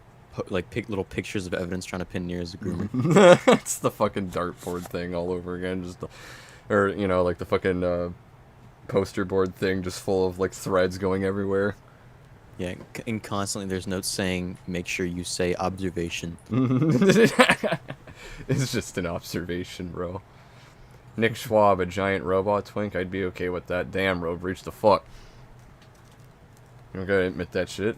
Speaker 2: little pictures of evidence trying to pin Nier as a groomer.
Speaker 1: It's the fucking dartboard thing all over again. Just, or you know, like the fucking poster board thing, just full of like threads going everywhere.
Speaker 2: Yeah, and constantly there's notes saying, make sure you say observation.
Speaker 1: It's just an observation, bro. Nick Schwab, a giant robot twink, I'd be okay with that. Damn, Road Reach, the fuck. I'm gonna admit that shit.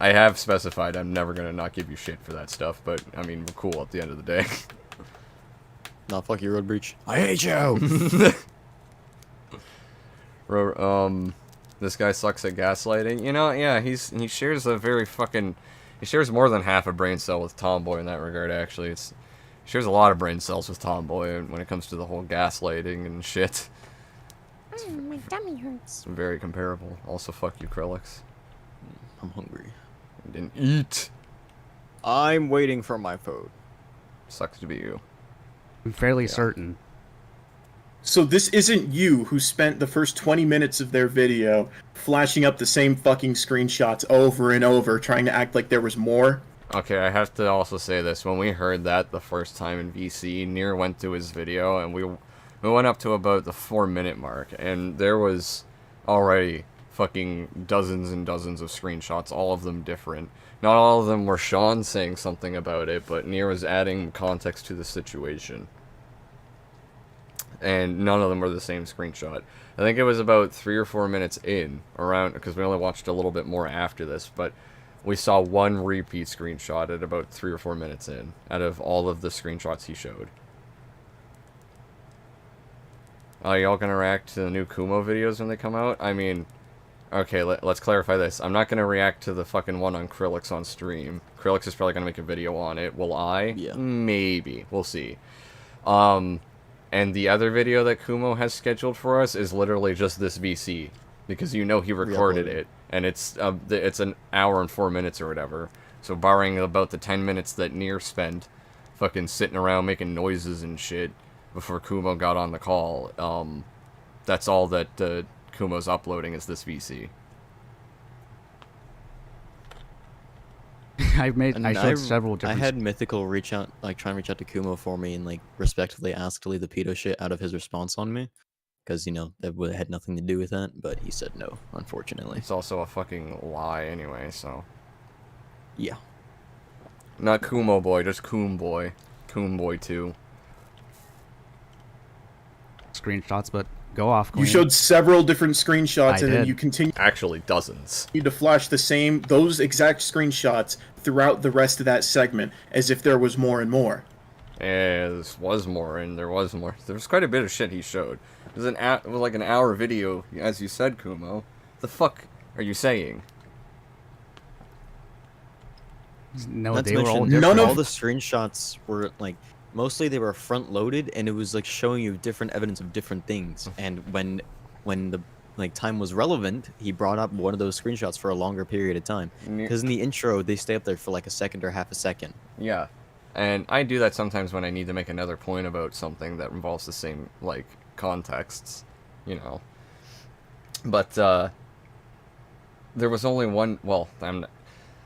Speaker 1: I have specified I'm never gonna not give you shit for that stuff, but, I mean, we're cool at the end of the day.
Speaker 2: Nah, fuck you, Road Breach. I hate you!
Speaker 1: This guy sucks at gaslighting. You know, yeah, he shares a very fucking... He shares more than half a brain cell with Tomboy in that regard, actually. He shares a lot of brain cells with Tomboy when it comes to the whole gaslighting and shit.
Speaker 10: My tummy hurts.
Speaker 1: Very comparable. Also, fuck you, Krillix.
Speaker 2: I'm hungry.
Speaker 1: You didn't eat.
Speaker 2: I'm waiting for my food.
Speaker 1: Sucks to be you.
Speaker 3: I'm fairly certain.
Speaker 4: So this isn't you who spent the first 20 minutes of their video flashing up the same fucking screenshots over and over, trying to act like there was more?
Speaker 1: Okay, I have to also say this. When we heard that the first time in VC, Nier went to his video, and we went up to about the 4-minute mark, and there was already fucking dozens and dozens of screenshots, all of them different. Not all of them were Sean saying something about it, but Nier was adding context to the situation. And none of them were the same screenshot. I think it was about 3 or 4 minutes in, around, because we only watched a little bit more after this, but we saw one repeat screenshot at about 3 or 4 minutes in, out of all of the screenshots he showed. Are y'all gonna react to the new Kumo videos when they come out? I mean, okay, let's clarify this. I'm not gonna react to the fucking one on Krillix on stream. Krillix is probably gonna make a video on it. Will I?
Speaker 2: Yeah.
Speaker 1: Maybe. We'll see. And the other video that Kumo has scheduled for us is literally just this VC, because you know he recorded it, and it's an hour and 4 minutes or whatever. So barring about the 10 minutes that Nier spent fucking sitting around making noises and shit before Kumo got on the call, that's all that Kumo's uploading is this VC.
Speaker 3: I showed several
Speaker 2: I
Speaker 3: different.
Speaker 2: had Mythical reach out, like try and reach out to Kumo for me and like respectively ask to leave the pedo shit out of his response on me, because you know that had nothing to do with that. But he said no, unfortunately.
Speaker 1: It's also a fucking lie anyway, so.
Speaker 2: Yeah.
Speaker 1: Not Kumo boy, just Coom boy. Coom boy 2.
Speaker 3: Screenshots, but go off, Queen.
Speaker 4: You showed several different screenshots, and then
Speaker 3: did.
Speaker 4: you continue
Speaker 1: Actually, dozens.
Speaker 4: to flash those exact screenshots throughout the rest of that segment, as if there was more and more.
Speaker 1: This was more, and there was more. There was quite a bit of shit he showed. It was it was like an hour video, as you said, Kumo. The fuck are you saying?
Speaker 3: No,
Speaker 2: Not to
Speaker 3: they were all
Speaker 2: mention,
Speaker 3: different.
Speaker 2: all the screenshots were like mostly they were front loaded, and it was like showing you different evidence of different things. And when the like time was relevant, he brought up one of those screenshots for a longer period of time. Because in the intro, they stay up there for like a second or half a second.
Speaker 1: Yeah, and I do that sometimes when I need to make another point about something that involves the same like contexts, you know. But there was only one. Well,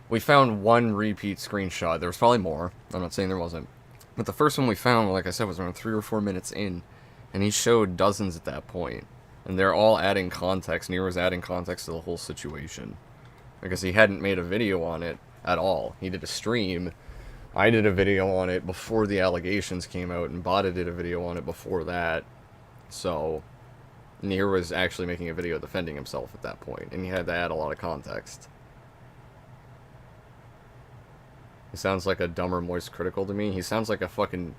Speaker 1: we found one repeat screenshot. There was probably more. I'm not saying there wasn't. But the first one we found, like I said, was around 3 or 4 minutes in. And he showed dozens at that point. And they're all adding context. Nier was adding context to the whole situation. Because he hadn't made a video on it at all. He did a stream. I did a video on it before the allegations came out. And Bada did a video on it before that. So Nier was actually making a video defending himself at that point. And he had to add a lot of context. He sounds like a dumber Moist Critical to me. He sounds like a fucking...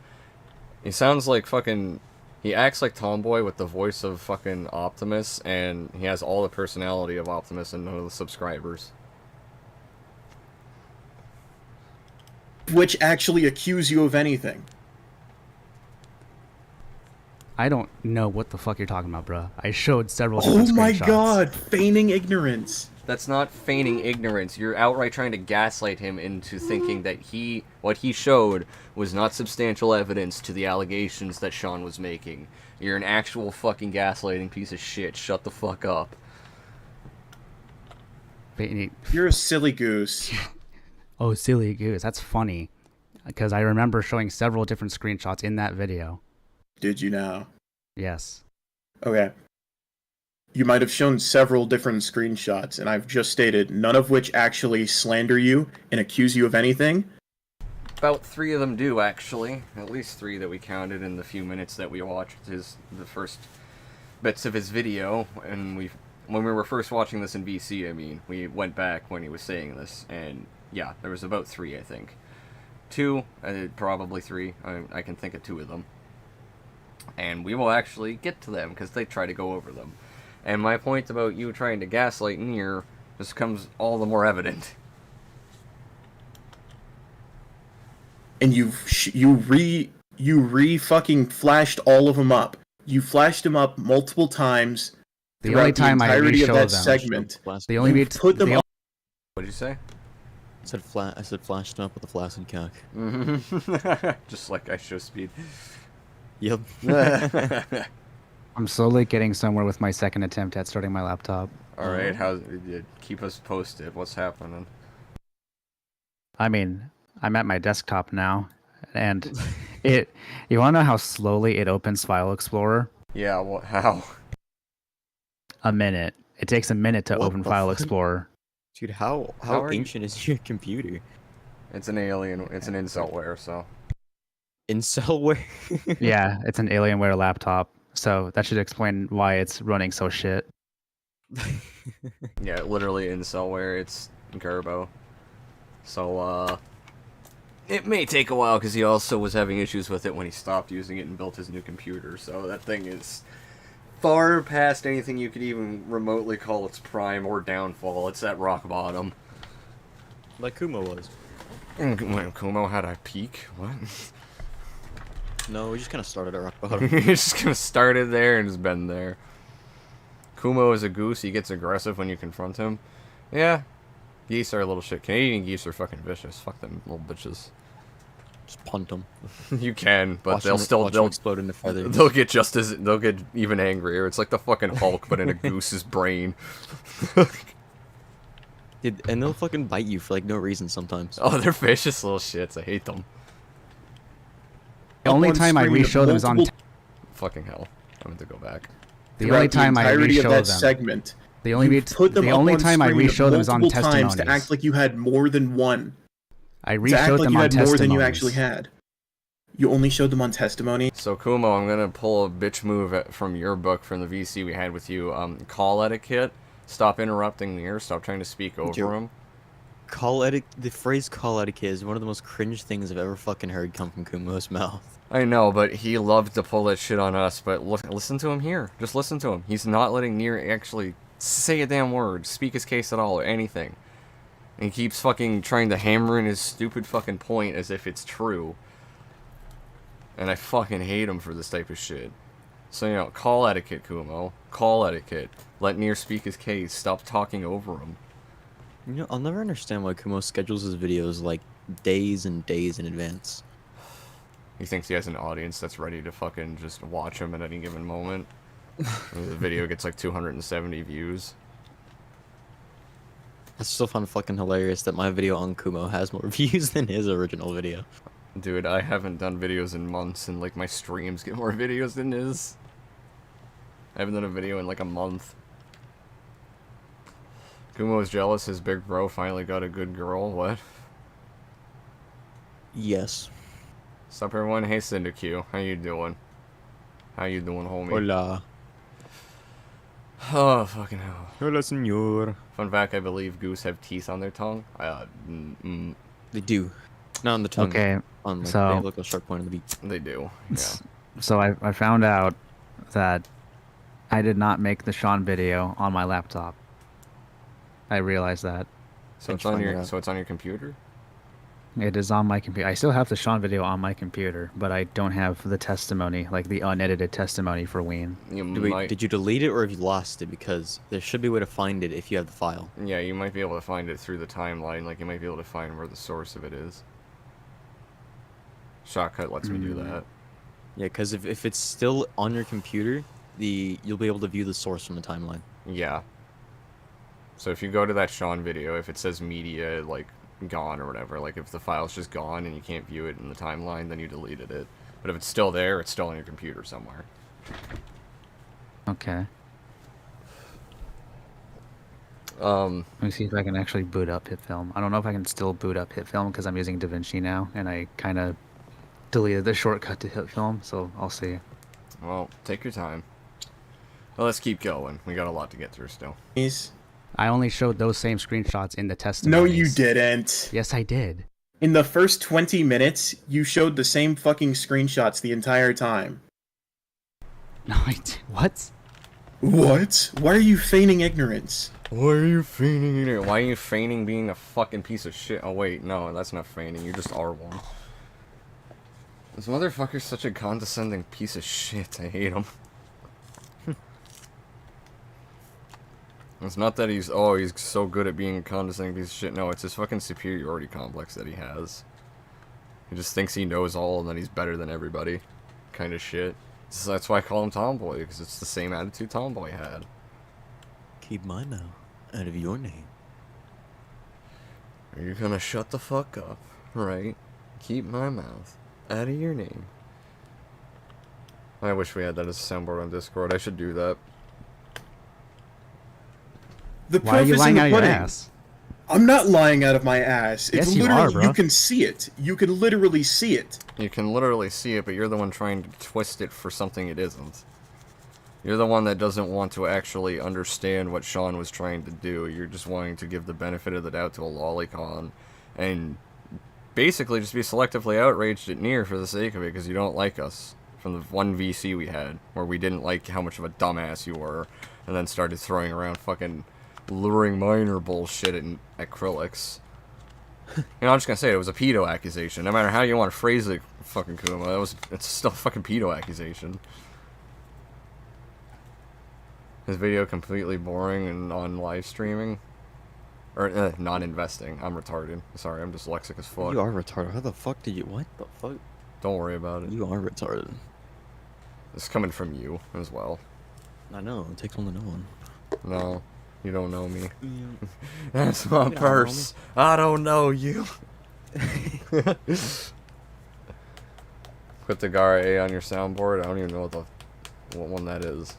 Speaker 1: He sounds like fucking... He acts like Tomboy with the voice of fucking Optimus, and he has all the personality of Optimus and none of the subscribers.
Speaker 4: Which actually accuse you of anything.
Speaker 3: I don't know what the fuck you're talking about, bruh. I showed several
Speaker 4: Oh
Speaker 3: different
Speaker 4: my
Speaker 3: screenshots.
Speaker 4: god, feigning ignorance.
Speaker 1: That's not feigning ignorance. You're outright trying to gaslight him into thinking that what he showed was not substantial evidence to the allegations that Sean was making. You're an actual fucking gaslighting piece of shit. Shut the fuck up.
Speaker 4: You're a silly goose.
Speaker 3: Oh, silly goose. That's funny. Because I remember showing several different screenshots in that video.
Speaker 4: Did you now?
Speaker 3: Yes.
Speaker 4: Okay. You might have shown several different screenshots, and I've just stated none of which actually slander you and accuse you of anything.
Speaker 1: About 3 of them do, actually. At least 3 that we counted in the few minutes that we watched the first bits of his video. And when we were first watching this in VC, I mean, we went back when he was saying this, and yeah, there was about 3, I think. 2, probably 3. I can think of 2 of them. And we will actually get to them, because they try to go over them. And my point about you trying to gaslight Nier just becomes all the more evident.
Speaker 4: And you fucking flashed all of them up. You flashed them up multiple times.
Speaker 3: The only time I
Speaker 4: entirety of
Speaker 3: re-show
Speaker 4: that
Speaker 3: them.
Speaker 4: segment.
Speaker 3: The only
Speaker 4: you put them up.
Speaker 1: What'd you say?
Speaker 2: I said flashed up with a flaccid cock.
Speaker 1: Mm-hmm. Just like I show speed.
Speaker 2: Yep.
Speaker 7: I'm slowly getting somewhere with my second attempt at starting my laptop.
Speaker 1: Alright, keep us posted. What's happening?
Speaker 7: I mean, I'm at my desktop now, and you want to know how slowly it opens File Explorer?
Speaker 1: Yeah, how?
Speaker 7: A minute. It takes a minute to
Speaker 2: What
Speaker 7: open
Speaker 2: the
Speaker 7: File
Speaker 2: fuck?
Speaker 7: Explorer.
Speaker 2: Dude, how
Speaker 1: are you-
Speaker 2: ancient is your computer?
Speaker 1: It's an alien. It's an incelware, so.
Speaker 2: Incelware?
Speaker 7: Yeah, it's an Alienware laptop, so that should explain why it's running so shit.
Speaker 1: Yeah, literally incelware. It's Gerbo. So, it may take a while because he also was having issues with it when he stopped using it and built his new computer. So that thing is far past anything you could even remotely call its prime or downfall. It's at rock bottom.
Speaker 2: Like Kumo was.
Speaker 1: When Kumo had a peak? What?
Speaker 2: No, we just kind of started at rock bottom.
Speaker 1: He's just gonna started there and has been there. Kumo is a goose. He gets aggressive when you confront him. Yeah, geese are a little shit. Canadian geese are fucking vicious. Fuck them little bitches.
Speaker 2: Just punt them.
Speaker 1: You can, but
Speaker 2: Watch
Speaker 1: they'll
Speaker 2: them-
Speaker 1: still
Speaker 2: watch them
Speaker 1: they'll
Speaker 2: explode into feathers.
Speaker 1: they'll get even angrier. It's like the fucking Hulk, but in a goose's brain.
Speaker 2: Dude, and they'll fucking bite you for like no reason sometimes.
Speaker 1: Oh, they're vicious little shits. I hate them.
Speaker 3: The only
Speaker 4: on
Speaker 3: time I
Speaker 4: screen
Speaker 3: re-show them is on...
Speaker 4: multiple-
Speaker 1: Fucking hell. I meant to go back.
Speaker 3: The
Speaker 4: throughout
Speaker 3: only time I
Speaker 4: entirety of
Speaker 3: re-show
Speaker 4: that
Speaker 3: them...
Speaker 4: segment.
Speaker 3: The only,
Speaker 4: You put them
Speaker 3: the
Speaker 4: up
Speaker 3: only
Speaker 4: on
Speaker 3: time I
Speaker 4: screen
Speaker 3: re-show them is on
Speaker 4: multiple times
Speaker 3: testimonies.
Speaker 4: to act like you had more than one.
Speaker 3: I
Speaker 4: To act
Speaker 3: re-showed
Speaker 4: like
Speaker 3: them
Speaker 4: you
Speaker 3: on
Speaker 4: had more
Speaker 3: testimonies.
Speaker 4: than you actually had. You only showed them on testimony.
Speaker 1: So Kumo, I'm gonna pull a bitch move from your book from the VC we had with you. Call etiquette. Stop interrupting Nier. Stop trying to speak over
Speaker 2: Dude.
Speaker 1: him.
Speaker 2: The phrase call etiquette is one of the most cringe things I've ever fucking heard come from Kumo's mouth.
Speaker 1: I know, but he loved to pull that shit on us, but listen to him here. Just listen to him. He's not letting Nier actually say a damn word, speak his case at all, or anything. And he keeps fucking trying to hammer in his stupid fucking point as if it's true. And I fucking hate him for this type of shit. So, you know, call etiquette, Kumo. Call etiquette. Let Nier speak his case. Stop talking over him.
Speaker 2: You know, I'll never understand why Kumo schedules his videos like days and days in advance.
Speaker 1: He thinks he has an audience that's ready to fucking just watch him at any given moment. And the video gets like 270 views.
Speaker 2: I still find fucking hilarious that my video on Kumo has more views than his original video.
Speaker 1: Dude, I haven't done videos in months, and like my streams get more videos than his. I haven't done a video in like a month. Kumo is jealous his big bro finally got a good girl. What?
Speaker 2: Yes.
Speaker 1: Sup everyone? Hey Syndiq, how you doing? How you doing, homie?
Speaker 2: Hola.
Speaker 1: Oh, fucking hell.
Speaker 2: Hola, senor.
Speaker 1: Fun fact, I believe goose have teeth on their tongue.
Speaker 2: They do. Not on the tongue.
Speaker 7: Okay,
Speaker 2: On like,
Speaker 7: so-
Speaker 2: they have like a sharp point on the beak.
Speaker 1: They do, yeah.
Speaker 7: So I found out that I did not make the Sean video on my laptop. I realized that.
Speaker 1: So it's on your computer?
Speaker 7: It is on my computer. I still have the Sean video on my computer, but I don't have the testimony, like the unedited testimony for Ween.
Speaker 2: Did you delete it or have you lost it? Because there should be a way to find it if you have the file.
Speaker 1: Yeah, you might be able to find it through the timeline. Like, you might be able to find where the source of it is. Shotcut lets me do that.
Speaker 2: Yeah, because if it's still on your computer, you'll be able to view the source from the timeline.
Speaker 1: Yeah. So if you go to that Sean video, if it says media, like, gone or whatever, like, if the file's just gone and you can't view it in the timeline, then you deleted it. But if it's still there, it's still on your computer somewhere.
Speaker 7: Okay.
Speaker 1: Let
Speaker 7: me see if I can actually boot up HitFilm. I don't know if I can still boot up HitFilm because I'm using DaVinci now, and I kind of deleted the shortcut to HitFilm, so I'll see.
Speaker 1: Well, take your time. Well, let's keep going. We got a lot to get through still.
Speaker 3: I only showed those same screenshots in the testimony.
Speaker 4: No, you didn't.
Speaker 3: Yes, I did.
Speaker 4: In the first 20 minutes, you showed the same fucking screenshots the entire time.
Speaker 3: No, I did. What?
Speaker 4: What? Why are you feigning ignorance?
Speaker 1: Why are you feigning it? Why are you feigning being a fucking piece of shit? Oh wait, no, that's not feigning. You just are one. This motherfucker's such a condescending piece of shit. I hate him. It's not that he's so good at being a condescending piece of shit. No, it's his fucking superiority complex that he has. He just thinks he knows all and that he's better than everybody. Kind of shit. So that's why I call him Tomboy, because it's the same attitude Tomboy had.
Speaker 2: Keep my mouth out of your name.
Speaker 1: Are you gonna shut the fuck up, right? Keep my mouth out of your name. I wish we had that as a soundboard on Discord. I should do that.
Speaker 3: Why are you lying out of your ass?
Speaker 4: I'm not lying out of my ass. It's
Speaker 3: Yes, you
Speaker 4: literally,
Speaker 3: are, bro.
Speaker 4: you can see it. You can literally see it.
Speaker 1: You can literally see it, but you're the one trying to twist it for something it isn't. You're the one that doesn't want to actually understand what Sean was trying to do. You're just wanting to give the benefit of the doubt to a lolicon and basically just be selectively outraged at Nier for the sake of it because you don't like us. From the one VC we had, where we didn't like how much of a dumbass you were, and then started throwing around fucking luring minor bullshit at Krillix. You know, I'm just gonna say it was a pedo accusation. No matter how you want to phrase it, fucking Kumo, it's still a fucking pedo accusation. His video completely boring and on live streaming. Or, non-investing. I'm retarded. Sorry, I'm dyslexic as fuck.
Speaker 2: You are retarded. How the fuck did you... What the fuck?
Speaker 1: Don't worry about it.
Speaker 2: You are retarded.
Speaker 1: It's coming from you as well.
Speaker 2: I know. It takes one to know one.
Speaker 1: No, you don't know me.
Speaker 2: Yeah.
Speaker 1: That's my
Speaker 2: You don't know
Speaker 1: purse. I don't know you. Put the Gara A on your soundboard. I don't even know what one that is.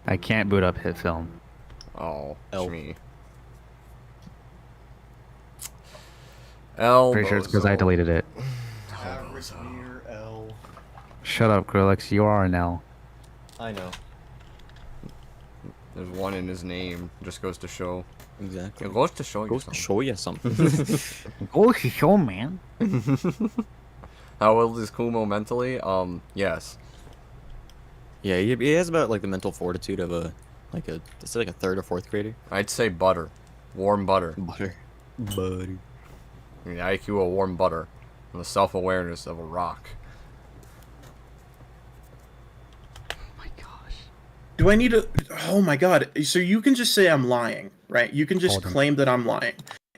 Speaker 7: I can't boot up HitFilm.
Speaker 1: Oh,
Speaker 2: L.
Speaker 1: me. L.
Speaker 7: Pretty sure it's because I deleted it.
Speaker 2: L.
Speaker 7: Shut up, Krillix. You are an L.
Speaker 2: I know.
Speaker 1: There's one in his name. Just goes to show.
Speaker 2: Exactly.
Speaker 1: It goes to show you
Speaker 2: Goes to
Speaker 1: something.
Speaker 2: show you something.
Speaker 7: Go show, man.
Speaker 1: How old is Kumo mentally? Yes.
Speaker 2: Yeah, he has about like the mental fortitude of a it's like a third or fourth grader.
Speaker 1: I'd say butter. Warm butter.
Speaker 2: Butter. Butter.
Speaker 1: The IQ of warm butter. And the self-awareness of a rock.
Speaker 4: Do I need to? Oh my god! So you can just say I'm lying, right? You can just
Speaker 3: Hold on.
Speaker 4: claim that I'm lying,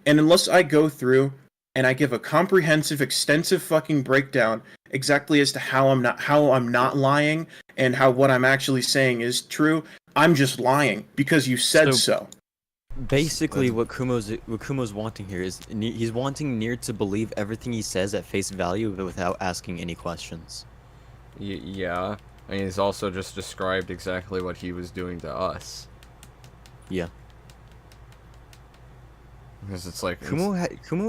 Speaker 4: and unless I go through and I give a comprehensive, extensive fucking breakdown exactly as to how I'm not lying and how what I'm actually saying is true, I'm just lying because you said so.
Speaker 2: Basically, what Kumo's wanting here is he's wanting Nier to believe everything he says at face value, but without asking any questions.
Speaker 1: Yeah. I mean, he's also just described exactly what he was doing to us.
Speaker 2: Yeah.
Speaker 1: Because it's like...
Speaker 2: Kumo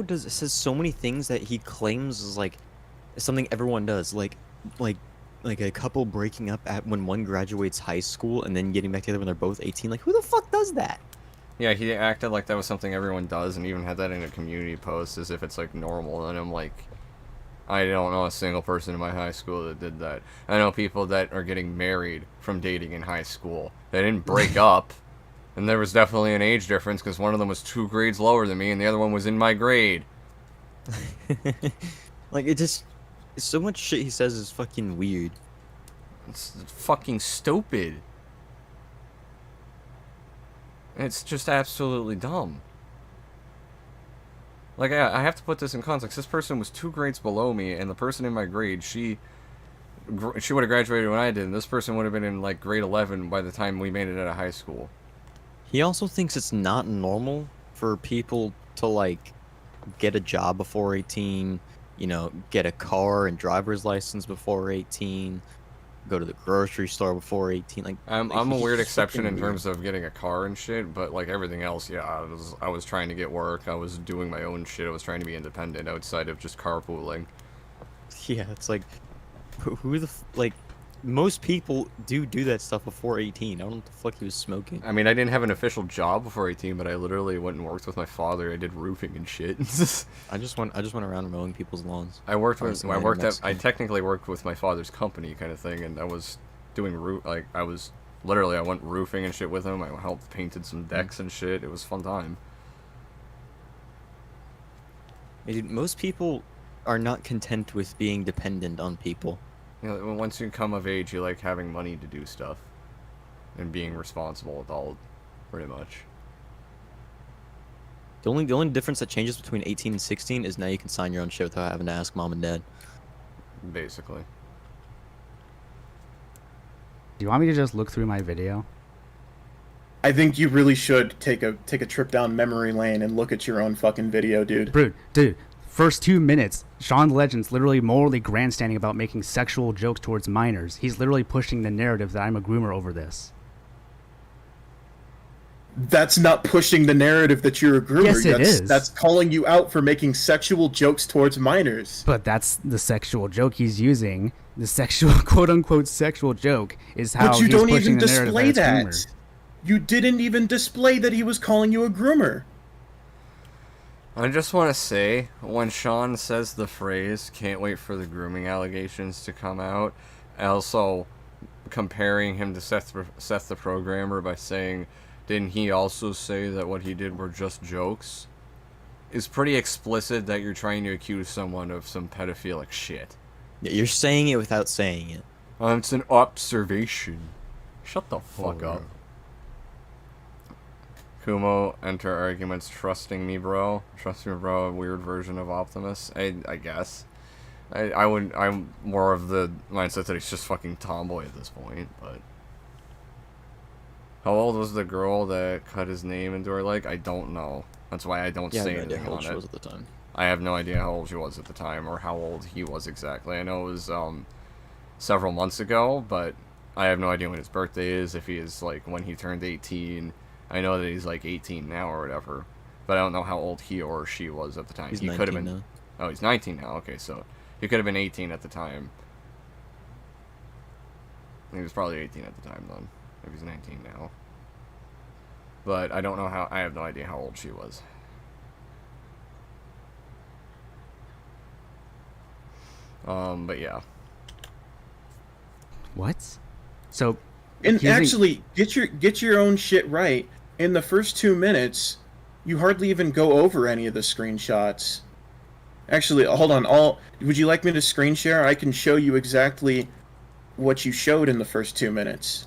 Speaker 2: says so many things that he claims is like something everyone does, like a couple breaking up when one graduates high school and then getting back together when they're both 18. Like, who the fuck does that?
Speaker 1: Yeah, he acted like that was something everyone does, and even had that in a community post as if it's like normal. And I'm like, I don't know a single person in my high school that did that. I know people that are getting married from dating in high school. They didn't break up, and there was definitely an age difference because one of them was 2 grades lower than me, and the other one was in my grade.
Speaker 2: Like, so much shit he says is fucking weird.
Speaker 1: It's fucking stupid. It's just absolutely dumb. Like, I have to put this in context. This person was 2 grades below me, and the person in my grade, she would have graduated when I did, and this person would have been in, like, grade 11 by the time we made it out of high school.
Speaker 2: He also thinks it's not normal for people to, like, get a job before 18, you know, get a car and driver's license before 18, go to the grocery store before 18. Like,
Speaker 1: I'm a weird
Speaker 2: he's
Speaker 1: exception in
Speaker 2: fucking
Speaker 1: terms of getting a car and shit, but like everything else, yeah, I was trying to get work, I was doing my own shit, I was trying to be independent outside of just carpooling.
Speaker 2: Yeah, it's like, who the like, most people do that stuff before 18. I don't know what the fuck he was smoking.
Speaker 1: I mean, I didn't have an official job before 18, but I literally went and worked with my father. I did roofing and shit.
Speaker 2: I just went around mowing people's lawns.
Speaker 1: I technically worked with my father's company kind of thing, and I was doing I went roofing and shit with him. I helped painted some decks and shit. It was a fun time.
Speaker 2: Dude, most people are not content with being dependent on people.
Speaker 1: You know, once you come of age, you like having money to do stuff. And being responsible adult, pretty much.
Speaker 2: The only difference that changes between 18 and 16 is now you can sign your own shit without having to ask mom and dad.
Speaker 1: Basically.
Speaker 3: Do you want me to just look through my video?
Speaker 4: I think you really should take a trip down memory lane and look at your own fucking video, dude.
Speaker 3: Dude, first 2 minutes, Sean the Legend's literally morally grandstanding about making sexual jokes towards minors. He's literally pushing the narrative that I'm a groomer over this.
Speaker 4: That's not pushing the narrative that you're a groomer.
Speaker 3: Yes, it is.
Speaker 4: That's calling you out for making sexual jokes towards minors.
Speaker 3: But that's the sexual joke he's using. The sexual, quote-unquote sexual joke is how
Speaker 4: But you
Speaker 3: he's
Speaker 4: don't
Speaker 3: pushing
Speaker 4: even
Speaker 3: the narrative
Speaker 4: display
Speaker 3: it's
Speaker 4: that.
Speaker 3: groomer.
Speaker 4: You didn't even display that he was calling you a groomer.
Speaker 1: I just want to say, when Sean says the phrase, can't wait for the grooming allegations to come out, also comparing him to Seth the programmer by saying, didn't he also say that what he did were just jokes? Is pretty explicit that you're trying to accuse someone of some pedophilic shit.
Speaker 2: Yeah, you're saying it without saying it.
Speaker 1: It's an observation. Shut the fuck up. Kumo, enter arguments, trusting me, bro. Trust me, bro, a weird version of Optimus. I guess. I'm more of the mindset that he's just fucking Tomboy at this point, but... How old was the girl that cut his name into her leg? I don't know. That's why I don't say anything
Speaker 2: how old
Speaker 1: on
Speaker 2: she
Speaker 1: it.
Speaker 2: was at the time.
Speaker 1: I have no idea how old she was at the time, or how old he was exactly. I know it was, several months ago, but I have no idea when his birthday is, if he is, like, when he turned 18. I know that he's, like, 18 now or whatever, but I don't know how old he or she was at the time.
Speaker 2: He's
Speaker 1: He
Speaker 2: 19
Speaker 1: could have been...
Speaker 2: now.
Speaker 1: Oh, he's 19 now, okay, so he could have been 18 at the time. He was probably 18 at the time, then, if he's 19 now. but I don't know how. I have no idea how old she was. But yeah.
Speaker 3: What? So,
Speaker 4: And
Speaker 3: here's a-
Speaker 4: actually, get your own shit right. In the first 2 minutes, you hardly even go over any of the screenshots. Actually, hold on. Would you like me to screen share? I can show you exactly what you showed in the first 2 minutes.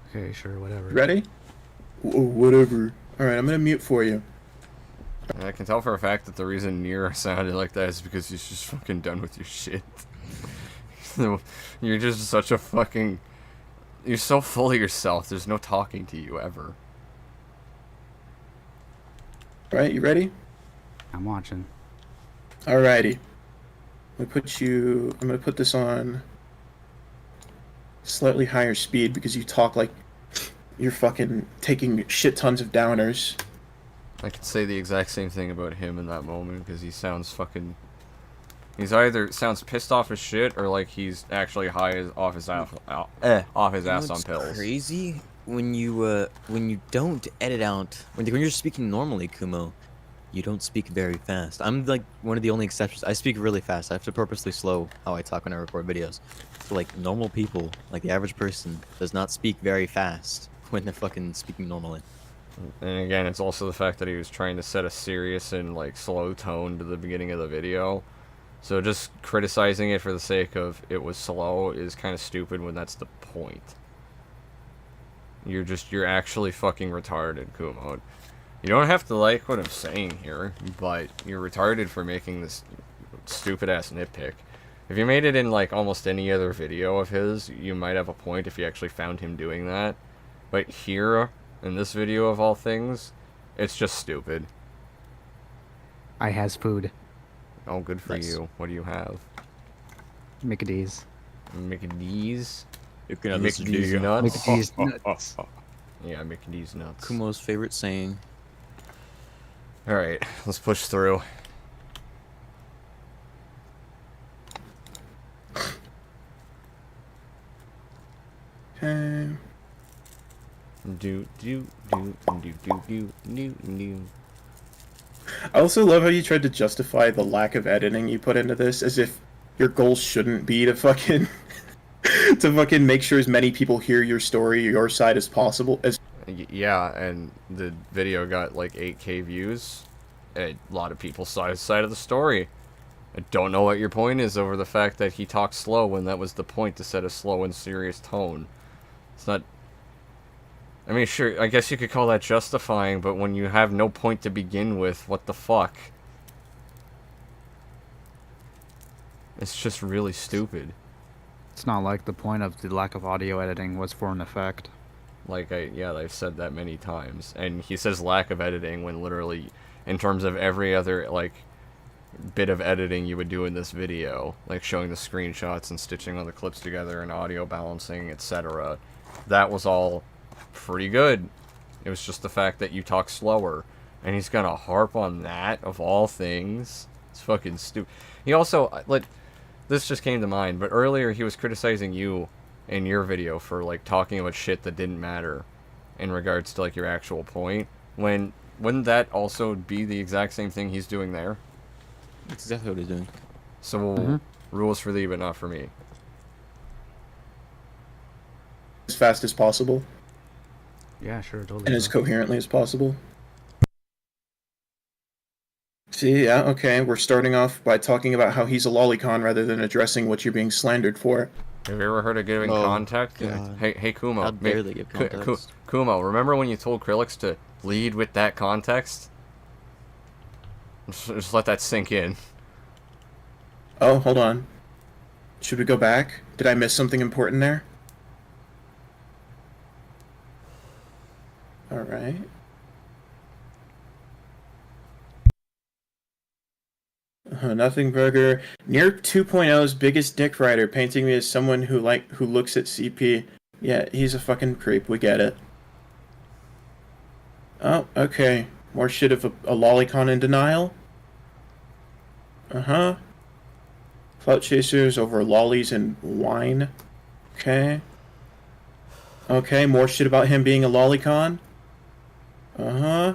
Speaker 3: okay, sure, whatever.
Speaker 4: Ready? Whatever. All right, I'm gonna mute for you.
Speaker 1: And I can tell for a fact that the reason Nier sounded like that is because he's just fucking done with your shit. You're just such a fucking... You're so full of yourself, there's no talking to you ever.
Speaker 4: Alright, you ready?
Speaker 3: I'm watching.
Speaker 4: Alrighty. I'm gonna put this on slightly higher speed because you talk like you're fucking taking shit tons of downers.
Speaker 1: I could say the exact same thing about him in that moment because he sounds fucking... He's either sounds pissed off as shit or like he's actually high off his ass, off his ass on pills.
Speaker 2: Crazy when you don't edit out when you're speaking normally, Kumo. You don't speak very fast. I'm like one of the only exceptions. I speak really fast. I have to purposely slow how I talk when I record videos. So like normal people, like the average person, does not speak very fast when they're fucking speaking normally.
Speaker 1: And again, it's also the fact that he was trying to set a serious and like slow tone to the beginning of the video. So just criticizing it for the sake of it was slow is kind of stupid when that's the point. You're actually fucking retarded, Kumo. You don't have to like what I'm saying here, but you're retarded for making this stupid ass nitpick. If you made it in like almost any other video of his, you might have a point if you actually found him doing that. But here, in this video of all things, it's just stupid.
Speaker 3: I has food.
Speaker 1: Oh, good for
Speaker 2: Nice.
Speaker 1: you. What do you have?
Speaker 3: Mickey D's.
Speaker 1: Mickey D's?
Speaker 2: You can
Speaker 1: Mickey D's nuts?
Speaker 3: Mickey D's nuts.
Speaker 1: Yeah, Mickey D's nuts.
Speaker 2: Kumo's favorite saying.
Speaker 1: Alright, let's push through.
Speaker 4: Okay.
Speaker 1: Do.
Speaker 4: I also love how you tried to justify the lack of editing you put into this as if your goal shouldn't be to fucking to fucking make sure as many people hear your story, your side as possible.
Speaker 1: Yeah, and the video got like 8K views. A lot of people saw his side of the story. I don't know what your point is over the fact that he talked slow when that was the point, to set a slow and serious tone. It's not... I mean, sure, I guess you could call that justifying, but when you have no point to begin with, what the fuck? It's just really stupid.
Speaker 3: It's not like the point of the lack of audio editing was for an effect.
Speaker 1: Like, I've said that many times. And he says lack of editing when literally, in terms of every other, like, bit of editing you would do in this video, like showing the screenshots and stitching all the clips together and audio balancing, etc., that was all pretty good. It was just the fact that you talk slower. And he's gonna harp on that, of all things. It's fucking stupid. He also, like, this just came to mind, but earlier he was criticizing you in your video for, like, talking about shit that didn't matter in regards to, like, your actual point. When, wouldn't that also be the exact same thing he's doing there?
Speaker 2: That's exactly what he's doing.
Speaker 1: So, rules for thee, but not for me.
Speaker 4: As fast as possible
Speaker 3: Yeah, sure, totally.
Speaker 4: and as coherently as possible. See, yeah, okay, we're starting off by talking about how he's a lolicon rather than addressing what you're being slandered for.
Speaker 1: Have you ever heard of giving
Speaker 2: Oh,
Speaker 1: context?
Speaker 2: God.
Speaker 1: Hey, Kumo.
Speaker 2: How dare they give context?
Speaker 1: Kumo, remember when you told Krillix to lead with that context? Just let that sink in.
Speaker 4: Oh, hold on. Should we go back? Did I miss something important there? Alright. Nothing Burger. Near 2.0's biggest dick rider, painting me as someone who looks at CP. Yeah, he's a fucking creep, we get it. Oh, okay. More shit of a lolicon in denial? Uh-huh. Clout chasers over lollies and wine. Okay. Okay, more shit about him being a lolicon. Uh-huh.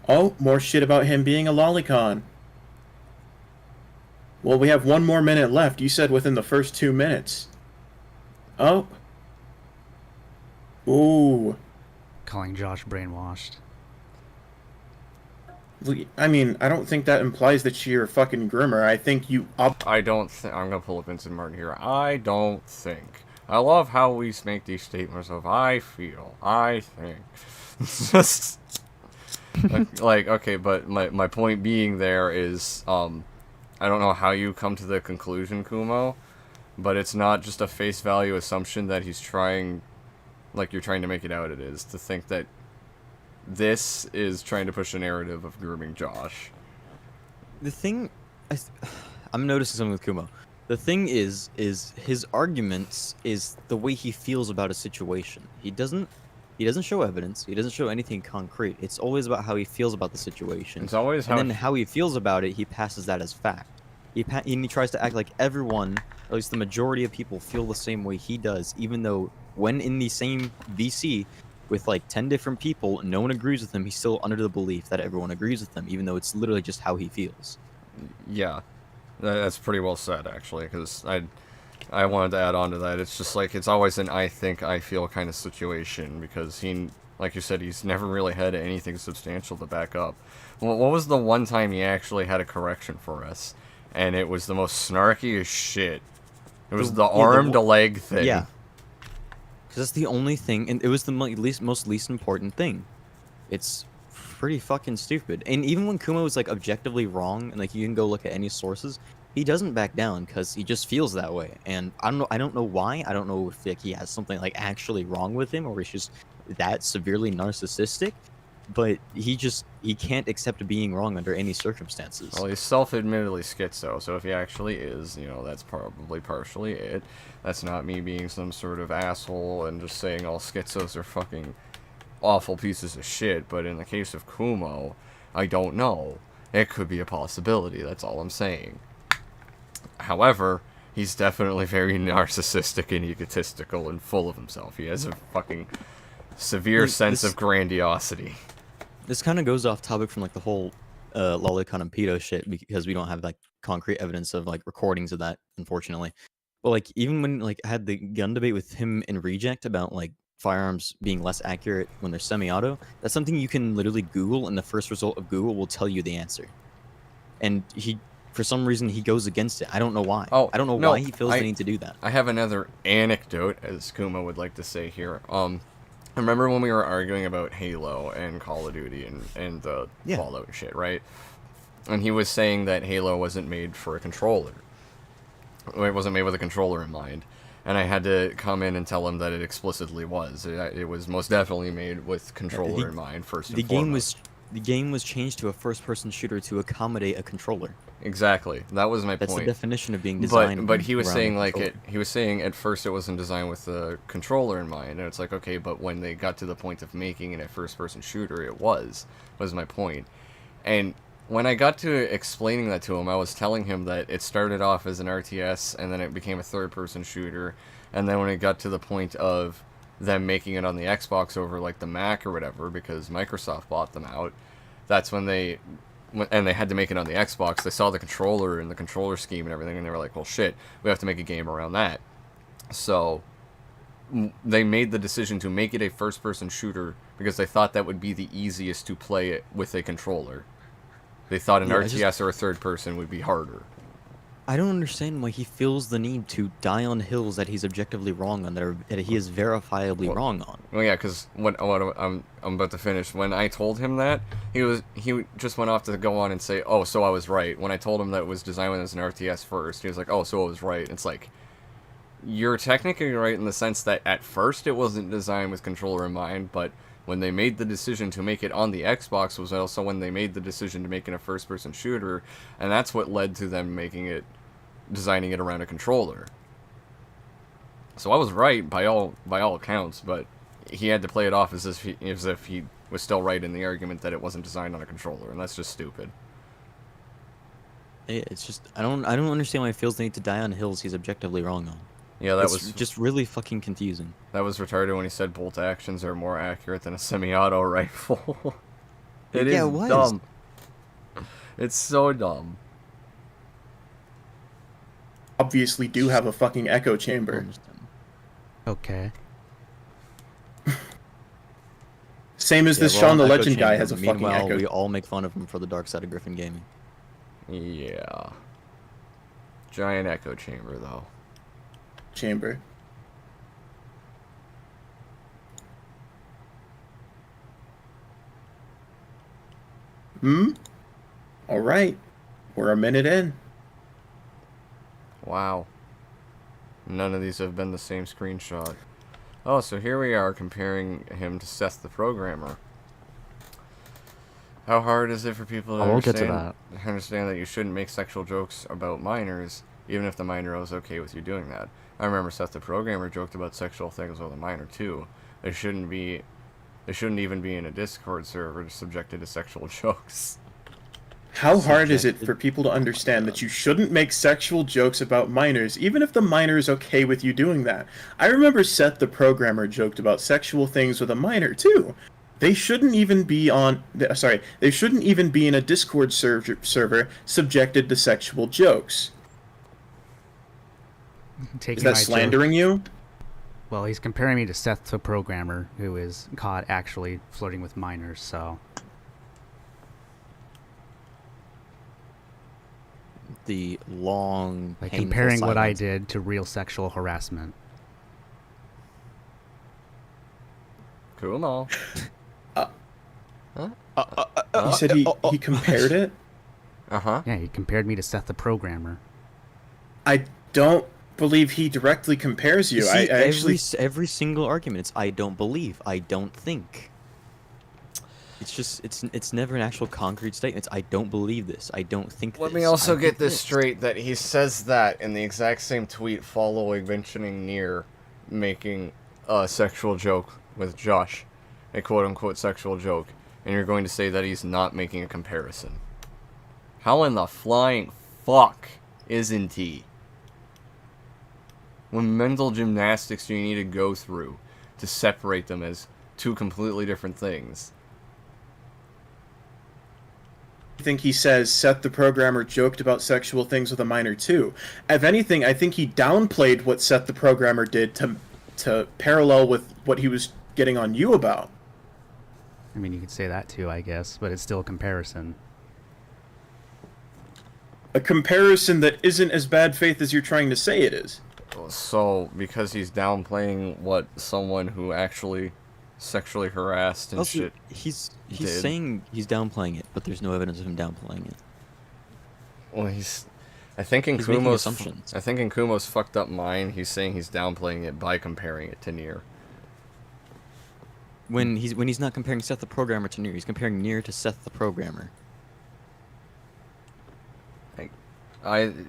Speaker 4: Oh, more shit about him being a lolicon. Well, we have 1 more minute left. You said within the first 2 minutes. Oh. Ooh.
Speaker 3: Calling Josh brainwashed.
Speaker 4: I mean, I don't think that implies that you're a fucking groomer. I think you
Speaker 1: I don't think... I'm gonna pull up Vincent Martin here. I don't think. I love how we make these statements of I feel, I think. It's just... like, okay, but my point being there is, I don't know how you come to the conclusion, Kumo, but it's not just a face value assumption that he's trying, like you're trying to make it out it is, to think that this is trying to push a narrative of grooming Josh.
Speaker 2: The thing, I'm noticing something with Kumo. The thing is his arguments is the way he feels about a situation. He doesn't show evidence. He doesn't show anything concrete. It's always about how he feels about the situation.
Speaker 1: It's always
Speaker 2: and then how he feels about it, he passes that as fact. He tries to act like everyone, or at least the majority of people, feel the same way he does, even though when in the same VC with like 10 different people, no one agrees with him, he's still under the belief that everyone agrees with him, even though it's literally just how he feels.
Speaker 1: Yeah, that's pretty well said, actually, because I wanted to add on to that. It's just like, it's always an I think, I feel kind of situation, because he, like you said, he's never really had anything substantial to back up. Well, what was the one time he actually had a correction for us? And it was the most snarkiest shit. It was the arm to leg thing.
Speaker 2: Yeah. Because that's the only thing, and it was the most least important thing. It's pretty fucking stupid. And even when Kumo is like objectively wrong, and like you can go look at any sources, he doesn't back down because he just feels that way. And I don't know why. I don't know if like he has something like actually wrong with him, or he's just that severely narcissistic. But he can't accept being wrong under any circumstances.
Speaker 1: Well, he's self-admittedly schizo, so if he actually is, you know, that's probably partially it. That's not me being some sort of asshole and just saying all schizos are fucking awful pieces of shit, but in the case of Kumo, I don't know. It could be a possibility, that's all I'm saying. However, he's definitely very narcissistic and egotistical and full of himself. He has a fucking severe sense of grandiosity.
Speaker 2: This kind of goes off topic from like the whole lolicon and pedo shit, because we don't have like concrete evidence of like recordings of that, unfortunately. But like even when like I had the gun debate with him and Reject about like firearms being less accurate when they're semi-auto, that's something you can literally Google, and the first result of Google will tell you the answer. And for some reason he goes against it. I don't know why. I don't know why he feels the need to do that.
Speaker 1: I have another anecdote, as Kumo would like to say here. I remember when we were arguing about Halo and Call of Duty and the Fallout and shit, right? And he was saying that Halo wasn't made for a controller. It wasn't made with a controller in mind. And I had to come in and tell him that it explicitly was. It was most definitely made with controller in mind, first and foremost.
Speaker 2: The game was changed to a first-person shooter to accommodate a controller.
Speaker 1: Exactly. That was my point.
Speaker 2: That's the definition of being designed.
Speaker 1: But he was saying like he was saying at first it wasn't designed with the controller in mind, and it's like, okay, but when they got to the point of making it a first-person shooter, it was my point. And when I got to explaining that to him, I was telling him that it started off as an RTS and then it became a third-person shooter, and then when it got to the point of them making it on the Xbox over like the Mac or whatever, because Microsoft bought them out, that's when they had to make it on the Xbox. They saw the controller and the controller scheme and everything, and they were like, well shit, we have to make a game around that. So they made the decision to make it a first-person shooter because they thought that would be the easiest to play it with a controller. They thought an RTS or a third person would be harder.
Speaker 2: I don't understand why he feels the need to die on hills that he's objectively wrong on, that he is verifiably wrong on.
Speaker 1: Well, yeah, because what I'm about to finish. When I told him that, he just went off to go on and say, "Oh, so I was right." When I told him that it was designed as an RTS first, he was like, "Oh, so I was right." It's like, you're technically right in the sense that at first it wasn't designed with controller in mind, but when they made the decision to make it on the Xbox was also when they made the decision to make it a first-person shooter, and that's what led to them designing it around a controller. So I was right by all accounts, but he had to play it off as if he was still right in the argument that it wasn't designed on a controller, and that's just stupid.
Speaker 2: It's just I don't understand why he feels the need to die on hills he's objectively wrong on.
Speaker 1: Yeah, that
Speaker 2: It's
Speaker 1: was
Speaker 2: just really fucking confusing.
Speaker 1: that was retarded when he said bolt actions are more accurate than a semi-auto rifle. It
Speaker 2: Yeah,
Speaker 1: is
Speaker 2: it was.
Speaker 1: dumb. It's so dumb.
Speaker 4: Obviously, do have a fucking echo chamber.
Speaker 3: Okay.
Speaker 4: Same as this
Speaker 2: Yeah, well,
Speaker 4: Sean the
Speaker 2: Echo
Speaker 4: Legend guy
Speaker 2: Chamber.
Speaker 4: has a fucking
Speaker 2: Meanwhile,
Speaker 4: echo
Speaker 2: we all make fun of him for the dark side of Griffin Gaming.
Speaker 1: Yeah. Giant echo chamber, though.
Speaker 4: chamber. All right. We're a minute in.
Speaker 1: Wow. None of these have been the same screenshot. Oh, so here we are comparing him to Seth the programmer. How hard is it for people to
Speaker 3: We'll get to
Speaker 1: understand that you shouldn't make sexual jokes about minors, even if the minor is okay with you doing that? I remember Seth the programmer joked about sexual things with a minor too. They shouldn't even be in a Discord server subjected to sexual jokes.
Speaker 4: How hard is it for people to understand that you shouldn't make sexual jokes about minors, even if the minor is okay with you doing that? I remember Seth the programmer joked about sexual things with a minor too. They shouldn't even be they shouldn't even be in a Discord server subjected to sexual jokes. Is that slandering you?
Speaker 3: Well, he's comparing me to Seth the programmer, who is caught actually flirting with minors, so...
Speaker 2: The long,
Speaker 3: Like
Speaker 2: painful
Speaker 3: comparing what I
Speaker 2: silence.
Speaker 3: did to real sexual harassment.
Speaker 1: Kumo.
Speaker 4: You said he compared it?
Speaker 1: Uh-huh.
Speaker 3: Yeah, he compared me to Seth the programmer.
Speaker 4: I don't believe he directly compares you.
Speaker 2: See,
Speaker 4: I actually
Speaker 2: every single argument, it's I don't believe, I don't think. It's just it's never an actual concrete statement. It's I don't believe this. I don't think
Speaker 1: Let
Speaker 2: this.
Speaker 1: me also
Speaker 2: I
Speaker 1: get
Speaker 2: think
Speaker 1: this straight, that he says that in the exact same tweet following mentioning Nier making a sexual joke with Josh. A quote-unquote sexual joke. And you're going to say that he's not making a comparison. How in the flying fuck isn't he? What mental gymnastics do you need to go through to separate them as two completely different things?
Speaker 4: think he says Seth the programmer joked about sexual things with a minor too. If anything, I think he downplayed what Seth the programmer did to parallel with what he was getting on you about.
Speaker 3: I mean, you could say that too, I guess, but it's still a comparison.
Speaker 4: A comparison that isn't as bad faith as you're trying to say it is.
Speaker 1: So, because he's downplaying what someone who actually sexually harassed and
Speaker 2: Also,
Speaker 1: shit
Speaker 2: he's
Speaker 1: did.
Speaker 2: saying he's downplaying it, but there's no evidence of him downplaying it.
Speaker 1: Well, I think in
Speaker 2: He's making
Speaker 1: Kumo's
Speaker 2: assumptions.
Speaker 1: I think in Kumo's fucked up mind, he's saying he's downplaying it by comparing it to Nier.
Speaker 2: When he's not comparing Seth the programmer to Nier, he's comparing Nier to Seth the programmer.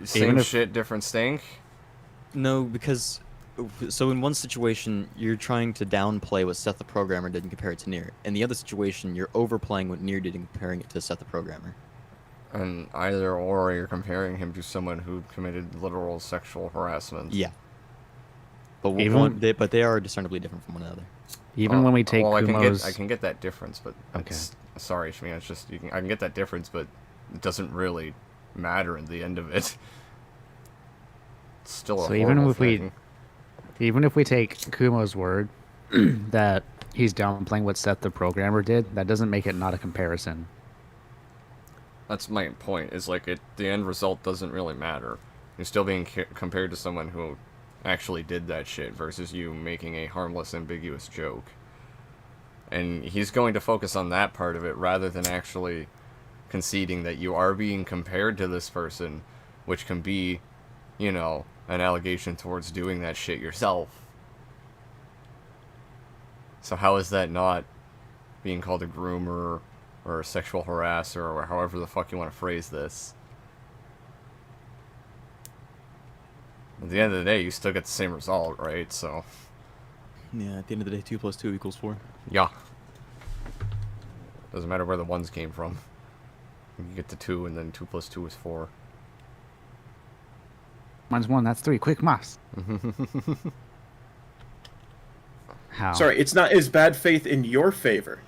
Speaker 1: Same shit, different stink.
Speaker 2: No, because so in one situation you're trying to downplay what Seth the programmer did and compare it to Nier. In the other situation, you're overplaying what Nier did and comparing it to Seth the programmer.
Speaker 1: And either or, you're comparing him to someone who committed literal sexual harassment.
Speaker 2: Yeah. But but they are discernibly different from one another.
Speaker 3: Even when we take Kumo's...
Speaker 1: I can get that difference, but
Speaker 3: Okay.
Speaker 1: Sorry, Shmi, it's just I can get that difference, but it doesn't really matter at the end of it. It's still a
Speaker 3: So
Speaker 1: horrible thing.
Speaker 3: even if we take Kumo's word that he's downplaying what Seth the programmer did, that doesn't make it not a comparison.
Speaker 1: That's my point. Is like the end result doesn't really matter. You're still being compared to someone who actually did that shit versus you making a harmless, ambiguous joke. And he's going to focus on that part of it rather than actually conceding that you are being compared to this person, which can be, you know, an allegation towards doing that shit yourself. So how is that not being called a groomer or a sexual harasser or however the fuck you want to phrase this? At the end of the day, you still get the same result, right? So...
Speaker 2: Yeah, at the end of the day, 2 + 2 = 4.
Speaker 1: yeah. Doesn't matter where the ones came from. You get to 2, and then 2 + 2 is 4.
Speaker 7: -1, that's 3. Quick, mas. How?
Speaker 4: Sorry, it's not his bad faith in your favor.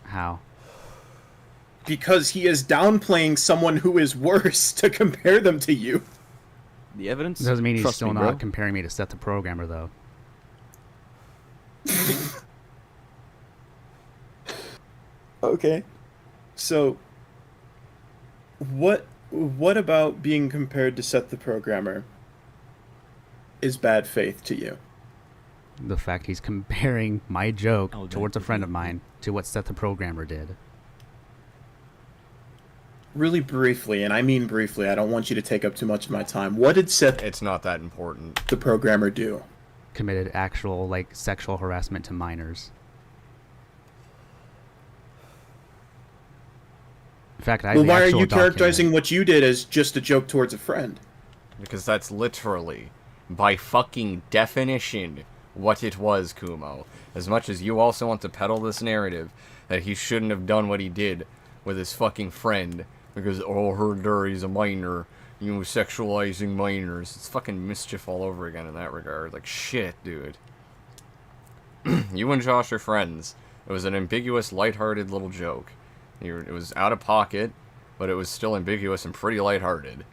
Speaker 3: How?
Speaker 4: Because he is downplaying someone who is worse to compare them to you.
Speaker 2: The evidence
Speaker 3: Doesn't mean he's
Speaker 2: Trust
Speaker 3: still
Speaker 2: me,
Speaker 3: not
Speaker 2: bro.
Speaker 3: comparing me to Seth the Programmer, though.
Speaker 4: Okay. So, what about being compared to Seth the Programmer is bad faith to you?
Speaker 3: The fact he's comparing my joke
Speaker 2: Oh,
Speaker 3: towards a
Speaker 2: that-
Speaker 3: friend of mine to what Seth the Programmer did.
Speaker 4: Really briefly, and I mean briefly, I don't want you to take up too much of my time. What did Seth
Speaker 1: It's not that important.
Speaker 4: the Programmer do?
Speaker 3: Committed actual, like, sexual harassment to minors. In fact, I have
Speaker 4: Well,
Speaker 3: the
Speaker 4: why are
Speaker 3: actual
Speaker 4: you characterizing
Speaker 3: document.
Speaker 4: what you did as just a joke towards a friend?
Speaker 1: Because that's literally, by fucking definition, what it was, Kumo. As much as you also want to peddle this narrative that he shouldn't have done what he did with his fucking friend, because, oh, he's a minor, you know, sexualizing minors. It's fucking mischief all over again in that regard. Like, shit, dude. You and Josh are friends. It was an ambiguous, lighthearted little joke. It was out of pocket, but it was still ambiguous and pretty lighthearted.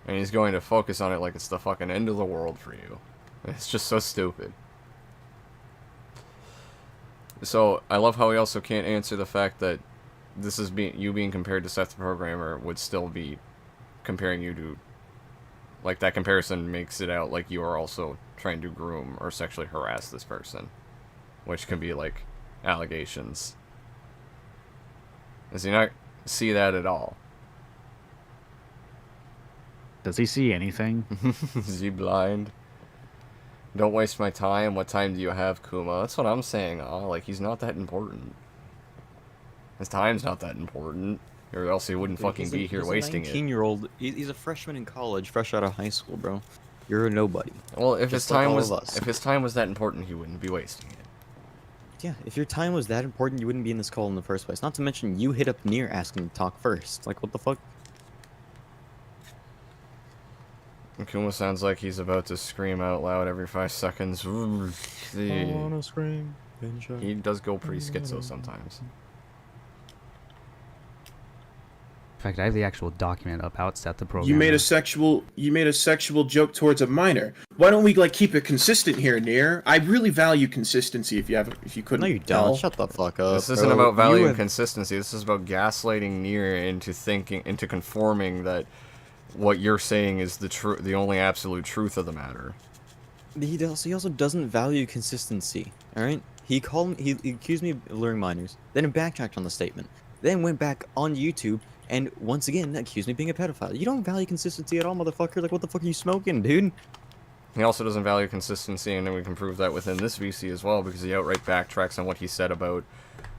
Speaker 1: And he's going to focus on it like it's the fucking end of the world for you. It's just so stupid. So, I love how he also can't answer the fact that this is you being compared to Seth the Programmer would still be comparing you to... Like, that comparison makes it out like you are also trying to groom or sexually harass this person. Which can be, like, allegations. Does he not see that at all?
Speaker 7: Does he see anything?
Speaker 1: Is he blind? Don't waste my time. What time do you have, Kumo? That's what I'm saying. Like, he's not that important. His time's not that important. Or else he wouldn't fucking be here wasting it.
Speaker 2: 19-year-old. He's a freshman in college, fresh out of high school, bro. You're a nobody.
Speaker 1: Well, if his
Speaker 2: Just like
Speaker 1: time
Speaker 2: all
Speaker 1: was
Speaker 2: of us.
Speaker 1: if his time was that important, he wouldn't be wasting it.
Speaker 2: Yeah, if your time was that important, you wouldn't be in this call in the first place. Not to mention, you hit up Nier asking to talk first. Like, what the fuck?
Speaker 1: Kumo sounds like he's about to scream out loud every 5 seconds.
Speaker 2: scream.
Speaker 1: He does go pretty schizo sometimes.
Speaker 3: In fact, I have the actual document about Seth the Programmer.
Speaker 4: You made a sexual joke towards a minor. Why don't we like keep it consistent here, Nier? I really value consistency. If you couldn't.
Speaker 2: No, you
Speaker 4: tell.
Speaker 2: don't. Shut the fuck up.
Speaker 1: This isn't
Speaker 2: bro.
Speaker 1: about value
Speaker 2: You
Speaker 1: and
Speaker 2: have-
Speaker 1: consistency. This is about gaslighting Nier into conforming that what you're saying is the only absolute truth of the matter.
Speaker 2: He also doesn't value consistency. All right. He accused me of luring minors, then backtracked on the statement, then went back on YouTube and once again accused me of being a pedophile. You don't value consistency at all, motherfucker. Like, what the fuck are you smoking, dude?
Speaker 1: He also doesn't value consistency, and then we can prove that within this VC as well, because he outright backtracks on what he said about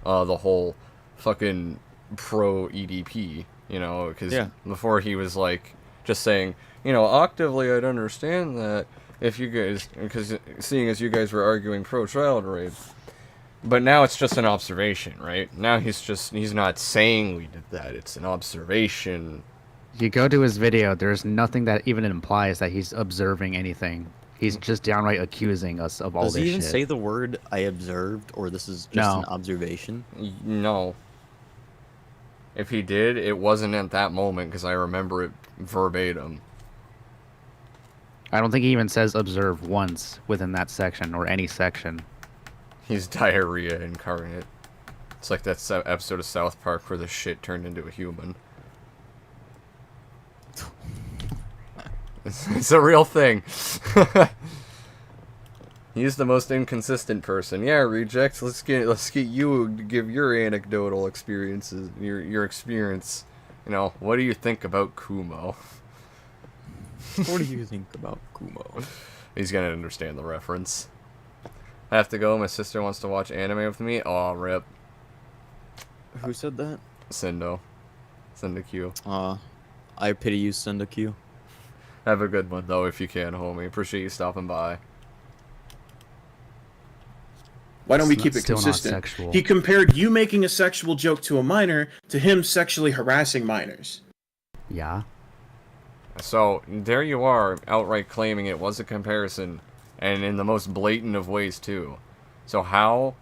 Speaker 1: the whole fucking pro-EDP, you know, because before he was, like, just saying, you know, octavely I'd understand that if you guys, because seeing as you guys were arguing pro-child rape, but now it's just an observation, right? Now he's not saying we did that, it's an observation.
Speaker 7: If you go to his video, there's nothing that even implies that he's observing anything. He's just downright accusing us of all
Speaker 2: Does
Speaker 7: this
Speaker 2: he even
Speaker 7: shit.
Speaker 2: say the word "I observed" or "This is just
Speaker 7: No.
Speaker 2: an observation"?
Speaker 1: No. If he did, it wasn't at that moment, because I remember it verbatim.
Speaker 7: I don't think he even says observe once within that section or any section.
Speaker 1: He's diarrhea incarnate. It's like that episode of South Park where the shit turned into a human. It's a real thing. He's the most inconsistent person. Yeah, rejects. Let's get you to give your anecdotal experiences, your experience. You know, what do you think about Kumo?
Speaker 2: What do you think about Kumo?
Speaker 1: He's gonna understand the reference. I have to go. My sister wants to watch anime with me. Aw, rip.
Speaker 2: Who said that?
Speaker 1: Sendo. Sendo Q.
Speaker 2: I pity you, Sendo Q.
Speaker 1: Have a good one, though, if you can, homie. Appreciate you stopping by.
Speaker 4: Why don't we
Speaker 3: It's
Speaker 4: keep it
Speaker 3: still not
Speaker 4: consistent?
Speaker 3: sexual.
Speaker 4: He compared you making a sexual joke to a minor to him sexually harassing minors.
Speaker 3: Yeah.
Speaker 1: So, there you are, outright claiming it was a comparison, and in the most blatant of ways, too. So how,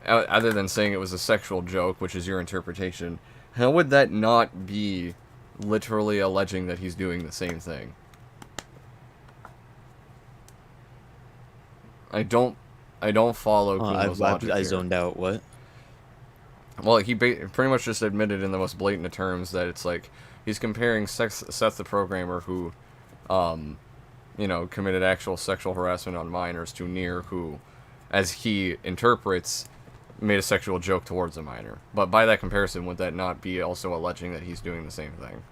Speaker 1: other than saying it was a sexual joke, which is your interpretation, how would that not be literally alleging that he's doing the same thing? I don't follow Kumo's logic
Speaker 2: I
Speaker 1: here.
Speaker 2: zoned out. What?
Speaker 1: Well, he pretty much just admitted in the most blatant of terms that it's like he's comparing Seth the programmer who, you know, committed actual sexual harassment on minors to Nier who, as he interprets, made a sexual joke towards a minor. But by that comparison, would that not be also alleging that he's doing the same thing?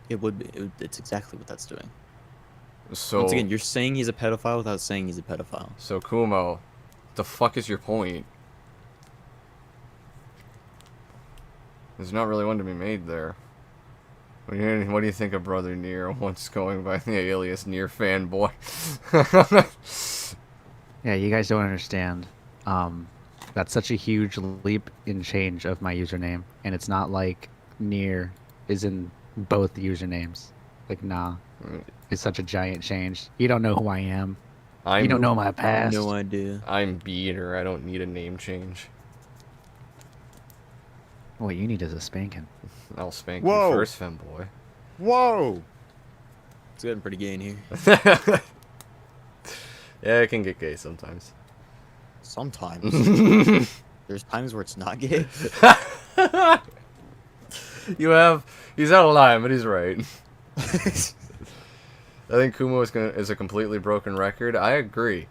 Speaker 2: It would be. It's exactly what that's doing.
Speaker 1: So
Speaker 2: Once again, you're saying he's a pedophile without saying he's a pedophile.
Speaker 1: So Kumo, the fuck is your point? There's not really one to be made there. What do you think of Brother Nier, once going by the alias Nier Fanboy?
Speaker 3: Yeah, you guys don't understand. That's such a huge leap in change of my username, and it's not like Nier is in both usernames. Like, nah. It's such a giant change. You don't know who I am. You don't know my past.
Speaker 2: No idea.
Speaker 1: I'm Beater. I don't need a name change.
Speaker 3: What you need is a spanking.
Speaker 1: I'll spank
Speaker 2: Whoa.
Speaker 1: you first, Femboy.
Speaker 2: Whoa! It's getting pretty gay in here.
Speaker 1: Yeah, it can get gay sometimes.
Speaker 2: Sometimes. There's times where it's not gay.
Speaker 1: He's out of line, but he's right. I think Kumo is a completely broken record. I agree.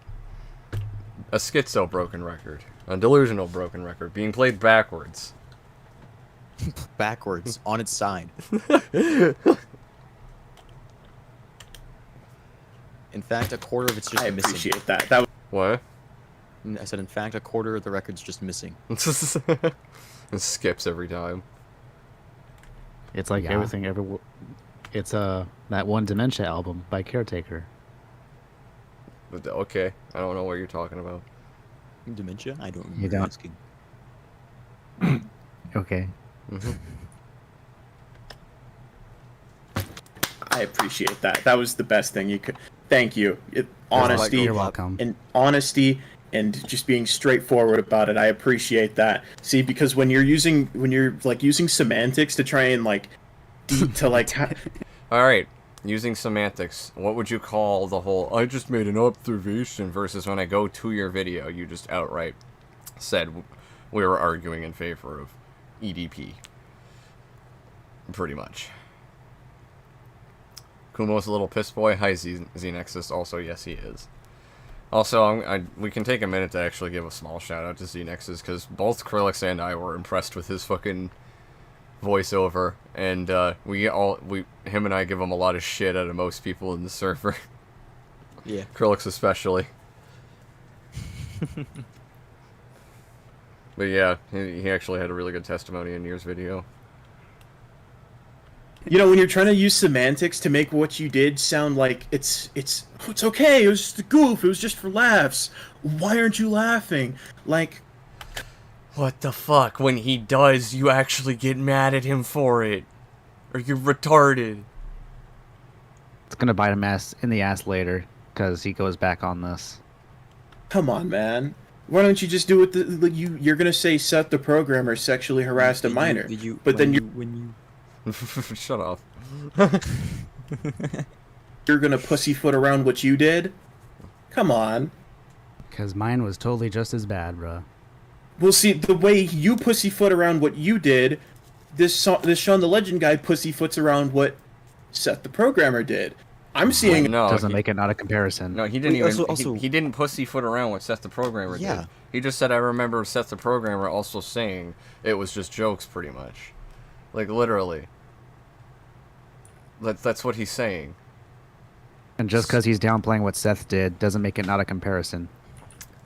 Speaker 1: A schizo broken record. A delusional broken record. Being played backwards.
Speaker 2: Backwards, on its side. In fact, a quarter of it's just
Speaker 4: I
Speaker 2: missing.
Speaker 4: appreciate that. That was
Speaker 1: What?
Speaker 2: I said, in fact, a quarter of the record's just missing.
Speaker 1: It skips every time.
Speaker 3: It's like
Speaker 7: Yeah.
Speaker 3: everything ever. It's that one Dementia album by Caretaker.
Speaker 1: But, okay, I don't know what you're talking about.
Speaker 2: Dementia? I don't remember
Speaker 3: You don't.
Speaker 2: asking.
Speaker 3: Okay.
Speaker 1: Mm-hmm.
Speaker 4: I appreciate that. That was the best thing you could. Thank you. Honesty.
Speaker 3: You're welcome.
Speaker 4: And honesty and just being straightforward about it. I appreciate that. See, because when you're like using semantics to try and like
Speaker 1: All right, using semantics, what would you call the whole "I just made an observation" versus when I go to your video, you just outright said we were arguing in favor of EDP. Pretty much. Kumo's a little piss boy. Hi, Xenexus. Also, yes, he is. Also, we can take a minute to actually give a small shout out to Xenexus because both Krillix and I were impressed with his fucking voiceover, and him and I give him a lot of shit out of most people in the server.
Speaker 2: Yeah.
Speaker 1: Krillix especially. But yeah, he actually had a really good testimony in Nier's video.
Speaker 4: You know, when you're trying to use semantics to make what you did sound like it's okay, it was just a goof, it was just for laughs. Why aren't you laughing? Like,
Speaker 1: What the fuck? When he does, you actually get mad at him for it. Or you're retarded.
Speaker 3: It's gonna bite him in the ass later because he goes back on this.
Speaker 4: come on, man. Why don't you just do it? You're gonna say Seth the programmer sexually harassed a minor, but then
Speaker 1: Shut up.
Speaker 4: you're gonna pussyfoot around what you did. Come on.
Speaker 3: Because mine was totally just as bad, bruh.
Speaker 4: Well, see, the way you pussyfoot around what you did, this Shaun the Legend guy pussyfoots around what Seth the programmer did. I'm seeing.
Speaker 1: No,
Speaker 3: Doesn't make it not a comparison.
Speaker 1: No, he didn't
Speaker 2: Wait,
Speaker 1: even.
Speaker 2: also-
Speaker 1: he didn't pussyfoot around what Seth the programmer did.
Speaker 2: Yeah.
Speaker 1: He just said, "I remember Seth the programmer also saying it was just jokes, pretty much, like literally." That's what he's saying.
Speaker 3: And just because he's downplaying what Seth did doesn't make it not a comparison.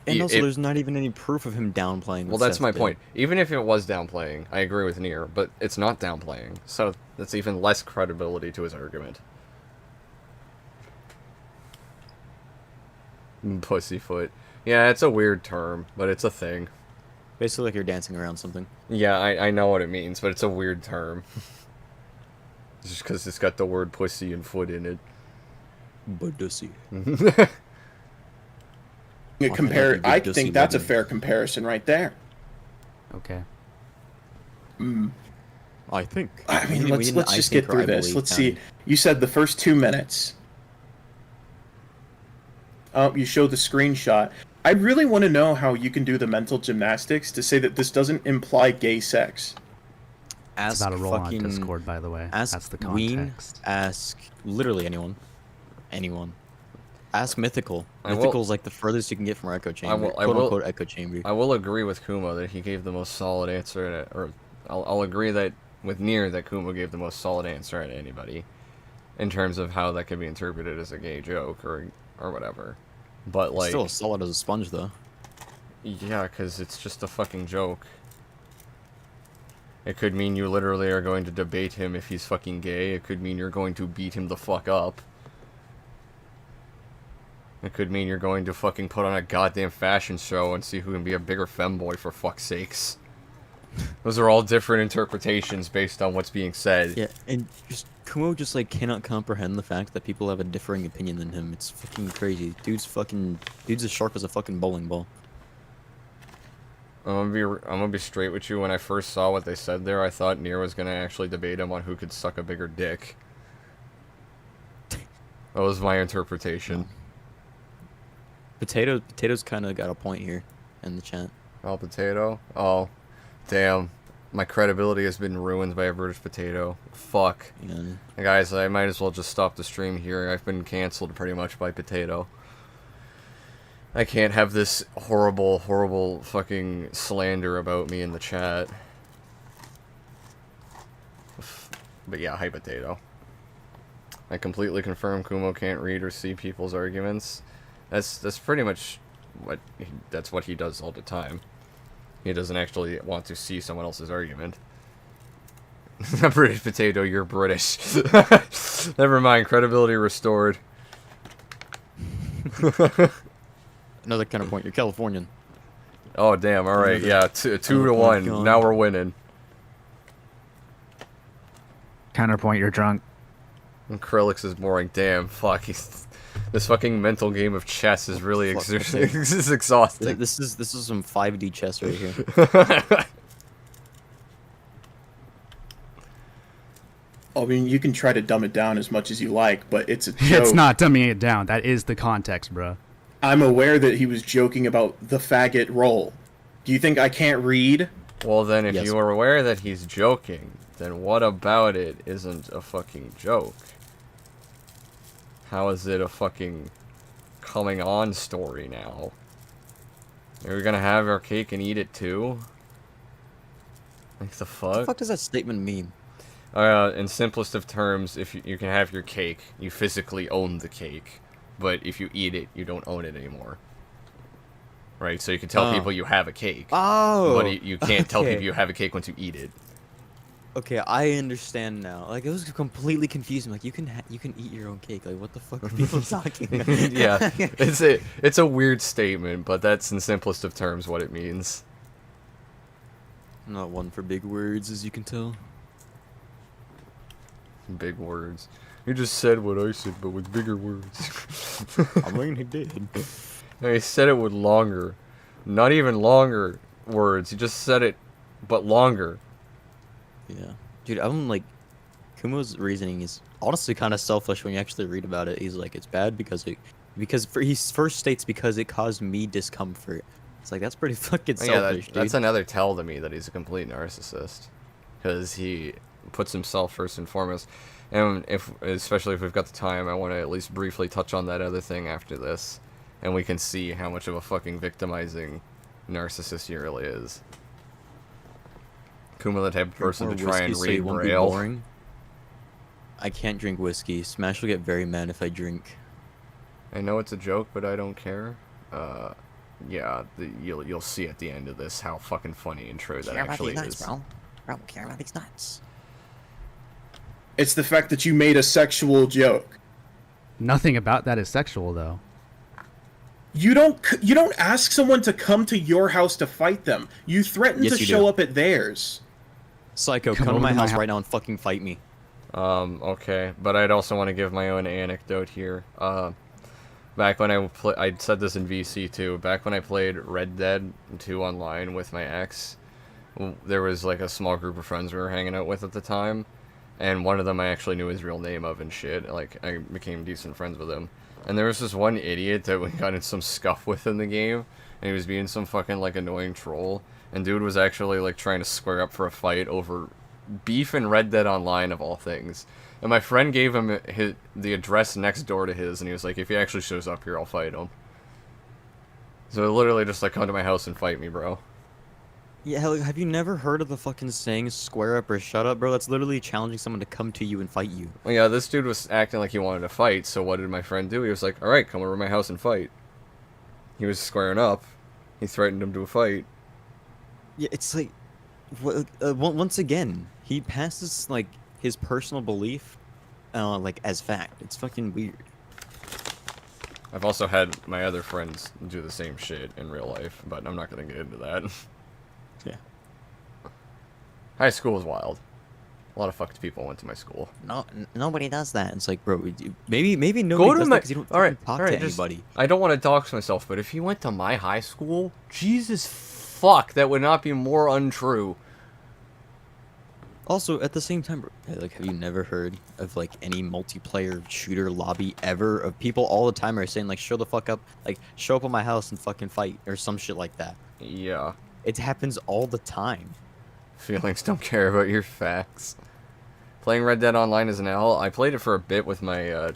Speaker 2: And also,
Speaker 1: It-
Speaker 2: there's not even any proof of him downplaying.
Speaker 1: Well,
Speaker 2: what
Speaker 1: that's
Speaker 2: Seth
Speaker 1: my
Speaker 2: did.
Speaker 1: point. Even if it was downplaying, I agree with Nier, but it's not downplaying, so that's even less credibility to his argument. Pussyfoot. Yeah, it's a weird term, but it's a thing.
Speaker 2: Basically, like you're dancing around something.
Speaker 1: Yeah, I know what it means, but it's a weird term. Just because it's got the word pussy and foot in it.
Speaker 2: Budussy.
Speaker 4: I think that's a fair comparison right there.
Speaker 3: Okay.
Speaker 2: I think.
Speaker 4: I mean,
Speaker 2: We didn't
Speaker 4: let's
Speaker 2: I
Speaker 4: just
Speaker 2: think
Speaker 4: get
Speaker 2: or I
Speaker 4: through this.
Speaker 2: believe,
Speaker 4: Let's
Speaker 2: Tony.
Speaker 4: see. You said the first 2 minutes. You showed the screenshot. I really want to know how you can do the mental gymnastics to say that this doesn't imply gay sex.
Speaker 3: It's
Speaker 2: Ask
Speaker 3: about to roll on
Speaker 2: fucking
Speaker 3: Discord, by the way.
Speaker 2: Ask
Speaker 3: That's the
Speaker 2: Ween,
Speaker 3: context.
Speaker 2: ask literally anyone. Ask Mythical.
Speaker 1: I will-
Speaker 2: Mythical's like the furthest you can get from our echo chamber.
Speaker 1: I
Speaker 2: Quote
Speaker 1: will-
Speaker 2: unquote echo chamber.
Speaker 1: I will agree with Kumo that he gave the most solid answer, or I'll agree that with Nier that Kumo gave the most solid answer out of anybody, in terms of how that could be interpreted as a gay joke or whatever. But
Speaker 2: It's
Speaker 1: like,
Speaker 2: still as solid as a sponge though.
Speaker 1: yeah, because it's just a fucking joke. It could mean you literally are going to debate him if he's fucking gay. It could mean you're going to beat him the fuck up. It could mean you're going to fucking put on a goddamn fashion show and see who can be a bigger femboy, for fuck's sakes. Those are all different interpretations based on what's being said.
Speaker 2: Yeah, and just Kumo just like cannot comprehend the fact that people have a differing opinion than him. It's fucking crazy. Dude's as sharp as a fucking bowling ball.
Speaker 1: I'm gonna be straight with you. When I first saw what they said there, I thought Nier was gonna actually debate him on who could suck a bigger dick. That was my interpretation.
Speaker 2: Potato's kind of got a point here in the chat.
Speaker 1: Oh, potato? Oh, damn. My credibility has been ruined by a British potato. Fuck.
Speaker 2: Yeah.
Speaker 1: Guys, I might as well just stop the stream here. I've been cancelled pretty much by potato. I can't have this horrible, horrible fucking slander about me in the chat. But yeah, hi potato. I completely confirm Kumo can't read or see people's arguments. That's pretty much that's what he does all the time. He doesn't actually want to see someone else's argument. British potato, you're British. Never mind, credibility restored.
Speaker 2: Another kind of point. You're Californian.
Speaker 1: Oh damn! All right, yeah, two to
Speaker 2: my
Speaker 1: one.
Speaker 2: God.
Speaker 1: Now we're winning.
Speaker 7: Counterpoint, you're drunk.
Speaker 1: And Krillix is boring. Damn, fuck. This fucking mental game of chess is really
Speaker 2: Fuck,
Speaker 1: exhausting.
Speaker 2: that's it.
Speaker 1: This is exhausting.
Speaker 2: This is some 5D chess right here.
Speaker 4: I mean, you can try to dumb it down as much as you like, but it's a joke.
Speaker 3: It's not dumbing it down. That is the context, bro.
Speaker 4: I'm aware that he was joking about the faggot role. Do you think I can't read?
Speaker 1: Well, then, if
Speaker 2: Yes.
Speaker 1: you are aware that he's joking, then what about it isn't a fucking joke? How is it a fucking coming on story now? Are we gonna have our cake and eat it too? Like the
Speaker 2: What the
Speaker 1: fuck?
Speaker 2: fuck does that statement mean?
Speaker 1: In simplest of terms, if you can have your cake, you physically own the cake. But if you eat it, you don't own it anymore. Right? So you can tell
Speaker 2: Oh.
Speaker 1: people you have a cake.
Speaker 2: Oh.
Speaker 1: But you can't tell
Speaker 2: okay.
Speaker 1: people you have a cake once you eat it.
Speaker 2: Okay, I understand now. Like it was completely confusing. Like you can eat your own cake. Like what the fuck are people talking?
Speaker 1: Yeah, it's a weird statement, but that's in simplest of terms what it means.
Speaker 2: I'm not one for big words, as you can tell.
Speaker 1: Big words. You just said what I said, but with bigger words.
Speaker 2: I mean, he did.
Speaker 1: No, he said it with longer, not even longer words. He just said it, but longer.
Speaker 2: Yeah, dude, I'm like, Kumo's reasoning is honestly kind of selfish when you actually read about it. He's like, it's bad because he first states because it caused me discomfort. It's like that's pretty fucking
Speaker 1: Yeah,
Speaker 2: selfish, dude.
Speaker 1: that's another tell to me that he's a complete narcissist, because he puts himself first and foremost. And especially if we've got the time, I want to at least briefly touch on that other thing after this, and we can see how much of a fucking victimizing narcissist he really is. Kumo, the type of person to
Speaker 2: Drink more
Speaker 1: try and
Speaker 2: whiskey so you
Speaker 1: read
Speaker 2: won't be
Speaker 1: Braille.
Speaker 2: boring. I can't drink whiskey. Smash will get very mad if I drink.
Speaker 1: I know it's a joke, but I don't care. Yeah, you'll see at the end of this how fucking funny and true that
Speaker 10: Care about
Speaker 1: actually
Speaker 10: these nuts,
Speaker 1: is.
Speaker 10: bro. Bro, care about these nuts.
Speaker 4: It's the fact that you made a sexual joke.
Speaker 3: Nothing about that is sexual, though.
Speaker 4: You don't ask someone to come to your house to fight them. You threaten
Speaker 2: Yes,
Speaker 4: to
Speaker 2: you
Speaker 4: show
Speaker 2: do.
Speaker 4: up at theirs.
Speaker 2: Psycho,
Speaker 3: Come
Speaker 2: come to
Speaker 3: over
Speaker 2: my
Speaker 3: to my
Speaker 2: house
Speaker 3: hou-
Speaker 2: right now and fucking fight me.
Speaker 1: Okay, but I'd also want to give my own anecdote here. Back when I said this in VC too, back when I played Red Dead 2 online with my ex, there was like a small group of friends we were hanging out with at the time, and one of them I actually knew his real name of and shit, like, I became decent friends with him. And there was this one idiot that we got in some scuff with in the game, and he was being some fucking, like, annoying troll, and dude was actually, like, trying to square up for a fight over beef in Red Dead Online, of all things. And my friend gave him the address next door to his, and he was like, if he actually shows up here, I'll fight him. So literally just like, come to my house and fight me, bro.
Speaker 2: Yeah, hell, have you never heard of the fucking saying square up or shut up, bro? That's literally challenging someone to come to you and fight you.
Speaker 1: Well, yeah, this dude was acting like he wanted to fight, so what did my friend do? He was like, alright, come over to my house and fight. He was squaring up. He threatened him to a fight.
Speaker 2: Yeah, it's like, once again, he passes, like, his personal belief, like, as fact. It's fucking weird.
Speaker 1: I've also had my other friends do the same shit in real life, but I'm not gonna get into that.
Speaker 2: Yeah.
Speaker 1: High school was wild. A lot of fucked people went to my school.
Speaker 2: No, nobody does that. It's like, bro, maybe nobody does that because you don't talk to anybody.
Speaker 1: I don't want to dox myself, but if you went to my high school, Jesus fuck, that would not be more untrue.
Speaker 2: Also, at the same time, bro, like, have you never heard of, like, any multiplayer shooter lobby ever? Of people all the time are saying, like, show the fuck up, like, show up at my house and fucking fight, or some shit like that.
Speaker 1: Yeah.
Speaker 2: It happens all the time.
Speaker 1: Feelings don't care about your facts. Playing Red Dead Online is an L. I played it for a bit with my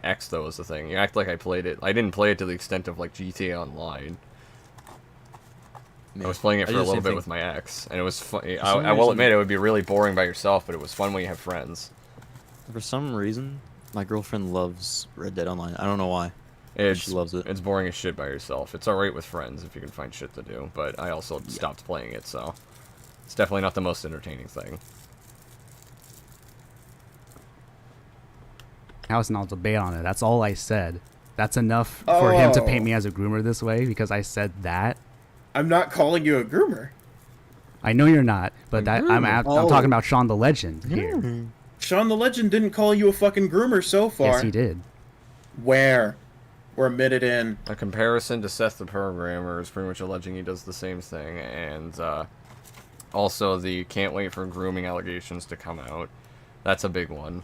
Speaker 1: ex, though, was the thing. You act like I played it. I didn't play it to the extent of, like, GTA Online. I was playing it for a little bit with my ex, and it was fun. I will admit, it would be really boring by yourself, but it was fun when you have friends.
Speaker 2: For some reason, my girlfriend loves Red Dead Online. I don't know why. She loves it.
Speaker 1: It's boring as shit by yourself. It's alright with friends if you can find shit to do, but I also stopped playing it, so it's definitely not the most entertaining thing.
Speaker 3: House and I'll debate on it. That's all I said. That's enough for him to paint me as a groomer this way because I said that.
Speaker 4: I'm not calling you a groomer.
Speaker 3: I know you're not, but I'm talking about Sean the Legend here.
Speaker 4: Sean the Legend didn't call you a fucking groomer so far.
Speaker 3: Yes, he did.
Speaker 4: Where? We're a minute in.
Speaker 1: A comparison to Seth the Programmer is pretty much alleging he does the same thing, and also the can't wait for grooming allegations to come out. That's a big one.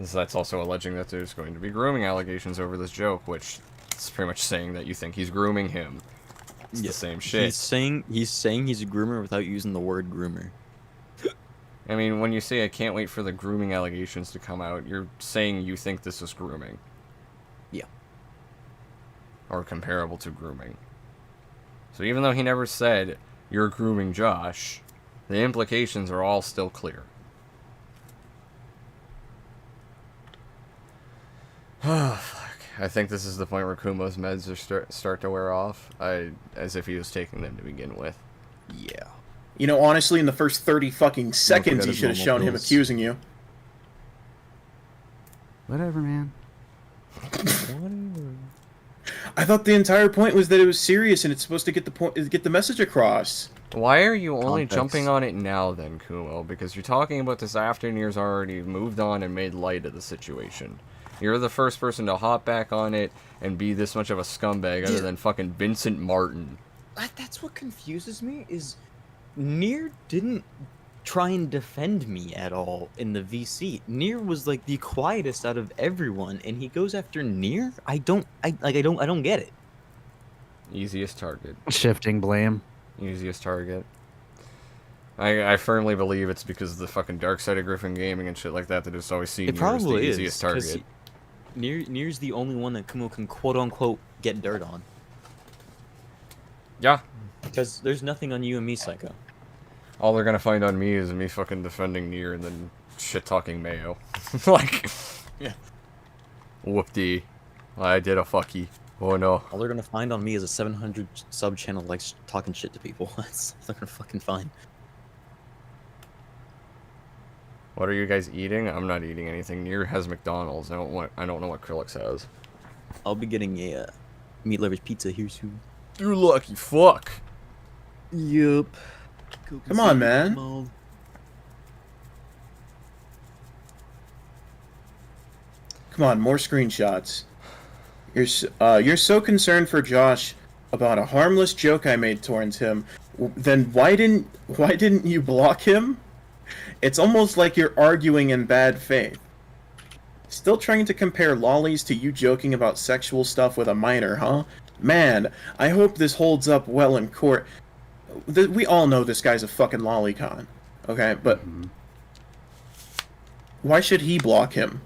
Speaker 1: So that's also alleging that there's going to be grooming allegations over this joke, which is pretty much saying that you think he's grooming him. It's the same shit.
Speaker 2: He's saying he's a groomer without using the word groomer.
Speaker 1: I mean, when you say I can't wait for the grooming allegations to come out, you're saying you think this is grooming.
Speaker 2: Yeah.
Speaker 1: Or comparable to grooming. So even though he never said, you're grooming Josh, the implications are all still clear. Oh, fuck. I think this is the point where Kumo's meds are start to wear off, as if he was taking them to begin with.
Speaker 2: Yeah.
Speaker 4: You know, honestly, in the first 30 fucking seconds, you should have shown him accusing you.
Speaker 3: Whatever, man.
Speaker 4: I thought the entire point was that it was serious and it's supposed to get the message across.
Speaker 1: Why are you only jumping on it now, then, Kumo? Because you're talking about this after Nier's already moved on and made light of the situation. You're the first person to hop back on it and be this much of a scumbag other than fucking Vincent Martin.
Speaker 2: That's what confuses me, is Nier didn't try and defend me at all in the VC. Nier was like the quietest out of everyone, and he goes after Nier? I don't get it.
Speaker 1: Easiest target.
Speaker 3: Shifting blame.
Speaker 1: Easiest target. I firmly believe it's because of the fucking dark side of Griffin Gaming and shit like that it's always seen
Speaker 2: It
Speaker 1: Nier as the
Speaker 2: probably
Speaker 1: easiest target.
Speaker 2: Nier's the only one that Kumo can quote-unquote get dirt on.
Speaker 1: Yeah.
Speaker 2: Because there's nothing on you and me, Psycho.
Speaker 1: All they're gonna find on me is me fucking defending Nier and then shit-talking Mayo. Like,
Speaker 2: yeah.
Speaker 1: Whoop-dee. I did a fucky. Oh no.
Speaker 2: All they're gonna find on me is a 700 sub channel like talking shit to people. That's all they're gonna fucking find.
Speaker 1: What are you guys eating? I'm not eating anything. Nier has McDonald's. I don't know what Krillix has.
Speaker 2: I'll be getting a meat lovers pizza here soon.
Speaker 1: You lucky fuck.
Speaker 2: Yup.
Speaker 4: Come on, man. Come on, more screenshots. You're so concerned for Josh about a harmless joke I made towards him. Then why didn't you block him? It's almost like you're arguing in bad faith. Still trying to compare lollies to you joking about sexual stuff with a minor, huh? Man, I hope this holds up well in court. We all know this guy's a fucking lolicon, okay? But why should he block him?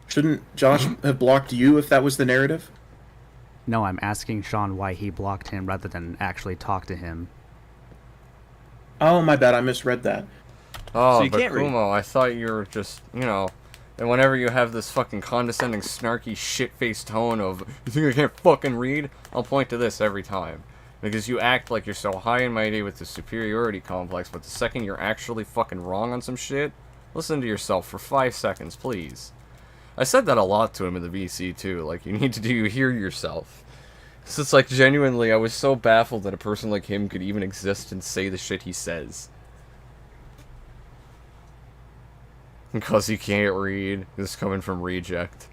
Speaker 4: Shouldn't Josh have blocked you if that was the narrative?
Speaker 3: No, I'm asking Sean why he blocked him rather than actually talk to him.
Speaker 4: Oh, my bad, I misread that.
Speaker 1: Oh,
Speaker 2: So you
Speaker 1: but
Speaker 2: can't read.
Speaker 1: Kumo, I thought you were just, you know, and whenever you have this fucking condescending, snarky, shit-faced tone of, you think I can't fucking read? I'll point to this every time. Because you act like you're so high and mighty with the superiority complex, but the second you're actually fucking wrong on some shit, listen to yourself for 5 seconds, please. I said that a lot to him in the VC, too. Like, you need to hear yourself. So it's like, genuinely, I was so baffled that a person like him could even exist and say the shit he says. Because he can't read. This is coming from Reject.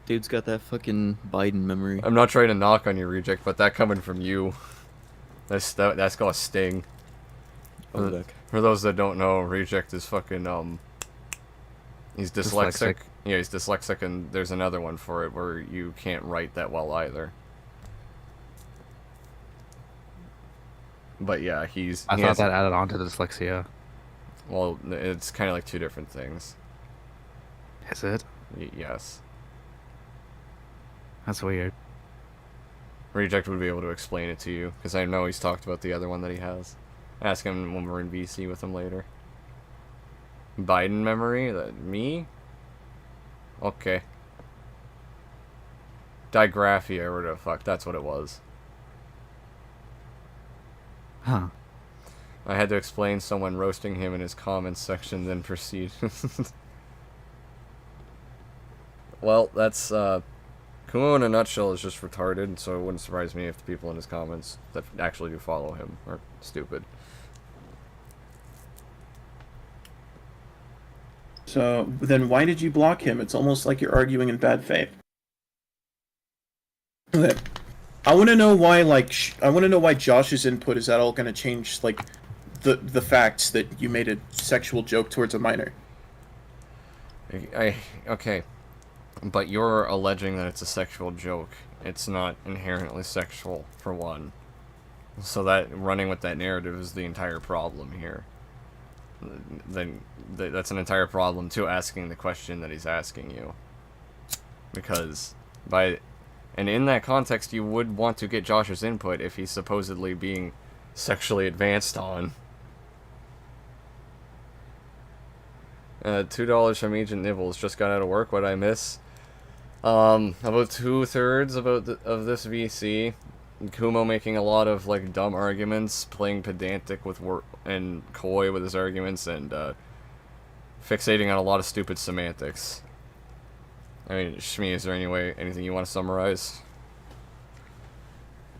Speaker 2: Dude's got that fucking Biden memory.
Speaker 1: I'm not trying to knock on you, Reject, but that coming from you, that's gonna sting.
Speaker 2: Oh,
Speaker 1: For those that don't know, Reject is fucking, he's dyslexic. Yeah, he's dyslexic, and there's another one for it where you can't write that well either. But yeah,
Speaker 3: I thought that added on to dyslexia.
Speaker 1: Well, it's kind of like 2 different things.
Speaker 3: Is it?
Speaker 1: Yes.
Speaker 3: That's weird.
Speaker 1: Reject would be able to explain it to you, because I know he's talked about the other one that he has. Ask him when we're in VC with him later. Biden memory? Me? Okay. Digraphia, or whatever the fuck, that's what it was.
Speaker 3: Huh.
Speaker 1: I had to explain someone roasting him in his comments section, then proceed. Well, that's, Kumo in a nutshell is just retarded, so it wouldn't surprise me if the people in his comments that actually do follow him are stupid.
Speaker 4: So, then why did you block him? It's almost like you're arguing in bad faith. Okay. I want to know why, like, I want to know why Josh's input is at all going to change, like, the facts that you made a sexual joke towards a minor.
Speaker 1: Okay. But you're alleging that it's a sexual joke. It's not inherently sexual, for one. So that, running with that narrative is the entire problem here. Then that's an entire problem to asking the question that he's asking you. Because and in that context, you would want to get Josh's input if he's supposedly being sexually advanced on. $2 from Agent Nibbles. Just got out of work. What'd I miss? About 2/3 of this VC. Kumo making a lot of, like, dumb arguments, playing pedantic with and coy with his arguments, and fixating on a lot of stupid semantics. I mean, Shmi, is there anything you want to summarize?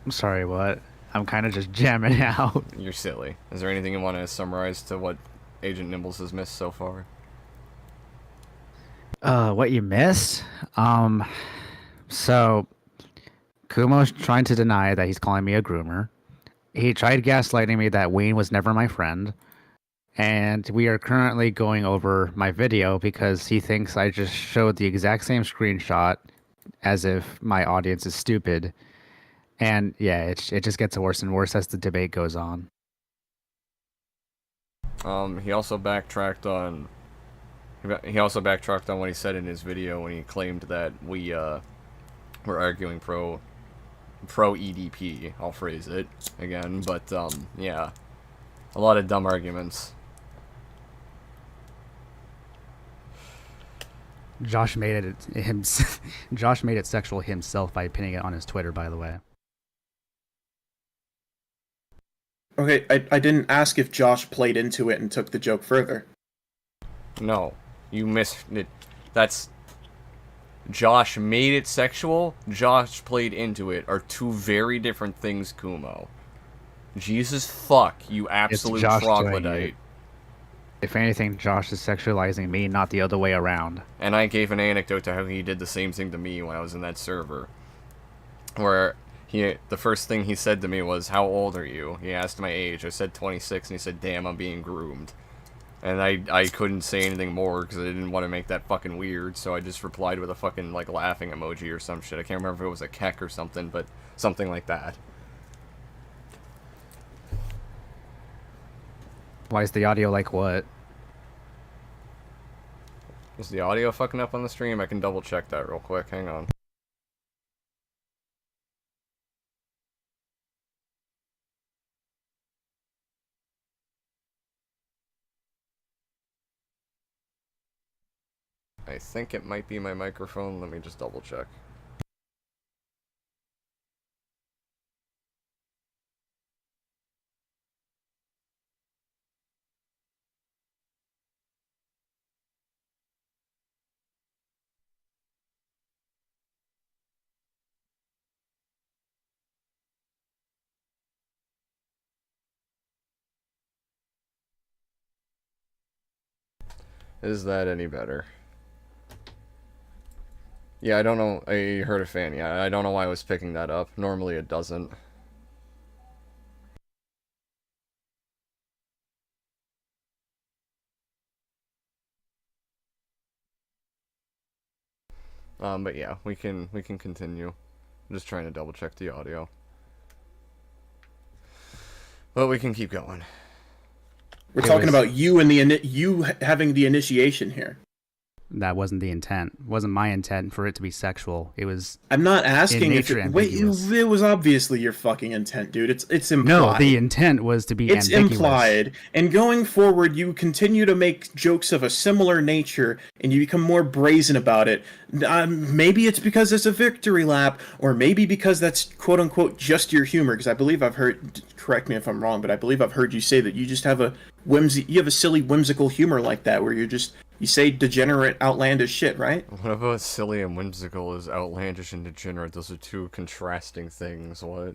Speaker 3: I'm sorry, what? I'm kind of just jamming out.
Speaker 1: You're silly. Is there anything you want to summarize to what Agent Nibbles has missed so far?
Speaker 3: What you missed? So Kumo's trying to deny that he's calling me a groomer. He tried gaslighting me that Wayne was never my friend. And we are currently going over my video because he thinks I just showed the exact same screenshot as if my audience is stupid. And yeah, it just gets worse and worse as the debate goes on.
Speaker 1: He also backtracked on what he said in his video when he claimed that we were arguing pro EDP. I'll phrase it again, but yeah, a lot of dumb arguments.
Speaker 3: Josh made it sexual himself by pinning it on his Twitter, by the way.
Speaker 4: Okay, I didn't ask if Josh played into it and took the joke further.
Speaker 1: No, you missed it. That's Josh made it sexual. Josh played into it are 2 very different things, Kumo. Jesus fuck, you absolute
Speaker 3: Josh doing
Speaker 1: troglodyte.
Speaker 3: it.
Speaker 7: If anything, Josh is sexualizing me, not the other way around.
Speaker 1: And I gave an anecdote to how he did the same thing to me when I was in that server. Where the first thing he said to me was, "How old are you?" He asked my age. I said 26, and he said, "Damn, I'm being groomed." And I couldn't say anything more because I didn't want to make that fucking weird, so I just replied with a fucking, like, laughing emoji or some shit. I can't remember if it was a keck or something, but something like that.
Speaker 7: Why is the audio like what?
Speaker 1: Is the audio fucking up on the stream? I can double check that real quick. Hang on. I think it might be my microphone. Let me just double check. Is that any better? Yeah, I don't know. I heard a fan. Yeah, I don't know why I was picking that up. Normally it doesn't. But yeah, we can continue. I'm just trying to double check the audio. But we can keep going.
Speaker 4: We're talking about you and you having the initiation here.
Speaker 3: That wasn't the intent. It wasn't my intent for it to be sexual. It was.
Speaker 4: I'm not asking if
Speaker 3: ambiguous.
Speaker 4: it was obviously your fucking intent, dude. It's implied.
Speaker 3: No, the intent was to be
Speaker 4: it's
Speaker 3: ambiguous.
Speaker 4: implied. And going forward, you continue to make jokes of a similar nature, and you become more brazen about it. Maybe it's because it's a victory lap, or maybe because that's quote unquote just your humor. Because I believe I've heard. Correct me if I'm wrong, but I believe I've heard you say that you just have a silly whimsical humor like that, where you say degenerate, outlandish shit, right?
Speaker 1: What about silly and whimsical is outlandish and degenerate? Those are two contrasting things. What?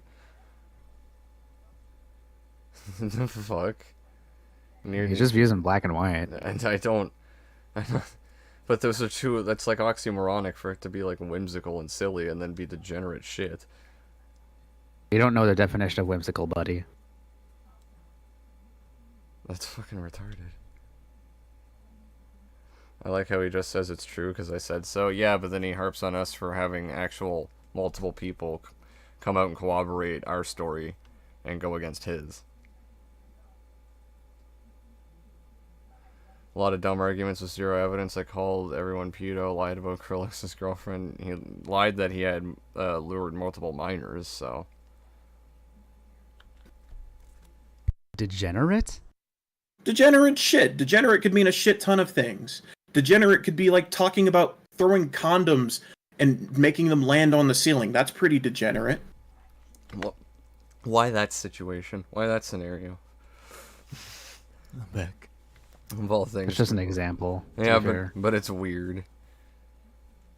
Speaker 1: The fuck?
Speaker 7: He just views in black and white.
Speaker 1: And I don't. But those are two. That's like oxymoronic for it to be like whimsical and silly and then be degenerate shit.
Speaker 7: You don't know the definition of whimsical, buddy.
Speaker 1: That's fucking retarded. I like how he just says it's true because I said so. Yeah, but then he harps on us for having actual multiple people come out and corroborate our story and go against his. A lot of dumb arguments with zero evidence. I called everyone pedo, lied about Krillex's girlfriend. He lied that he had lured multiple minors, so.
Speaker 3: Degenerate?
Speaker 4: Degenerate shit. Degenerate could mean a shit ton of things. Degenerate could be like talking about throwing condoms and making them land on the ceiling. That's pretty degenerate.
Speaker 1: Well, why that situation? Why that scenario?
Speaker 2: I'm back.
Speaker 1: Of all things.
Speaker 7: It's just an example.
Speaker 1: Yeah, but it's weird. I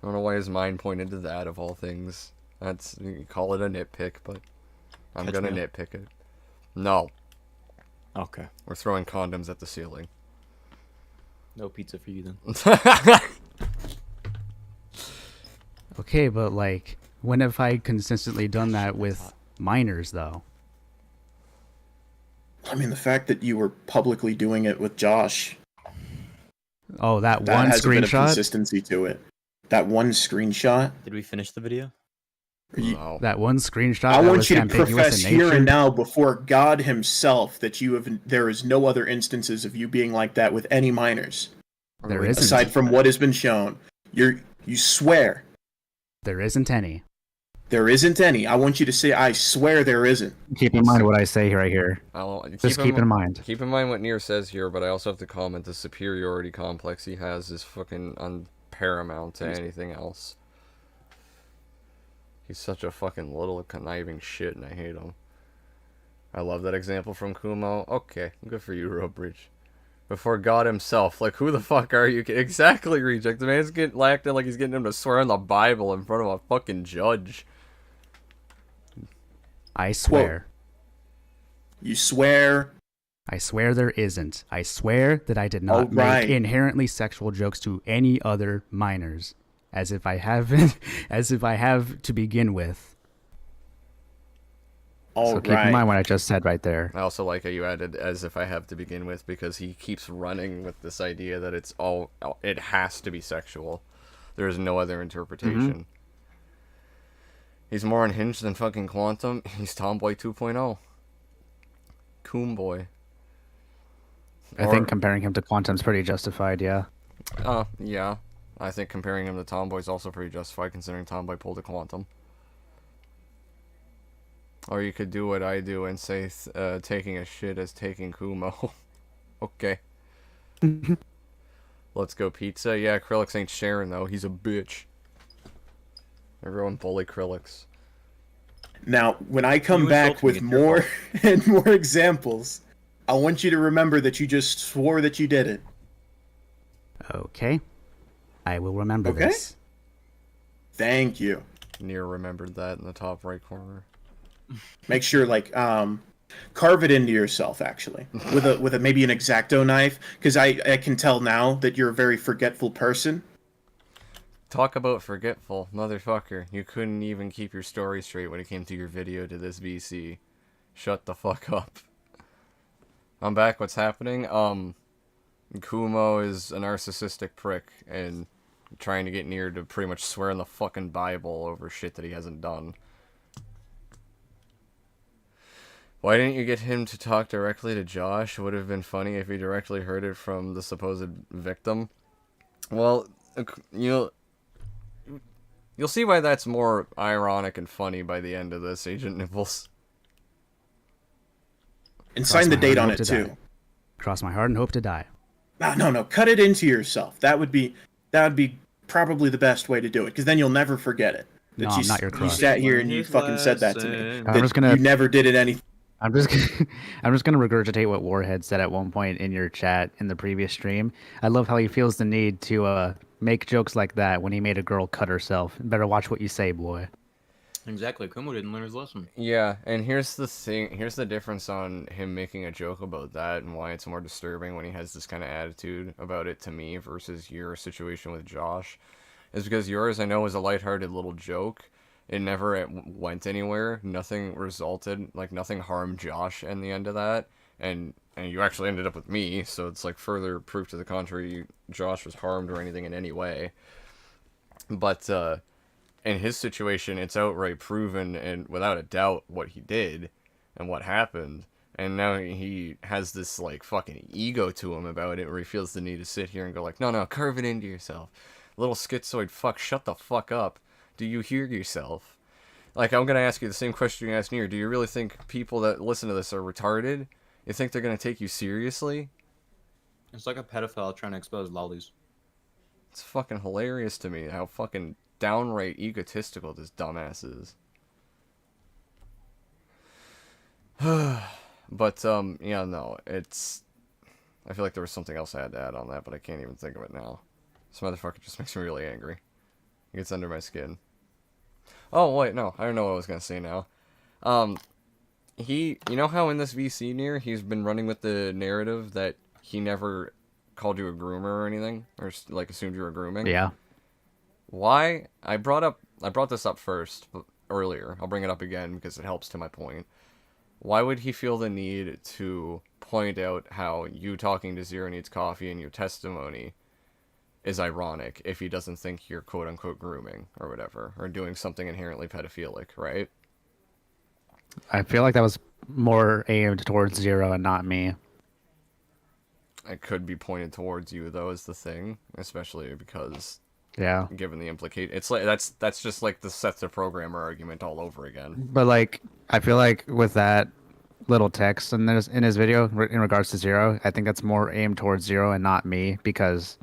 Speaker 1: don't know why his mind pointed to that of all things. That's, you call it a nitpick, but I'm gonna nitpick it. No.
Speaker 2: Okay.
Speaker 1: We're throwing condoms at the ceiling.
Speaker 2: No pizza for you then.
Speaker 3: Okay, but like, when have I consistently done that with minors, though?
Speaker 4: I mean, the fact that you were publicly doing it with Josh.
Speaker 3: Oh, that
Speaker 4: That
Speaker 3: one
Speaker 4: has a bit of
Speaker 3: screenshot?
Speaker 4: consistency to it. That one screenshot.
Speaker 2: Did we finish the video?
Speaker 1: No.
Speaker 3: That one screenshot
Speaker 4: I
Speaker 3: that
Speaker 4: want
Speaker 3: was
Speaker 4: you to
Speaker 3: ambiguous
Speaker 4: profess
Speaker 3: in
Speaker 4: here
Speaker 3: nature?
Speaker 4: and now before God Himself that there is no other instances of you being like that with any minors.
Speaker 3: There isn't.
Speaker 4: Aside from what has been shown. You swear.
Speaker 3: There isn't any.
Speaker 4: There isn't any. I want you to say, I swear there isn't.
Speaker 7: Keep in mind what I say right here. Just keep in mind.
Speaker 1: Keep in mind what Nier says here, but I also have to comment the superiority complex he has is fucking paramount to anything else. He's such a fucking little conniving shit, and I hate him. I love that example from Kumo. Okay, good for you, Robridge. Before God himself, like, who the fuck are you? Exactly, Reject. The man's getting acting like he's getting him to swear on the Bible in front of a fucking judge.
Speaker 3: I swear.
Speaker 4: You swear
Speaker 3: I swear there isn't. I swear that I did not
Speaker 4: Alright.
Speaker 3: make inherently sexual jokes to any other minors, as if I haven't, as if I have to begin with. So keep in mind what I just said right there.
Speaker 1: I also like how you added "as if I have to begin with" because he keeps running with this idea that it has to be sexual. There is no other interpretation. He's more unhinged than fucking Quantum. He's Tomboy 2.0. Coomboy.
Speaker 3: I think comparing him to Quantum's pretty justified, yeah.
Speaker 1: Yeah. I think comparing him to Tomboy's also pretty justified considering Tomboy pulled a Quantum. Or you could do what I do and say taking a shit as taking Kumo. Okay. Let's go pizza. Yeah, Krillix ain't sharing though. He's a bitch. Everyone bully Krillix.
Speaker 4: Now, when I come back with more and more examples, I want you to remember that you just swore that you did it.
Speaker 3: Okay. I will remember
Speaker 4: Okay?
Speaker 3: this.
Speaker 4: Thank you.
Speaker 1: Nier remembered that in the top right corner.
Speaker 4: Make sure, like, carve it into yourself, actually, with a maybe an X-Acto knife, because I can tell now that you're a very forgetful person.
Speaker 1: Talk about forgetful, motherfucker. You couldn't even keep your story straight when it came to your video to this VC. Shut the fuck up. I'm back, what's happening? Kumo is a narcissistic prick, and trying to get Nier to pretty much swear in the fucking Bible over shit that he hasn't done. Why didn't you get him to talk directly to Josh? It would have been funny if he directly heard it from the supposed victim. Well, you'll see why that's more ironic and funny by the end of this, Agent Nibbles.
Speaker 4: And sign the date on it, too.
Speaker 3: Cross my heart and hope to die.
Speaker 4: No, cut it into yourself. That would be probably the best way to do it, because then you'll never forget it.
Speaker 3: No, I'm not your
Speaker 4: You
Speaker 3: crush.
Speaker 4: sat here and you fucking said that to me.
Speaker 3: I'm just gonna.
Speaker 4: You never did it anything.
Speaker 3: I'm just gonna regurgitate what Warhead said at one point in your chat in the previous stream. I love how he feels the need to make jokes like that when he made a girl cut herself. Better watch what you say, boy.
Speaker 11: Exactly. Kumo didn't learn his lesson.
Speaker 1: Yeah, and here's the thing. Here's the difference on him making a joke about that and why it's more disturbing when he has this kind of attitude about it to me versus your situation with Josh. Is because yours, I know, was a lighthearted little joke. It never went anywhere. Nothing resulted, like nothing harmed Josh in the end of that. And you actually ended up with me, so it's like further proof to the contrary Josh was harmed or anything in any way. But in his situation, it's outright proven and without a doubt what he did and what happened. And now he has this like fucking ego to him about it where he feels the need to sit here and go like, no, carve it into yourself. Little schizoid fuck, shut the fuck up. Do you hear yourself? Like, I'm gonna ask you the same question you asked Nier. Do you really think people that listen to this are retarded? You think they're gonna take you seriously?
Speaker 11: It's like a pedophile trying to expose lollies.
Speaker 1: It's fucking hilarious to me how fucking downright egotistical this dumbass is. But, yeah, no, it's... I feel like there was something else I had to add on that, but I can't even think of it now. This motherfucker just makes me really angry. He gets under my skin. Oh, wait, no. I don't know what I was going to say now. You know how in this VC Nier, he's been running with the narrative that he never called you a groomer or anything? Or, like, assumed you were grooming?
Speaker 3: Yeah.
Speaker 1: Why? I brought this up first, earlier. I'll bring it up again because it helps to my point. Why would he feel the need to point out how you talking to Zero Needs Coffee in your testimony is ironic if he doesn't think you're quote-unquote grooming or whatever, or doing something inherently pedophilic, right?
Speaker 3: I feel like that was more aimed towards Zero and not me.
Speaker 1: It could be pointed towards you, though, is the thing, especially because,
Speaker 3: yeah,
Speaker 1: given the implicate, it's like that's just like the set the programmer argument all over again.
Speaker 3: But like, I feel like with that little text in his video in regards to Zero, I think that's more aimed towards Zero and not me because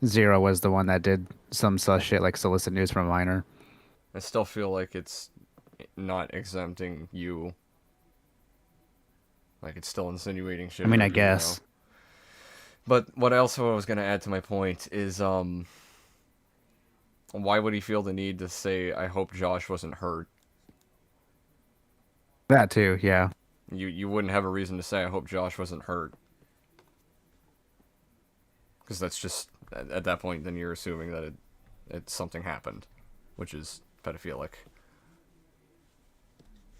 Speaker 3: Zero was the one that did some sus shit like solicit news from a minor.
Speaker 1: I still feel like it's not exempting you. Like, it's still insinuating shit.
Speaker 3: I mean, I guess.
Speaker 1: But what else I was going to add to my point is, why would he feel the need to say, I hope Josh wasn't hurt?
Speaker 3: That too, yeah.
Speaker 1: you wouldn't have a reason to say, I hope Josh wasn't hurt. Because that's just, at that point, then you're assuming that something happened, which is pedophilic.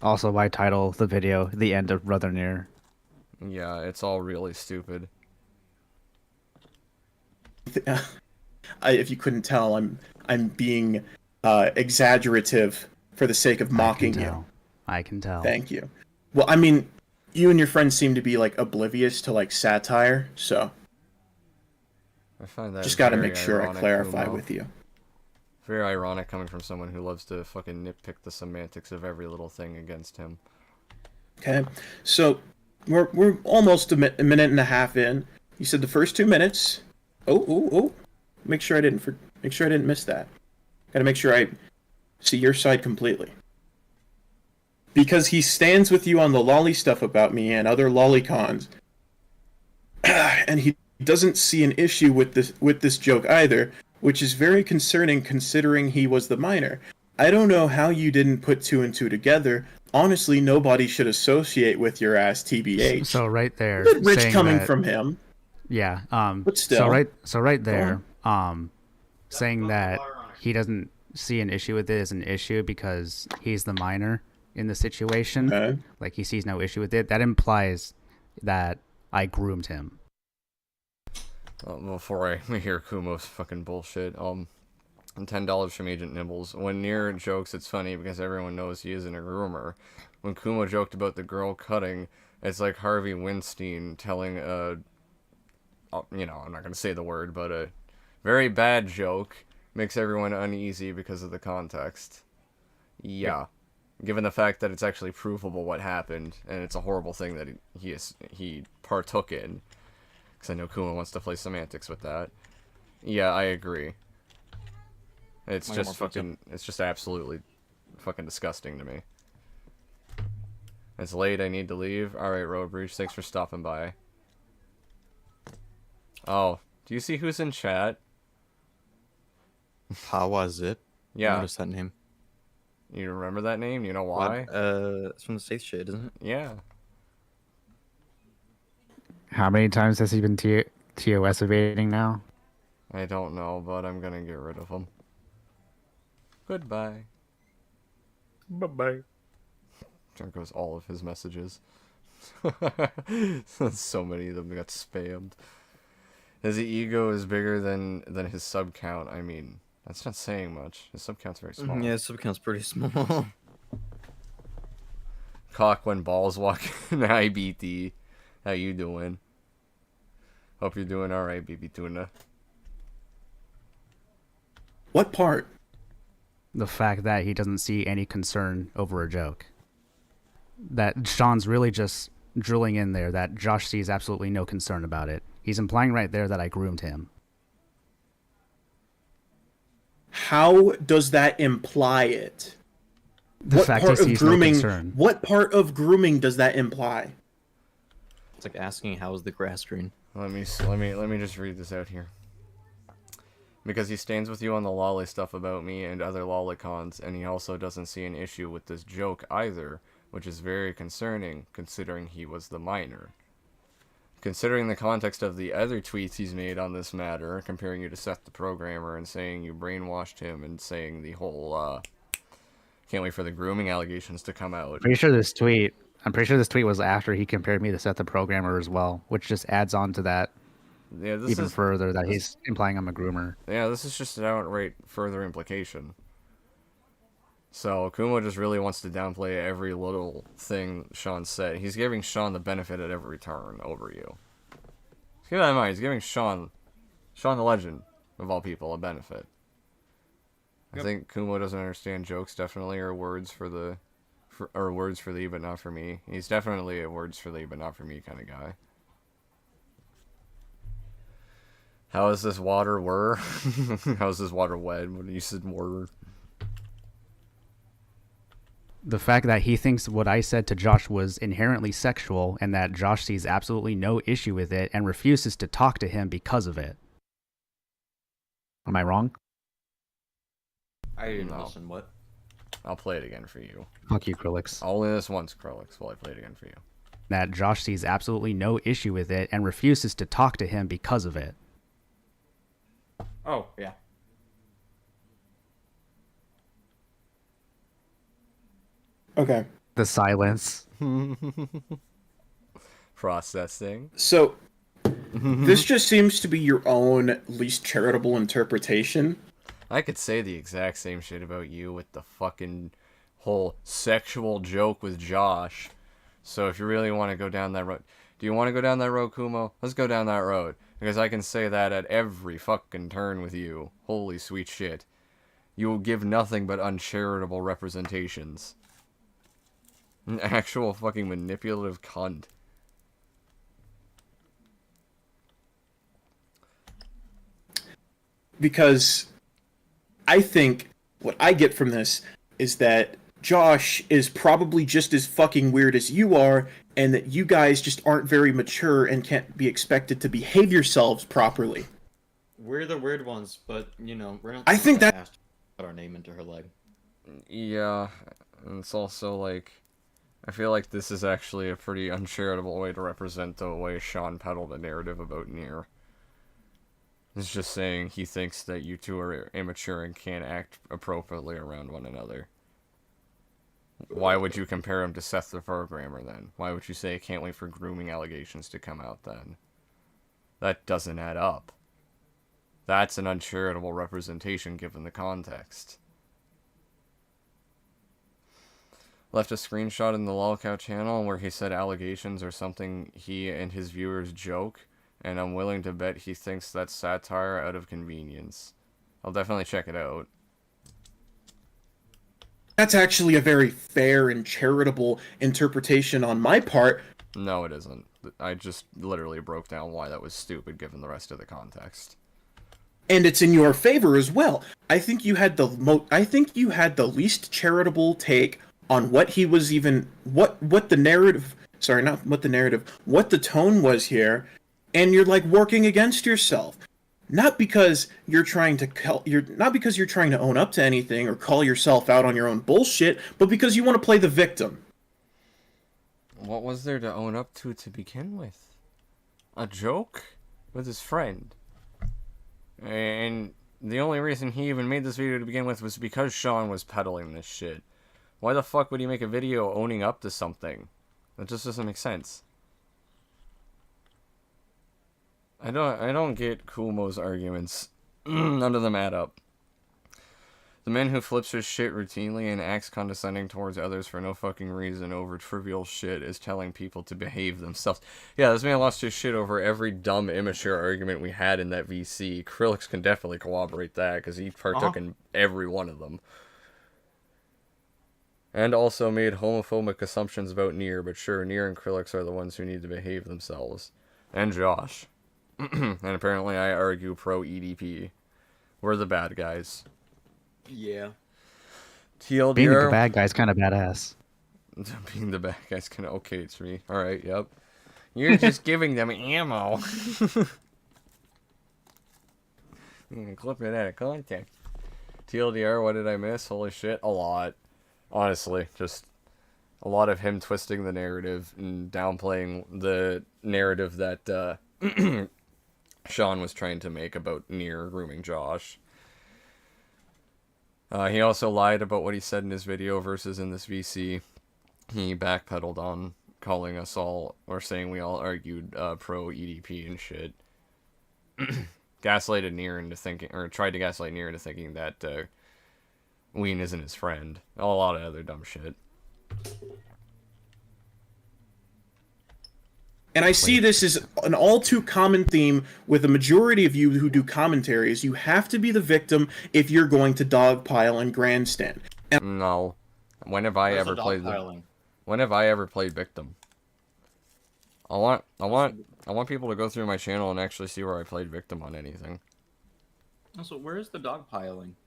Speaker 3: Also, why title the video "The End of Brother Near"?
Speaker 1: Yeah, it's all really stupid.
Speaker 4: If you couldn't tell, I'm being exaggerative for the sake of mocking you.
Speaker 3: I can tell.
Speaker 4: Thank you. Well, I mean, you and your friends seem to be like oblivious to like satire, so
Speaker 1: I find that
Speaker 4: just got to
Speaker 1: very
Speaker 4: make sure I
Speaker 1: ironic,
Speaker 4: clarify
Speaker 1: Kumo.
Speaker 4: with you.
Speaker 1: Very ironic coming from someone who loves to fucking nitpick the semantics of every little thing against him.
Speaker 4: Okay, so we're almost a minute and a half in. You said the first 2 minutes. Oh! Make sure I didn't miss that. Got to make sure I see your side completely. Because he stands with you on the lolly stuff about me and other lolicons, and he doesn't see an issue with this joke either, which is very concerning considering he was the minor. I don't know how you didn't put 2 and 2 together. Honestly, nobody should associate with your ass, TBH.
Speaker 3: So right there,
Speaker 4: A bit rich
Speaker 3: saying
Speaker 4: coming
Speaker 3: that-
Speaker 4: from him.
Speaker 3: Yeah.
Speaker 4: But still.
Speaker 3: So right there, saying that he doesn't see an issue with it as an issue because he's the minor in the situation.
Speaker 4: Okay.
Speaker 3: Like he sees no issue with it. That implies that I groomed him.
Speaker 1: Before I hear Kumo's fucking bullshit, and $10 from Agent Nibbles. When Nier jokes, it's funny because everyone knows he isn't a groomer. When Kumo joked about the girl cutting, it's like Harvey Weinstein telling I'm not gonna say the word, but a very bad joke makes everyone uneasy because of the context. Yeah. Given the fact that it's actually provable what happened, and it's a horrible thing that he partook in. Because I know Kumo wants to play semantics with that. Yeah, I agree. It's just fucking, it's just absolutely fucking disgusting to me. It's late, I need to leave. Alright, Road Breach, thanks for stopping by. Oh, do you see who's in chat?
Speaker 2: How was it?
Speaker 1: Yeah.
Speaker 2: I noticed that name.
Speaker 1: You remember that name? You know why?
Speaker 2: It's from the safe shit, isn't it?
Speaker 1: Yeah.
Speaker 3: How many times has he been TOS evading now?
Speaker 1: I don't know, but I'm gonna get rid of him. Goodbye.
Speaker 2: Bye-bye.
Speaker 1: There goes all of his messages. So many of them got spammed. His ego is bigger than his sub count. I mean, that's not saying much. His sub count's very small.
Speaker 2: Yeah, sub count's pretty small.
Speaker 1: Cock when balls walk in. Hi, BT. How you doing? Hope you're doing alright, BB Tuna.
Speaker 4: What part?
Speaker 3: The fact that he doesn't see any concern over a joke. That Sean's really just drilling in there that Josh sees absolutely no concern about it. He's implying right there that I groomed him.
Speaker 4: How does that imply it?
Speaker 3: The fact he sees no concern.
Speaker 4: What part of grooming does that imply?
Speaker 2: It's like asking how is the grass green.
Speaker 1: Let me just read this out here. Because he stands with you on the lolly stuff about me and other lolicons, and he also doesn't see an issue with this joke either, which is very concerning, considering he was the minor. Considering the context of the other tweets he's made on this matter, comparing you to Seth the programmer and saying you brainwashed him and saying the whole, can't wait for the grooming allegations to come out.
Speaker 3: I'm pretty sure this tweet was after he compared me to Seth the programmer as well, which just adds on to that even further that he's implying I'm a groomer.
Speaker 1: Yeah, this is just an outright further implication. So Kumo just really wants to downplay every little thing Sean said. He's giving Sean the benefit at every turn over you. Keep that in mind. He's giving Sean the legend, of all people, a benefit. I think Kumo doesn't understand jokes, definitely, or words for the but not for me. He's definitely a words for the but not for me kind of guy. How is this water were? How is this water wet when you said were?
Speaker 3: The fact that he thinks what I said to Josh was inherently sexual and that Josh sees absolutely no issue with it and refuses to talk to him because of it. Am I wrong?
Speaker 11: I didn't listen. What?
Speaker 1: I'll play it again for you.
Speaker 3: Fuck you, Krillix.
Speaker 1: Only this once, Krillix, while I play it again for you.
Speaker 3: that Josh sees absolutely no issue with it and refuses to talk to him because of it.
Speaker 11: Oh, yeah.
Speaker 4: Okay.
Speaker 3: The silence.
Speaker 1: Processing.
Speaker 4: So, this just seems to be your own least charitable interpretation.
Speaker 1: I could say the exact same shit about you with the fucking whole sexual joke with Josh. So if you really want to go down that road... Do you want to go down that road, Kumo? Let's go down that road. Because I can say that at every fucking turn with you. Holy sweet shit. You will give nothing but uncharitable representations. An actual fucking manipulative cunt.
Speaker 4: Because I think what I get from this is that Josh is probably just as fucking weird as you are, and that you guys just aren't very mature and can't be expected to behave yourselves properly.
Speaker 11: We're the weird ones, but, you know, we're not...
Speaker 4: I think that...
Speaker 11: asked to put our name into her leg.
Speaker 1: Yeah, and it's also like... I feel like this is actually a pretty uncharitable way to represent the way Sean peddled a narrative about Nier. It's just saying he thinks that you two are immature and can't act appropriately around one another. Why would you compare him to Seth the Programmer then? Why would you say I can't wait for grooming allegations to come out then? That doesn't add up. That's an uncharitable representation given the context. Left a screenshot in the Lolcow channel where he said allegations are something he and his viewers joke, and I'm willing to bet he thinks that's satire out of convenience. I'll definitely check it out.
Speaker 4: That's actually a very fair and charitable interpretation on my part.
Speaker 1: No, it isn't. I just literally broke down why that was stupid given the rest of the context.
Speaker 4: And it's in your favor as well. I think you had the least charitable take on what he was even what the narrative, sorry, not what the narrative, what the tone was here, and you're like working against yourself. Not because you're trying to own up to anything or call yourself out on your own bullshit, but because you want to play the victim.
Speaker 1: What was there to own up to begin with? A joke? With his friend. And the only reason he even made this video to begin with was because Sean was peddling this shit. Why the fuck would he make a video owning up to something? That just doesn't make sense. I don't get Kumo's arguments. None of them add up. The man who flips his shit routinely and acts condescending towards others for no fucking reason over trivial shit is telling people to behave themselves. Yeah, this man lost his shit over every dumb, immature argument we had in that VC. Krillix can definitely corroborate that, because he partook in every one of them. And also made homophobic assumptions about Nier, but sure, Nier and Krillix are the ones who need to behave themselves. And Josh. And apparently I argue pro-EDP. We're the bad guys.
Speaker 11: Yeah.
Speaker 1: TLDR...
Speaker 3: Being the bad guy's kind of badass.
Speaker 1: Being the bad guy's kind of okay to me. Alright, yep. You're just giving them ammo. I'm clipping it out of context. TLDR, what did I miss? Holy shit, a lot. Honestly, just a lot of him twisting the narrative and downplaying the narrative that Sean was trying to make about Nier grooming Josh. He also lied about what he said in his video versus in this VC. He backpedaled on calling us all, or saying we all argued pro EDP and shit. Gaslighted Nier into thinking, or tried to gaslight Nier into thinking that Ween isn't his friend. A lot of other dumb shit.
Speaker 4: And I see this as an all too common theme with the majority of you who do commentaries. You have to be the victim if you're going to dogpile and grandstand. And
Speaker 1: no. When have I ever played when have I ever played victim? I want people to go through my channel and actually see where I played victim on anything.
Speaker 11: Also, where's the dog piling?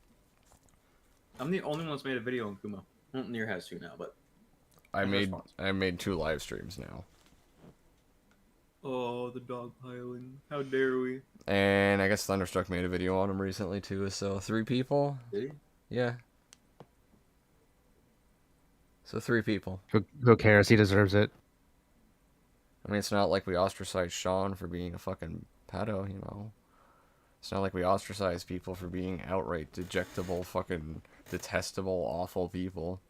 Speaker 11: I'm the only one that's made a video on Kumo. Well, Nier has two now, but
Speaker 1: I made 2 live streams now.
Speaker 11: Oh, the dog piling. How dare we?
Speaker 1: And I guess Thunderstruck made a video on him recently too, so 3 people?
Speaker 11: Did he?
Speaker 1: Yeah. So 3 people.
Speaker 3: Who cares? He deserves it.
Speaker 1: I mean, it's not like we ostracize Sean for being a fucking pedo, you know? It's not like we ostracize people for being outright dejectable, fucking detestable, awful people.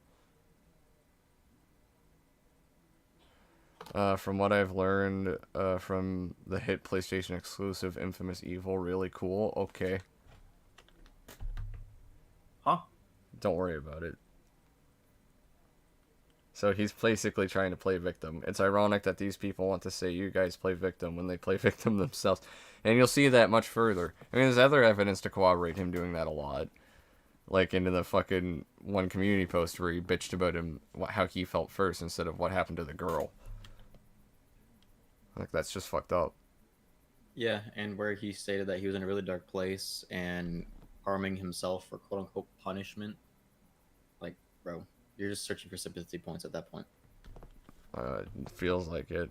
Speaker 1: From what I've learned from the hit PlayStation exclusive Infamous Evil, really cool. Okay.
Speaker 11: Huh?
Speaker 1: Don't worry about it. So he's basically trying to play victim. It's ironic that these people want to say you guys play victim when they play victim themselves. And you'll see that much further. I mean, there's other evidence to corroborate him doing that a lot. Like into the fucking one community post where he bitched about him, how he felt first instead of what happened to the girl. Like, that's just fucked up.
Speaker 11: Yeah, and where he stated that he was in a really dark place and harming himself for quote-unquote punishment. Like, bro, you're just searching for sympathy points at that point.
Speaker 1: It feels like it.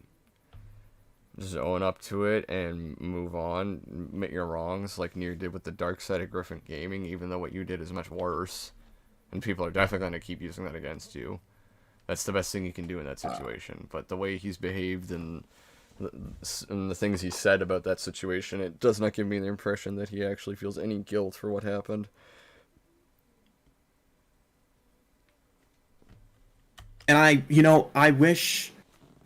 Speaker 1: Just own up to it and move on. Admit your wrongs, like Nier did with the dark side of Griffin Gaming, even though what you did is much worse. And people are definitely going to keep using that against you. That's the best thing you can do in that situation. But the way he's behaved and the things he said about that situation, it does not give me the impression that he actually feels any guilt for what happened.
Speaker 4: And I wish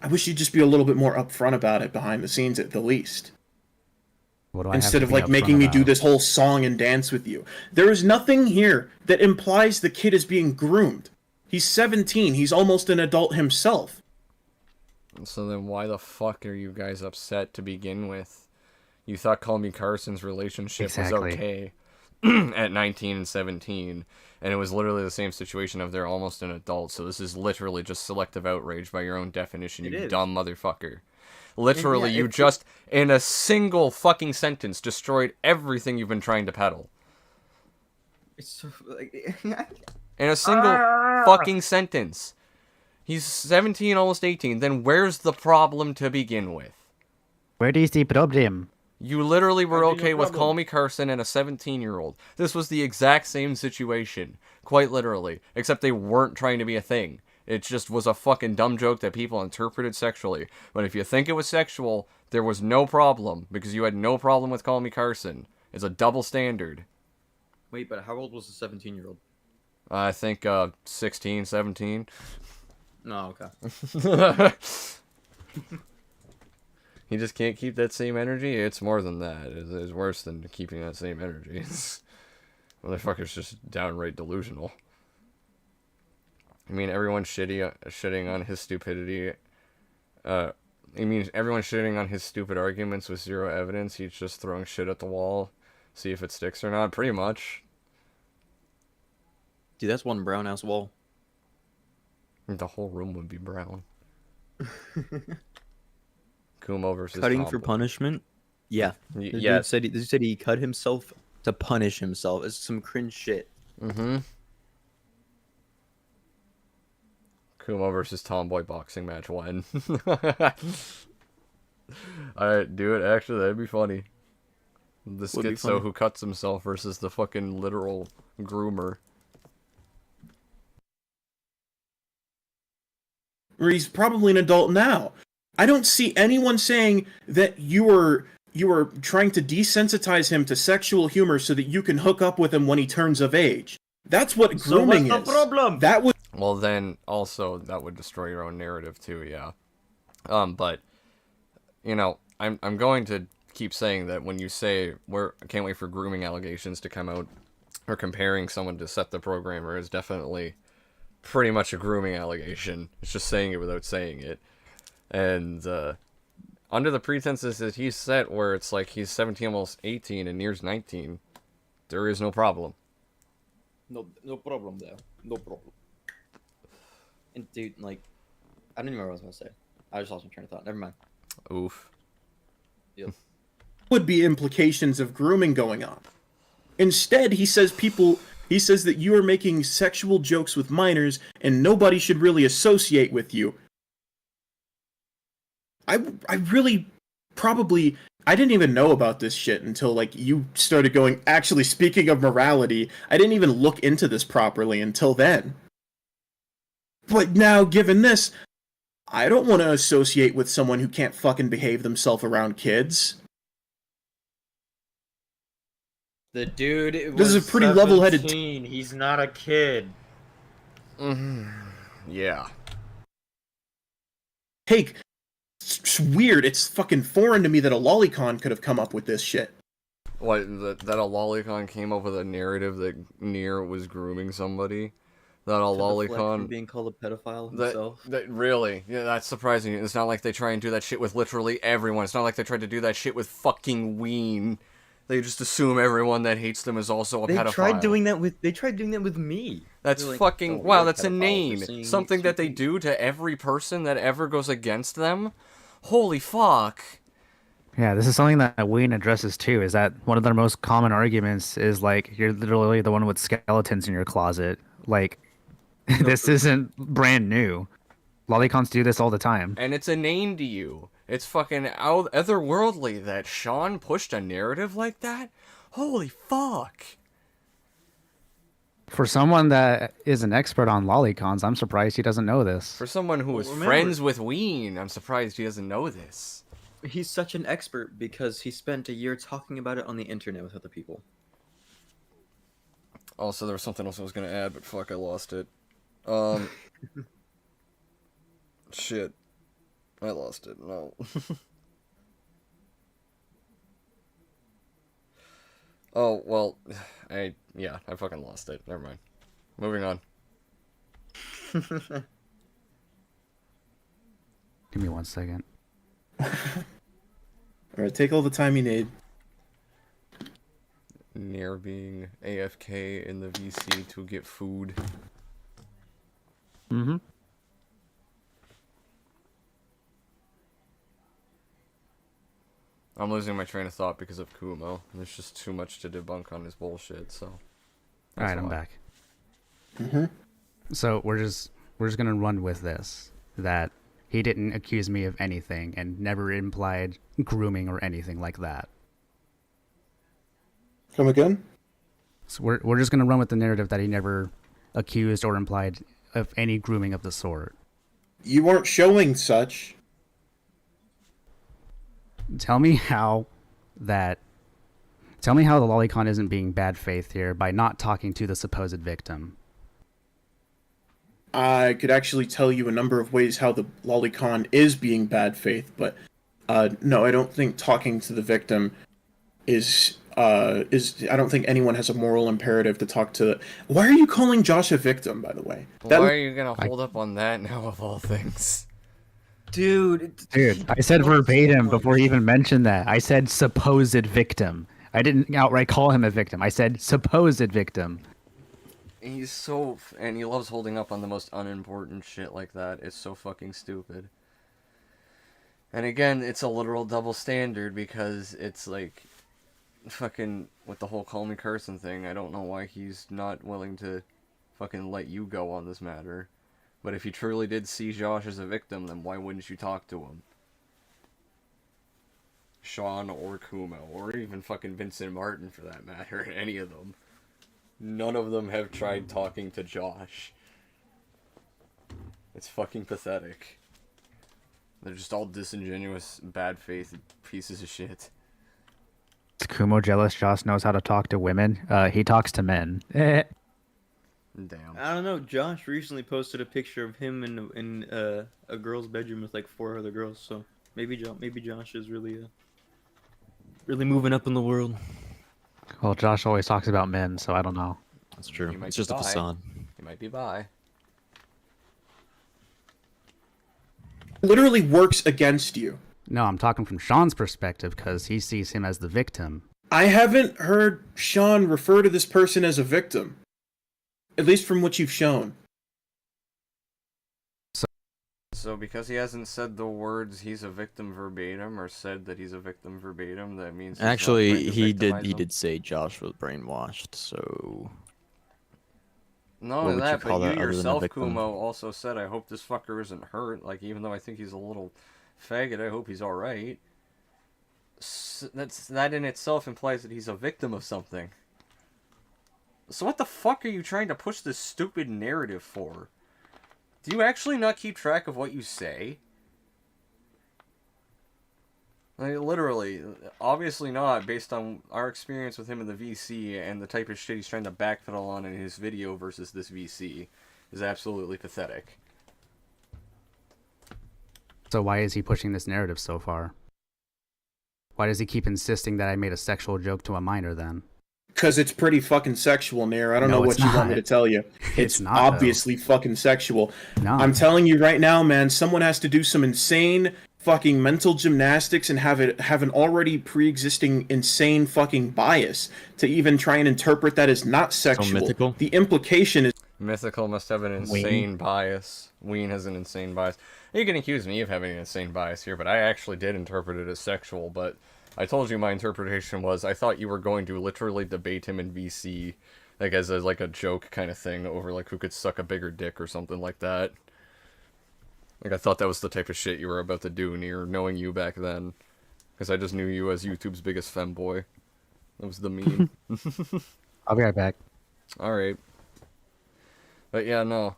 Speaker 4: you'd just be a little bit more upfront about it behind the scenes at the least.
Speaker 3: What do I
Speaker 4: Instead
Speaker 3: have
Speaker 4: of
Speaker 3: to be
Speaker 4: like making
Speaker 3: upfront
Speaker 4: me do
Speaker 3: about?
Speaker 4: this whole song and dance with you. There is nothing here that implies the kid is being groomed. He's 17. He's almost an adult himself.
Speaker 1: So then why the fuck are you guys upset to begin with? You thought Call Me Carson's relationship was okay at 19 and 17, and it was literally the same situation of they're almost an adult, so this is literally just selective outrage by your own definition, you dumb motherfucker. Literally, you just, in a single fucking sentence, destroyed everything you've been trying to peddle.
Speaker 11: It's so, like...
Speaker 1: In a single fucking sentence. He's 17, almost 18. Then where's the problem to begin with?
Speaker 7: Where do you see problem?
Speaker 1: You literally were okay with Call Me Carson and a 17-year-old. This was the exact same situation. Quite literally. Except they weren't trying to be a thing. It just was a fucking dumb joke that people interpreted sexually. But if you think it was sexual, there was no problem. Because you had no problem with Call Me Carson. It's a double standard.
Speaker 11: Wait, but how old was the 17-year-old?
Speaker 1: I think 16, 17.
Speaker 11: No, okay.
Speaker 1: He just can't keep that same energy? It's more than that. It's worse than keeping that same energy. Motherfucker's just downright delusional. I mean, everyone's shitting on his stupidity. I mean, everyone's shitting on his stupid arguments with zero evidence. He's just throwing shit at the wall. See if it sticks or not. Pretty much.
Speaker 11: Dude, that's one brown-ass wall.
Speaker 1: The whole room would be brown. Kumo versus
Speaker 2: Cutting
Speaker 1: Tomboy.
Speaker 2: for punishment? Yeah.
Speaker 1: Yes.
Speaker 2: Dude said he cut himself to punish himself. It's some cringe shit.
Speaker 1: Mm-hmm. Kumo versus Tomboy boxing match 1. Alright, do it. Actually, that'd be funny. The schizo who cuts himself versus the fucking literal groomer.
Speaker 4: He's probably an adult now. I don't see anyone saying that you were trying to desensitize him to sexual humor so that you can hook up with him when he turns of age. That's what grooming is.
Speaker 11: So what's the problem?
Speaker 4: That would.
Speaker 1: Well, then also that would destroy your own narrative too. Yeah. But you know, I'm going to keep saying that when you say I can't wait for grooming allegations to come out, or comparing someone to Seth the Programmer is definitely pretty much a grooming allegation. It's just saying it without saying it. And under the pretenses that he's set, where it's like he's 17, almost 18, and Nier's 19, there is no problem.
Speaker 11: No problem there. No problem. And dude, like, I don't even remember what I was gonna say. I just lost my train of thought. Never mind.
Speaker 1: Oof.
Speaker 11: Yep.
Speaker 4: Would be implications of grooming going on. Instead, he says that you are making sexual jokes with minors and nobody should really associate with you. I really probably I didn't even know about this shit until like you started going, actually speaking of morality, I didn't even look into this properly until then. But now given this, I don't want to associate with someone who can't fucking behave themselves around kids.
Speaker 11: The dude
Speaker 4: This is
Speaker 11: was
Speaker 4: a pretty level-headed
Speaker 11: 17. He's not a kid.
Speaker 1: Yeah.
Speaker 4: Hey, it's weird. It's fucking foreign to me that a lolicon could have come up with this shit.
Speaker 1: What, that a lolicon came up with a narrative that Nier was grooming somebody? That a lolicon
Speaker 2: being called a pedophile
Speaker 1: that really, yeah, that's surprising. It's not like they try and do that shit with literally everyone. It's not like they tried to do that shit with fucking Ween. They just assume everyone that hates them is also a pedophile.
Speaker 2: They tried doing that with me.
Speaker 1: That's
Speaker 2: Like,
Speaker 1: fucking,
Speaker 2: oh,
Speaker 1: wow,
Speaker 2: we're
Speaker 1: that's
Speaker 2: pedophiles, we're
Speaker 1: inane.
Speaker 2: seeing
Speaker 1: Something that they do to every person that ever goes against them? Holy fuck.
Speaker 3: Yeah, this is something that Wayne addresses too, is that one of their most common arguments is like, you're literally the one with skeletons in your closet. Like, this isn't brand new. Lolicons do this all the time.
Speaker 1: And it's inane to you. It's fucking otherworldly that Sean pushed a narrative like that? Holy fuck.
Speaker 3: For someone that is an expert on lolicons, I'm surprised he doesn't know this.
Speaker 1: For someone who was
Speaker 2: remember-
Speaker 1: friends with Ween, I'm surprised he doesn't know this.
Speaker 2: He's such an expert because he spent a year talking about it on the internet with other people.
Speaker 1: Also, there was something else I was gonna add, but fuck, I lost it. Shit. I lost it, no. Oh, well, I fucking lost it. Never mind. Moving on.
Speaker 3: Give me 1 second.
Speaker 4: Alright, take all the time you need.
Speaker 1: Near being AFK in the VC to get food.
Speaker 3: Mm-hmm.
Speaker 1: I'm losing my train of thought because of Kumo. There's just too much to debunk on his bullshit, so...
Speaker 3: Alright, I'm back.
Speaker 4: Mm-hmm.
Speaker 3: So we're just gonna run with this. That he didn't accuse me of anything and never implied grooming or anything like that.
Speaker 4: Come again?
Speaker 3: So we're just gonna run with the narrative that he never accused or implied of any grooming of the sort.
Speaker 4: You weren't showing such.
Speaker 3: Tell me how the lolicon isn't being bad faith here by not talking to the supposed victim.
Speaker 4: I could actually tell you a number of ways how the lolicon is being bad faith, but no, I don't think talking to the victim is I don't think anyone has a moral imperative to talk to. Why are you calling Josh a victim, by the way?
Speaker 1: Why are you gonna hold up on that now, of all things?
Speaker 3: Dude, I said verbatim before he even mentioned that. I said supposed victim. I didn't outright call him a victim. I said supposed victim.
Speaker 1: He's so... and he loves holding up on the most unimportant shit like that. It's so fucking stupid. And again, it's a literal double standard because it's like... fucking... with the whole call me Carson thing, I don't know why he's not willing to fucking let you go on this matter. But if you truly did see Josh as a victim, then why wouldn't you talk to him? Sean or Kumo, or even fucking Vincent Martin for that matter, any of them. None of them have tried talking to Josh. It's fucking pathetic. They're just all disingenuous, bad faith pieces of shit.
Speaker 3: Is Kumo jealous Josh knows how to talk to women? He talks to men.
Speaker 1: Damn.
Speaker 2: I don't know. Josh recently posted a picture of him in a girl's bedroom with like 4 other girls. So maybe Josh is really moving up in the world.
Speaker 3: Well, Josh always talks about men, so I don't know.
Speaker 2: That's true.
Speaker 1: He might
Speaker 2: It's
Speaker 1: be
Speaker 2: just a
Speaker 1: bi.
Speaker 2: facade.
Speaker 1: He might be bi.
Speaker 4: Literally works against you.
Speaker 3: No, I'm talking from Sean's perspective because he sees him as the victim.
Speaker 4: I haven't heard Sean refer to this person as a victim. At least from what you've shown.
Speaker 1: So because he hasn't said the words "he's a victim" verbatim, or said that he's a victim verbatim, that means he's not
Speaker 2: Actually,
Speaker 1: trying to
Speaker 2: he
Speaker 1: victimize him?
Speaker 2: did say Josh was brainwashed. So
Speaker 1: Not
Speaker 2: What
Speaker 1: only
Speaker 2: would you
Speaker 1: that,
Speaker 2: call
Speaker 1: but you
Speaker 2: that other than a
Speaker 1: yourself,
Speaker 2: victim?
Speaker 1: Kumo, also said, "I hope this fucker isn't hurt." Like, even though I think he's a little faggot, I hope he's all right. That in itself implies that he's a victim of something. So what the fuck are you trying to push this stupid narrative for? Do you actually not keep track of what you say? Like, literally, obviously not, based on our experience with him in the VC and the type of shit he's trying to backpedal on in his video versus this VC is absolutely pathetic.
Speaker 3: So why is he pushing this narrative so far? Why does he keep insisting that I made a sexual joke to a minor then?
Speaker 4: Because it's pretty fucking sexual, Nair. I don't know what
Speaker 3: it's
Speaker 4: you want me
Speaker 3: not.
Speaker 4: to tell you. It's
Speaker 3: not,
Speaker 4: obviously fucking sexual.
Speaker 3: No.
Speaker 4: I'm telling you right now, man, someone has to do some insane fucking mental gymnastics and have an already pre-existing insane fucking bias to even try and interpret that as not sexual.
Speaker 2: mythical?
Speaker 4: The implication is
Speaker 1: Mythical must have an insane bias. Ween has an insane bias. You can accuse me of having an insane bias here, but I actually did interpret it as sexual, but I told you my interpretation was I thought you were going to literally debate him in VC, like as a, like a joke kind of thing over like who could suck a bigger dick or something like that. Like I thought that was the type of shit you were about to do near knowing you back then. Because I just knew you as YouTube's biggest femboy. That was the meme.
Speaker 2: I'll be right back.
Speaker 1: Alright. But yeah, no.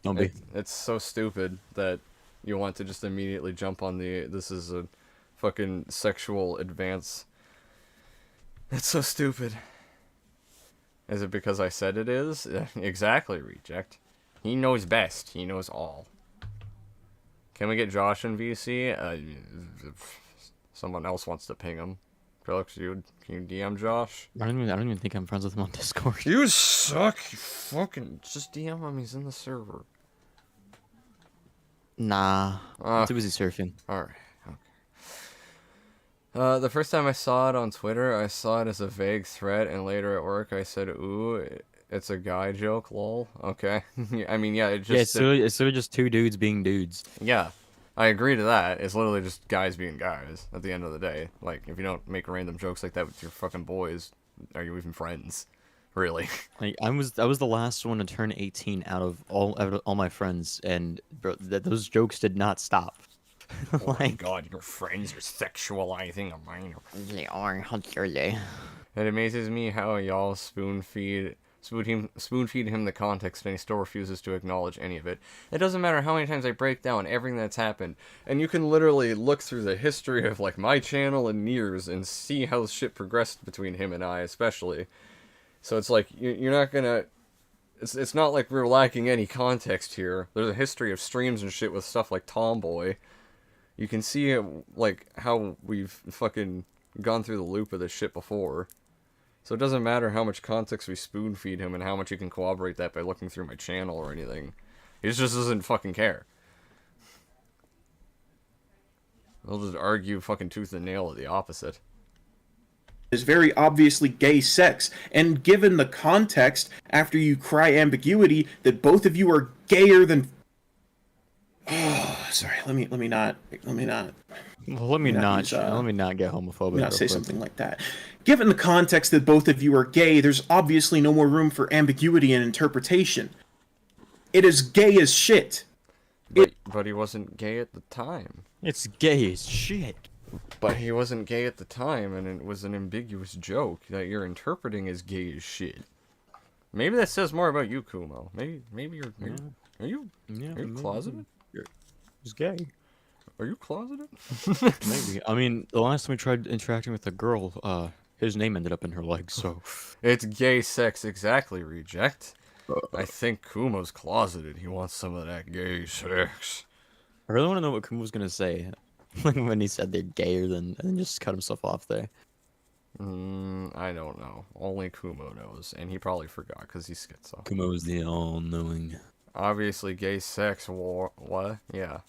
Speaker 1: It's so stupid that you want to just immediately jump on the this is a fucking sexual advance. It's so stupid. Is it because I said it is? Exactly, Reject. He knows best. He knows all. Can we get Josh in VC? Someone else wants to ping him. Felix, can you DM Josh?
Speaker 2: I don't even think I'm friends with him on Discord.
Speaker 1: You suck. You fucking just DM him. He's in the server.
Speaker 2: Nah. I'm too busy surfing.
Speaker 1: Alright. Okay. The first time I saw it on Twitter, I saw it as a vague threat, and later at work I said, ooh, it's a guy joke, lol. Okay. I mean, yeah, it just...
Speaker 2: Yeah, it's literally just two dudes being dudes.
Speaker 1: Yeah. I agree to that. It's literally just guys being guys at the end of the day. Like, if you don't make random jokes like that with your fucking boys, are you even friends? Really?
Speaker 2: Like, I was the last one to turn 18 out of all my friends, and bro, those jokes did not stop.
Speaker 1: Oh my god, your friends are sexualizing a minor.
Speaker 2: They are, how dare they?
Speaker 1: It amazes me how y'all spoon feed him the context and he still refuses to acknowledge any of it. It doesn't matter how many times I break down everything that's happened, and you can literally look through the history of like my channel and Near's and see how shit progressed between him and I, especially. So it's like you're not gonna. It's not like we're lacking any context here. There's a history of streams and shit with stuff like Tomboy. You can see like how we've fucking gone through the loop of this shit before. So it doesn't matter how much context we spoon feed him and how much you can corroborate that by looking through my channel or anything. He just doesn't fucking care. He'll just argue fucking tooth and nail at the opposite.
Speaker 4: Is very obviously gay sex, and given the context, after you cry ambiguity, that both of you are gayer than... Oh, sorry, let me not get homophobic. Let me not say something like that. Given the context that both of you are gay, there's obviously no more room for ambiguity and interpretation. It is gay as shit.
Speaker 1: But he wasn't gay at the time.
Speaker 2: It's gay as shit.
Speaker 1: But he wasn't gay at the time, and it was an ambiguous joke that you're interpreting as gay as shit. Maybe that says more about you, Kumo. Maybe you're... Are you closeted?
Speaker 2: He's gay.
Speaker 1: Are you closeted?
Speaker 2: Maybe. I mean, the last time we tried interacting with a girl, his name ended up in her legs, so...
Speaker 1: It's gay sex, exactly, Reject. I think Kumo's closeted. He wants some of that gay sex.
Speaker 2: I really want to know what Kumo was going to say when he said they're gayer than... and then just cut himself off there.
Speaker 1: I don't know. Only Kumo knows, and he probably forgot, because he's schizo.
Speaker 2: Kumo is the all-knowing...
Speaker 1: Obviously, gay sex war. What? Yeah.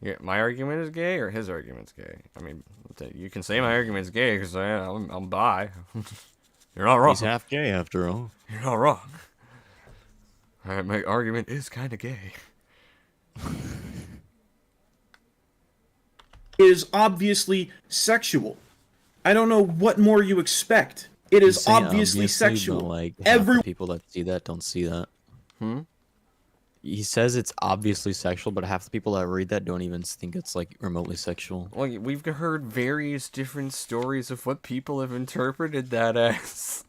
Speaker 1: Yeah. My argument is gay, or his argument's gay. I mean, you can say my argument's gay because I'm bi. You're not wrong.
Speaker 2: He's half gay after all.
Speaker 1: You're not wrong. Alright, my argument is kind of gay.
Speaker 4: Is obviously sexual. I don't know what more you expect. It is obviously sexual.
Speaker 2: Like, every people that see that don't see that. He says it's obviously sexual, but half the people that read that don't even think it's like remotely sexual.
Speaker 1: Well, we've heard various different stories of what people have interpreted that as.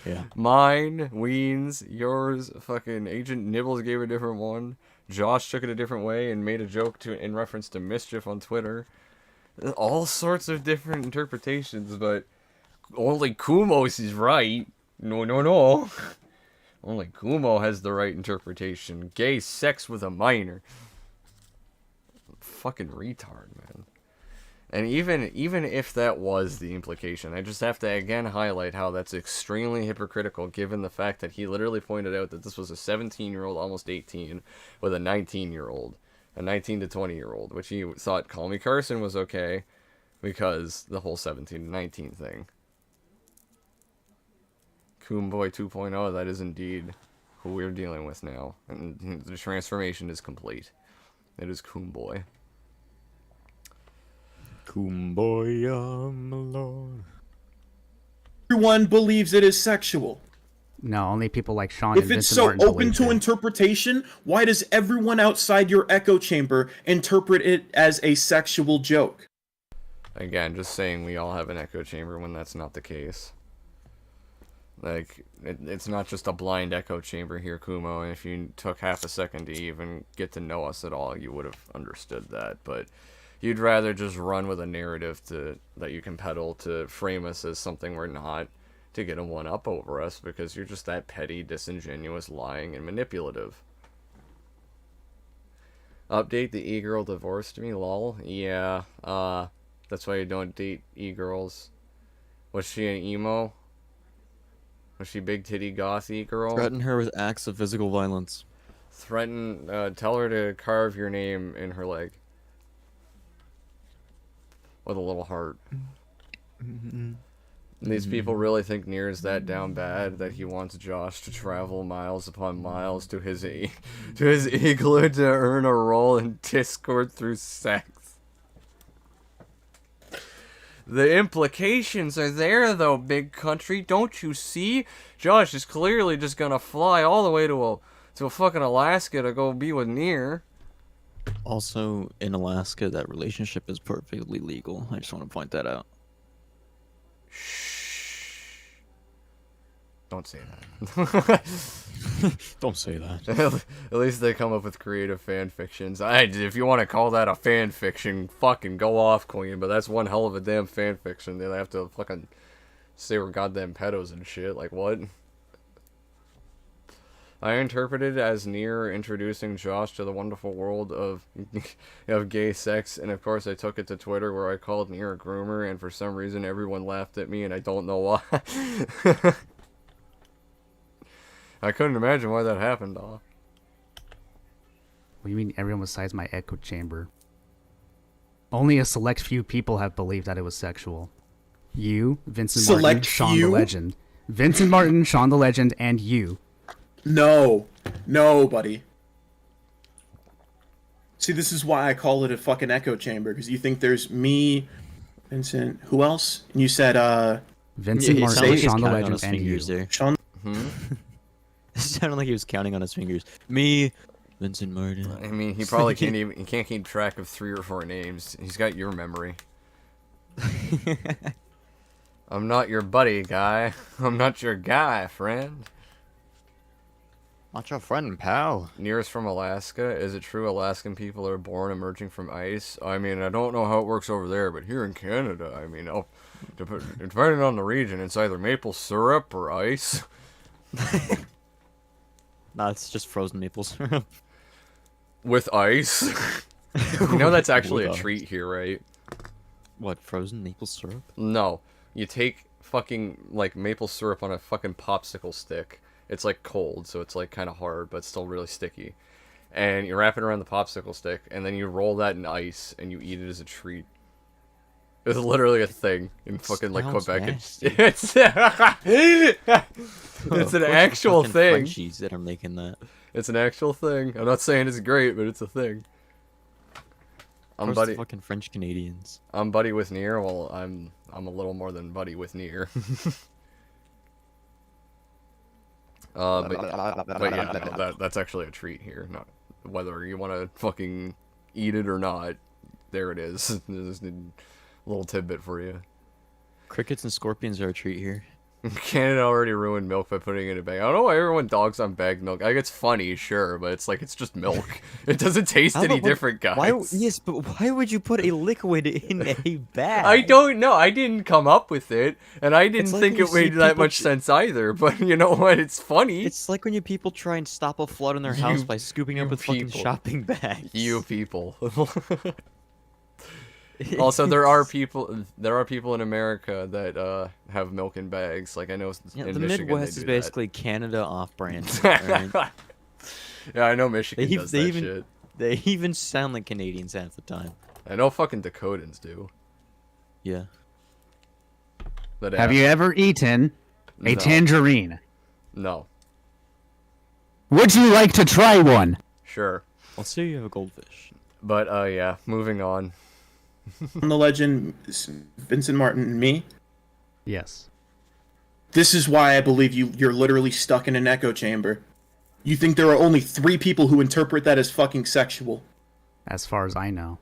Speaker 2: Yeah.
Speaker 1: Mine, Ween's, yours, fucking Agent Nibbles gave a different one. Josh took it a different way and made a joke in reference to mischief on Twitter. All sorts of different interpretations, but only Kumo's is right. No. Only Kumo has the right interpretation. Gay sex with a minor. Fucking retard, man. And even if that was the implication, I just have to again highlight how that's extremely hypocritical given the fact that he literally pointed out that this was a 17-year-old, almost 18, with a 19-year-old. A 19 to 20-year-old, which he thought Call Me Carson was okay because the whole 17 to 19 thing. Tomboy 2.0, that is indeed who we're dealing with now. And the transformation is complete. It is Tomboy.
Speaker 2: Kumbaya, my lord.
Speaker 4: Everyone believes it is sexual.
Speaker 3: No, only people like Sean
Speaker 4: If
Speaker 3: and
Speaker 4: it's
Speaker 3: Vincent
Speaker 4: so
Speaker 3: Martin
Speaker 4: open
Speaker 3: believe
Speaker 4: to
Speaker 3: it.
Speaker 4: interpretation, why does everyone outside your echo chamber interpret it as a sexual joke?
Speaker 1: Again, just saying we all have an echo chamber when that's not the case. Like, it's not just a blind echo chamber here, Kumo, and if you took half a second to even get to know us at all, you would have understood that, but you'd rather just run with a narrative that you can peddle to frame us as something we're not, to get a one-up over us, because you're just that petty, disingenuous, lying, and manipulative. Update, the e-girl divorced me, lol. Yeah, that's why you don't date e-girls. Was she an emo? Was she big titty goth e-girl?
Speaker 2: Threaten her with acts of physical violence.
Speaker 1: Tell her to carve your name in her leg. With a little heart. These people really think Nier is that down bad that he wants Josh to travel miles upon miles to his igloo to earn a role in Discord through sex. The implications are there, though, big country. Don't you see? Josh is clearly just gonna fly all the way to a fucking Alaska to go be with Nier.
Speaker 2: Also, in Alaska, that relationship is perfectly legal. I just want to point that out.
Speaker 1: Don't say that.
Speaker 2: Don't say that.
Speaker 1: At least they come up with creative fan fictions. If you want to call that a fan fiction, fucking go off, Queen. But that's one hell of a damn fan fiction. They have to fucking say we're goddamn pedos and shit. Like, what? I interpreted as Nier introducing Josh to the wonderful world of gay sex, and of course I took it to Twitter where I called Nier a groomer, and for some reason everyone laughed at me, and I don't know why. I couldn't imagine why that happened, though.
Speaker 3: What do you mean everyone besides my echo chamber? Only a select few people have believed that it was sexual. You, Vincent Martin, Sean the Legend. Vincent Martin, Sean the Legend, and you.
Speaker 4: No, buddy. See, this is why I call it a fucking echo chamber, because you think there's me, Vincent, who else? And you said,
Speaker 3: Vincent Martin, Sean the Legend, and you.
Speaker 2: There.
Speaker 4: Sean.
Speaker 2: It sounded like he was counting on his fingers. Me, Vincent Martin.
Speaker 1: I mean, he probably he can't keep track of 3 or 4 names. He's got your memory. I'm not your buddy, guy. I'm not your guy, friend.
Speaker 2: Not your friend, pal.
Speaker 1: Nearest from Alaska. Is it true Alaskan people are born emerging from ice? I mean, I don't know how it works over there, but here in Canada, I mean, depending on the region, it's either maple syrup or ice.
Speaker 2: Nah, it's just frozen maple syrup.
Speaker 1: With ice? You know that's actually a treat here, right?
Speaker 2: What, frozen maple syrup?
Speaker 1: No. You take fucking, like, maple syrup on a fucking popsicle stick. It's, like, cold, so it's, like, kind of hard, but still really sticky. And you wrap it around the popsicle stick, and then you roll that in ice, and you eat it as a treat. It's literally a thing in fucking, like, Quebec. It's an actual thing.
Speaker 2: Frenchies that are making that.
Speaker 1: It's an actual thing. I'm not saying it's great, but it's a thing. I'm buddy.
Speaker 2: Fucking French Canadians.
Speaker 1: I'm buddy with Nier. Well, I'm a little more than buddy with Nier. But yeah, no, that's actually a treat here. Not whether you want to fucking eat it or not. There it is. There's a little tidbit for you.
Speaker 2: Crickets and scorpions are a treat here.
Speaker 1: Canada already ruined milk by putting it in a bag. I don't know why everyone dogs on bagged milk. Like, it's funny, sure, but it's like, it's just milk. It doesn't taste any different, guys.
Speaker 2: Why? Yes, but why would you put a liquid in a bag?
Speaker 1: I don't know. I didn't come up with it, and I didn't
Speaker 2: like
Speaker 1: think
Speaker 2: when
Speaker 1: it
Speaker 2: you see
Speaker 1: made that
Speaker 2: people
Speaker 1: much sense either. But you know what? It's funny.
Speaker 2: It's like when you people try and stop a flood in their house
Speaker 1: You-
Speaker 2: by scooping
Speaker 1: you
Speaker 2: up with fucking
Speaker 1: people.
Speaker 2: shopping bags.
Speaker 1: You people. Also, there are people in America that have milk in bags. Like I know
Speaker 2: Yeah,
Speaker 1: in
Speaker 2: the
Speaker 1: Michigan
Speaker 2: Midwest
Speaker 1: they
Speaker 2: is
Speaker 1: do that.
Speaker 2: basically Canada off-brand. Right?
Speaker 1: Yeah, I know Michigan
Speaker 2: They,
Speaker 1: does
Speaker 2: they
Speaker 1: that
Speaker 2: even
Speaker 1: shit.
Speaker 2: they even sound like Canadians half the time.
Speaker 1: I know fucking Dakotans do.
Speaker 2: Yeah.
Speaker 1: That
Speaker 3: Have you ever eaten a
Speaker 1: No.
Speaker 3: tangerine?
Speaker 1: No.
Speaker 3: Would you like to try one?
Speaker 1: Sure.
Speaker 2: I'll say you have a goldfish.
Speaker 1: But yeah, moving on.
Speaker 4: On the legend, Vincent Martin and me.
Speaker 3: Yes.
Speaker 4: This is why I believe you're literally stuck in an echo chamber. You think there are only 3 people who interpret that as fucking sexual.
Speaker 3: As far as I know.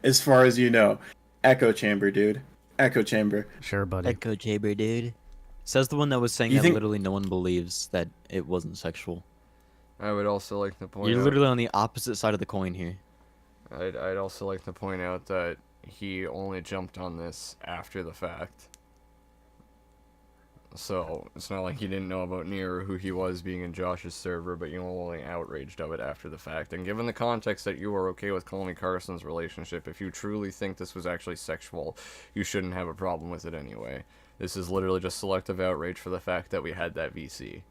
Speaker 4: As far as you know. Echo chamber, dude. Echo chamber.
Speaker 3: Sure, buddy.
Speaker 2: Echo chamber, dude. Says the one that was saying
Speaker 4: You
Speaker 2: that
Speaker 4: think-
Speaker 2: literally no one believes that it wasn't sexual.
Speaker 1: I would also like to point
Speaker 2: You're
Speaker 1: out.
Speaker 2: literally on the opposite side of the coin here.
Speaker 1: I'd also like to point out that he only jumped on this after the fact. So, it's not like he didn't know about Nier or who he was being in Josh's server, but you were only outraged of it after the fact. And given the context that you were okay with Colony Carson's relationship, if you truly think this was actually sexual, you shouldn't have a problem with it anyway. This is literally just selective outrage for the fact that we had that VC.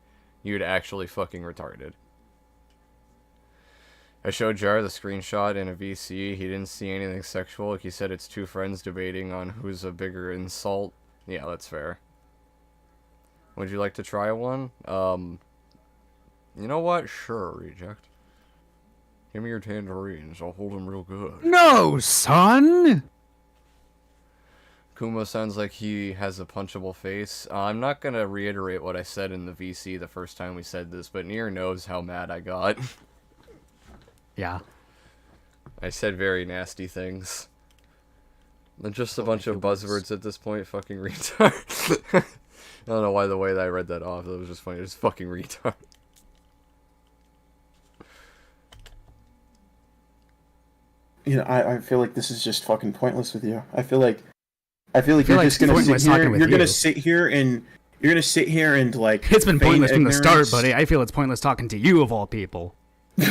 Speaker 1: You'd actually fucking retarded. I showed Jar the screenshot in a VC. He didn't see anything sexual. He said it's 2 friends debating on who's a bigger insult. Yeah, that's fair. Would you like to try one? You know what? Sure, reject. Give me your tangerines. I'll hold them real good.
Speaker 3: No, son!
Speaker 1: Kumo sounds like he has a punchable face. I'm not gonna reiterate what I said in the VC the first time we said this, but Nier knows how mad I got.
Speaker 3: Yeah.
Speaker 1: I said very nasty things. They're just a bunch of buzzwords at this point, fucking retard. I don't know why the way that I read that off, that was just funny, just fucking retard.
Speaker 4: You know, I feel like this is just fucking pointless with you. I feel like you're
Speaker 3: like
Speaker 4: just gonna
Speaker 3: it's pointless
Speaker 4: sit here.
Speaker 3: talking with
Speaker 4: You're gonna
Speaker 3: you.
Speaker 4: sit here and you're gonna sit here and like.
Speaker 3: It's been
Speaker 4: feign
Speaker 3: pointless from the start,
Speaker 4: ignorance.
Speaker 3: buddy. I feel it's pointless talking to you, of all people.
Speaker 4: I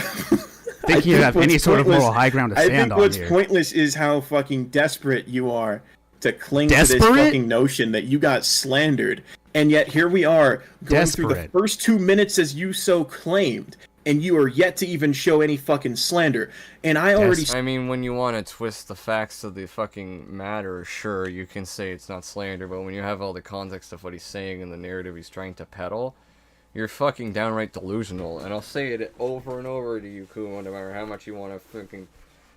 Speaker 3: Think you have
Speaker 4: what's
Speaker 3: any sort of
Speaker 4: pointless-
Speaker 3: moral high ground to
Speaker 4: I
Speaker 3: stand
Speaker 4: think
Speaker 3: on
Speaker 4: what's
Speaker 3: here.
Speaker 4: pointless is how fucking desperate you are to cling to
Speaker 3: Desperate?
Speaker 4: this fucking notion that you got slandered, and yet here we are going through the
Speaker 3: Desperate.
Speaker 4: first 2 minutes as you so claimed, and you are yet to even show any fucking slander. And I already
Speaker 1: I mean, when you want to twist the facts of the fucking matter, sure, you can say it's not slander, but when you have all the context of what he's saying and the narrative he's trying to peddle, you're fucking downright delusional. And I'll say it over and over to you, Kumo, no matter how much you want to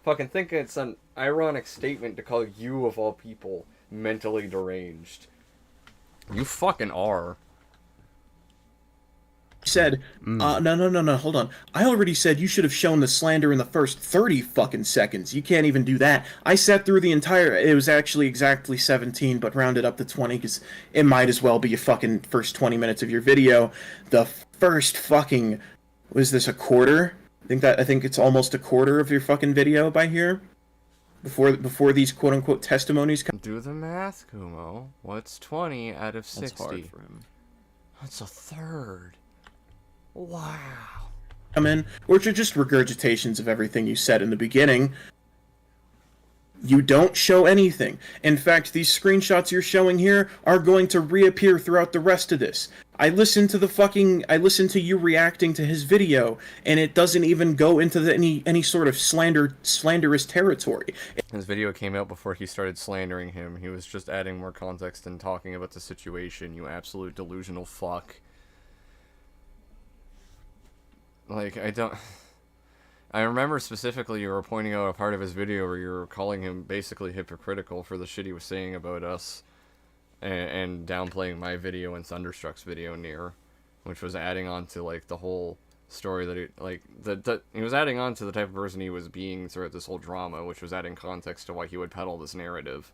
Speaker 1: fucking think it's an ironic statement to call you, of all people, mentally deranged. You fucking are.
Speaker 4: said, no, hold on. I already said you should have shown the slander in the first 30 fucking seconds. You can't even do that. I sat through the entire, it was actually exactly 17, but rounded up to 20, because it might as well be a fucking first 20 minutes of your video. The first fucking, was this a quarter? I think it's almost a quarter of your fucking video by here. Before these quote unquote testimonies come.
Speaker 1: Do the math, Kumo. What's 20 out of 60?
Speaker 2: That's hard for him.
Speaker 1: That's a third. Wow.
Speaker 4: Come in, which are just regurgitations of everything you said in the beginning. You don't show anything. In fact, these screenshots you're showing here are going to reappear throughout the rest of this. I listened to you reacting to his video, and it doesn't even go into any sort of slanderous territory.
Speaker 1: His video came out before he started slandering him. He was just adding more context and talking about the situation, you absolute delusional fuck. Like, I remember specifically you were pointing out a part of his video where you were calling him basically hypocritical for the shit he was saying about us, and downplaying my video and Thunderstruck's video Nier, which was adding on to, like, the whole story that he, like, he was adding on to the type of person he was being throughout this whole drama, which was adding context to why he would peddle this narrative.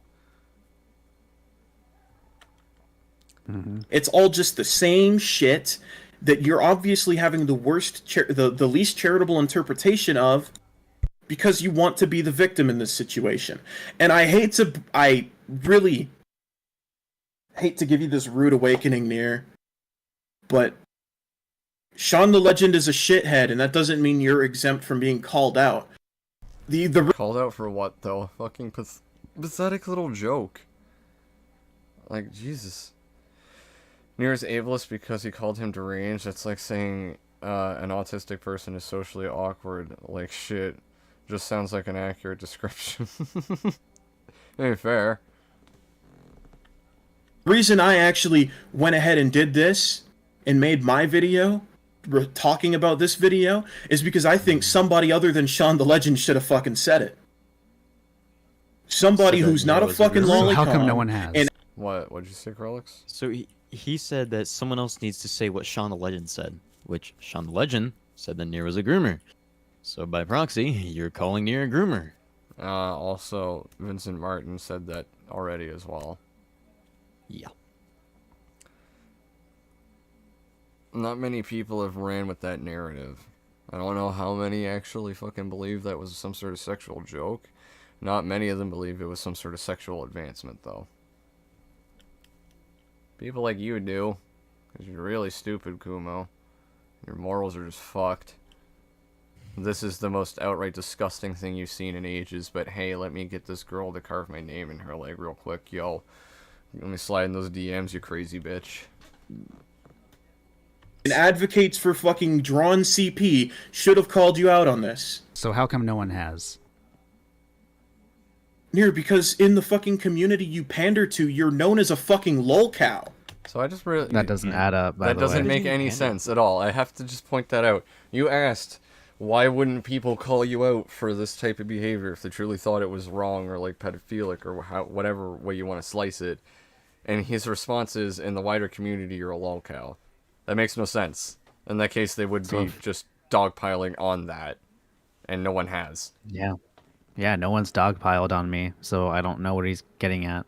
Speaker 4: It's all just the same shit that you're obviously having the worst, the least charitable interpretation of, because you want to be the victim in this situation. And I really hate to give you this rude awakening, Nier, but Sean the Legend is a shithead, and that doesn't mean you're exempt from being called out.
Speaker 1: Called out for what, though? Fucking pathetic little joke. Like, Jesus. Nier's ableist because he called him deranged. That's like saying an autistic person is socially awkward. Like, shit. Just sounds like an accurate description. Ain't fair.
Speaker 4: The reason I actually went ahead and did this and made my video talking about this video is because I think somebody other than Sean the Legend should have fucking said it. Somebody who's not a fucking lolicon.
Speaker 3: So how come no one has?
Speaker 4: And
Speaker 1: What'd you say, Krellix?
Speaker 2: So he said that someone else needs to say what Sean the Legend said, which Sean the Legend said that Nier was a groomer. So by proxy, you're calling Nier a groomer.
Speaker 1: Also, Vincent Martin said that already as well.
Speaker 2: Yeah.
Speaker 1: Not many people have ran with that narrative. I don't know how many actually fucking believe that was some sort of sexual joke. Not many of them believe it was some sort of sexual advancement, though. People like you do. Because you're really stupid, Kumo. Your morals are just fucked. This is the most outright disgusting thing you've seen in ages, but hey, let me get this girl to carve my name in her leg real quick, yo. Let me slide in those DMs, you crazy bitch.
Speaker 4: And advocates for fucking drawn CP should have called you out on this.
Speaker 3: So how come no one has?
Speaker 4: Nier, because in the fucking community you pander to, you're known as a fucking lolcow.
Speaker 1: So I just really...
Speaker 3: That doesn't add up, by
Speaker 1: That
Speaker 3: the
Speaker 1: doesn't
Speaker 3: way.
Speaker 1: make any sense at all. I have to just point that out. You asked, why wouldn't people call you out for this type of behavior if they truly thought it was wrong or like pedophilic or whatever way you want to slice it? And his response is, in the wider community, you're a lolcow. That makes no sense. In that case, they would be just dogpiling on that. And no one has.
Speaker 7: Yeah. Yeah, no one's dogpiled on me, so I don't know what he's getting at.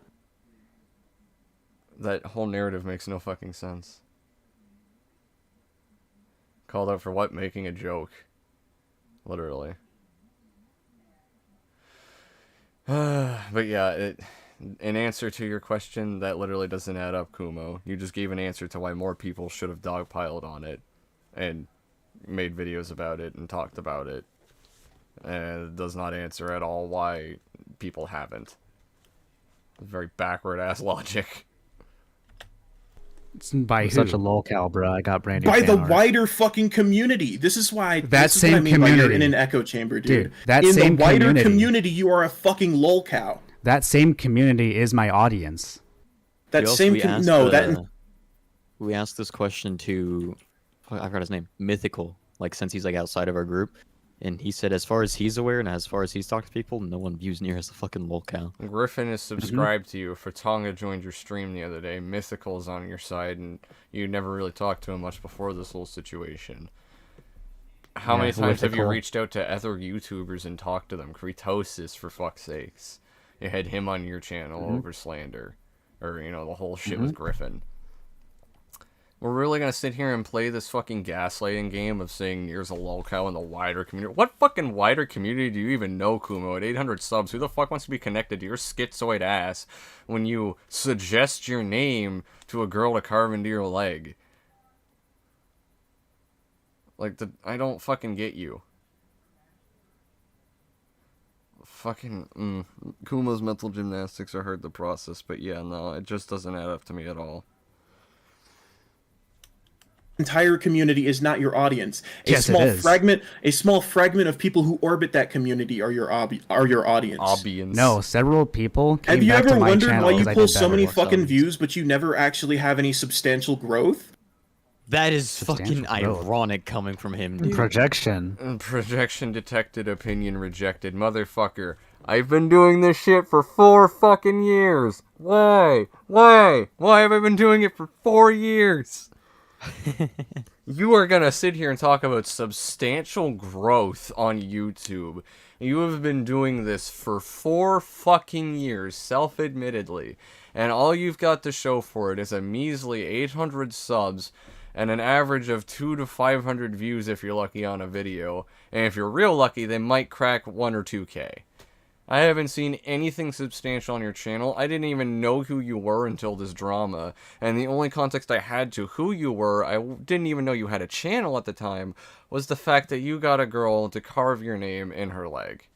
Speaker 1: That whole narrative makes no fucking sense. Called out for what? Making a joke. Literally. But yeah, in answer to your question, that literally doesn't add up, Kumo. You just gave an answer to why more people should have dogpiled on it. And made videos about it and talked about it. And it does not answer at all why people haven't. Very backward-ass logic.
Speaker 3: It's by
Speaker 7: I'm
Speaker 3: who?
Speaker 7: such a lolcow, bro. I got brand new
Speaker 4: By
Speaker 7: fan
Speaker 4: the
Speaker 7: art.
Speaker 4: wider fucking community. This is why.
Speaker 3: That
Speaker 4: this is what I
Speaker 3: same
Speaker 4: mean by you're
Speaker 3: community.
Speaker 4: in an echo chamber, dude.
Speaker 3: That
Speaker 4: in
Speaker 3: same
Speaker 4: the wider
Speaker 3: community.
Speaker 4: you are a fucking lolcow.
Speaker 3: That same community is my audience.
Speaker 4: That
Speaker 2: We also-
Speaker 4: same
Speaker 2: we asked,
Speaker 4: no that
Speaker 2: we asked this question to I forgot his name, Mythical, like since he's like outside of our group, and he said as far as he's aware and as far as he's talked to people, no one views Nier as a fucking lolcow.
Speaker 1: Griffin is subscribed to you. Fortonga joined your stream the other day. Mythical's on your side, and you never really talked to him much before this whole situation. How many times have you
Speaker 7: Mythical.
Speaker 1: reached out to other YouTubers and talked to them? Kritosis, for fuck's sakes. You had him on your channel over slander. Or, you know, the whole shit with Griffin. We're really gonna sit here and play this fucking gaslighting game of saying Nier's a lolcow in the wider community? What fucking wider community do you even know, Kumo? At 800 subs, who the fuck wants to be connected to your schizoid ass when you suggest your name to a girl to carve into your leg? Like, I don't fucking get you. Fucking, Kumo's mental gymnastics are hard to process, but yeah, no, it just doesn't add up to me at all.
Speaker 4: entire community is not your audience.
Speaker 3: Yes, it is.
Speaker 4: A small fragment of people who orbit that community are your audience.
Speaker 1: Audience.
Speaker 3: No, several people came
Speaker 4: Have you
Speaker 3: back
Speaker 4: ever
Speaker 3: to my
Speaker 4: wondered
Speaker 3: channel
Speaker 4: why you
Speaker 3: 'cause I
Speaker 4: pull
Speaker 3: did
Speaker 4: so
Speaker 3: better.
Speaker 4: many fucking views, but you never actually have any substantial growth?
Speaker 2: That is
Speaker 3: Substantial
Speaker 2: fucking
Speaker 3: growth.
Speaker 2: ironic coming from him, dude.
Speaker 7: Projection.
Speaker 1: Projection detected, opinion rejected. Motherfucker, I've been doing this shit for 4 fucking years. Why? Why have I been doing it for 4 years? You are gonna sit here and talk about substantial growth on YouTube. You have been doing this for 4 fucking years, self-admittedly. and all you've got to show for it is a measly 800 subs and an average of 200 to 500 views if you're lucky on a video, and if you're real lucky, they might crack 1 or 2K. I haven't seen anything substantial on your channel. I didn't even know who you were until this drama, and the only context I had to who you were, I didn't even know you had a channel at the time, was the fact that you got a girl to carve your name in her leg.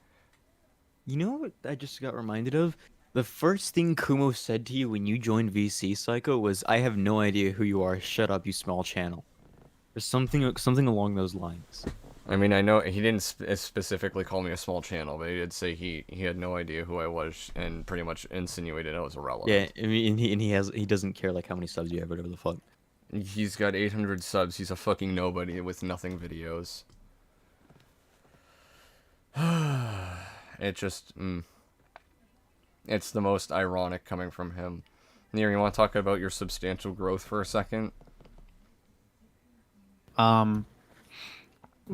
Speaker 2: You know what I just got reminded of? The first thing Kumo said to you when you joined VC Psycho was, "I have no idea who you are. Shut up, you small channel." Or something along those lines.
Speaker 1: I mean, I know he didn't specifically call me a small channel, but he did say he had no idea who I was and pretty much insinuated I was irrelevant.
Speaker 2: Yeah, I mean, he doesn't care like how many subs you have, whatever the fuck.
Speaker 1: He's got 800 subs. He's a fucking nobody with nothing videos. It just, it's the most ironic coming from him. Nier, you want to talk about your substantial growth for a second?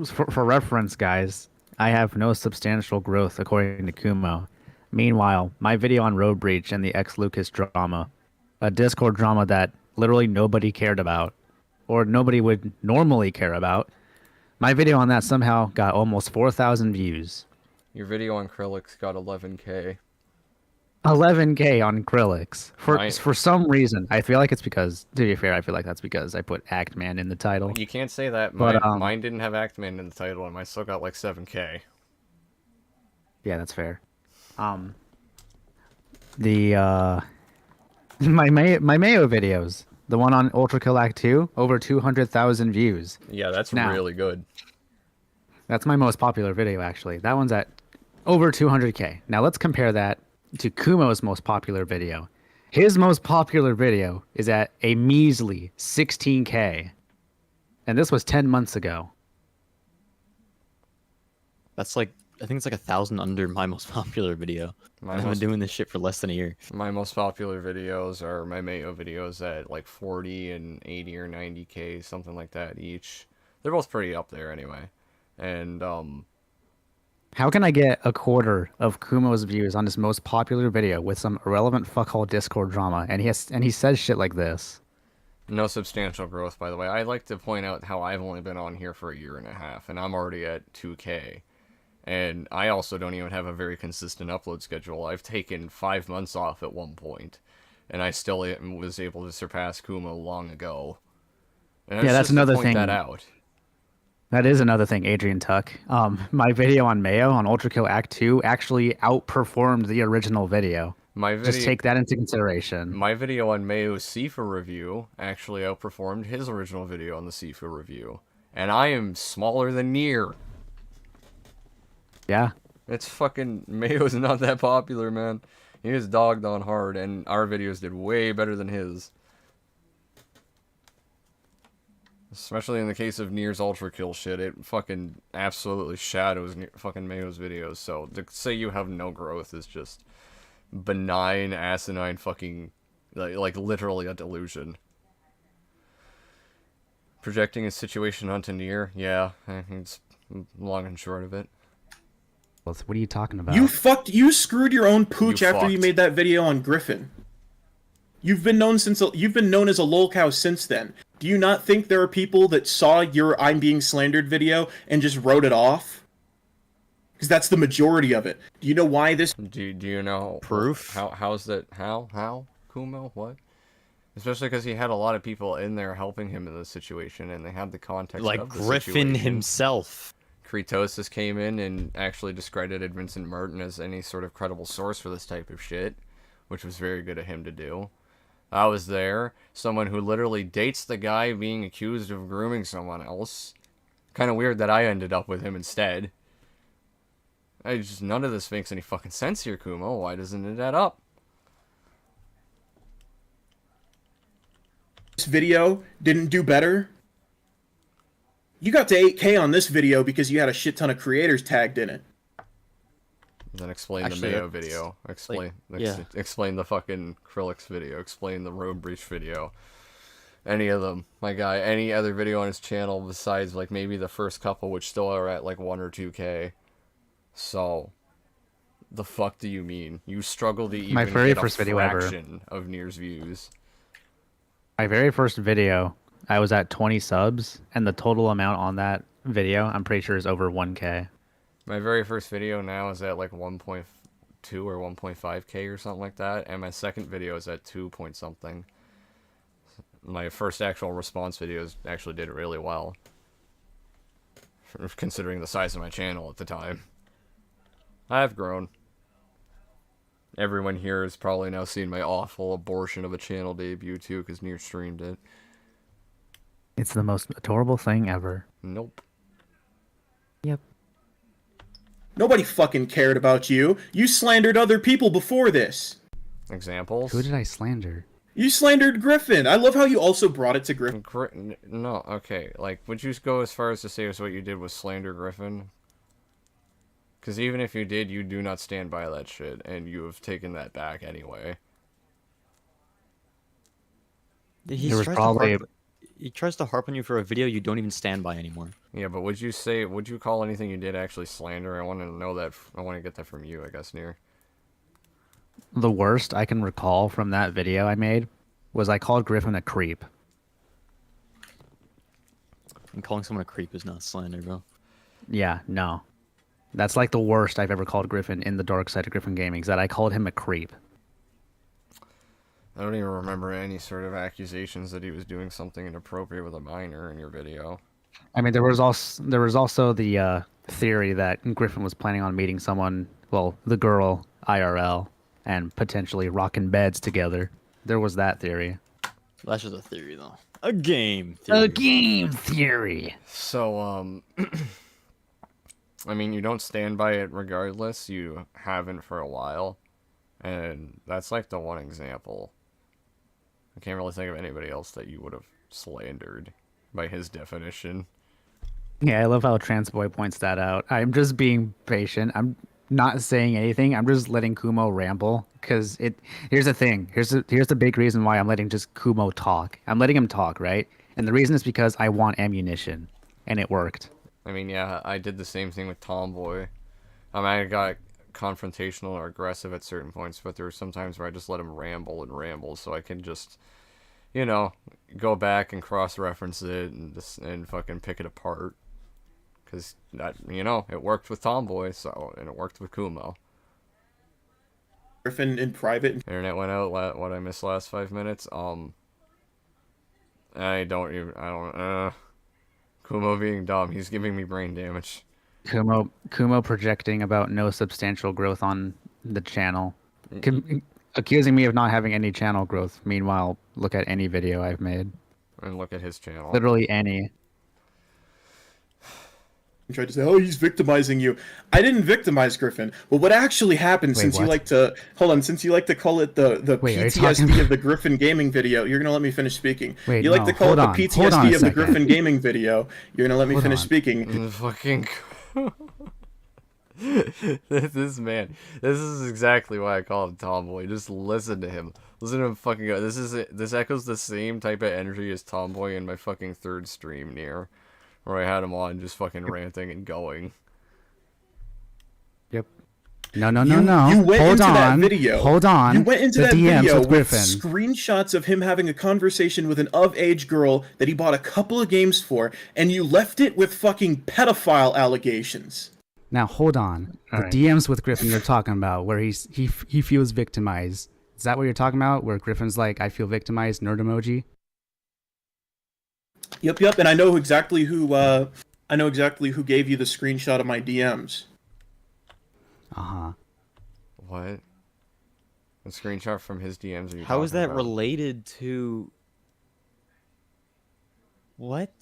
Speaker 7: For reference, guys, I have no substantial growth according to Kumo. Meanwhile, my video on Road Breach and the ex-Lucas drama, a Discord drama that literally nobody cared about, or nobody would normally care about, my video on that somehow got almost 4,000 views.
Speaker 1: Your video on Krillix got 11K.
Speaker 7: 11K on Krillix. For some reason, I feel like it's because, to be fair, I feel like that's because I put Act Man in the title.
Speaker 1: You can't say that.
Speaker 7: But,
Speaker 1: mine didn't have Actman in the title, and mine still got like 7K.
Speaker 7: Yeah, that's fair. My Mayo videos, the one on Ultra Kill Act 2, over 200,000 views.
Speaker 1: Yeah, that's
Speaker 7: Now,
Speaker 1: really good.
Speaker 7: That's my most popular video, actually. That one's at over 200K. Now let's compare that to Kumo's most popular video. His most popular video is at a measly 16K. And this was 10 months ago.
Speaker 2: That's like, I think it's like 1,000 under my most popular video. I've been doing this shit for less than a year.
Speaker 1: My most popular videos are my Mayo videos at like 40 and 80 or 90K, something like that each. They're both pretty up there anyway. And,
Speaker 7: how can I get a quarter of Kumo's views on his most popular video with some irrelevant fuckhole Discord drama? And he says shit like this.
Speaker 1: No substantial growth, by the way. I like to point out how I've only been on here for a year and a half, and I'm already at 2K. And I also don't even have a very consistent upload schedule. I've taken 5 months off at one point, and I still was able to surpass Kumo long ago. And
Speaker 7: yeah, that's another thing.
Speaker 1: That out.
Speaker 7: That is another thing, Adrian Tuck. My video on Mayo on Ultra Kill Act 2 actually outperformed the original video. Just take that into consideration.
Speaker 1: My video on Mayo's Sifu review actually outperformed his original video on the Sifu review. And I am smaller than Nier.
Speaker 7: Yeah.
Speaker 1: It's fucking... Mayo's not that popular, man. He was dogged on hard, and our videos did way better than his. Especially in the case of Nier's Ultra Kill shit, it fucking absolutely shadows fucking Mayo's videos. So to say you have no growth is just benign, asinine fucking, like literally a delusion. Projecting a situation onto Nier, yeah, it's long and short of it.
Speaker 7: What are you talking about?
Speaker 4: You screwed your own pooch
Speaker 1: You
Speaker 4: after
Speaker 1: fucked.
Speaker 4: you made that video on Griffin. You've been known as a lolcow since then. Do you not think there are people that saw your "I'm being slandered" video and just wrote it off? Because that's the majority of it. Do you know why this?
Speaker 1: Do you know
Speaker 2: proof?
Speaker 1: How's that? How Kumo? What? Especially because he had a lot of people in there helping him in this situation, and they had the context
Speaker 2: Like
Speaker 1: of the
Speaker 2: Griffin
Speaker 1: situation.
Speaker 2: himself.
Speaker 1: Kritosis came in and actually discredited Vincent Merton as any sort of credible source for this type of shit, which was very good of him to do. I was there. Someone who literally dates the guy being accused of grooming someone else. Kind of weird that I ended up with him instead. None of this makes any fucking sense here, Kumo. Why doesn't it add up?
Speaker 4: This video didn't do better. You got to 8K on this video because you had a shit ton of creators tagged in it.
Speaker 1: Then explain
Speaker 2: Actually,
Speaker 1: the Mayo
Speaker 2: that's,
Speaker 1: video. Explain
Speaker 2: yeah.
Speaker 1: Explain the fucking Krillix video. Explain the Road Breach video. Any of them, my guy. Any other video on his channel besides like maybe the first couple, which still are at like 1 or 2K. So, The fuck do you mean? You struggle to even
Speaker 3: My very
Speaker 1: get
Speaker 3: first
Speaker 1: a
Speaker 3: video ever.
Speaker 1: fraction of Nier's views.
Speaker 3: My very first video, I was at 20 subs, and the total amount on that video, I'm pretty sure, is over 1K.
Speaker 1: My very first video now is at like 1.2 or 1.5K or something like that, and my second video is at 2 point something. My first actual response videos actually did really well, considering the size of my channel at the time. I've grown. Everyone here has probably now seen my awful abortion of a channel debut too, because Nier streamed it.
Speaker 3: It's the most adorable thing ever.
Speaker 1: Nope.
Speaker 3: Yep.
Speaker 4: Nobody fucking cared about you. You slandered other people before this.
Speaker 1: Examples?
Speaker 3: Who did I slander?
Speaker 4: You slandered Griffin. I love how you also brought it to Griffin.
Speaker 1: No, okay. Like, would you go as far as to say as what you did was slander Griffin? Because even if you did, you do not stand by that shit, and you have taken that back anyway.
Speaker 2: He
Speaker 3: There was probably...
Speaker 2: He tries to harp on you for a video you don't even stand by anymore.
Speaker 1: Yeah, but would you call anything you did actually slander? I want to know that. I want to get that from you, I guess, Nier.
Speaker 3: The worst I can recall from that video I made was I called Griffin a creep.
Speaker 2: And calling someone a creep is not slander, bro.
Speaker 3: Yeah, no. That's like the worst I've ever called Griffin in the dark side of Griffin Gaming, is that I called him a creep.
Speaker 1: I don't even remember any sort of accusations that he was doing something inappropriate with a minor in your video.
Speaker 3: I mean, there was also the theory that Griffin was planning on meeting someone, well, the girl IRL, and potentially rocking beds together. There was that theory.
Speaker 2: That's just a theory, though. A game theory.
Speaker 3: A game theory.
Speaker 1: So, I mean, you don't stand by it regardless. You haven't for a while. And that's like the one example. I can't really think of anybody else that you would have slandered by his definition.
Speaker 3: Yeah, I love how Transboy points that out. I'm just being patient. I'm not saying anything. I'm just letting Kumo ramble. Because here's the thing. Here's the big reason why I'm letting just Kumo talk. I'm letting him talk, right? And the reason is because I want ammunition. And it worked.
Speaker 1: I mean, yeah, I did the same thing with Tomboy. I got confrontational or aggressive at certain points, but there were some times where I just let him ramble so I can just, you know, go back and cross-reference it and fucking pick it apart. Because, you know, it worked with Tomboy, and it worked with Kumo.
Speaker 4: Griffin in private.
Speaker 1: Internet went out, what I missed last 5 minutes? Kumo being dumb, he's giving me brain damage.
Speaker 3: Kumo projecting about no substantial growth on the channel. Accusing me of not having any channel growth. Meanwhile, look at any video I've made.
Speaker 1: And look at his channel.
Speaker 3: Literally any.
Speaker 4: And tried to say, oh, he's victimizing you. I didn't victimize Griffin. Well, what actually happened, since you like to call it the PTSD of the Griffin Gaming video, you're gonna let me finish speaking.
Speaker 3: Wait,
Speaker 4: you like to call it the PTSD of the Griffin Gaming video. You're gonna let me finish speaking.
Speaker 1: Fucking this man. This is exactly why I call him Tomboy. Just listen to him. Listen to him fucking go. This echoes the same type of energy as Tomboy in my fucking third stream Nier, where I had him on just fucking ranting and going.
Speaker 3: Yep. No.
Speaker 4: You went
Speaker 3: Hold
Speaker 4: into
Speaker 3: on.
Speaker 4: that video.
Speaker 3: Hold on.
Speaker 4: You went into
Speaker 3: the
Speaker 4: that
Speaker 3: DMs
Speaker 4: video
Speaker 3: with Griffin.
Speaker 4: Screenshots of him having a conversation with an of-age girl that he bought a couple of games for, and you left it with fucking pedophile allegations.
Speaker 3: Now hold on.
Speaker 1: All
Speaker 3: the
Speaker 1: right.
Speaker 3: DMs with Griffin you're talking about, where he feels victimized. Is that what you're talking about? Where Griffin's like, I feel victimized, nerd emoji?
Speaker 4: Yep, and I know exactly who gave you the screenshot of my DMs.
Speaker 3: Uh-huh.
Speaker 1: What? A screenshot from his DMs are you
Speaker 2: How is
Speaker 1: talking
Speaker 2: that
Speaker 1: about?
Speaker 2: related to... What?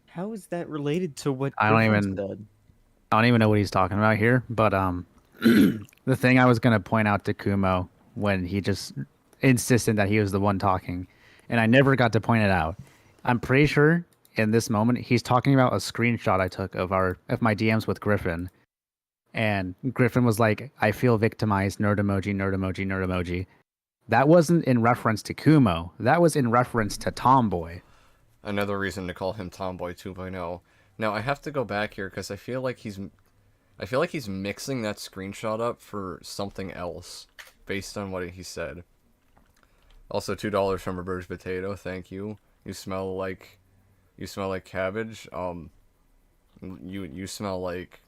Speaker 2: How is that related to what
Speaker 3: I don't
Speaker 2: Griffin
Speaker 3: even
Speaker 2: said?
Speaker 3: I don't even know what he's talking about here, but the thing I was gonna point out to Kumo when he just insisted that he was the one talking, and I never got to point it out. I'm pretty sure in this moment he's talking about a screenshot I took of my DMs with Griffin, and Griffin was like, "I feel victimized." Nerd emoji, nerd emoji, nerd emoji. That wasn't in reference to Kumo. That was in reference to Tomboy.
Speaker 1: Another reason to call him Tomboy 2.0. Now, I have to go back here because I feel like I feel like he's mixing that screenshot up for something else, based on what he said. Also, $2 from Roberta's Potato. Thank you. You smell like cabbage. You smell like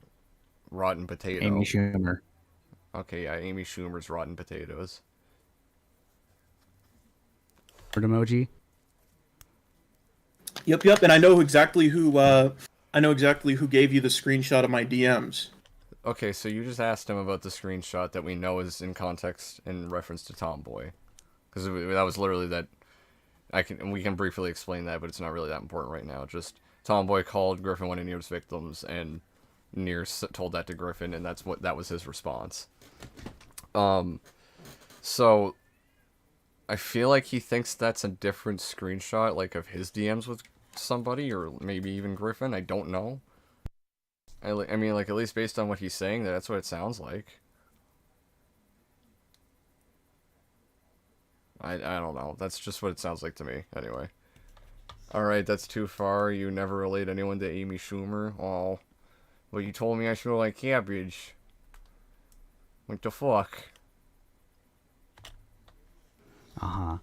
Speaker 1: rotten potato.
Speaker 7: Amy Schumer.
Speaker 1: Okay, yeah, Amy Schumer's rotten potatoes.
Speaker 7: Emoji.
Speaker 4: Yep, and I know exactly who gave you the screenshot of my DMs.
Speaker 1: Okay, so you just asked him about the screenshot that we know is in context in reference to Tomboy, because that was literally that. We can briefly explain that, but it's not really that important right now. Just Tomboy called Griffin one of Nier's victims, and Nier told that to Griffin, and that was his response. So I feel like he thinks that's a different screenshot, like of his DMs with somebody, or maybe even Griffin. I don't know. I mean, like, at least based on what he's saying, that's what it sounds like. I don't know. That's just what it sounds like to me, anyway. Alright, that's too far. You never relate anyone to Amy Schumer. Oh. Well, you told me I smell like cabbage. What the fuck?
Speaker 7: Uh-huh.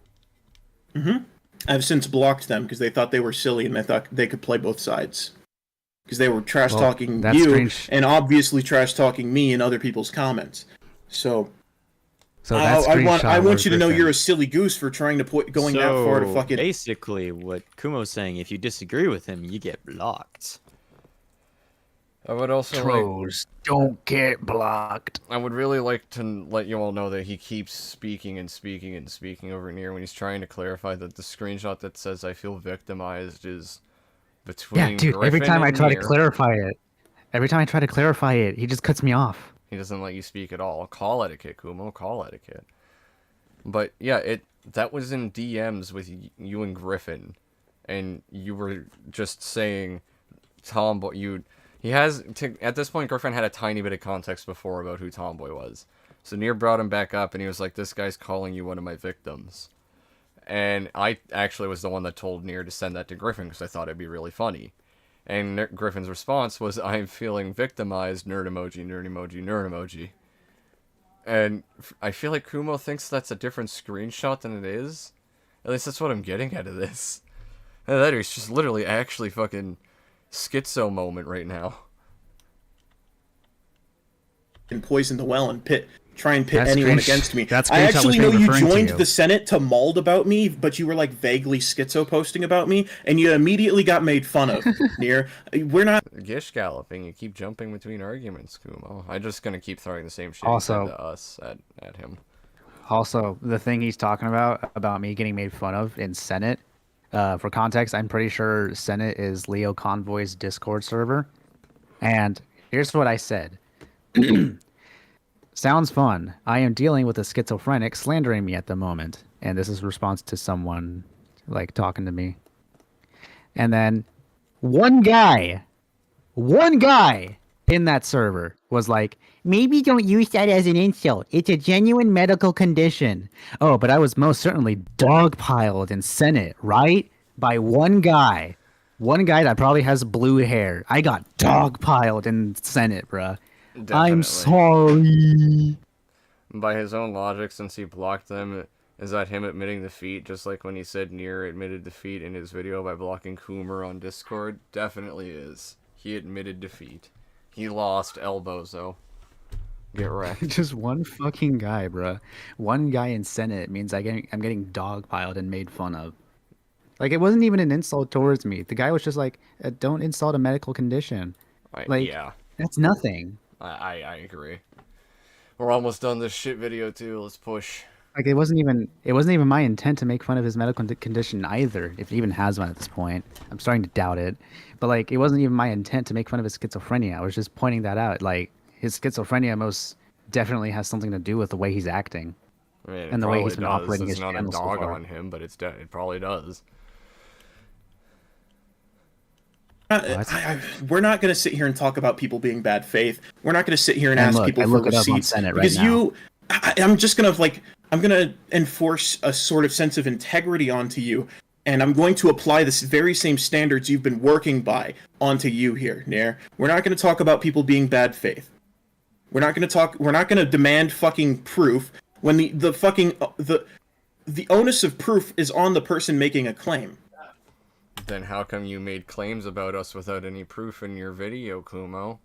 Speaker 4: I've since blocked them because they thought they were silly and they thought they could play both sides. Because they were trash-talking you and obviously trash-talking me in other people's comments. So I want you to know you're a silly goose for trying to going that far to fucking...
Speaker 2: Basically, what Kumo's saying, if you disagree with him, you get blocked.
Speaker 1: I would also
Speaker 7: Trolls don't get blocked.
Speaker 1: I would really like to let you all know that he keeps speaking over Nier when he's trying to clarify that the screenshot that says I feel victimized is between
Speaker 7: Yeah, dude,
Speaker 1: Griffin
Speaker 7: every time I
Speaker 1: and
Speaker 7: try to
Speaker 1: Nier.
Speaker 7: clarify it, he just cuts me off.
Speaker 1: He doesn't let you speak at all. Call etiquette, Kumo. Call etiquette. But yeah, that was in DMs with you and Griffin, and you were just saying, Tomboy. At this point, Griffin had a tiny bit of context before about who Tomboy was. So Nier brought him back up, and he was like, "This guy's calling you one of my victims." And I actually was the one that told Nier to send that to Griffin because I thought it'd be really funny. And Griffin's response was, "I'm feeling victimized, nerd emoji, nerd emoji, nerd emoji." And I feel like Kumo thinks that's a different screenshot than it is. At least that's what I'm getting out of this. And that is just literally actually fucking schizo moment right now.
Speaker 4: And poison the well and try and pit anyone against me.
Speaker 7: That
Speaker 4: I actually know you joined
Speaker 7: to.
Speaker 4: the Senate to mauled about me, but you were like vaguely schizo posting about me, and you immediately got made fun of. Nier, we're not
Speaker 1: Gish galloping. You keep jumping between arguments, Kumo. I'm just gonna keep throwing the same shit
Speaker 7: Also-
Speaker 1: to us at him.
Speaker 7: Also, the thing he's talking about me getting made fun of in Senate, for context, I'm pretty sure Senate is Leo Convoy's Discord server. And here's what I said. Sounds fun. I am dealing with a schizophrenic slandering me at the moment. And this is a response to someone, like, talking to me. And then one guy in that server was like, maybe don't use that as an insult. It's a genuine medical condition. Oh, but I was most certainly dogpiled in Senate, right? By one guy. One guy that probably has blue hair. I got dogpiled in Senate, bruh.
Speaker 1: Definitely.
Speaker 7: I'm sorry.
Speaker 1: By his own logic, since he blocked them, is that him admitting defeat, just like when he said Nier admitted defeat in his video by blocking Coomer on Discord? Definitely is. He admitted defeat. He lost elbows, though. Get wrecked.
Speaker 7: Just one fucking guy, bruh. One guy in Senate means I'm getting dogpiled and made fun of. Like, it wasn't even an insult towards me. The guy was just like, don't insult a medical condition.
Speaker 1: Yeah.
Speaker 7: That's nothing.
Speaker 1: I agree. We're almost done this shit video, too. Let's push.
Speaker 7: Like, it wasn't even my intent to make fun of his medical condition either, if it even has one at this point. I'm starting to doubt it. But, like, it wasn't even my intent to make fun of his schizophrenia. I was just pointing that out. Like, his schizophrenia most definitely has something to do with the way he's acting.
Speaker 1: I mean,
Speaker 7: And the way he's been operating his
Speaker 1: It's not a
Speaker 7: channel so
Speaker 1: dog
Speaker 7: far.
Speaker 1: on him, but it probably does.
Speaker 4: we're not going to sit here and talk about people being bad faith. We're not going to sit here and
Speaker 7: And
Speaker 4: ask
Speaker 7: look,
Speaker 4: people
Speaker 7: I
Speaker 4: for
Speaker 7: look it up on
Speaker 4: receipts
Speaker 7: Senate right
Speaker 4: because
Speaker 7: now.
Speaker 4: I'm just going to I'm going to enforce a sort of sense of integrity onto you And I'm going to apply this very same standards you've been working by onto you here, Nair. We're not going to talk about people being bad faith. We're not going to demand fucking proof when the onus of proof is on the person making a claim.
Speaker 1: Then how come you made claims about us without any proof in your video, Kumo?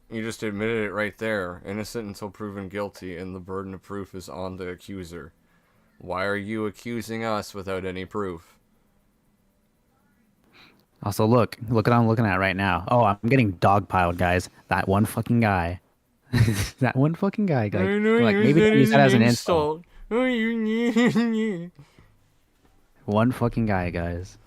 Speaker 1: You just admitted it right there. Innocent until proven guilty, and the burden of proof is on the accuser. Why are you accusing us without any proof?
Speaker 7: Also, look what I'm looking at right now. Oh, I'm getting dogpiled, guys. That one fucking guy. That one fucking guy. Like maybe don't use that as an insult. One fucking guy, guys.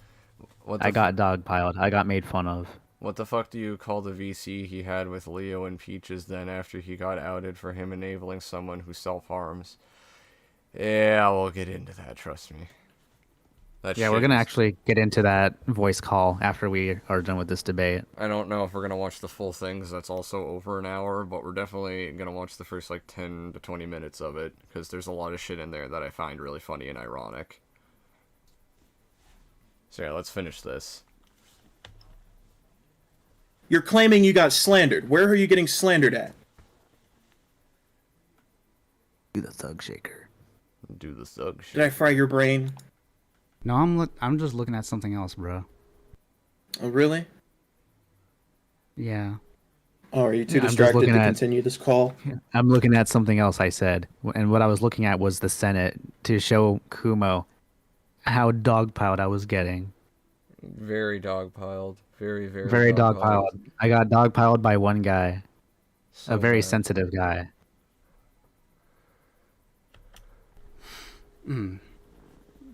Speaker 7: I got dogpiled. I got made fun of.
Speaker 1: What the fuck do you call the VC he had with Leo and Peaches then after he got outed for him enabling someone who self-harms? Yeah, we'll get into that, trust me.
Speaker 7: Yeah, we're going to actually get into that voice call after we are done with this debate.
Speaker 1: I don't know if we're going to watch the full thing, because that's also over an hour, but we're definitely going to watch the first, like, 10 to 20 minutes of it, because there's a lot of shit in there that I find really funny and ironic. So yeah, let's finish this.
Speaker 4: You're claiming you got slandered. Where are you getting slandered at?
Speaker 7: Do the thug shaker.
Speaker 1: Do the thug shaker.
Speaker 4: Did I fry your brain?
Speaker 3: No, I'm just looking at something else, bro.
Speaker 4: Oh, really?
Speaker 3: Yeah.
Speaker 4: Oh, are you too distracted to continue this call?
Speaker 7: I'm looking at something else I said. And what I was looking at was the Senate to show Kumo how dogpiled I was getting.
Speaker 1: Very dogpiled. Very, very,
Speaker 7: very dogpiled. I got dogpiled by one guy.
Speaker 1: So
Speaker 7: a very
Speaker 1: bad.
Speaker 7: sensitive guy.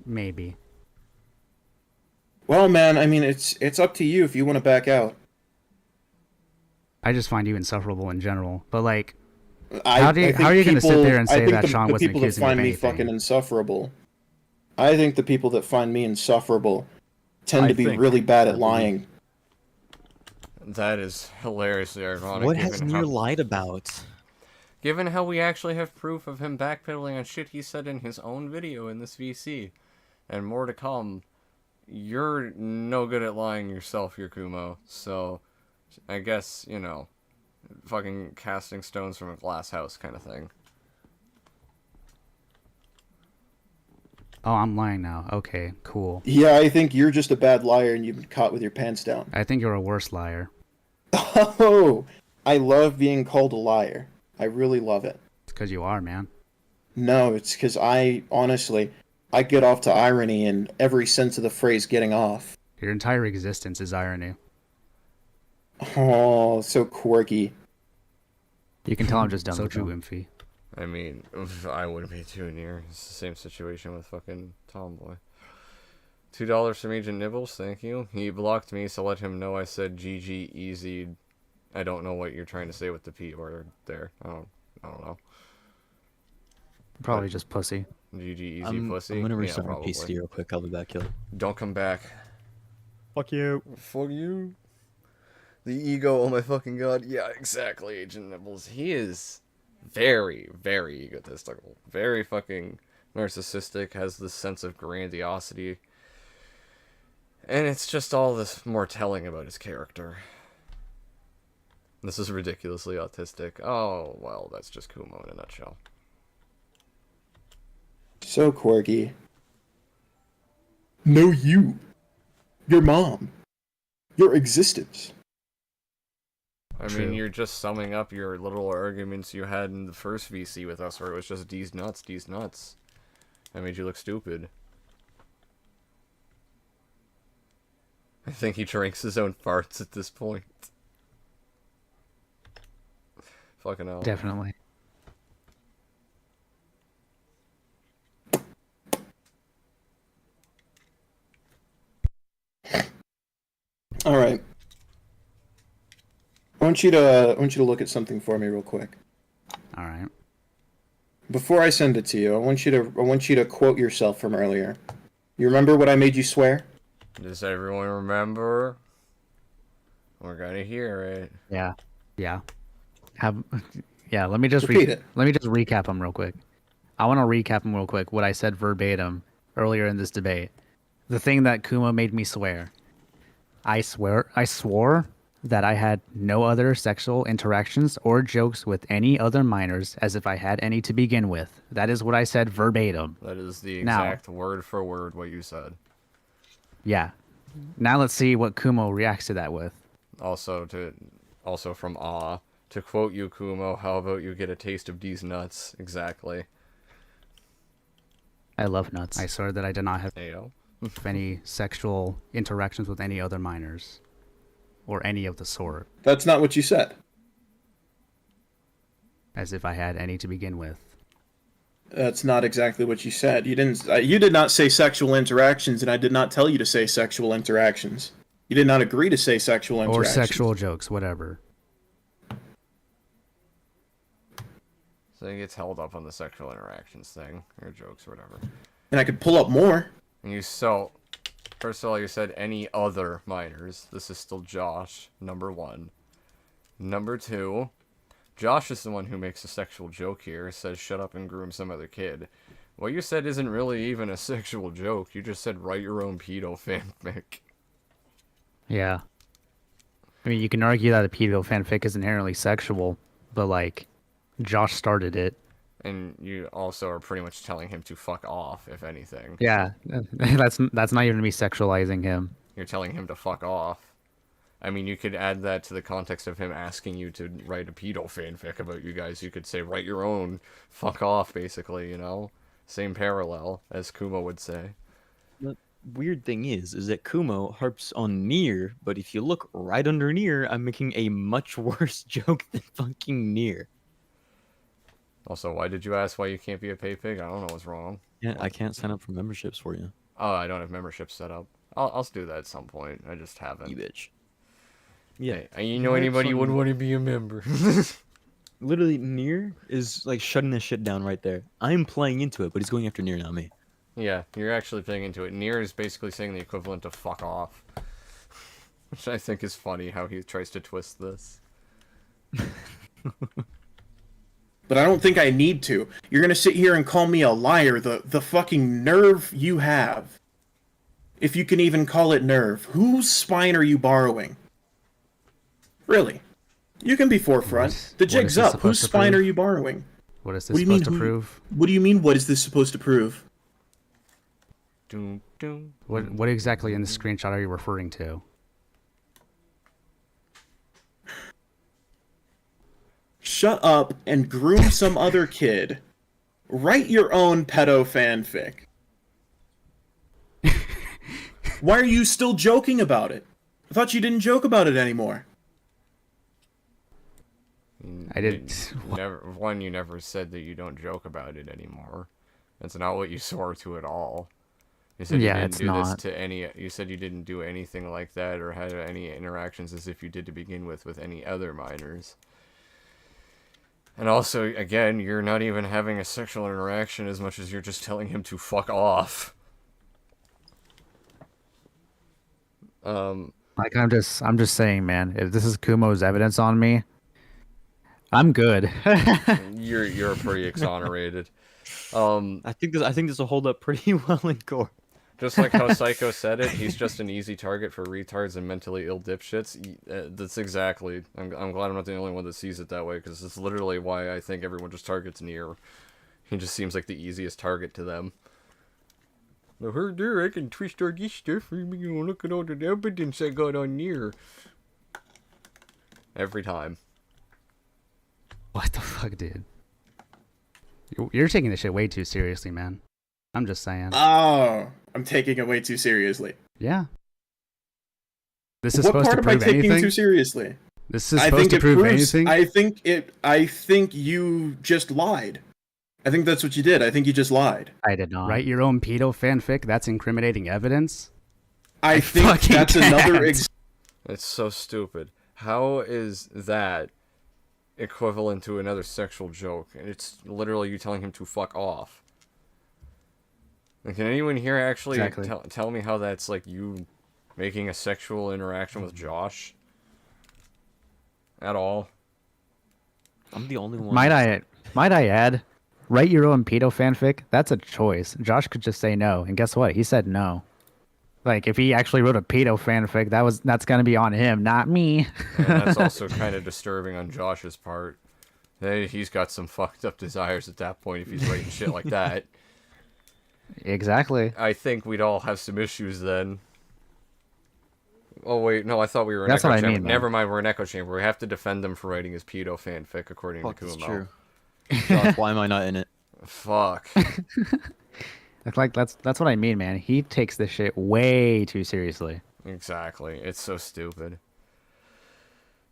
Speaker 3: Maybe.
Speaker 4: Well, man, I mean, it's up to you if you want to back out.
Speaker 3: I just find you insufferable in general. But like,
Speaker 4: how are you
Speaker 3: going to sit there and say that Sean wasn't accusing you of anything?
Speaker 4: People that find me fucking insufferable. I think the people that find me insufferable tend to be really bad at lying.
Speaker 1: That is hilariously ironic.
Speaker 2: What has Nier lied about?
Speaker 1: Given how we actually have proof of him backpedaling on shit he said in his own video in this VC, and more to come, you're no good at lying yourself, Kumo. So, I guess, you know, fucking casting stones from a glass house kind of thing.
Speaker 3: Oh, I'm lying now. Okay, cool.
Speaker 4: Yeah, I think you're just a bad liar and you've been caught with your pants down.
Speaker 3: I think you're a worse liar.
Speaker 4: Oh, I love being called a liar. I really love it.
Speaker 3: It's because you are, man.
Speaker 4: No, it's because I get off to irony in every sense of the phrase getting off.
Speaker 3: Your entire existence is irony.
Speaker 4: Oh, so quirky.
Speaker 7: You can tell I'm just done
Speaker 3: So
Speaker 7: with
Speaker 3: true,
Speaker 7: you.
Speaker 3: Wimpy.
Speaker 1: I mean, I wouldn't be too near. It's the same situation with fucking Tomboy. $2 from Agent Nibbles, thank you. He blocked me, so let him know I said GG easy. I don't know what you're trying to say with the P word there. I don't know.
Speaker 7: Probably just pussy.
Speaker 1: GG easy pussy.
Speaker 2: I'm gonna
Speaker 1: Yeah,
Speaker 2: restart my
Speaker 1: probably.
Speaker 2: PC real quick. I'll be back, yo.
Speaker 1: Don't come back.
Speaker 2: Fuck you.
Speaker 1: Fuck you. The ego, oh my fucking god. Yeah, exactly, Agent Nibbles. He is very, very egotistical. Very fucking narcissistic, has this sense of grandiosity. And it's just all this more telling about his character. This is ridiculously autistic. Oh, well, that's just Kumo in a nutshell.
Speaker 4: So quirky. No, you. Your mom. Your existence.
Speaker 1: I mean, you're just summing up your little arguments you had in the first VC with us, where it was just D's nuts, D's nuts. That made you look stupid. I think he drinks his own farts at this point. Fucking hell.
Speaker 7: Definitely.
Speaker 4: All right. I want you to look at something for me real quick.
Speaker 3: All right.
Speaker 4: Before I send it to you, I want you to quote yourself from earlier. You remember what I made you swear?
Speaker 1: Does everyone remember? We're gonna hear it.
Speaker 7: Yeah. Let me just
Speaker 4: Repeat it.
Speaker 7: Let me just recap them real quick. I want to recap them real quick. What I said verbatim
Speaker 3: earlier in this debate. The thing that Kumo made me swear. I swore that I had no other sexual interactions or jokes with any other minors as if I had any to begin with. That is what I said verbatim.
Speaker 1: That is the
Speaker 3: Now-
Speaker 1: exact word for word what you said.
Speaker 3: Yeah. Now let's see what Kumo reacts to that with.
Speaker 1: Also from to quote you, Kumo, how about you get a taste of these nuts? Exactly.
Speaker 7: I love nuts.
Speaker 3: I swear that I did not have
Speaker 1: Ayo.
Speaker 3: any sexual interactions with any other minors. Or any of the sort.
Speaker 4: That's not what you said.
Speaker 3: As if I had any to begin with.
Speaker 4: That's not exactly what you said. You didn't. You did not say sexual interactions, and I did not tell you to say sexual interactions. You did not agree to say sexual
Speaker 3: Or
Speaker 4: interactions.
Speaker 3: sexual jokes, whatever.
Speaker 1: So he gets held up on the sexual interactions thing, or jokes, or whatever.
Speaker 4: And I could pull up more.
Speaker 1: And first of all, you said any other minors. This is still Josh, number 1. Number 2, Josh is the one who makes a sexual joke here, says shut up and groom some other kid. What you said isn't really even a sexual joke, you just said write your own pedo fanfic.
Speaker 3: Yeah. I mean, you can argue that a pedo fanfic is inherently sexual, but, like, Josh started it.
Speaker 1: And you also are pretty much telling him to fuck off, if anything.
Speaker 3: Yeah, that's not even me sexualizing him.
Speaker 1: You're telling him to fuck off. I mean, you could add that to the context of him asking you to write a pedo fanfic about you guys. You could say, write your own, fuck off, basically, you know? Same parallel, as Kumo would say.
Speaker 2: The weird thing is that Kumo harps on Nier, but if you look right under Nier, I'm making a much worse joke than fucking Nier.
Speaker 1: Also, why did you ask why you can't be a pay pig? I don't know what's wrong.
Speaker 2: Yeah, I can't sign up for memberships for you.
Speaker 1: Oh, I don't have membership set up. I'll do that at some point. I just haven't.
Speaker 2: You bitch. Yeah.
Speaker 1: Hey, you know anybody who would want to be a member?
Speaker 2: Literally, Nier is like shutting this shit down right there. I'm playing into it, but he's going after Nier, not me.
Speaker 1: Yeah, you're actually playing into it. Nier is basically saying the equivalent of fuck off. Which I think is funny how he tries to twist this.
Speaker 4: But I don't think I need to. You're gonna sit here and call me a liar. The fucking nerve you have. If you can even call it nerve. Whose spine are you borrowing? Really? You can be forefront. The jig's up. Whose spine are you borrowing?
Speaker 3: What is this supposed to prove?
Speaker 4: What do you mean, what is this supposed to prove?
Speaker 1: Doom, doom.
Speaker 3: What exactly in the screenshot are you referring to?
Speaker 4: Shut up and groom some other kid. Write your own pedo fanfic. Why are you still joking about it? I thought you didn't joke about it anymore.
Speaker 3: I did.
Speaker 1: You never said that you don't joke about it anymore. That's not what you swore to at all. You said
Speaker 3: Yeah,
Speaker 1: you
Speaker 3: it's
Speaker 1: didn't do this
Speaker 3: not.
Speaker 1: to any. You said you didn't do anything like that or had any interactions as if you did to begin with any other minors. And also, again, you're not even having a sexual interaction as much as you're just telling him to fuck off.
Speaker 3: Like I'm just saying, man. If this is Kumo's evidence on me, I'm good.
Speaker 1: You're pretty exonerated.
Speaker 2: I think this will hold up pretty well in court.
Speaker 1: Just like how Psycho said it, he's just an easy target for retards and mentally ill dipshits. That's exactly. I'm glad I'm not the only one that sees it that way, because it's literally why I think everyone just targets Nier. He just seems like the easiest target to them. I heard there, I can twist all this stuff. Look at all the evidence I got on Nier. Every time.
Speaker 3: What the fuck, dude? You're taking this shit way too seriously, man. I'm just saying.
Speaker 4: Oh, I'm taking it way too seriously.
Speaker 3: Yeah. This is
Speaker 4: What
Speaker 3: supposed
Speaker 4: part
Speaker 3: to
Speaker 4: am I
Speaker 3: prove
Speaker 4: taking
Speaker 3: anything?
Speaker 4: too seriously?
Speaker 3: This is supposed to prove anything?
Speaker 4: I think you just lied. I think that's what you did. I think you just lied.
Speaker 3: I did not. Write your own pedo fanfic? That's incriminating evidence?
Speaker 4: I think
Speaker 3: fucking
Speaker 4: that's another
Speaker 1: It's so stupid. How is that equivalent to another sexual joke? And it's literally you telling him to fuck off. And can anyone here actually tell me how that's like you making a sexual interaction with Josh? At all?
Speaker 2: I'm the only one.
Speaker 3: Might I add,
Speaker 7: write your own pedo fanfic, that's a choice. Josh could just say no, and guess what? He said no. Like, if he actually wrote a pedo fanfic, that's gonna be on him, not me.
Speaker 1: And that's also kind of disturbing on Josh's part. Hey, he's got some fucked up desires at that point if he's writing shit like that.
Speaker 7: Exactly.
Speaker 1: I think we'd all have some issues then. Oh wait, no, I thought we were in
Speaker 7: That's
Speaker 1: echo
Speaker 7: what I
Speaker 1: chamber.
Speaker 7: mean, man.
Speaker 1: Never mind, we're in echo chamber. We have to defend him for writing his pedo fanfic according
Speaker 2: Fuck,
Speaker 1: to
Speaker 2: that's
Speaker 1: Kumo.
Speaker 2: true. Josh, why am I not in it?
Speaker 1: Fuck.
Speaker 7: That's what I mean, man. He takes this shit way too seriously.
Speaker 1: Exactly. It's so stupid.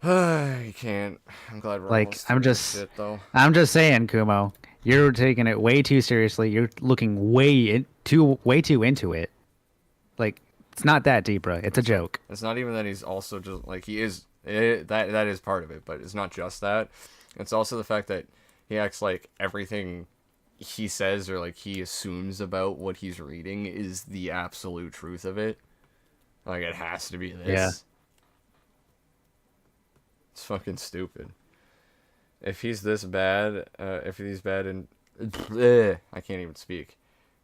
Speaker 1: You can't. I'm glad we're
Speaker 7: Like,
Speaker 1: almost
Speaker 7: I'm
Speaker 1: through this
Speaker 7: just
Speaker 1: shit, though.
Speaker 7: saying, Kumo, you're taking it way too seriously. You're looking way too into it. Like, it's not that deep, bro. It's a joke.
Speaker 1: It's not even that he's also just like he is. That is part of it, but it's not just that. It's also the fact that he acts like everything he says or like he assumes about what he's reading is the absolute truth of it. Like it has to be this.
Speaker 7: Yeah.
Speaker 1: It's fucking stupid. If he's this bad, if he's bad and I can't even speak.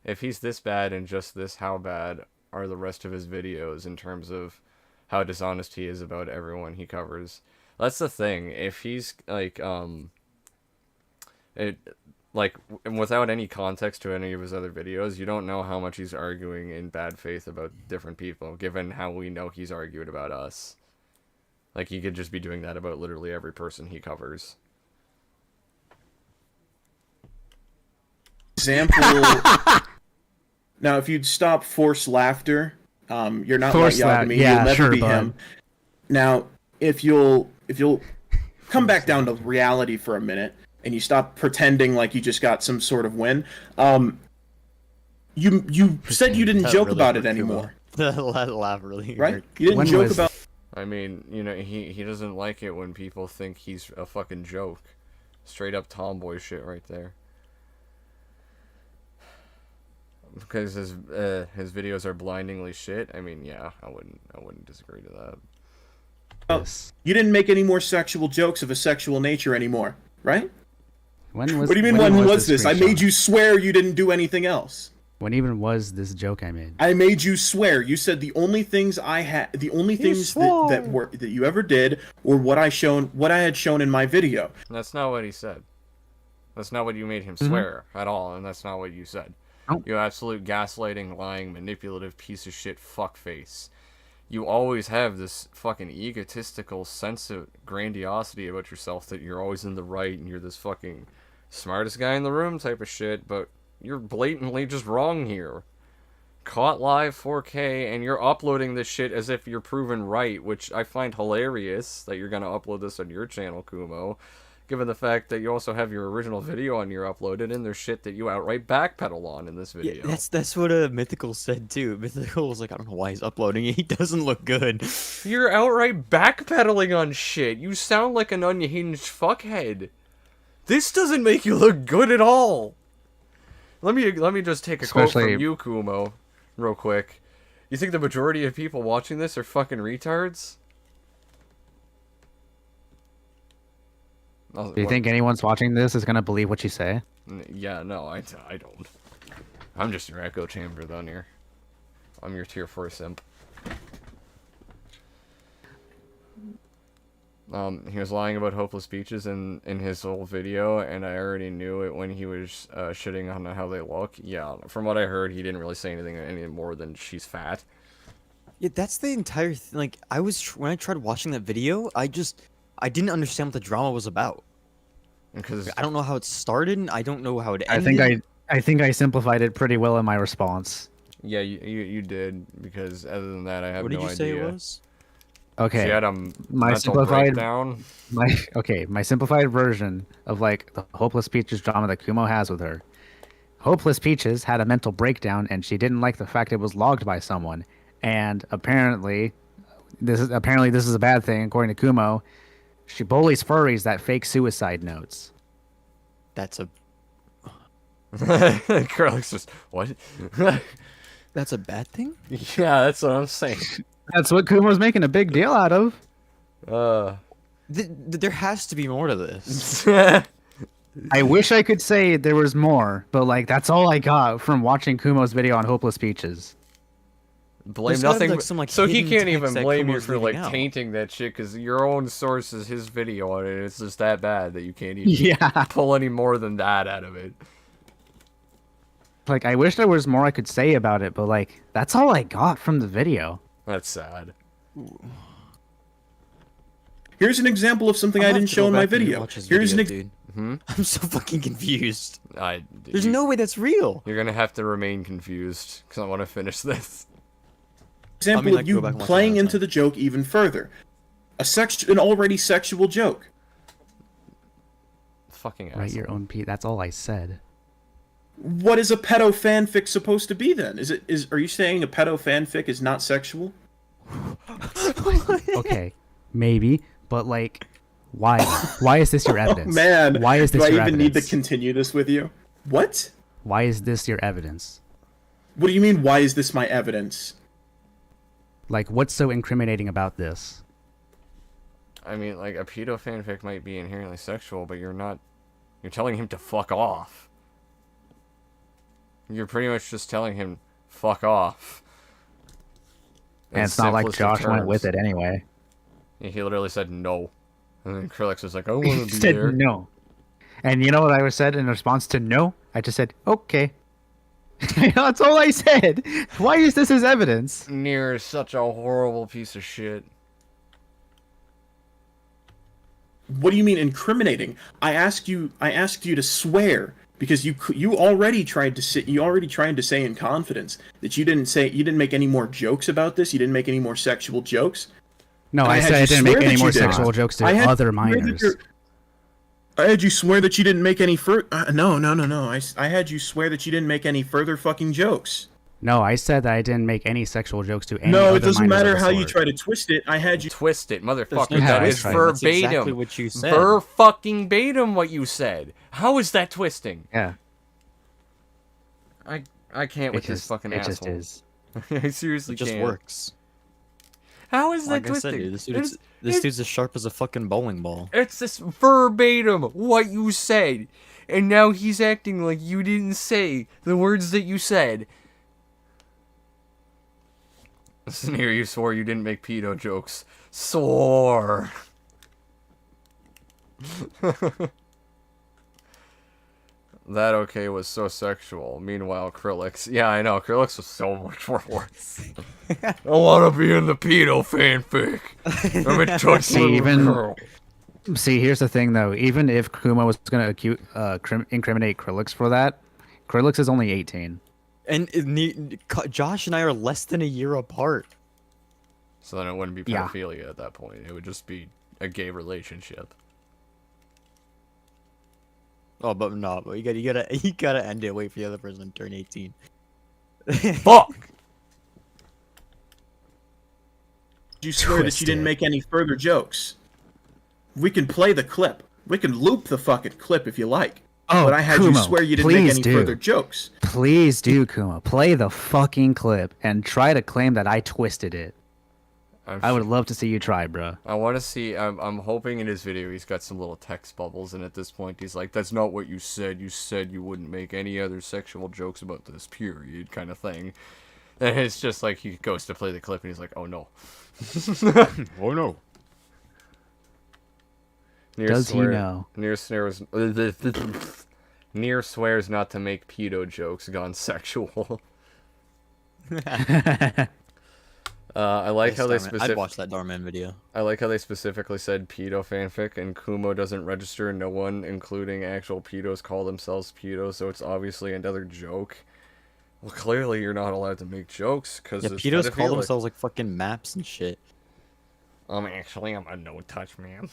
Speaker 1: If he's this bad and just this, how bad are the rest of his videos in terms of how dishonest he is about everyone he covers? That's the thing. If he's like without any context to any of his other videos, you don't know how much he's arguing in bad faith about different people, given how we know he's argued about us. Like, he could just be doing that about literally every person he covers.
Speaker 4: Example. Now, if you'd stop forced laughter, you're not like Yagami.
Speaker 7: Yeah,
Speaker 4: you'll never
Speaker 7: sure,
Speaker 4: be
Speaker 7: bud.
Speaker 4: him. Now, if you'll come back down to reality for a minute and you stop pretending like you just got some sort of win, you said you didn't
Speaker 2: That
Speaker 4: joke
Speaker 2: really
Speaker 4: about it
Speaker 2: hurt Kumo.
Speaker 4: anymore,
Speaker 2: That laugh really
Speaker 4: right?
Speaker 2: hurt.
Speaker 4: You didn't
Speaker 7: When
Speaker 4: joke
Speaker 7: was-
Speaker 4: about.
Speaker 1: I mean, you know, he doesn't like it when people think he's a fucking joke. Straight up tomboy shit right there. Because his videos are blindingly shit. I mean, yeah, I wouldn't disagree to that.
Speaker 4: You didn't make any more sexual jokes of a sexual nature anymore, right?
Speaker 7: When was,
Speaker 4: What do you mean when was this? I made you swear you didn't do anything else.
Speaker 7: When even was this joke I made?
Speaker 4: I made you swear. You said the only things that you ever did were what I had shown in my video.
Speaker 1: That's not what he said. That's not what you made him swear at all, and that's not what you said.
Speaker 7: Oh.
Speaker 1: You absolute gaslighting, lying, manipulative piece of shit fuckface. You always have this fucking egotistical sense of grandiosity about yourself that you're always in the right and you're this fucking smartest guy in the room type of shit, but you're blatantly just wrong here. Caught live 4K, and you're uploading this shit as if you're proven right, which I find hilarious that you're gonna upload this on your channel, Kumo, given the fact that you also have your original video on your uploaded, and there's shit that you outright backpedal on in this video.
Speaker 2: Yeah, that's what Mythical said too. Mythical was like, I don't know why he's uploading it. He doesn't look good.
Speaker 1: You're outright backpedaling on shit. You sound like an unhinged fuckhead. This doesn't make you look good at all. Let me just take a quote from you, Kumo, real quick. You think the majority of people watching this are fucking retards?
Speaker 7: Do you think anyone's watching this is gonna believe what you say?
Speaker 1: Yeah, no, I don't. I'm just your echo chamber, though, here. I'm your tier 4 simp. He was lying about hopeless beaches in his old video, and I already knew it when he was shitting on how they look. Yeah, from what I heard, he didn't really say anything any more than she's fat.
Speaker 2: Yeah, that's the entire thing. Like, when I tried watching that video, I didn't understand what the drama was about.
Speaker 1: Because
Speaker 2: I don't know how it started. I don't know how it ended.
Speaker 7: I think I simplified it pretty well in my response.
Speaker 1: Yeah, you did, because other than that, I have no idea.
Speaker 2: What did you say it was?
Speaker 7: Okay.
Speaker 1: She had a mental breakdown.
Speaker 7: My simplified version of like the Hopeless Peaches drama that Kumo has with her. Hopeless Peaches had a mental breakdown and she didn't like the fact it was logged by someone. And apparently this is a bad thing according to Kumo. She bullies furries that fake suicide notes.
Speaker 2: That's a
Speaker 1: Curly's just what?
Speaker 2: that's a bad thing?
Speaker 1: Yeah, that's what I'm saying.
Speaker 7: That's what Kumo's making a big deal out of.
Speaker 2: There has to be more to this.
Speaker 3: I wish I could say there was more, but like that's all I got from watching Kumo's video on Hopeless Peaches.
Speaker 1: Blame
Speaker 2: There's gotta be,
Speaker 1: nothing.
Speaker 2: like, some, like,
Speaker 1: So he
Speaker 2: hidden
Speaker 1: can't
Speaker 2: text
Speaker 1: even
Speaker 2: that
Speaker 1: blame you
Speaker 2: Kumo's
Speaker 1: for like
Speaker 2: leaving out.
Speaker 1: tainting that shit because your own source is his video on it. It's just that bad that you can't even
Speaker 3: Yeah.
Speaker 1: pull any more than that out of it.
Speaker 3: Like I wish there was more I could say about it, but like that's all I got from the video.
Speaker 1: That's sad.
Speaker 4: Here's an example of something I didn't show in my video. Here's an
Speaker 2: dude.
Speaker 1: Hmm?
Speaker 2: I'm so fucking confused. There's
Speaker 1: you-
Speaker 2: no way that's real.
Speaker 1: You're gonna have to remain confused because I want to finish this.
Speaker 4: example
Speaker 2: I
Speaker 4: of
Speaker 2: can
Speaker 4: you
Speaker 2: go back and watch it
Speaker 4: playing
Speaker 2: another
Speaker 4: into the joke even further. An already sexual joke.
Speaker 1: Fucking
Speaker 3: Write
Speaker 1: asshole.
Speaker 3: your own That's all I said.
Speaker 4: What is a pedo fanfic supposed to be then? Are you saying a pedo fanfic is not sexual?
Speaker 3: Okay, maybe, but like, why? Why is this your evidence?
Speaker 4: Man,
Speaker 3: why is this
Speaker 4: do I
Speaker 3: your
Speaker 4: even
Speaker 3: evidence?
Speaker 4: need to continue this with you? What?
Speaker 3: Why is this your evidence?
Speaker 4: What do you mean, why is this my evidence?
Speaker 3: Like, what's so incriminating about this?
Speaker 1: I mean, like, a pedo fanfic might be inherently sexual, but you're telling him to fuck off. You're pretty much just telling him, fuck off.
Speaker 3: And
Speaker 1: In
Speaker 3: it's not like
Speaker 1: simplest of
Speaker 3: Josh went
Speaker 1: terms.
Speaker 3: with it anyway.
Speaker 1: He literally said no. And then Krillix was like, I want
Speaker 3: He
Speaker 1: to be
Speaker 3: said
Speaker 1: there.
Speaker 3: no. And you know what I said in response to no? I just said, okay. That's all I said. Why is this as evidence?
Speaker 1: Nier is such a horrible piece of shit.
Speaker 4: What do you mean incriminating? I asked you to swear because you already tried to say in confidence that you didn't make any more jokes about this. You didn't make any more sexual jokes.
Speaker 3: No,
Speaker 4: And
Speaker 3: I
Speaker 4: had
Speaker 3: said I
Speaker 4: you
Speaker 3: didn't
Speaker 4: swear
Speaker 3: make any
Speaker 4: that
Speaker 3: more
Speaker 4: you did.
Speaker 3: sexual jokes to
Speaker 4: I had
Speaker 3: other
Speaker 4: you swear that
Speaker 3: minors.
Speaker 4: you're- I had you swear that you didn't make any no. I had you swear that you didn't make any further fucking jokes.
Speaker 3: No, I said that I didn't make any sexual jokes to any
Speaker 4: No,
Speaker 3: other
Speaker 4: it doesn't
Speaker 3: minors of
Speaker 4: matter
Speaker 3: the
Speaker 4: how you
Speaker 3: sort.
Speaker 4: try to twist it. I had you
Speaker 1: Twist it, motherfucker.
Speaker 2: no
Speaker 1: That
Speaker 3: twist
Speaker 1: is
Speaker 3: right.
Speaker 2: That's
Speaker 1: verbatim.
Speaker 2: exactly what you said.
Speaker 1: Fucking Batum what you said. How is that twisting?
Speaker 3: Yeah,
Speaker 1: I can't with this fucking
Speaker 3: it
Speaker 1: asshole.
Speaker 3: just is.
Speaker 1: I seriously
Speaker 2: It just
Speaker 1: can't.
Speaker 2: works.
Speaker 1: How is that
Speaker 2: Like I
Speaker 1: twisting?
Speaker 2: said, dude, this
Speaker 1: It's-
Speaker 2: dude's as sharp as a fucking bowling ball.
Speaker 1: It's just verbatim what you said. And now he's acting like you didn't say the words that you said. Listen here, you swore you didn't make pedo jokes. Swore. That okay was so sexual. Meanwhile, Krillix. Yeah, I know. Krillix was so much more worse. I want to be in the pedo fanfic. I'm a touch
Speaker 3: See,
Speaker 1: little
Speaker 3: even-
Speaker 1: girl.
Speaker 3: See, here's the thing, though. Even if Kumo was going to incriminate Krillix for that, Krillix is only 18.
Speaker 2: And Josh and I are less than a year apart.
Speaker 1: So then it wouldn't be
Speaker 3: Yeah.
Speaker 1: pedophilia at that point. It would just be a gay relationship.
Speaker 2: Oh, but no, but you gotta end it. Wait for the other person to turn 18.
Speaker 1: Fuck!
Speaker 4: You swear that you didn't make any further jokes. We can play the clip. We can loop the fucking clip if you like.
Speaker 3: Oh,
Speaker 4: but I had
Speaker 3: Kumo,
Speaker 4: you swear you didn't make
Speaker 3: please
Speaker 4: any
Speaker 3: do.
Speaker 4: further jokes.
Speaker 3: Please do, Kumo. Play the fucking clip and try to claim that I twisted it. I would love to see you try, bro.
Speaker 1: I want to see. I'm hoping in his video he's got some little text bubbles, and at this point he's like, "That's not what you said. You said you wouldn't make any other sexual jokes about this period," kind of thing. And it's just like he goes to play the clip, and he's like, "Oh no, oh no."
Speaker 3: Does he know?
Speaker 1: Nier swears not to make pedo jokes gone sexual. I like how they
Speaker 2: I'd watch that Darman video.
Speaker 1: I like how they specifically said pedo fanfic, and Kumo doesn't register. No one, including actual pedos, call themselves pedos, so it's obviously another joke. Well, clearly you're not allowed to make jokes because
Speaker 2: Yeah, pedos call themselves like fucking maps and shit.
Speaker 1: Actually, I'm a no-touch man.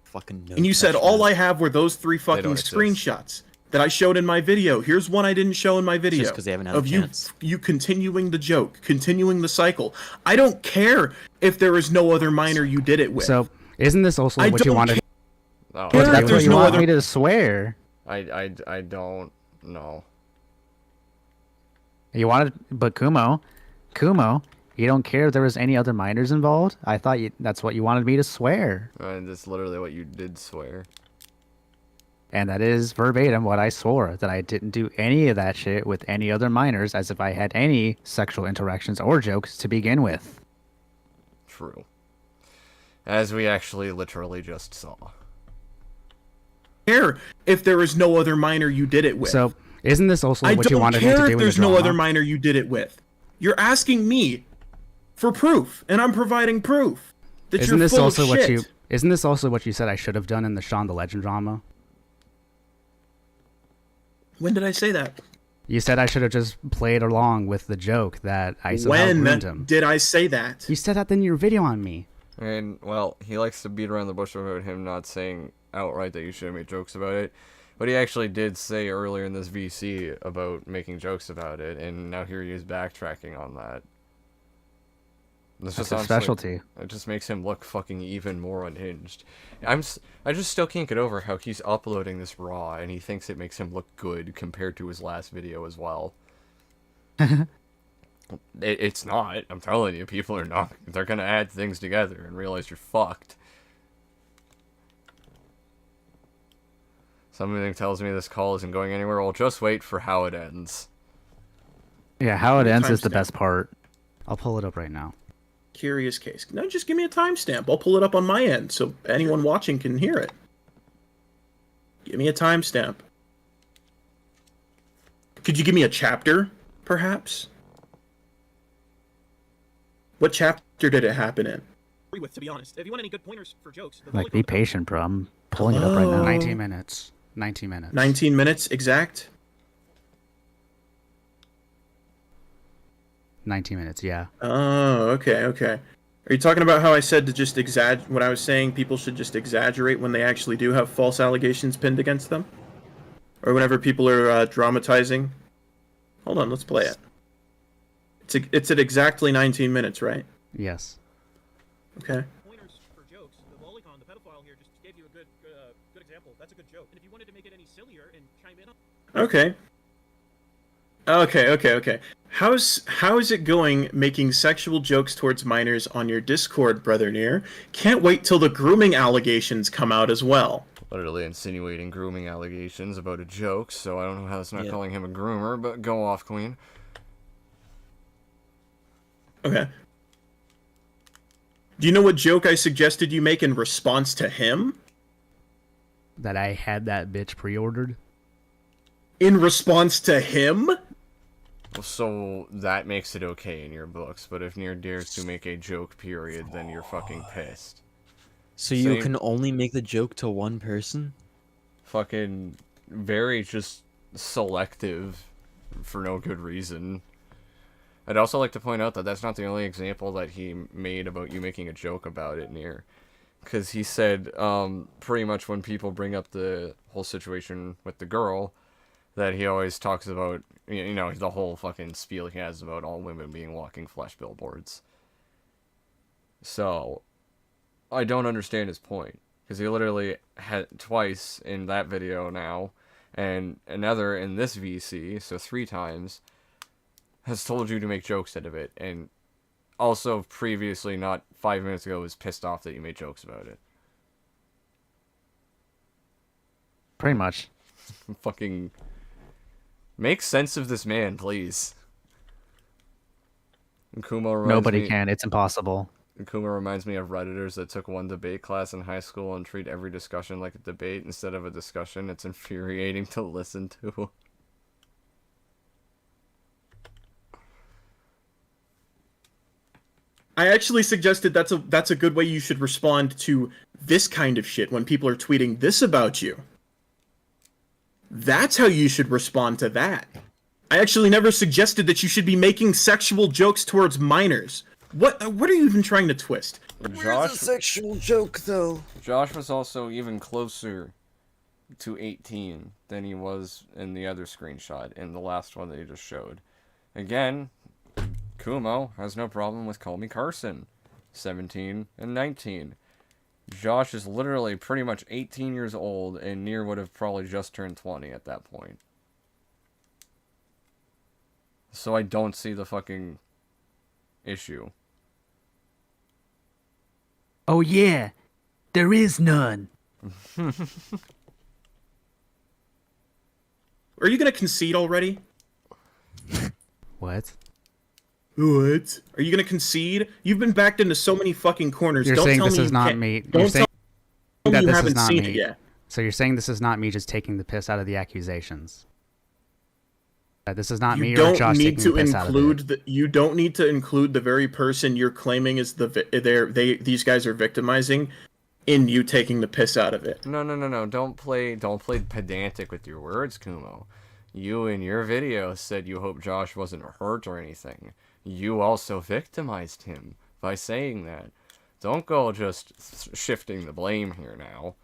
Speaker 2: Fucking no.
Speaker 4: And you said all I have were those 3 fucking
Speaker 1: don't exist.
Speaker 4: screenshots that I showed in my video. Here's one I didn't show in my video.
Speaker 2: Just 'cause they haven't had a
Speaker 4: of
Speaker 2: chance.
Speaker 4: you continuing the joke, continuing the cycle. I don't care if there is no other minor you did it with.
Speaker 3: So, isn't this also
Speaker 4: I
Speaker 3: what you
Speaker 4: don't
Speaker 3: wanted?
Speaker 1: Oh,
Speaker 4: care if
Speaker 3: That's what
Speaker 4: there's
Speaker 3: you
Speaker 4: no
Speaker 3: want
Speaker 4: other-
Speaker 3: me to swear.
Speaker 1: I don't know.
Speaker 3: You wanted, but Kumo,
Speaker 7: You don't care if there was any other minors involved? I thought that's what you wanted me to swear.
Speaker 1: And that's literally what you did swear.
Speaker 7: And that is verbatim what I swore, that I didn't do any of that shit with any other minors as if I had any sexual interactions or jokes to begin with.
Speaker 1: True. As we actually literally just saw.
Speaker 4: Care if there is no other minor you did it with.
Speaker 3: So, isn't this also what you wanted me to do
Speaker 4: I
Speaker 3: in
Speaker 4: don't
Speaker 3: the
Speaker 4: care if there's
Speaker 3: drama?
Speaker 4: no other minor you did it with. You're asking me for proof, and I'm providing proof that
Speaker 3: Isn't
Speaker 4: you're
Speaker 3: this
Speaker 4: full
Speaker 3: also
Speaker 4: of
Speaker 3: what
Speaker 4: shit.
Speaker 3: you? Isn't this also what you said I should have done in the Shaun the Legend drama?
Speaker 4: When did I say that?
Speaker 3: You said I should have just played along with the joke that I somehow ruined
Speaker 4: When
Speaker 3: him.
Speaker 4: did I say that?
Speaker 3: You said that in your video on me.
Speaker 1: And, well, he likes to beat around the bush about him not saying outright that you should have made jokes about it. But he actually did say earlier in this VC about making jokes about it, and now here he is backtracking on that.
Speaker 3: That's
Speaker 1: just
Speaker 3: a
Speaker 1: honestly-
Speaker 3: specialty.
Speaker 1: It just makes him look fucking even more unhinged. I just still can't get over how he's uploading this raw, and he thinks it makes him look good compared to his last video as well. It's not. I'm telling you, people are not. They're gonna add things together and realize you're fucked. Something tells me this call isn't going anywhere. Well, just wait for how it ends.
Speaker 7: Yeah, how it ends is the
Speaker 4: Timestamp.
Speaker 7: best part.
Speaker 3: I'll pull it up right now.
Speaker 4: Curious case. No, just give me a timestamp. I'll pull it up on my end so anyone watching can hear it. Give me a timestamp. Could you give me a chapter, perhaps? What chapter did it happen in?
Speaker 6: With, to be honest, if you want any good pointers for jokes,
Speaker 7: Like, be patient, bro. I'm pulling it up right now.
Speaker 3: 19 minutes. 19 minutes.
Speaker 4: 19 minutes exact?
Speaker 3: 19 minutes, yeah.
Speaker 4: Oh, okay, okay. Are you talking about how I said to just when I was saying people should just exaggerate when they actually do have false allegations pinned against them? Or whenever people are dramatizing? Hold on, let's play it. It's at exactly 19 minutes, right?
Speaker 3: Yes.
Speaker 4: Okay.
Speaker 6: pointers for jokes. The lolicon, the pedophile here, just gave you a good example. That's a good joke. And if you wanted to make it any sillier and chime in on...
Speaker 4: Okay. Okay. How is it going making sexual jokes towards minors on your Discord, Brother Near? Can't wait till the grooming allegations come out as well.
Speaker 1: Literally insinuating grooming allegations about a joke, so I don't know how that's not
Speaker 2: Yeah.
Speaker 1: calling him a groomer, but go off, Queen.
Speaker 4: Okay. Do you know what joke I suggested you make in response to him?
Speaker 3: That I had that bitch pre-ordered.
Speaker 4: In response to him?
Speaker 1: So that makes it okay in your books, but if Near dares to make a joke, period, then you're fucking pissed.
Speaker 2: So you
Speaker 1: Same-
Speaker 2: can only make the joke to one person?
Speaker 1: Fucking very just selective for no good reason. I'd also like to point out that that's not the only example that he made about you making a joke about it, Near. Because he said, pretty much when people bring up the whole situation with the girl, that he always talks about, you know, the whole fucking spiel he has about all women being walking flesh billboards. So, I don't understand his point. Because he literally had twice in that video now, and another in this VC, so 3 times, has told you to make jokes out of it, and also previously, not 5 minutes ago, was pissed off that you made jokes about it.
Speaker 7: Pretty much.
Speaker 1: Fucking make sense of this man, please. And Kumo reminds
Speaker 7: Nobody
Speaker 1: me,
Speaker 7: can. It's impossible.
Speaker 1: Kumo reminds me of Redditors that took one debate class in high school and treat every discussion like a debate instead of a discussion. It's infuriating to listen to.
Speaker 4: I actually suggested that's a good way you should respond to this kind of shit when people are tweeting this about you. That's how you should respond to that. I actually never suggested that you should be making sexual jokes towards minors. What are you even trying to twist?
Speaker 1: Josh,
Speaker 2: sexual joke, though?
Speaker 1: Josh was also even closer to 18 than he was in the other screenshot, in the last one that he just showed. Again, Kumo has no problem with Call Me Carson, 17 and 19. Josh is literally pretty much 18 years old, and Near would have probably just turned 20 at that point. So I don't see the fucking issue.
Speaker 7: Oh yeah, there is none.
Speaker 4: Are you gonna concede already?
Speaker 3: What?
Speaker 4: What? Are you gonna concede? You've been backed into so many fucking corners.
Speaker 3: You're
Speaker 4: Don't
Speaker 3: saying
Speaker 4: tell
Speaker 3: this
Speaker 4: me
Speaker 3: is
Speaker 4: you
Speaker 3: not
Speaker 4: can't.
Speaker 3: me. You're
Speaker 4: Don't
Speaker 3: saying
Speaker 4: tell me
Speaker 3: that
Speaker 4: you
Speaker 3: this is
Speaker 4: haven't
Speaker 3: not
Speaker 4: seen
Speaker 3: me.
Speaker 4: it yet.
Speaker 3: So you're saying this is not me just taking the piss out of the accusations. That this is not me
Speaker 4: You
Speaker 3: or
Speaker 4: don't
Speaker 3: Josh
Speaker 4: need
Speaker 3: taking
Speaker 4: to
Speaker 3: the piss out of it.
Speaker 4: include the. You don't need to include the very person you're claiming is these guys are victimizing, in you taking the piss out of it.
Speaker 1: No. Don't play pedantic with your words, Kumo. You in your video said you hope Josh wasn't hurt or anything. You also victimized him by saying that. Don't go just shifting the blame here now.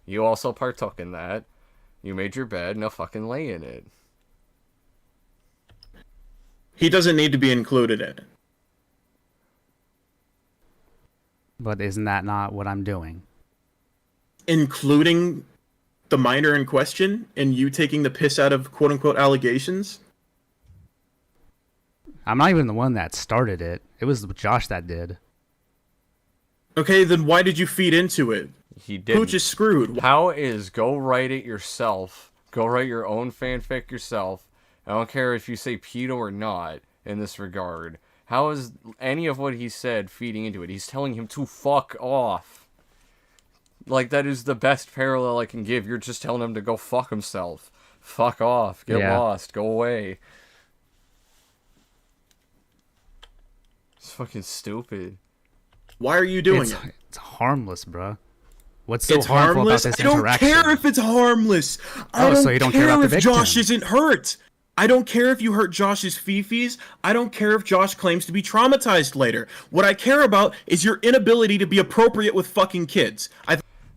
Speaker 1: You also partook in that. You made your bed, now fucking lay in it.
Speaker 4: He doesn't need to be included in it.
Speaker 3: But isn't that not what I'm doing?
Speaker 4: Including the minor in question and you taking the piss out of quote-unquote allegations?
Speaker 3: I'm not even the one that started it. It was Josh that did.
Speaker 4: Okay, then why did you feed into it?
Speaker 1: He didn't.
Speaker 4: Pooch is screwed.
Speaker 1: How is go write it yourself? Go write your own fanfic yourself. I don't care if you say pedo or not in this regard. How is any of what he said feeding into it? He's telling him to fuck off. Like, that is the best parallel I can give. You're just telling him to go fuck himself. Fuck off. Get lost. Go away. It's fucking stupid.
Speaker 4: Why are you doing it?
Speaker 3: It's harmless, bruh. What's so
Speaker 4: It's
Speaker 3: harmful
Speaker 4: harmless?
Speaker 3: about this
Speaker 4: I don't
Speaker 3: interaction?
Speaker 4: care if it's harmless. I
Speaker 3: Oh,
Speaker 4: don't
Speaker 3: so you don't
Speaker 4: care
Speaker 3: care about the
Speaker 4: if Josh
Speaker 3: victim.
Speaker 4: isn't hurt. I don't care if you hurt Josh's fifis. I don't care if Josh claims to be traumatized later. What I care about is your inability to be appropriate with fucking kids.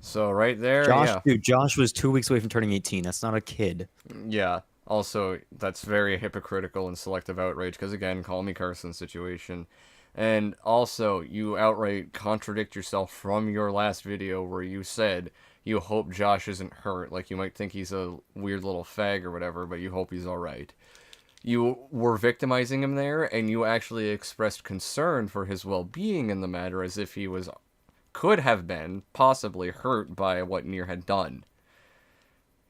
Speaker 1: So right there,
Speaker 2: Josh,
Speaker 1: yeah.
Speaker 2: dude, Josh was 2 weeks away from turning 18. That's not a kid.
Speaker 1: Yeah. Also, that's very hypocritical and selective outrage, because again, call me Carson situation. And also, you outright contradict yourself from your last video where you said you hope Josh isn't hurt. Like, you might think he's a weird little fag or whatever, but you hope he's alright. You were victimizing him there, and you actually expressed concern for his well-being in the matter as if he could have been possibly hurt by what Nier had done.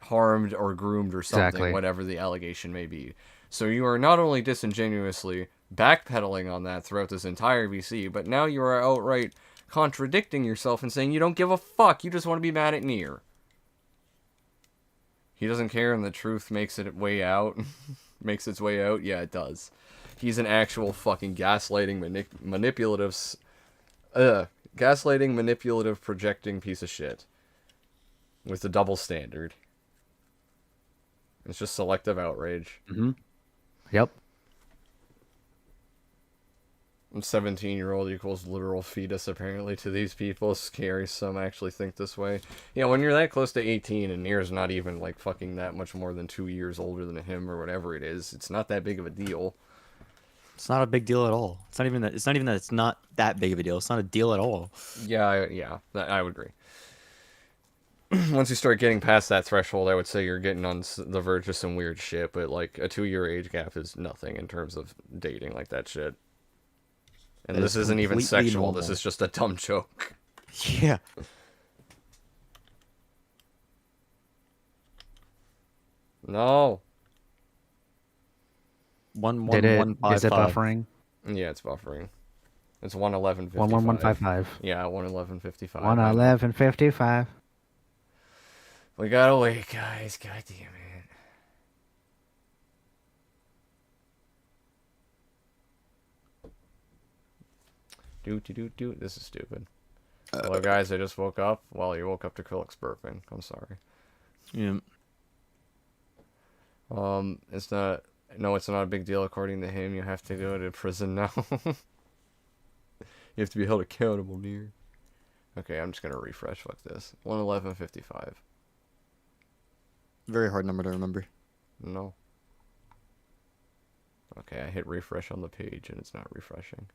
Speaker 1: Harmed or groomed or something,
Speaker 3: Exactly.
Speaker 1: whatever the allegation may be. So you are not only disingenuously backpedaling on that throughout this entire VC, but now you are outright contradicting yourself and saying you don't give a fuck, you just want to be mad at Nier. He doesn't care and the truth makes its way out. Makes its way out? Yeah, it does. He's an actual fucking gaslighting, manipulative, projecting piece of shit. With a double standard. It's just selective outrage.
Speaker 3: Mm-hmm. Yep.
Speaker 1: 17-year-old equals literal fetus, apparently, to these people. Scary, some actually think this way. Yeah, when you're that close to 18 and Nier's not even, like, fucking that much more than 2 years older than him or whatever it is, it's not that big of a deal.
Speaker 2: It's not a big deal at all. It's not even that. It's not even that. It's not that big of a deal. It's not a deal at all.
Speaker 1: Yeah, I would agree. Once you start getting past that threshold, I would say you're getting on the verge of some weird shit, but, like, a 2-year age gap is nothing in terms of dating like that shit. And
Speaker 2: That
Speaker 1: this
Speaker 2: is
Speaker 1: isn't even
Speaker 2: completely
Speaker 1: sexual,
Speaker 2: normal.
Speaker 1: this is just a dumb joke.
Speaker 2: Yeah.
Speaker 1: No.
Speaker 3: Did it? Is it buffering?
Speaker 1: Yeah, it's buffering. It's 111.55.
Speaker 3: 11155.
Speaker 1: Yeah, 111.55.
Speaker 3: 11155.
Speaker 1: We gotta wait, guys. God damn it. Do. This is stupid. Hello, guys. I just woke up. Well, you woke up to Krillix burping. I'm sorry.
Speaker 2: Yeah.
Speaker 1: It's not. No, it's not a big deal according to him. You have to go to prison now. You have to be held accountable, Nier. Okay, I'm just gonna refresh. Fuck this. 111.55.
Speaker 2: Very hard number to remember.
Speaker 1: No. Okay, I hit refresh on the page and it's not refreshing.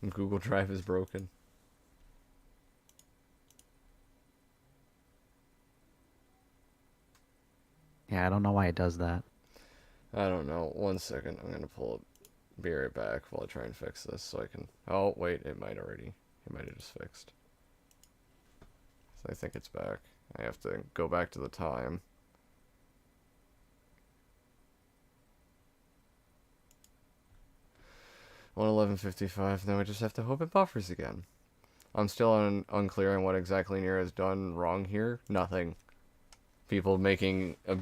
Speaker 1: Google Drive is broken.
Speaker 3: Yeah, I don't know why it does that.
Speaker 1: I don't know. 1 second. I'm gonna pull up. Be right back while I try and fix this so I can. Oh wait, it might already. It might have just fixed. So I think it's back. I have to go back to the time. On 11:55. Now I just have to hope it buffers again. I'm still unclear on what exactly Nier has done wrong here. Nothing. People making a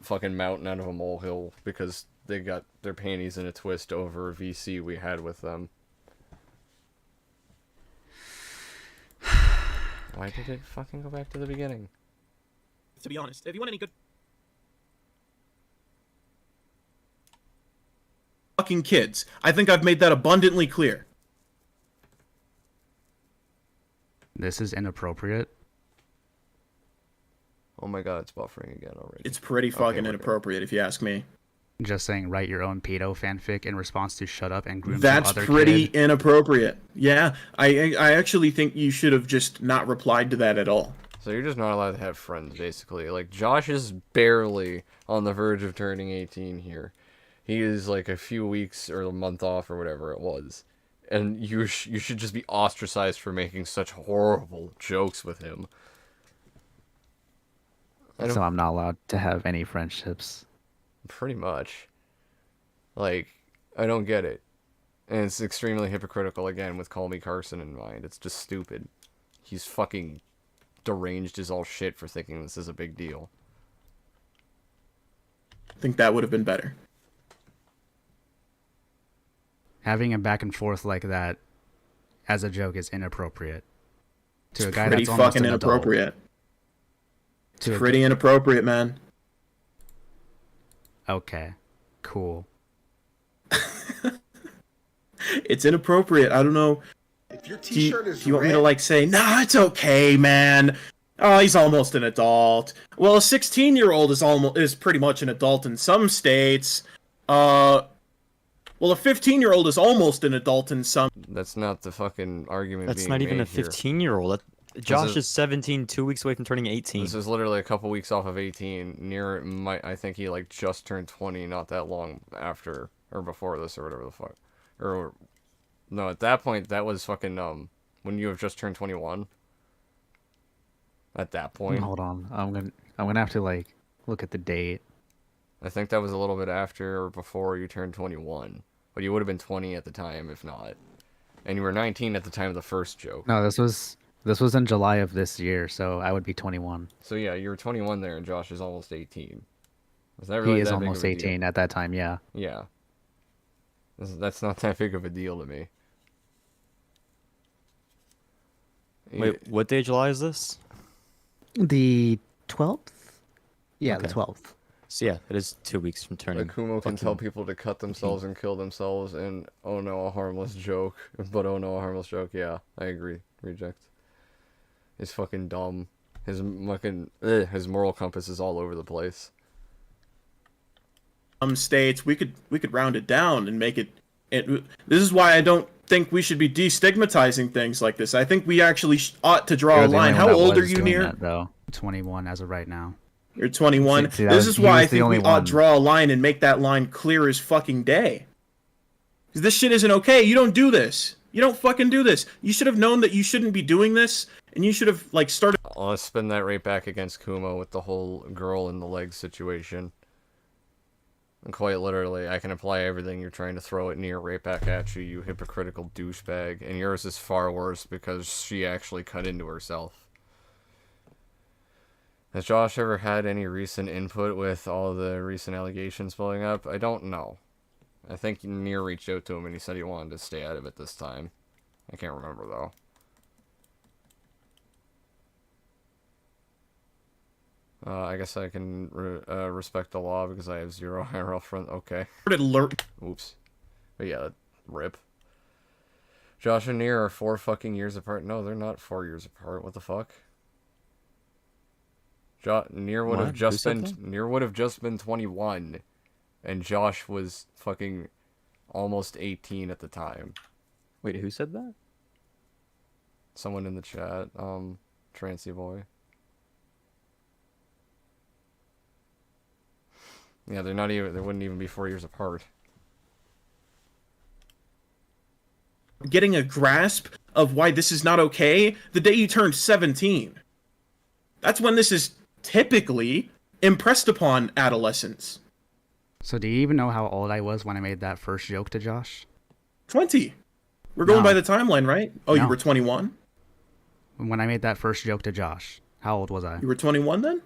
Speaker 1: fucking mountain out of a molehill because they got their panties in a twist over a VC we had with them. Why did it fucking go back to the beginning?
Speaker 6: To be honest, if you want any good
Speaker 4: Fucking kids. I think I've made that abundantly clear.
Speaker 3: This is inappropriate.
Speaker 1: Oh my god, it's buffering again already.
Speaker 4: It's pretty fucking
Speaker 1: we're
Speaker 4: inappropriate if you ask me.
Speaker 3: Just saying, write your own pedo fanfic in response to "shut up" and groom
Speaker 4: That's
Speaker 3: some other
Speaker 4: pretty
Speaker 3: kid.
Speaker 4: inappropriate. Yeah, I actually think you should have just not replied to that at all.
Speaker 1: So you're just not allowed to have friends, basically. Like, Josh is barely on the verge of turning 18 here. He is like a few weeks or a month off or whatever it was. And you should just be ostracized for making such horrible jokes with him.
Speaker 7: So I'm not allowed to have any friendships.
Speaker 1: Pretty much. Like, I don't get it. And it's extremely hypocritical, again, with Call Me Carson in mind. It's just stupid. He's fucking deranged as all shit for thinking this is a big deal.
Speaker 4: I think that would have been better.
Speaker 3: Having a back and forth like that as a joke is inappropriate. To
Speaker 4: It's
Speaker 3: a guy
Speaker 4: pretty
Speaker 3: that's almost
Speaker 4: fucking
Speaker 3: an adult.
Speaker 4: inappropriate. It's
Speaker 3: To a-
Speaker 4: pretty inappropriate, man.
Speaker 3: Okay, cool.
Speaker 4: It's inappropriate. I don't know.
Speaker 12: If your T-shirt is
Speaker 4: do you want me
Speaker 12: red,
Speaker 4: to like say, nah, it's okay, man. Oh, he's almost an adult. Well, a 16-year-old is pretty much an adult in some states. Well, a 15-year-old is almost an adult in some.
Speaker 1: That's not the fucking argument
Speaker 2: That's
Speaker 1: being
Speaker 2: not even
Speaker 1: made
Speaker 2: a
Speaker 1: here.
Speaker 2: 15-year-old. Josh
Speaker 1: is-
Speaker 2: is 17, 2 weeks away from turning 18.
Speaker 1: This is literally a couple weeks off of 18. I think he like just turned 20 not that long after or before this or whatever the fuck. Or no, at that point that was fucking when you have just turned 21. At that point,
Speaker 7: Hold on, I'm gonna have to like look at the date.
Speaker 1: I think that was a little bit after or before you turned 21. But you would have been 20 at the time if not. And you were 19 at the time of the first joke.
Speaker 7: No, this was in July of this year, so I would be 21.
Speaker 1: So yeah, you were 21 there and Josh is almost 18. Is that really
Speaker 7: He is
Speaker 1: that big
Speaker 7: almost
Speaker 1: of a deal?
Speaker 7: 18 at that time, yeah.
Speaker 1: Yeah. That's not that big of a deal to me.
Speaker 2: Wait, what day of July is this?
Speaker 5: The 12th? Yeah, the
Speaker 2: Okay.
Speaker 5: 12th.
Speaker 2: So yeah, it is 2 weeks from turning.
Speaker 1: Like Kumo can tell people to cut themselves and kill themselves, and oh no, a harmless joke. But oh no, a harmless joke. Yeah, I agree. Reject. It's fucking dumb. His his moral compass is all over the place.
Speaker 4: Some states we could round it down and make it. This is why I don't think we should be destigmatizing things like this. I think we actually ought to draw
Speaker 7: You're
Speaker 4: a
Speaker 7: the
Speaker 4: line.
Speaker 7: only
Speaker 4: How
Speaker 7: one that
Speaker 4: old are
Speaker 7: was
Speaker 4: you,
Speaker 7: doing
Speaker 4: Near?
Speaker 7: that, though.
Speaker 3: 21 as of right now.
Speaker 4: You're 21.
Speaker 7: See,
Speaker 4: This is
Speaker 7: he
Speaker 4: why I
Speaker 7: was the
Speaker 4: think we
Speaker 7: only
Speaker 4: ought
Speaker 7: one.
Speaker 4: to draw a line and make that line clear as fucking day. Because this shit isn't okay. You don't do this. You don't fucking do this. You should have known that you shouldn't be doing this, and you should have like started.
Speaker 1: I'll spin that right back against Kumo with the whole girl in the leg situation. And quite literally, I can apply everything you're trying to throw it near right back at you, you hypocritical douchebag. And yours is far worse because she actually cut into herself. Has Josh ever had any recent input with all the recent allegations blowing up? I don't know. I think Nier reached out to him and he said he wanted to stay out of it this time. I can't remember though. I guess I can respect the law because I have 0 IRL front. Okay. Oops. But yeah, rip. Josh and Nier are 4 fucking years apart. No, they're not 4 years apart. What the fuck? Nier would have just been 21, and Josh was fucking almost 18 at the time.
Speaker 2: Wait, who said that?
Speaker 1: Someone in the chat, Trancy boy. Yeah, they're not even. They wouldn't even be 4 years apart.
Speaker 4: Getting a grasp of why this is not okay the day you turn 17. That's when this is typically impressed upon adolescents.
Speaker 3: So do you even know how old I was when I made that first joke to Josh?
Speaker 4: 20. We're going
Speaker 3: No.
Speaker 4: by the timeline, right? Oh, you
Speaker 3: No.
Speaker 4: were 21?
Speaker 3: When I made that first joke to Josh, how old was I?
Speaker 4: You were 21 then?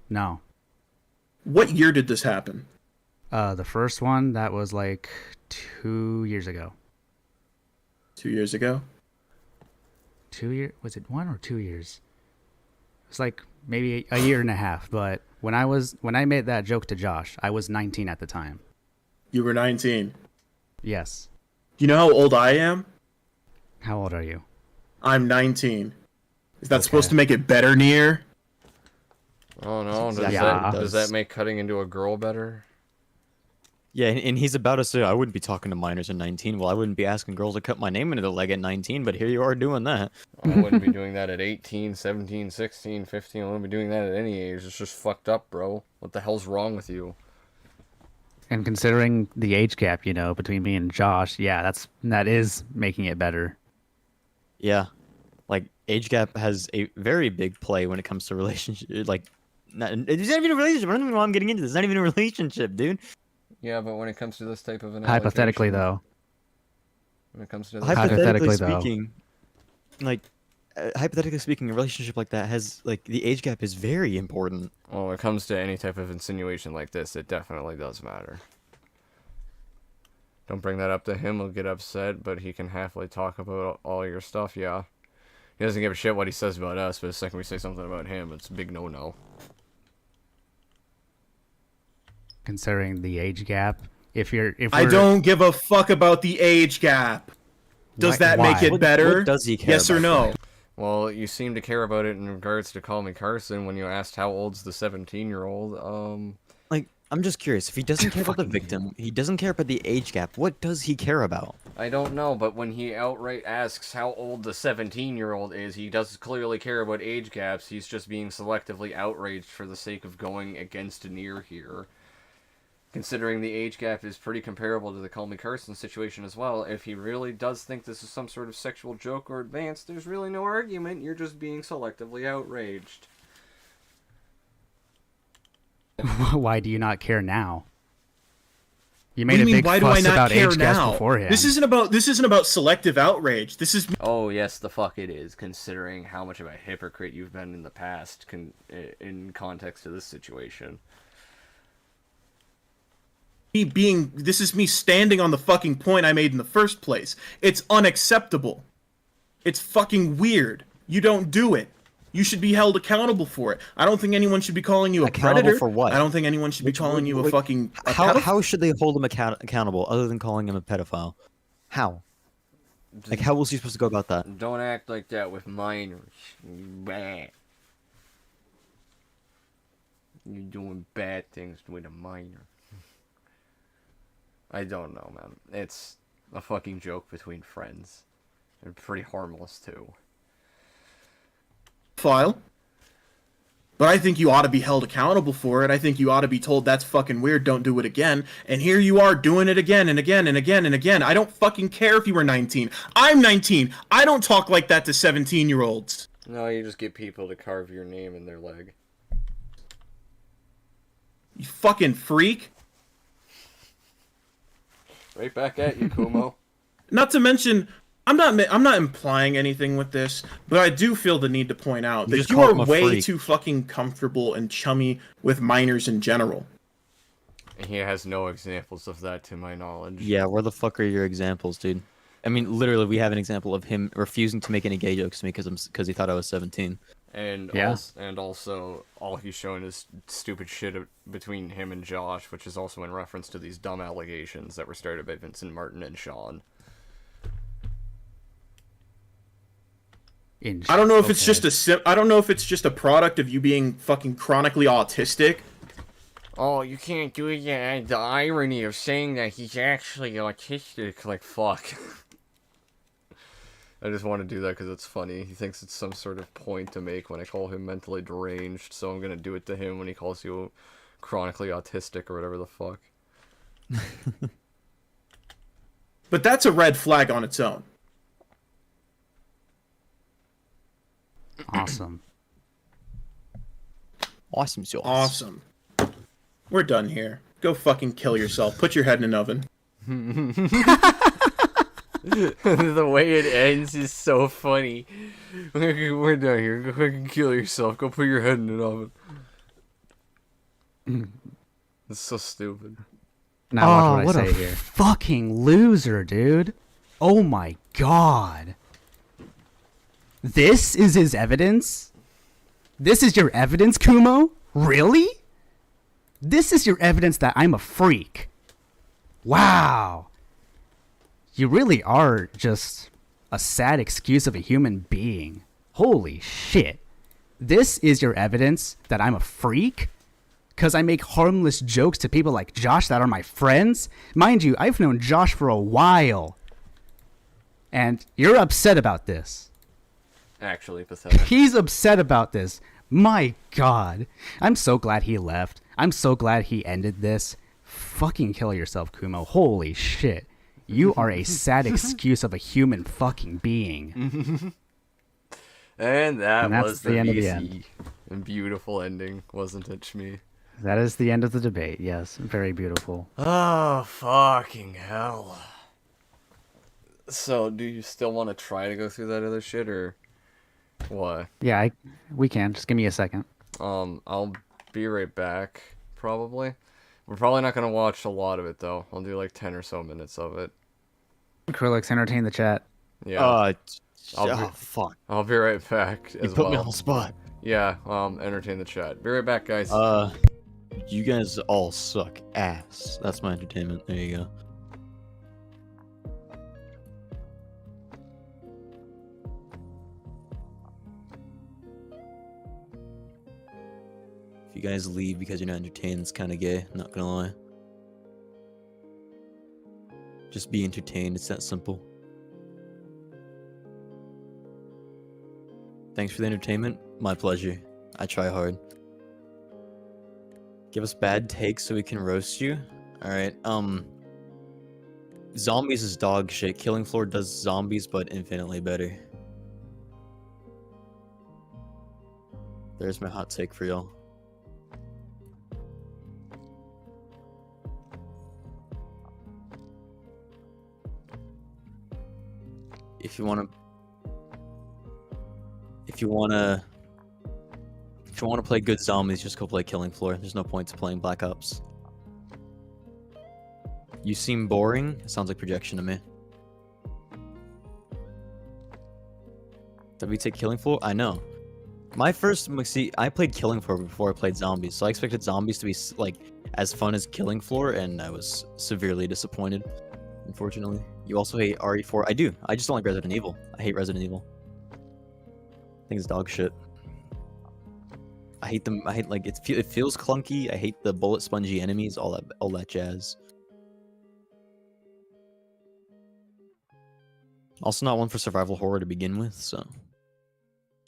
Speaker 3: No.
Speaker 4: What year did this happen?
Speaker 3: The first one, that was like 2 years ago.
Speaker 4: 2 years ago?
Speaker 3: 2 years? Was it 1 or 2 years? It's like maybe a year and a half. But when I made that joke to Josh, I was 19 at the time.
Speaker 4: You were 19.
Speaker 3: Yes.
Speaker 4: You know how old I am?
Speaker 3: How old are you?
Speaker 4: I'm 19. Is that supposed to make it better, Nier?
Speaker 1: Oh no,
Speaker 2: Yeah.
Speaker 1: does that make cutting into a girl better?
Speaker 2: Yeah, and he's about to say, I wouldn't be talking to minors at 19. Well, I wouldn't be asking girls to cut my name into the leg at 19, but here you are doing that.
Speaker 1: I wouldn't be doing that at 18, 17, 16, 15. I wouldn't be doing that at any age. It's just fucked up, bro. What the hell's wrong with you?
Speaker 3: And considering the age gap, you know, between me and Josh, yeah, that is making it better.
Speaker 2: Yeah. Like, age gap has a very big play when it comes to relationship. Like, it's not even a relationship. I don't even know why I'm getting into this. It's not even a relationship, dude.
Speaker 1: Yeah, but when it comes to this type of an
Speaker 3: Hypothetically,
Speaker 1: allocation-
Speaker 3: though.
Speaker 1: When it comes to this
Speaker 3: Hypothetically, though.
Speaker 2: speaking, like, hypothetically speaking, a relationship like that has, like, the age gap is very important.
Speaker 1: Well, when it comes to any type of insinuation like this, it definitely does matter. Don't bring that up to him, he'll get upset, but he can happily talk about all your stuff, yeah. He doesn't give a shit what he says about us, but the second we say something about him, it's a big no-no.
Speaker 3: Considering the age gap, if
Speaker 4: I don't give a fuck about the age gap. Does that make it better?
Speaker 2: What does he care
Speaker 4: Yes or
Speaker 2: about
Speaker 4: no?
Speaker 1: Well, you seem to care about it in regards to Call Me Carson when you asked how old's the 17-year-old.
Speaker 2: Like, I'm just curious. If he doesn't care about the victim, he doesn't care about the age gap, what does he care about?
Speaker 1: I don't know, but when he outright asks how old the 17-year-old is, he does clearly care about age gaps. He's just being selectively outraged for the sake of going against Nier here. Considering the age gap is pretty comparable to the Call Me Carson situation as well, if he really does think this is some sort of sexual joke or advance, there's really no argument, you're just being selectively outraged.
Speaker 3: Why do you not care now? You
Speaker 4: What
Speaker 3: made
Speaker 4: do
Speaker 3: a
Speaker 4: you mean,
Speaker 3: big
Speaker 4: why do I
Speaker 3: fuss
Speaker 4: not
Speaker 3: about
Speaker 4: care
Speaker 3: age gaps
Speaker 4: now?
Speaker 3: beforehand.
Speaker 4: This isn't about selective outrage. This is
Speaker 1: Oh, yes, the fuck it is, considering how much of a hypocrite you've been in the past in context to this situation.
Speaker 4: this is me standing on the fucking point I made in the first place. It's unacceptable. It's fucking weird. You don't do it. You should be held accountable for it. I don't think anyone should be calling you a
Speaker 2: Accountable
Speaker 4: predator.
Speaker 2: for what?
Speaker 4: I don't think anyone should be calling you a fucking
Speaker 2: How should they hold him accountable other than calling him a pedophile? How? Like, how was he supposed to go about that?
Speaker 1: Don't act like that with minors. Bah. You're doing bad things with a minor. I don't know, man. It's a fucking joke between friends. They're pretty harmless, too.
Speaker 4: File. But I think you ought to be held accountable for it. I think you ought to be told that's fucking weird, don't do it again. And here you are doing it again and again and again and again. I don't fucking care if you were 19. I'm 19. I don't talk like that to 17-year-olds.
Speaker 1: No, you just get people to carve your name in their leg.
Speaker 4: You fucking freak.
Speaker 1: Right back at you, Kumo.
Speaker 4: Not to mention, I'm not implying anything with this, but I do feel the need to point out
Speaker 2: You
Speaker 4: that
Speaker 2: just
Speaker 4: you
Speaker 2: called
Speaker 4: are
Speaker 2: him a
Speaker 4: way
Speaker 2: freak.
Speaker 4: too fucking comfortable and chummy with minors in general.
Speaker 1: He has no examples of that to my knowledge.
Speaker 2: Yeah, where the fuck are your examples, dude? I mean, literally, we have an example of him refusing to make any gay jokes to me because he thought I was 17.
Speaker 1: And
Speaker 3: Yeah.
Speaker 1: also, all he's showing is stupid shit between him and Josh, which is also in reference to these dumb allegations that were started by Vincent Martin and Sean.
Speaker 4: I don't know if it's just I don't know if it's just a product of you being fucking chronically autistic.
Speaker 1: Oh, you can't do it yet. The irony of saying that he's actually autistic, like, fuck. I just want to do that because it's funny. He thinks it's some sort of point to make when I call him mentally deranged, so I'm gonna do it to him when he calls chronically autistic or whatever the fuck.
Speaker 4: But that's a red flag on its own.
Speaker 3: Awesome.
Speaker 2: Awesome sauce.
Speaker 4: Awesome. We're done here. Go fucking kill yourself. Put your head in an oven.
Speaker 1: The way it ends is so funny. We're done here. Go fucking kill yourself. Go put your head in an oven. It's so stupid.
Speaker 3: Now watch what I
Speaker 7: what
Speaker 3: say
Speaker 7: a
Speaker 3: here.
Speaker 7: fucking loser, dude.
Speaker 3: Oh my god. This is his evidence? This is your evidence, Kumo? Really? This is your evidence that I'm a freak. Wow. You really are just a sad excuse of a human being. Holy shit. This is your evidence that I'm a freak? Because I make harmless jokes to people like Josh that are my friends? Mind you, I've known Josh for a while. And you're upset about this.
Speaker 1: Actually pathetic.
Speaker 3: He's upset about this. My god. I'm so glad he left. I'm so glad he ended this. Fucking kill yourself, Kumo. Holy shit. You are a sad excuse of a human fucking being.
Speaker 1: And that's
Speaker 3: was the end of the
Speaker 1: VC.
Speaker 3: end.
Speaker 1: And beautiful ending, wasn't it, Shmi?
Speaker 3: That is the end of the debate. Yes, very beautiful.
Speaker 1: Oh, fucking hell. So, do you still want to try to go through that other shit, or what?
Speaker 3: Yeah, we can. Just give me a second.
Speaker 1: I'll be right back, probably. We're probably not going to watch a lot of it, though. I'll do like 10 or so minutes of it.
Speaker 3: Krillix, entertain the chat.
Speaker 1: Yeah.
Speaker 2: Oh, fuck.
Speaker 1: I'll be right back
Speaker 2: You
Speaker 1: as
Speaker 2: put
Speaker 1: well.
Speaker 2: me on the spot.
Speaker 1: Yeah, entertain the chat. Be right back, guys.
Speaker 2: You guys all suck ass. That's my entertainment. There you go. If you guys leave because you're not entertained, it's kind of gay. Not gonna lie. Just be entertained. It's that simple. Thanks for the entertainment. My pleasure. I try hard. Give us bad takes so we can roast you. Alright, Zombies is dog shit. Killing Floor does zombies, but infinitely better. There's my hot take for y'all. If you wanna play good zombies, just go play Killing Floor. There's no point to playing Black Ops. You seem boring? It sounds like projection to me. Did we take Killing Floor? I know. My first, see, I played Killing Floor before I played Zombies, so I expected Zombies to be like as fun as Killing Floor, and I was severely disappointed. Unfortunately, you also hate RE4. I do. I just don't like Resident Evil. I hate Resident Evil. I think it's dog shit. I hate them. I hate like it feels clunky. I hate the bullet spongy enemies. All that jazz. Also, not one for survival horror to begin with. So,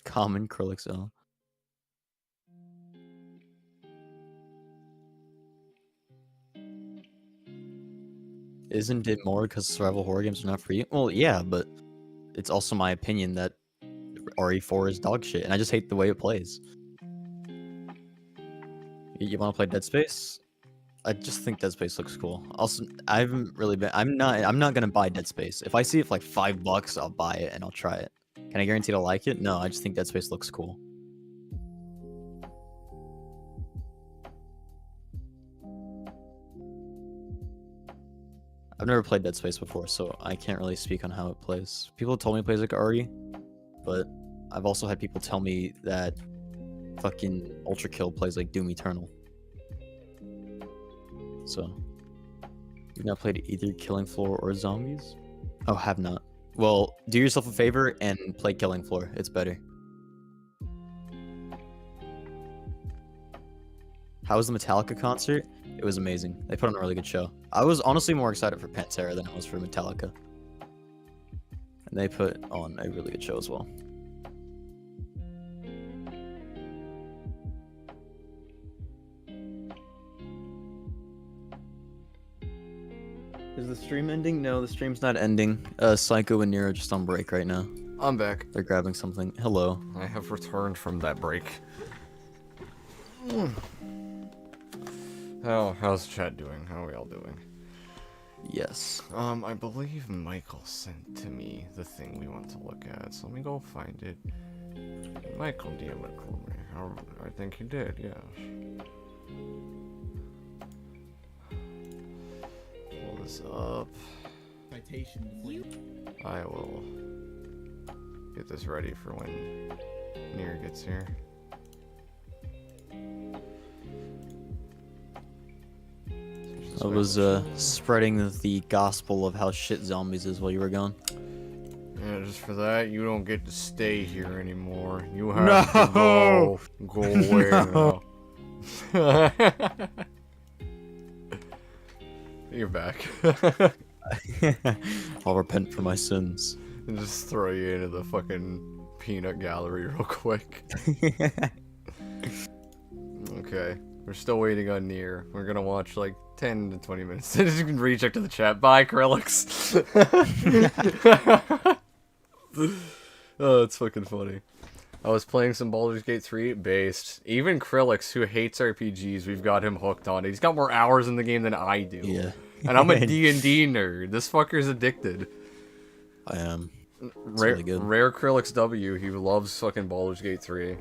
Speaker 2: common Krillix L. Isn't it more because survival horror games are not free? Well, yeah, but it's also my opinion that RE4 is dog shit, and I just hate the way it plays. You want to play Dead Space? I just think Dead Space looks cool. Also, I haven't really been. I'm not gonna buy Dead Space. If I see it for like $5, I'll buy it and I'll try it. Can I guarantee I'll like it? No, I just think Dead Space looks cool. I've never played Dead Space before, so I can't really speak on how it plays. People told me it plays like RE, but I've also had people tell me that fucking Ultra Kill plays like Doom Eternal. So, you've not played either Killing Floor or Zombies? Oh, have not. Well, do yourself a favor and play Killing Floor. It's better. How was the Metallica concert? It was amazing. They put on a really good show. I was honestly more excited for Pantera than I was for Metallica. And they put on a really good show as well. Is the stream ending? No, the stream's not ending. Psycho and Nero are just on break right now.
Speaker 1: I'm back.
Speaker 2: They're grabbing something. Hello.
Speaker 1: I have returned from that break. How's chat doing? How are we all doing?
Speaker 2: Yes.
Speaker 1: I believe Michael sent to me the thing we want to look at, so let me go find it. Michael DM it for me. I think he did, yes. Pull this up.
Speaker 6: Citation.
Speaker 1: I will get this ready for when Nier gets here.
Speaker 2: I was spreading the gospel of how shit zombies is while you were gone.
Speaker 1: Yeah, just for that, you don't get to stay here anymore. You have to go. Go away now. You're back.
Speaker 2: I'll repent for my sins.
Speaker 1: And just throw you into the fucking peanut gallery real quick. Okay. We're still waiting on Nier. We're gonna watch like 10 to 20 minutes. Just you can recheck to the chat. Bye, Krillix. Oh, it's fucking funny. I was playing some Baldur's Gate 3 based. Even Krillix, who hates RPGs, we've got him hooked on it. He's got more hours in the game than I do.
Speaker 2: Yeah.
Speaker 1: And I'm a D&D nerd. This fucker's addicted.
Speaker 2: I am.
Speaker 1: Rare,
Speaker 2: really good.
Speaker 1: Rare Krillix W. He loves fucking Baldur's Gate 3.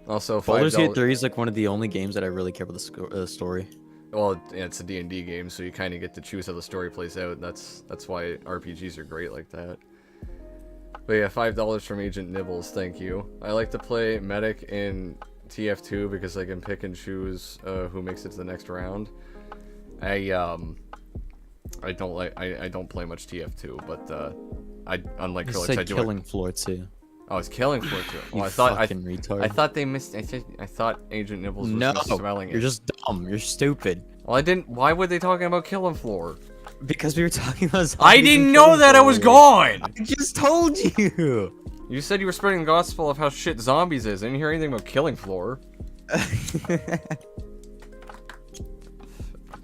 Speaker 1: Also,
Speaker 2: Baldur's Gate
Speaker 1: $5.
Speaker 2: 3 is like one of the only games that I really care about the story.
Speaker 1: Well, yeah, it's a D&D game, so you kind of get to choose how the story plays out. That's why RPGs are great like that. But yeah, $5 from Agent Nibbles, thank you. I like to play Medic in TF2 because I can pick and choose who makes it to the next round. I don't play much TF2, but unlike
Speaker 2: You
Speaker 1: Krillix,
Speaker 2: said
Speaker 1: I do
Speaker 2: killing floor too.
Speaker 1: Oh, it's killing floor too.
Speaker 2: You
Speaker 1: Oh, I
Speaker 2: retard.
Speaker 1: thought they missed. I thought Agent Nibbles was
Speaker 2: No,
Speaker 1: misspelling it.
Speaker 2: you're just dumb. You're stupid.
Speaker 1: Well, I didn't. Why were they talking about killing floor?
Speaker 2: Because we were talking about zombies
Speaker 1: I
Speaker 2: and
Speaker 1: didn't know
Speaker 2: killing
Speaker 1: that. I was
Speaker 2: floor.
Speaker 1: gone.
Speaker 2: I just told you.
Speaker 1: You said you were spreading the gospel of how shit zombies is. I didn't hear anything about killing floor.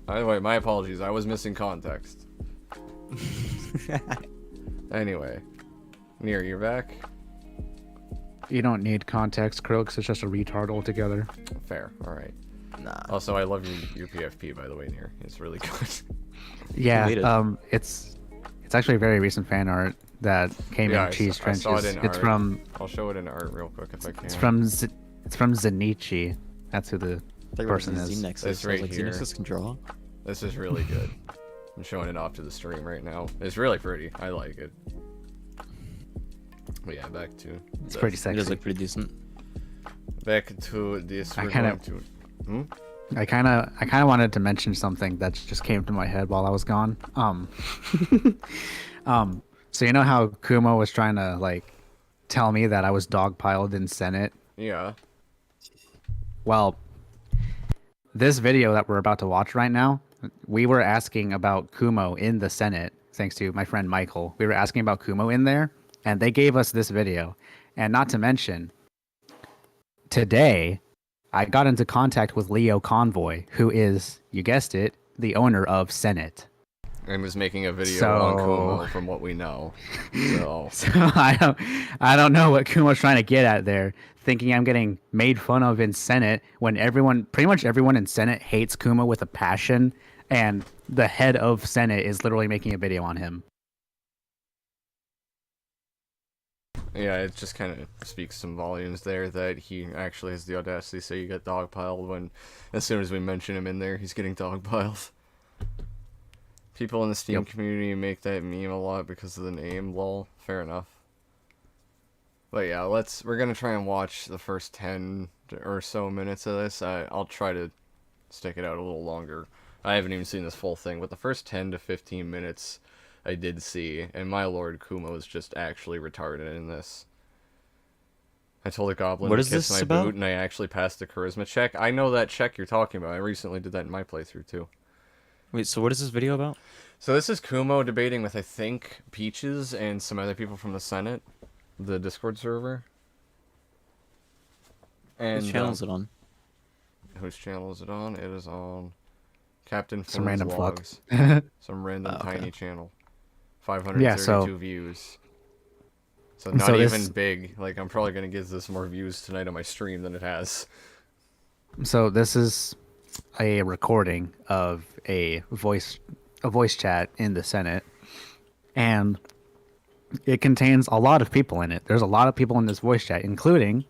Speaker 1: By the way, my apologies. I was missing context. Anyway, Nier, you're back.
Speaker 3: You don't need context. Krillix is just a retard altogether.
Speaker 1: Fair. All right.
Speaker 2: Nah.
Speaker 1: Also, I love your PFP, by the way, Nier. It's really good.
Speaker 3: Yeah. It's actually a very recent fan art that came in Cheese Trenches.
Speaker 1: I saw it in
Speaker 3: it's
Speaker 1: art.
Speaker 3: from.
Speaker 1: I'll show it in art real quick if I can.
Speaker 3: It's from Zenichi. That's who the person is.
Speaker 1: It's right
Speaker 2: like,
Speaker 1: here.
Speaker 2: Xenexus can draw.
Speaker 1: This is really good. I'm showing it off to the stream right now. It's really pretty. I like it. But yeah, back to.
Speaker 3: It's
Speaker 1: this.
Speaker 3: pretty
Speaker 2: It
Speaker 3: sexy.
Speaker 2: does look pretty decent.
Speaker 1: Back to this.
Speaker 3: I
Speaker 1: We're
Speaker 3: kinda-
Speaker 1: going to. Hmm?
Speaker 3: I kind of wanted to mention something that just came to my head while I was gone. So you know how Kumo was trying to like tell me that I was dogpiled in Senate?
Speaker 1: Yeah.
Speaker 3: Well, this video that we're about to watch right now, we were asking about Kumo in the Senate, thanks to my friend Michael. We were asking about Kumo in there, and they gave us this video. And not to mention, today, I got into contact with Leo Convoy, who is, you guessed it, the owner of Senate.
Speaker 1: And was making a video on Kumo from what we know. So.
Speaker 3: So I don't know what Kumo's trying to get at there, thinking I'm getting made fun of in Senate when pretty much everyone in Senate hates Kumo with a passion, and the head of Senate is literally making a video on him.
Speaker 1: Yeah, it just kind of speaks some volumes there that he actually has the audacity to say you get dogpiled when, as soon as we mention him in there, he's getting dogpiled. People in the Steam community make that meme a lot because of the name, lol. Fair enough. But yeah, we're gonna try and watch the first 10 or so minutes of this. I'll try to stick it out a little longer. I haven't even seen this full thing, but the first 10 to 15 minutes I did see, and my lord, Kumo is just actually retarded in this. I told a goblin to kiss my boot, and I actually passed the charisma check. I know that check you're talking about. I recently did that in my playthrough too.
Speaker 2: Wait, so what is this video about?
Speaker 1: So this is Kumo debating with, I think, Peaches and some other people from the Senate, the Discord server. And
Speaker 2: Whose channel is it on?
Speaker 1: Whose channel is it on? It is on Captain
Speaker 3: Some
Speaker 1: Flint's
Speaker 3: random fuck.
Speaker 1: Logs. Some random
Speaker 2: Oh, okay.
Speaker 1: tiny channel. 532 views. So
Speaker 3: And
Speaker 1: not
Speaker 3: so
Speaker 1: even
Speaker 3: this-
Speaker 1: big. Like, I'm probably gonna get this more views tonight on my stream than it has.
Speaker 3: So this is a recording of a voice chat in the Senate, and it contains a lot of people in it. There's a lot of people in this voice chat, including,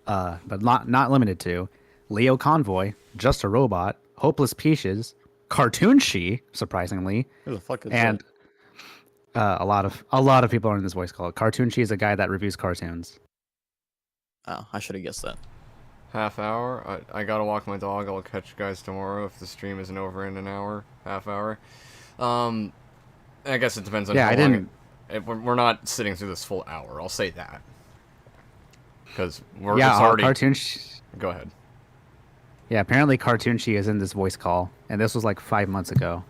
Speaker 3: but not limited to, Leo Convoy, Just a Robot, Hopeless Peaches, Cartoon She, surprisingly,
Speaker 2: Who the fuck is
Speaker 3: and a lot of people are in this voice call. Cartoon She is a guy that reviews cartoons.
Speaker 2: that? Oh, I should have guessed that.
Speaker 1: Half hour. I gotta walk my dog. I'll catch you guys tomorrow if the stream isn't over in an hour. Half hour. I guess it depends on
Speaker 3: Yeah,
Speaker 1: how
Speaker 3: I
Speaker 1: long
Speaker 3: didn't.
Speaker 1: we're not sitting through this full hour. I'll say that. Because we're
Speaker 3: Yeah,
Speaker 1: it's already.
Speaker 3: Cartoon She.
Speaker 1: Go ahead.
Speaker 3: Yeah, apparently Cartoon She is in this voice call, and this was like 5 months ago.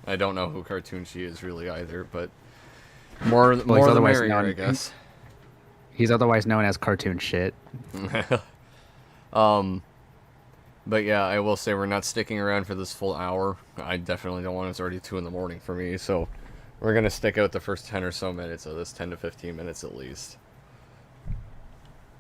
Speaker 1: I don't know who Cartoon She is really either, but more
Speaker 3: he's
Speaker 1: the
Speaker 3: otherwise
Speaker 1: merrier,
Speaker 3: known-
Speaker 1: I guess.
Speaker 3: He's otherwise known as Cartoon Shit.
Speaker 1: But yeah, I will say we're not sticking around for this full hour. I definitely don't want it. It's already 2 in the morning for me, so we're gonna stick out the first 10 or so minutes of this, 10 to 15 minutes at least.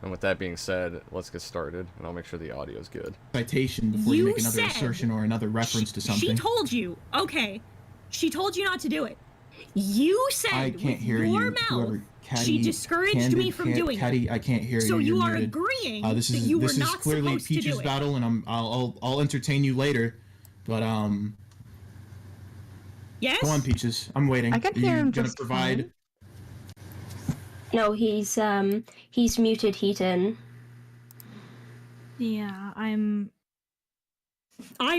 Speaker 1: And with that being said, let's get started, and I'll make sure the audio's good.
Speaker 6: Citation before you
Speaker 12: You
Speaker 6: make another
Speaker 12: said-
Speaker 6: assertion or another reference to something.
Speaker 12: She told you. Okay. She told you not to do it. You said
Speaker 6: I can't
Speaker 12: with
Speaker 6: hear
Speaker 12: your
Speaker 6: you.
Speaker 12: mouth
Speaker 6: Whoever, Caddy,
Speaker 12: she discouraged me from doing
Speaker 6: Caddy,
Speaker 12: it.
Speaker 6: I can't hear
Speaker 12: So
Speaker 6: you.
Speaker 12: you
Speaker 6: You're
Speaker 12: are
Speaker 6: muted.
Speaker 12: agreeing
Speaker 6: This
Speaker 12: that
Speaker 6: is
Speaker 12: you were
Speaker 6: this is
Speaker 12: not
Speaker 6: clearly
Speaker 12: supposed to
Speaker 6: Peach's
Speaker 12: do it.
Speaker 6: battle, and I'll entertain you later. But
Speaker 12: Yes?
Speaker 6: go on, Peaches. I'm waiting.
Speaker 10: I can
Speaker 6: Are
Speaker 10: hear
Speaker 6: you
Speaker 10: him
Speaker 6: gonna
Speaker 10: just
Speaker 6: provide?
Speaker 12: No, he's muted Heaton.
Speaker 13: Yeah,
Speaker 12: I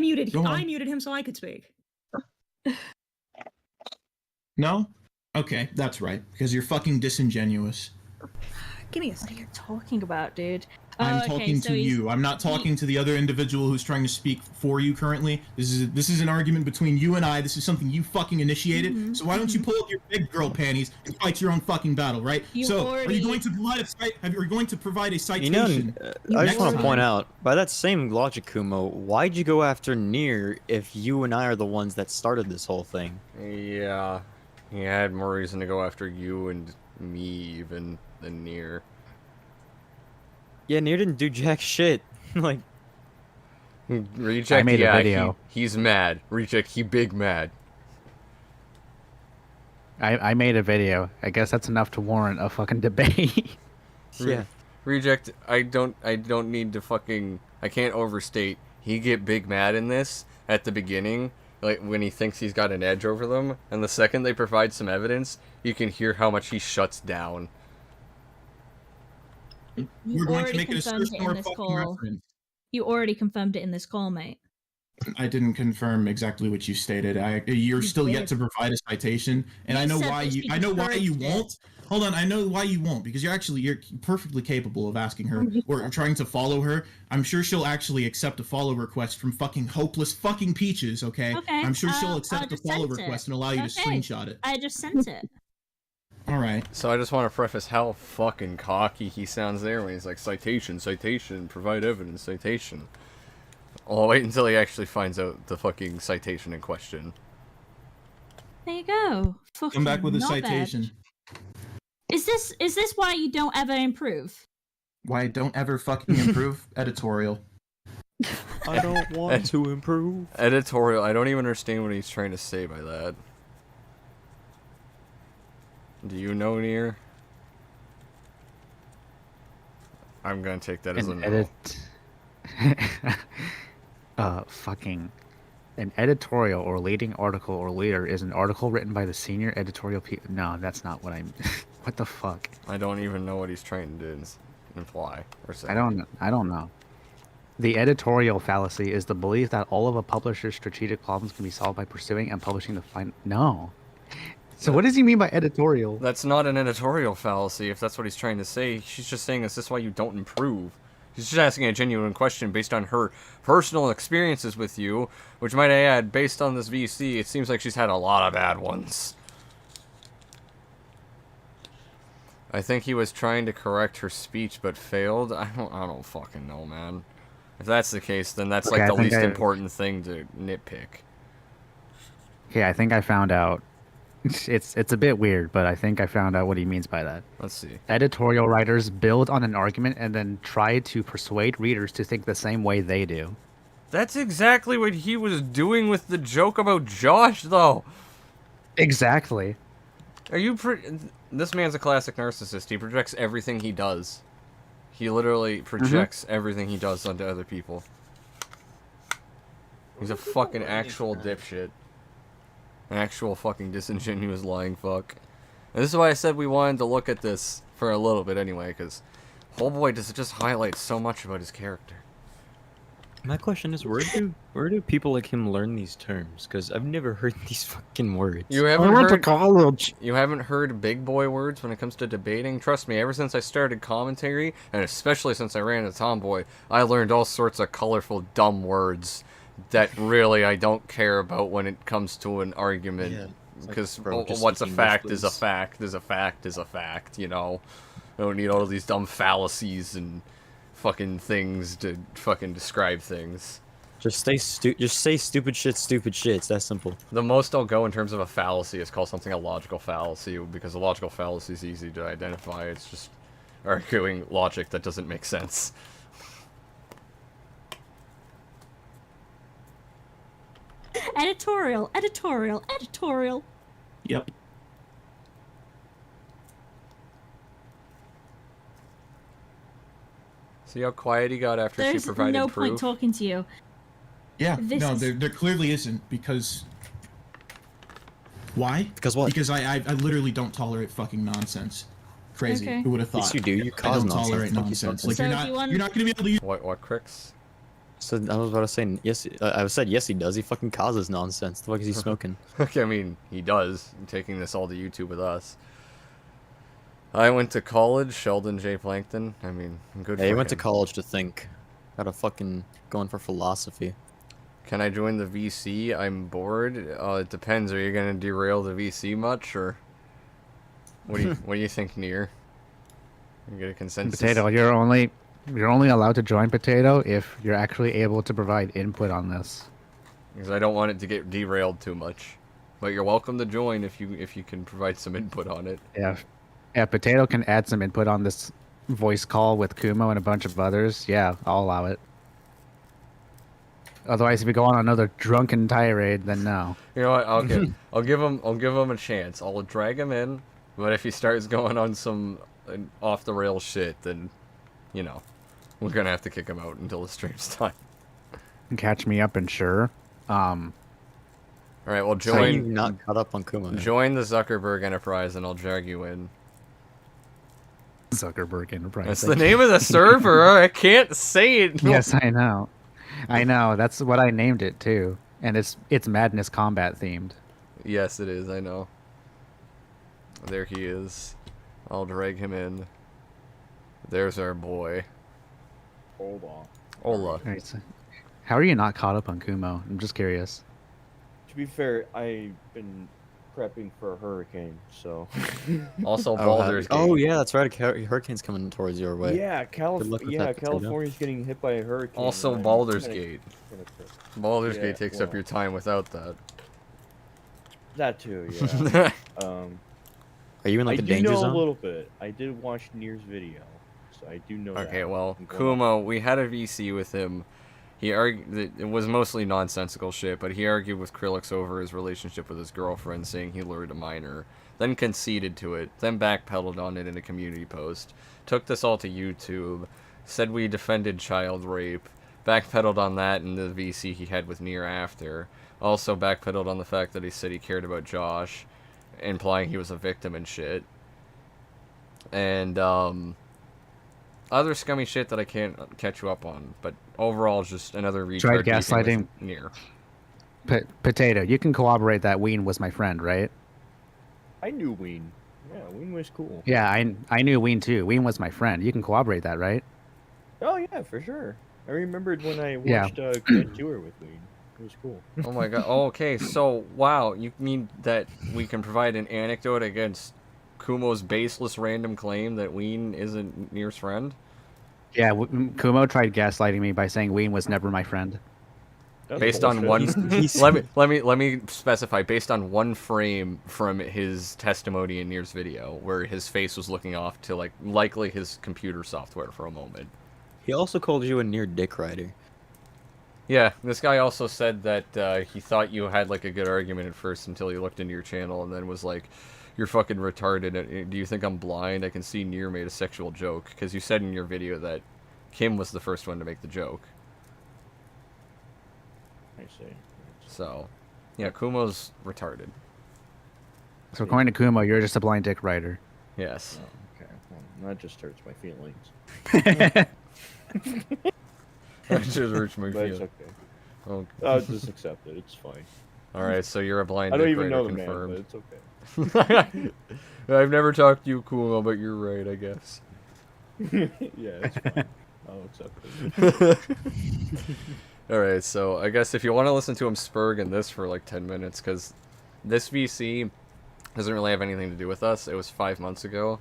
Speaker 12: muted
Speaker 6: Go on.
Speaker 12: I muted him so I could speak.
Speaker 6: No. Okay, that's right. Because you're fucking disingenuous.
Speaker 12: Give me a
Speaker 13: what are
Speaker 12: second.
Speaker 13: you talking about, dude?
Speaker 6: I'm
Speaker 13: Okay,
Speaker 6: talking
Speaker 13: so
Speaker 6: to
Speaker 13: he's-
Speaker 6: you. I'm not talking to the other individual who's trying to speak for you currently. This is an argument between you and I. This is something you fucking initiated. So why don't you pull up your big girl panties and fight your own fucking battle, right?
Speaker 13: You
Speaker 6: So are
Speaker 13: already-
Speaker 6: you going to provide are you going to provide a
Speaker 2: You
Speaker 6: citation?
Speaker 2: know,
Speaker 13: You
Speaker 2: I just want to
Speaker 6: already-
Speaker 2: point out, by that same logic, Kumo, why'd you go after Nier if you and I are the ones that started this whole thing?
Speaker 1: Yeah, he had more reason to go after you and me even than Nier.
Speaker 2: Yeah, Nier didn't do jack shit. Like,
Speaker 1: Reject,
Speaker 3: I made a
Speaker 1: yeah,
Speaker 3: video.
Speaker 1: He's mad. Reject, he big mad.
Speaker 3: I made a video. I guess that's enough to warrant a fucking debate.
Speaker 2: yeah.
Speaker 1: Reject, I don't need to fucking, I can't overstate. He get big mad in this at the beginning, like when he thinks he's got an edge over them, and the second they provide some evidence, you can hear how much he shuts down.
Speaker 6: We're going to
Speaker 13: already
Speaker 6: make an
Speaker 13: confirmed
Speaker 6: assertion
Speaker 13: it in
Speaker 6: or a
Speaker 13: this
Speaker 6: fucking
Speaker 13: call.
Speaker 6: reference.
Speaker 13: You already confirmed it in this call, mate.
Speaker 6: I didn't confirm exactly what you stated. You're
Speaker 13: You did.
Speaker 6: yet to provide a citation, and
Speaker 13: You
Speaker 6: I know
Speaker 13: said
Speaker 6: why
Speaker 13: that
Speaker 6: you.
Speaker 13: she
Speaker 6: I know why you
Speaker 13: discouraged it.
Speaker 6: won't. Hold on, I know why you won't because you're perfectly capable of asking her or trying to follow her. I'm sure she'll actually accept a follow request from fucking hopeless fucking Peaches. Okay.
Speaker 13: Okay,
Speaker 6: I'm sure she'll
Speaker 13: I'll
Speaker 6: accept a
Speaker 13: just
Speaker 6: follow
Speaker 13: send it.
Speaker 6: request and allow you to
Speaker 13: Okay.
Speaker 6: screenshot it.
Speaker 13: I just sent it.
Speaker 6: All right.
Speaker 1: So I just want to preface how fucking cocky he sounds there when he's like, citation, citation, provide evidence, citation. I'll wait until he actually finds out the fucking citation in question.
Speaker 13: There you go.
Speaker 6: Come back with a
Speaker 13: Fucking
Speaker 6: citation.
Speaker 13: knobhead. Is this why you don't ever improve?
Speaker 6: Why don't ever fucking improve editorial.
Speaker 2: I don't want to improve.
Speaker 1: Editorial, I don't even understand what he's trying to say by that. Do you know, Nier? I'm gonna take that as a
Speaker 3: An
Speaker 1: no.
Speaker 3: Fucking. An editorial or leading article or leader is an article written by the senior editorial No, that's not what I'm. What the fuck?
Speaker 1: I don't even know what he's trying to imply or say.
Speaker 3: I don't know. The editorial fallacy is the belief that all of a publisher's strategic problems can be solved by pursuing and publishing the final. No. So what does he mean by editorial?
Speaker 1: That's not an editorial fallacy, if that's what he's trying to say. She's just saying, is this why you don't improve? She's just asking a genuine question based on her personal experiences with you, which might I add, based on this VC, it seems like she's had a lot of bad ones. I think he was trying to correct her speech but failed. I don't fucking know, man. If that's the case, then that's
Speaker 3: Okay,
Speaker 1: like
Speaker 3: I
Speaker 1: the
Speaker 3: think
Speaker 1: least
Speaker 3: I-
Speaker 1: important thing to nitpick.
Speaker 3: Okay, I think I found out. It's a bit weird, but I think I found out what he means by that.
Speaker 1: Let's see.
Speaker 3: Editorial writers build on an argument and then try to persuade readers to think the same way they do.
Speaker 1: That's exactly what he was doing with the joke about Josh, though.
Speaker 3: Exactly.
Speaker 1: Are you This man's a classic narcissist. He projects everything he does. He literally projects everything he does onto other people. He's a fucking actual dipshit. An actual fucking disingenuous lying fuck. And this is why I said we wanted to look at this for a little bit anyway, because Homeboy just highlights so much about his character.
Speaker 2: My question is, where do people like him learn these terms? Because I've never heard these fucking words.
Speaker 1: You haven't heard
Speaker 3: college.
Speaker 1: You haven't heard big boy words when it comes to debating? Trust me, ever since I started commentary, and especially since I ran a Tomboy, I learned all sorts of colorful, dumb words that really I don't care about when it comes to an argument. Because what's a fact is a fact is a fact is a fact, you know? I don't need all of these dumb fallacies and fucking things to fucking describe things.
Speaker 2: Just say stupid shit, stupid shit. It's that simple.
Speaker 1: The most I'll go in terms of a fallacy is call something a logical fallacy, because a logical fallacy is easy to identify. It's just arguing logic that doesn't make sense.
Speaker 13: Editorial, editorial, editorial.
Speaker 6: Yep.
Speaker 1: See how quiet he got after
Speaker 13: There's
Speaker 1: she provided
Speaker 13: no
Speaker 1: proof?
Speaker 13: point talking to you.
Speaker 6: Yeah,
Speaker 13: This
Speaker 6: no,
Speaker 13: is-
Speaker 6: there clearly isn't, because... Why?
Speaker 2: Because what?
Speaker 6: Because I literally don't tolerate fucking nonsense. Crazy.
Speaker 13: Okay.
Speaker 6: Who would have thought?
Speaker 2: Yes, you do. You
Speaker 6: I
Speaker 2: cause
Speaker 6: don't
Speaker 2: nonsense.
Speaker 6: tolerate
Speaker 2: Fuck you,
Speaker 6: nonsense.
Speaker 2: fuck
Speaker 6: Like,
Speaker 13: So
Speaker 6: you're
Speaker 13: if
Speaker 6: not,
Speaker 13: you want-
Speaker 6: you're not gonna be able to use...
Speaker 1: What, Crix?
Speaker 2: So I was about to say yes. I said yes. He does. He fucking causes nonsense. The fuck is he smoking?
Speaker 1: Okay, I mean, he does. Taking this all to YouTube with us. I went to college, Sheldon J. Plankton. I mean, good for
Speaker 2: Yeah, he
Speaker 1: him.
Speaker 2: went to college to think. Got a fucking going for philosophy.
Speaker 1: Can I join the VC? I'm bored. It depends. Are you gonna derail the VC much, or what do you think, Nier? You get a consensus?
Speaker 3: Potato, you're only allowed to join Potato if you're actually able to provide input on this.
Speaker 1: Because I don't want it to get derailed too much. But you're welcome to join if you can provide some input on it.
Speaker 3: Yeah, Potato can add some input on this voice call with Kumo and a bunch of others. Yeah, I'll allow it. Otherwise, if we go on another drunken tirade, then no.
Speaker 1: You know what? Okay, I'll give him a chance. I'll drag him in, but if he starts going on some off the rails shit, then you know we're gonna have to kick him out until the stream's done.
Speaker 3: Catch me up and sure.
Speaker 1: All right, well
Speaker 2: So you
Speaker 1: join
Speaker 2: not caught up on Kumo.
Speaker 1: join the Zuckerberg Enterprise, and I'll drag you in.
Speaker 3: Zuckerberg Enterprise.
Speaker 1: That's the name of the server. I can't say it.
Speaker 3: Yes, I know. I know. That's what I named it too, and it's Madness Combat themed.
Speaker 1: Yes, it is. I know. There he is. I'll drag him in. There's our boy.
Speaker 14: Hola.
Speaker 1: Hola.
Speaker 3: Right, so how are you not caught up on Kumo? I'm just curious.
Speaker 14: To be fair, I've been prepping for a hurricane, so.
Speaker 1: Also, Baldur's Gate.
Speaker 2: Oh yeah, that's right. A hurricane's coming towards your way.
Speaker 14: Yeah,
Speaker 2: Good luck with that, Potato.
Speaker 14: California's getting hit by a hurricane.
Speaker 1: Also,
Speaker 14: and I'm
Speaker 1: Baldur's
Speaker 14: kinda-
Speaker 1: Gate.
Speaker 14: kinda pissed.
Speaker 1: Baldur's
Speaker 14: Yeah,
Speaker 1: Gate takes up
Speaker 14: well.
Speaker 1: your time without that.
Speaker 14: That too, yeah.
Speaker 2: Are you in like
Speaker 14: I
Speaker 2: the
Speaker 14: do
Speaker 2: danger
Speaker 14: know
Speaker 2: zone?
Speaker 14: a little bit. I did watch Nier's video, so I do know that.
Speaker 1: Okay, well,
Speaker 14: I'm going
Speaker 1: Kumo, we had a VC with him. He argued, it was mostly nonsensical shit, but he argued with Krillix over his relationship with his girlfriend, saying he lured a minor, then conceded to it, then backpedaled on it in a community post, took this all to YouTube, said we defended child rape, backpedaled on that in the VC he had with Nier after, also backpedaled on the fact that he said he cared about Josh, implying he was a victim and shit, and other scummy shit that I can't catch you up on, but overall just another retard
Speaker 3: Tried
Speaker 1: beefing with
Speaker 3: gaslighting.
Speaker 1: Nier.
Speaker 3: Potato, you can corroborate that Ween was my friend, right?
Speaker 14: I knew Ween. Yeah, Ween was cool.
Speaker 3: Yeah, I knew Ween too. Ween was my friend. You can corroborate that, right?
Speaker 14: Oh yeah, for sure. I remembered when I
Speaker 3: Yeah.
Speaker 14: watched Grand Tour with Ween. It was cool.
Speaker 1: Oh my god. Oh, okay, so, wow, you mean that we can provide an anecdote against Kumo's baseless random claim that Ween isn't Nier's friend?
Speaker 7: Yeah, Kumo tried gaslighting me by saying Ween was never my friend.
Speaker 14: That's
Speaker 1: Based on
Speaker 14: bullshit.
Speaker 1: one, let me specify. Based on one frame from his testimony in Nier's video, where his face was looking off to likely his computer software for a moment.
Speaker 2: He also called you a near dick rider.
Speaker 1: Yeah, this guy also said that he thought you had like a good argument at first until he looked into your channel and then was like, "You're fucking retarded. Do you think I'm blind? I can see Nier made a sexual joke," because you said in your video that Kim was the first one to make the joke.
Speaker 14: I see.
Speaker 1: So, yeah, Kumo's retarded.
Speaker 7: So according to Kumo, you're just a blind dick rider.
Speaker 1: Yes.
Speaker 14: Oh, okay. Well, that just hurts my feelings.
Speaker 1: That just hurts my
Speaker 14: But it's
Speaker 1: feelings.
Speaker 14: okay.
Speaker 1: Oh.
Speaker 14: I'll just accept it. It's fine.
Speaker 1: Alright, so you're a blind
Speaker 14: I don't
Speaker 1: dick
Speaker 14: even
Speaker 1: rider
Speaker 14: know the man,
Speaker 1: confirmed.
Speaker 14: but it's okay.
Speaker 1: I've never talked to you, Kumo, but you're right, I guess.
Speaker 14: Yeah, it's fine. I'll accept it.
Speaker 1: Alright, so I guess if you want to listen to him spurg in this for like 10 minutes, because this VC doesn't really have anything to do with us. It was 5 months ago,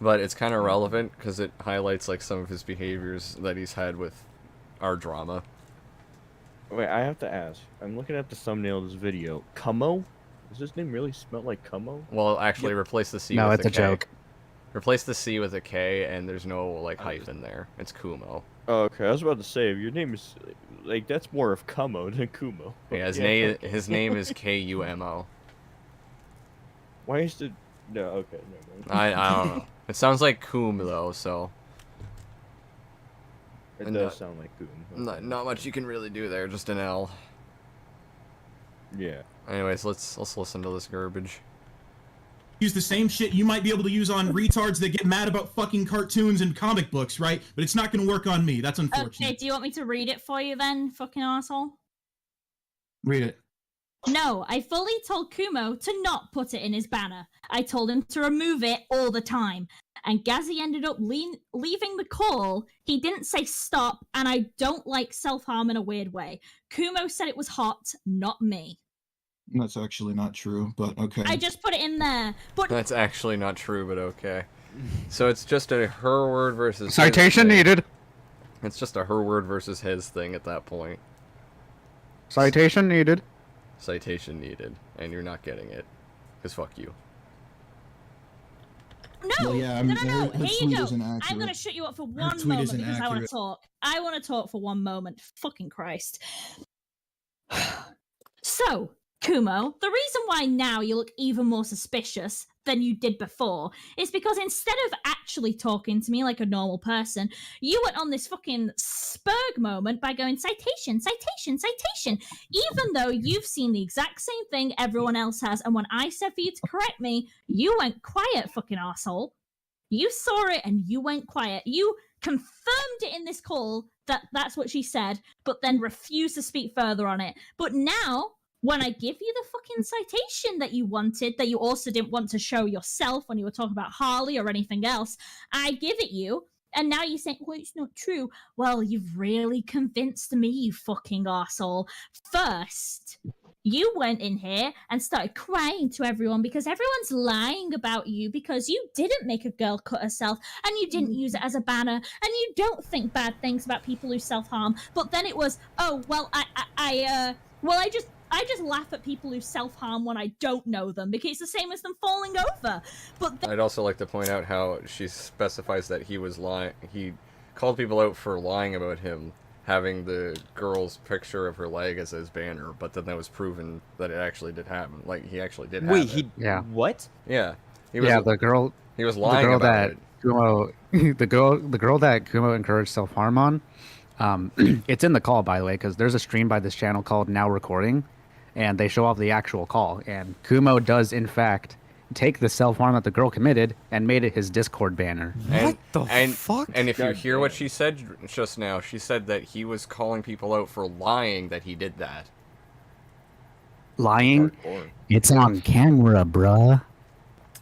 Speaker 1: but it's kind of relevant because it highlights like some of his behaviors that he's had with our drama.
Speaker 14: Wait, I have to ask. I'm looking at the thumbnail of this video. Kumo? Does his name really smell like Kumo?
Speaker 1: Well, actually, replace the C
Speaker 7: No,
Speaker 1: with
Speaker 7: it's a
Speaker 1: K.
Speaker 7: joke.
Speaker 1: Replace the C with a K, and there's no like hyphen there. It's Kumo.
Speaker 14: Oh, okay. I was about to say, if your name is like that's more of Kumo than Kumo.
Speaker 1: Yeah,
Speaker 14: okay.
Speaker 1: his name is Kumo.
Speaker 14: Why is the no? Okay, never mind.
Speaker 1: I don't know. It sounds like Kum though, so
Speaker 14: It
Speaker 1: and,
Speaker 14: does sound like Kum.
Speaker 1: not much you can really do there. Just an L.
Speaker 14: Yeah.
Speaker 1: Anyways, let's listen to this garbage.
Speaker 6: Use the same shit you might be able to use on retards that get mad about fucking cartoons and comic books, right? But it's not going to work on me. That's unfortunate.
Speaker 13: Okay, do you want me to read it for you then, fucking asshole?
Speaker 6: Read it.
Speaker 13: No, I fully told Kumo to not put it in his banner. I told him to remove it all the time. And Gazzy ended up leaving the call. He didn't say stop, and I don't like self-harm in a weird way. Kumo said it was hot, not me.
Speaker 6: That's actually not true, but okay.
Speaker 13: I just put it in there. But
Speaker 1: That's actually not true, but okay. So it's just a her word versus his
Speaker 3: Citation
Speaker 1: thing.
Speaker 3: needed.
Speaker 1: It's just a her word versus his thing at that point.
Speaker 3: Citation needed.
Speaker 1: Citation needed, and you're not getting it, because fuck you.
Speaker 13: no,
Speaker 6: Well, yeah,
Speaker 13: no.
Speaker 6: her
Speaker 13: Here you
Speaker 6: tweet
Speaker 13: go.
Speaker 6: isn't
Speaker 13: I'm
Speaker 6: accurate.
Speaker 13: gonna shut you up for
Speaker 6: Her
Speaker 13: one
Speaker 6: tweet
Speaker 13: moment
Speaker 6: isn't
Speaker 13: because I want to
Speaker 6: accurate.
Speaker 13: talk. I want to talk for one moment. Fucking Christ. So, Kumo, the reason why now you look even more suspicious than you did before is because instead of actually talking to me like a normal person, you went on this fucking spurg moment by going citation, citation, citation, even though you've seen the exact same thing everyone else has, and when I said for you to correct me, you went quiet, fucking arsehole. You saw it and you went quiet. You confirmed it in this call that that's what she said, but then refused to speak further on it. But now, when I give you the fucking citation that you wanted, that you also didn't want to show yourself when you were talking about Harley or anything else, I give it you, and now you think, well, it's not true. Well, you've really convinced me, you fucking arsehole. First, you went in here and started crying to everyone because everyone's lying about you because you didn't make a girl cut herself and you didn't use it as a banner and you don't think bad things about people who self-harm. But then it was, oh, well, I just laugh at people who self-harm when I don't know them because it's the same as them falling over. But
Speaker 1: I'd also like to point out how she specifies that he was lying. He called people out for lying about him having the girl's picture of her leg as his banner, but then that was proven that it actually did happen. Like, he actually did have
Speaker 2: Wait,
Speaker 1: it.
Speaker 2: he
Speaker 7: Yeah.
Speaker 2: what?
Speaker 1: Yeah. He was,
Speaker 7: Yeah, the girl.
Speaker 1: he was
Speaker 7: The
Speaker 1: lying
Speaker 7: girl
Speaker 1: about
Speaker 7: that
Speaker 1: it.
Speaker 7: Kumo, the girl that Kumo encouraged self harm on. It's in the call, by the way, because there's a stream by this channel called Now Recording, and they show off the actual call. And Kumo does, in fact, take the self-harm that the girl committed and made it his Discord banner.
Speaker 2: What the fuck?
Speaker 1: And if you
Speaker 14: God
Speaker 1: hear
Speaker 14: damn.
Speaker 1: what she said just now, she said that he was calling people out for lying that he did that.
Speaker 7: Lying?
Speaker 14: Hardcore.
Speaker 7: It's on camera, bruh.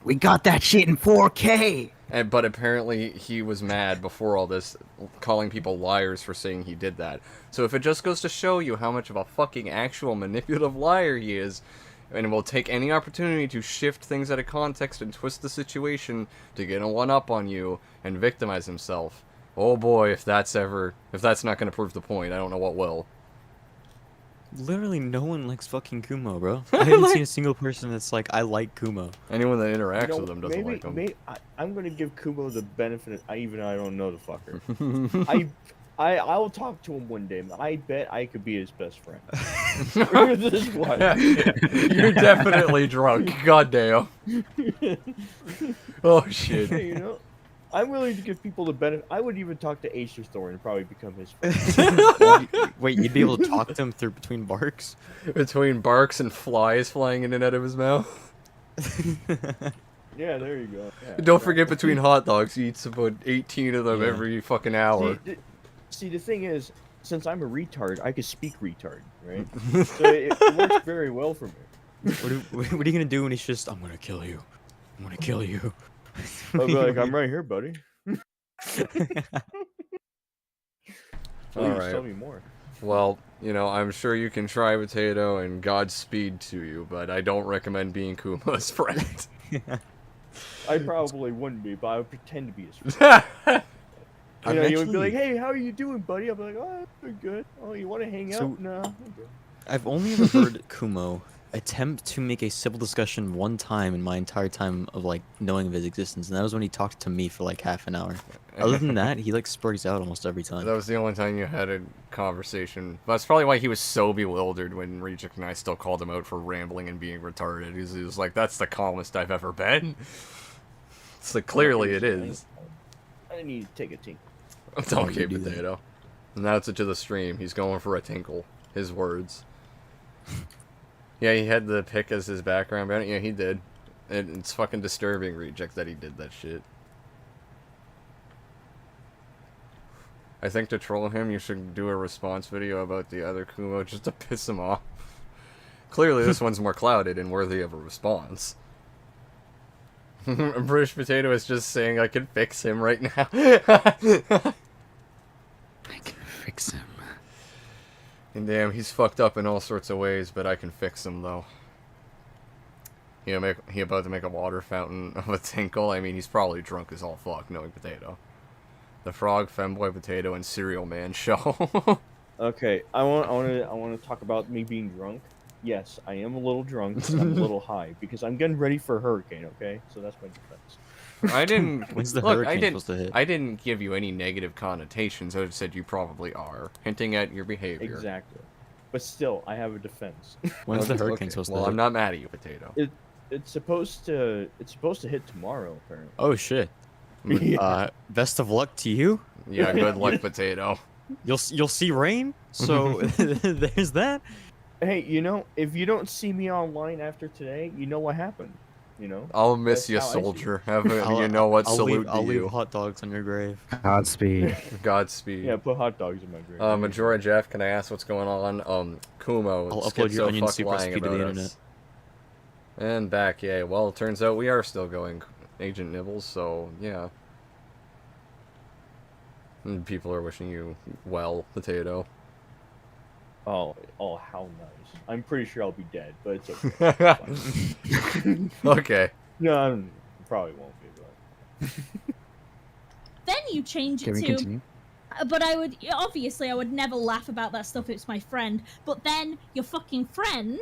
Speaker 7: We got that shit in 4K.
Speaker 1: But apparently he was mad before all this, calling people liars for saying he did that. So if it just goes to show you how much of a fucking actual manipulative liar he is, and will take any opportunity to shift things out of context and twist the situation to get a one-up on you and victimize himself, Oh boy, if that's not gonna prove the point, I don't know what will.
Speaker 2: Literally, no one likes fucking Kumo, bro. I haven't seen a single person that's like, I like Kumo.
Speaker 1: Anyone that interacts with him doesn't
Speaker 14: maybe,
Speaker 1: like him.
Speaker 14: I'm gonna give Kumo the benefit. I don't know the fucker. I will talk to him one day. I bet I could be his best friend. This one.
Speaker 1: You're definitely drunk. Goddamn. Oh shit.
Speaker 14: Hey, you know, I'm willing to give people the benefit. I would even talk to Acer Thor and probably become his friend.
Speaker 2: Wait, you'd be able to talk to him through between barks?
Speaker 1: Between barks and flies flying in and out of his mouth.
Speaker 14: Yeah, there you go. Yeah,
Speaker 1: Don't forget, between hot dogs, he eats about 18 of them every fucking hour.
Speaker 14: See, the thing is, since I'm a retard, I can speak retard, right? So it works very well for me.
Speaker 2: What are you gonna do when he's just, I'm gonna kill you. I'm gonna kill you.
Speaker 14: I'll be like, I'm right here, buddy.
Speaker 1: Alright.
Speaker 14: Tell me more.
Speaker 1: Well, you know, I'm sure you can try, Potato, and Godspeed to you, but I don't recommend being Kumo's friend.
Speaker 14: I probably wouldn't be, but I would pretend to be his friend. You know, you would be like, hey, how are you doing, buddy? I'll be like, oh, I'm good. Oh, you want to hang out? No, I'm good.
Speaker 2: I've only ever heard Kumo attempt to make a civil discussion one time in my entire time of, like, knowing of his existence, and that was when he talked to me for, like, half an hour. Other than that, he, like, spurts out almost every time.
Speaker 1: That was the only time you had a conversation. That's probably why he was so bewildered when Reject and I still called him out for rambling and being retarded. He was like, that's the calmest I've ever been. It's like, clearly it is.
Speaker 14: I need to take a tinkle.
Speaker 1: It's okay, Potato. And that's it to the stream. He's going for a tinkle. His words. Yeah, he had the pick as his background. Yeah, he did. It's fucking disturbing, Reject, that he did that shit. I think to troll him, you should do a response video about the other Kumo just to piss him off. Clearly, this one's more clouded and worthy of a response. British Potato is just saying, I can fix him right now.
Speaker 7: I can fix him.
Speaker 1: And damn, he's fucked up in all sorts of ways, but I can fix him, though. He about to make a water fountain of a tinkle. I mean, he's probably drunk as all fuck, knowing Potato. The Frog, Femboy, Potato, and Cereal Man show.
Speaker 14: Okay, I want to talk about me being drunk. Yes, I am a little drunk. I'm a little high because I'm getting ready for a hurricane. Okay, so that's my defense.
Speaker 1: I didn't.
Speaker 2: When's the
Speaker 1: look,
Speaker 2: hurricane supposed to hit?
Speaker 1: I didn't give you any negative connotations. I just said you probably are, hinting at your behavior.
Speaker 14: Exactly. But still, I have a defense.
Speaker 2: When's the hurricane supposed to hit?
Speaker 1: Well, I'm not mad at you, Potato.
Speaker 14: It's supposed to hit tomorrow, apparently.
Speaker 2: Oh shit. Best of luck to you.
Speaker 1: Yeah, good luck, Potato.
Speaker 2: You'll see rain. So there's that.
Speaker 14: Hey, you know, if you don't see me online after today, you know what happened. You know.
Speaker 1: I'll miss you, soldier. You know what? Salute
Speaker 2: I'll
Speaker 1: to you.
Speaker 2: leave hot dogs on your grave.
Speaker 7: Godspeed.
Speaker 1: Godspeed.
Speaker 14: Yeah, put hot dogs in my grave.
Speaker 1: Majora Jeff, can I ask what's going on? Kumo.
Speaker 2: I'll upload your onion soup recipe to the internet.
Speaker 1: And back, yeah. Well, it turns out we are still going Agent Nibbles, so yeah. And people are wishing you well, Potato.
Speaker 14: Oh, how nice. I'm pretty sure I'll be dead, but it's okay.
Speaker 1: Okay.
Speaker 14: No, I probably won't be, but...
Speaker 13: Then you change it
Speaker 7: Can we
Speaker 13: to...
Speaker 7: continue?
Speaker 13: But I would never laugh about that stuff. It's my friend. But then your fucking friend,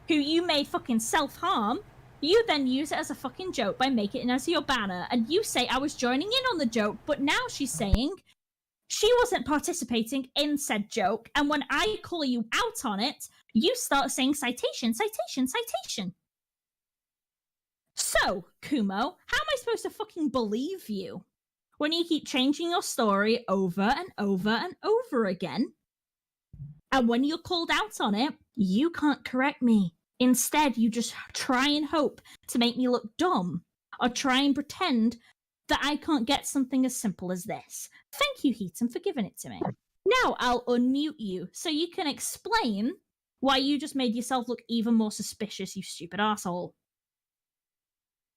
Speaker 13: who you made fucking self-harm, you then use it as a fucking joke by making it as your banner. And you say, I was joining in on the joke, but now she's saying she wasn't participating in said joke. And when I call you out on it, you start saying citation, citation, citation. So, Kumo, how am I supposed to fucking believe you when you keep changing your story over and over and over again? And when you're called out on it, you can't correct me. Instead, you just try and hope to make me look dumb, or try and pretend that I can't get something as simple as this. Thank you, Heaton, for giving it to me. Now I'll unmute you so you can explain why you just made yourself look even more suspicious, you stupid asshole.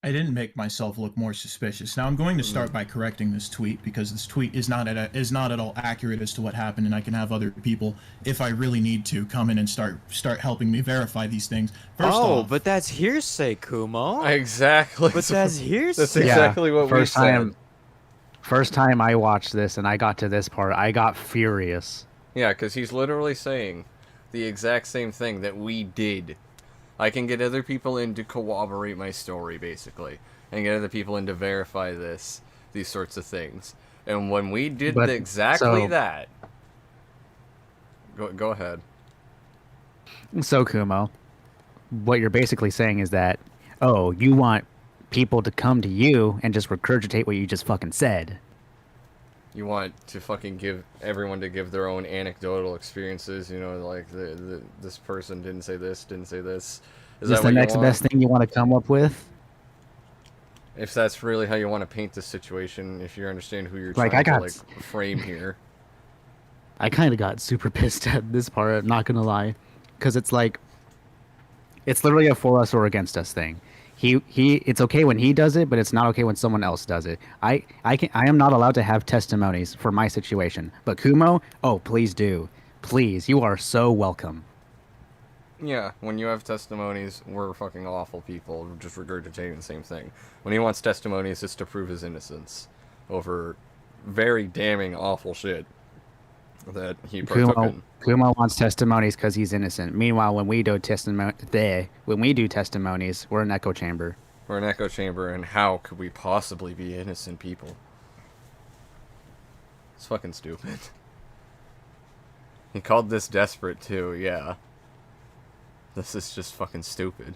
Speaker 6: I didn't make myself look more suspicious. Now I'm going to start by correcting this tweet because this tweet is not at all accurate as to what happened, and I can have other people, if I really need to, come in and start helping me verify these things. First off,
Speaker 2: but that's hearsay, Kumo.
Speaker 1: Exactly.
Speaker 2: But that's hearsay.
Speaker 1: That's exactly what we said.
Speaker 7: First time I watched this and I got to this part, I got furious.
Speaker 1: Yeah, because he's literally saying the exact same thing that we did. I can get other people in to corroborate my story, basically, and get other people in to verify these sorts of things. And when we did exactly that... Go ahead.
Speaker 7: So, Kumo, what you're basically saying is that, oh, you want people to come to you and just regurgitate what you just fucking said.
Speaker 1: You want to fucking give everyone to give their own anecdotal experiences, like this person didn't say this, didn't say this.
Speaker 7: Is this the next best thing you want to come up with?
Speaker 1: If that's really how you want to paint the situation, if you understand who you're
Speaker 7: Like,
Speaker 1: trying to frame here.
Speaker 7: I kind of got super pissed at this part, I'm not gonna lie, because it's like, it's literally a for us or against us thing. It's okay when he does it, but it's not okay when someone else does it. I am not allowed to have testimonies for my situation, but Kumo, oh, please do. Please, you are so welcome.
Speaker 1: Yeah, when you have testimonies, we're fucking awful people, just regurgitating the same thing. When he wants testimonies, it's to prove his innocence over very damning awful shit that he partook in.
Speaker 7: Kumo wants testimonies because he's innocent. Meanwhile, when we do testimonies, we're an echo chamber.
Speaker 1: We're an echo chamber, and how could we possibly be innocent people? It's fucking stupid. He called this desperate too, yeah. This is just fucking stupid.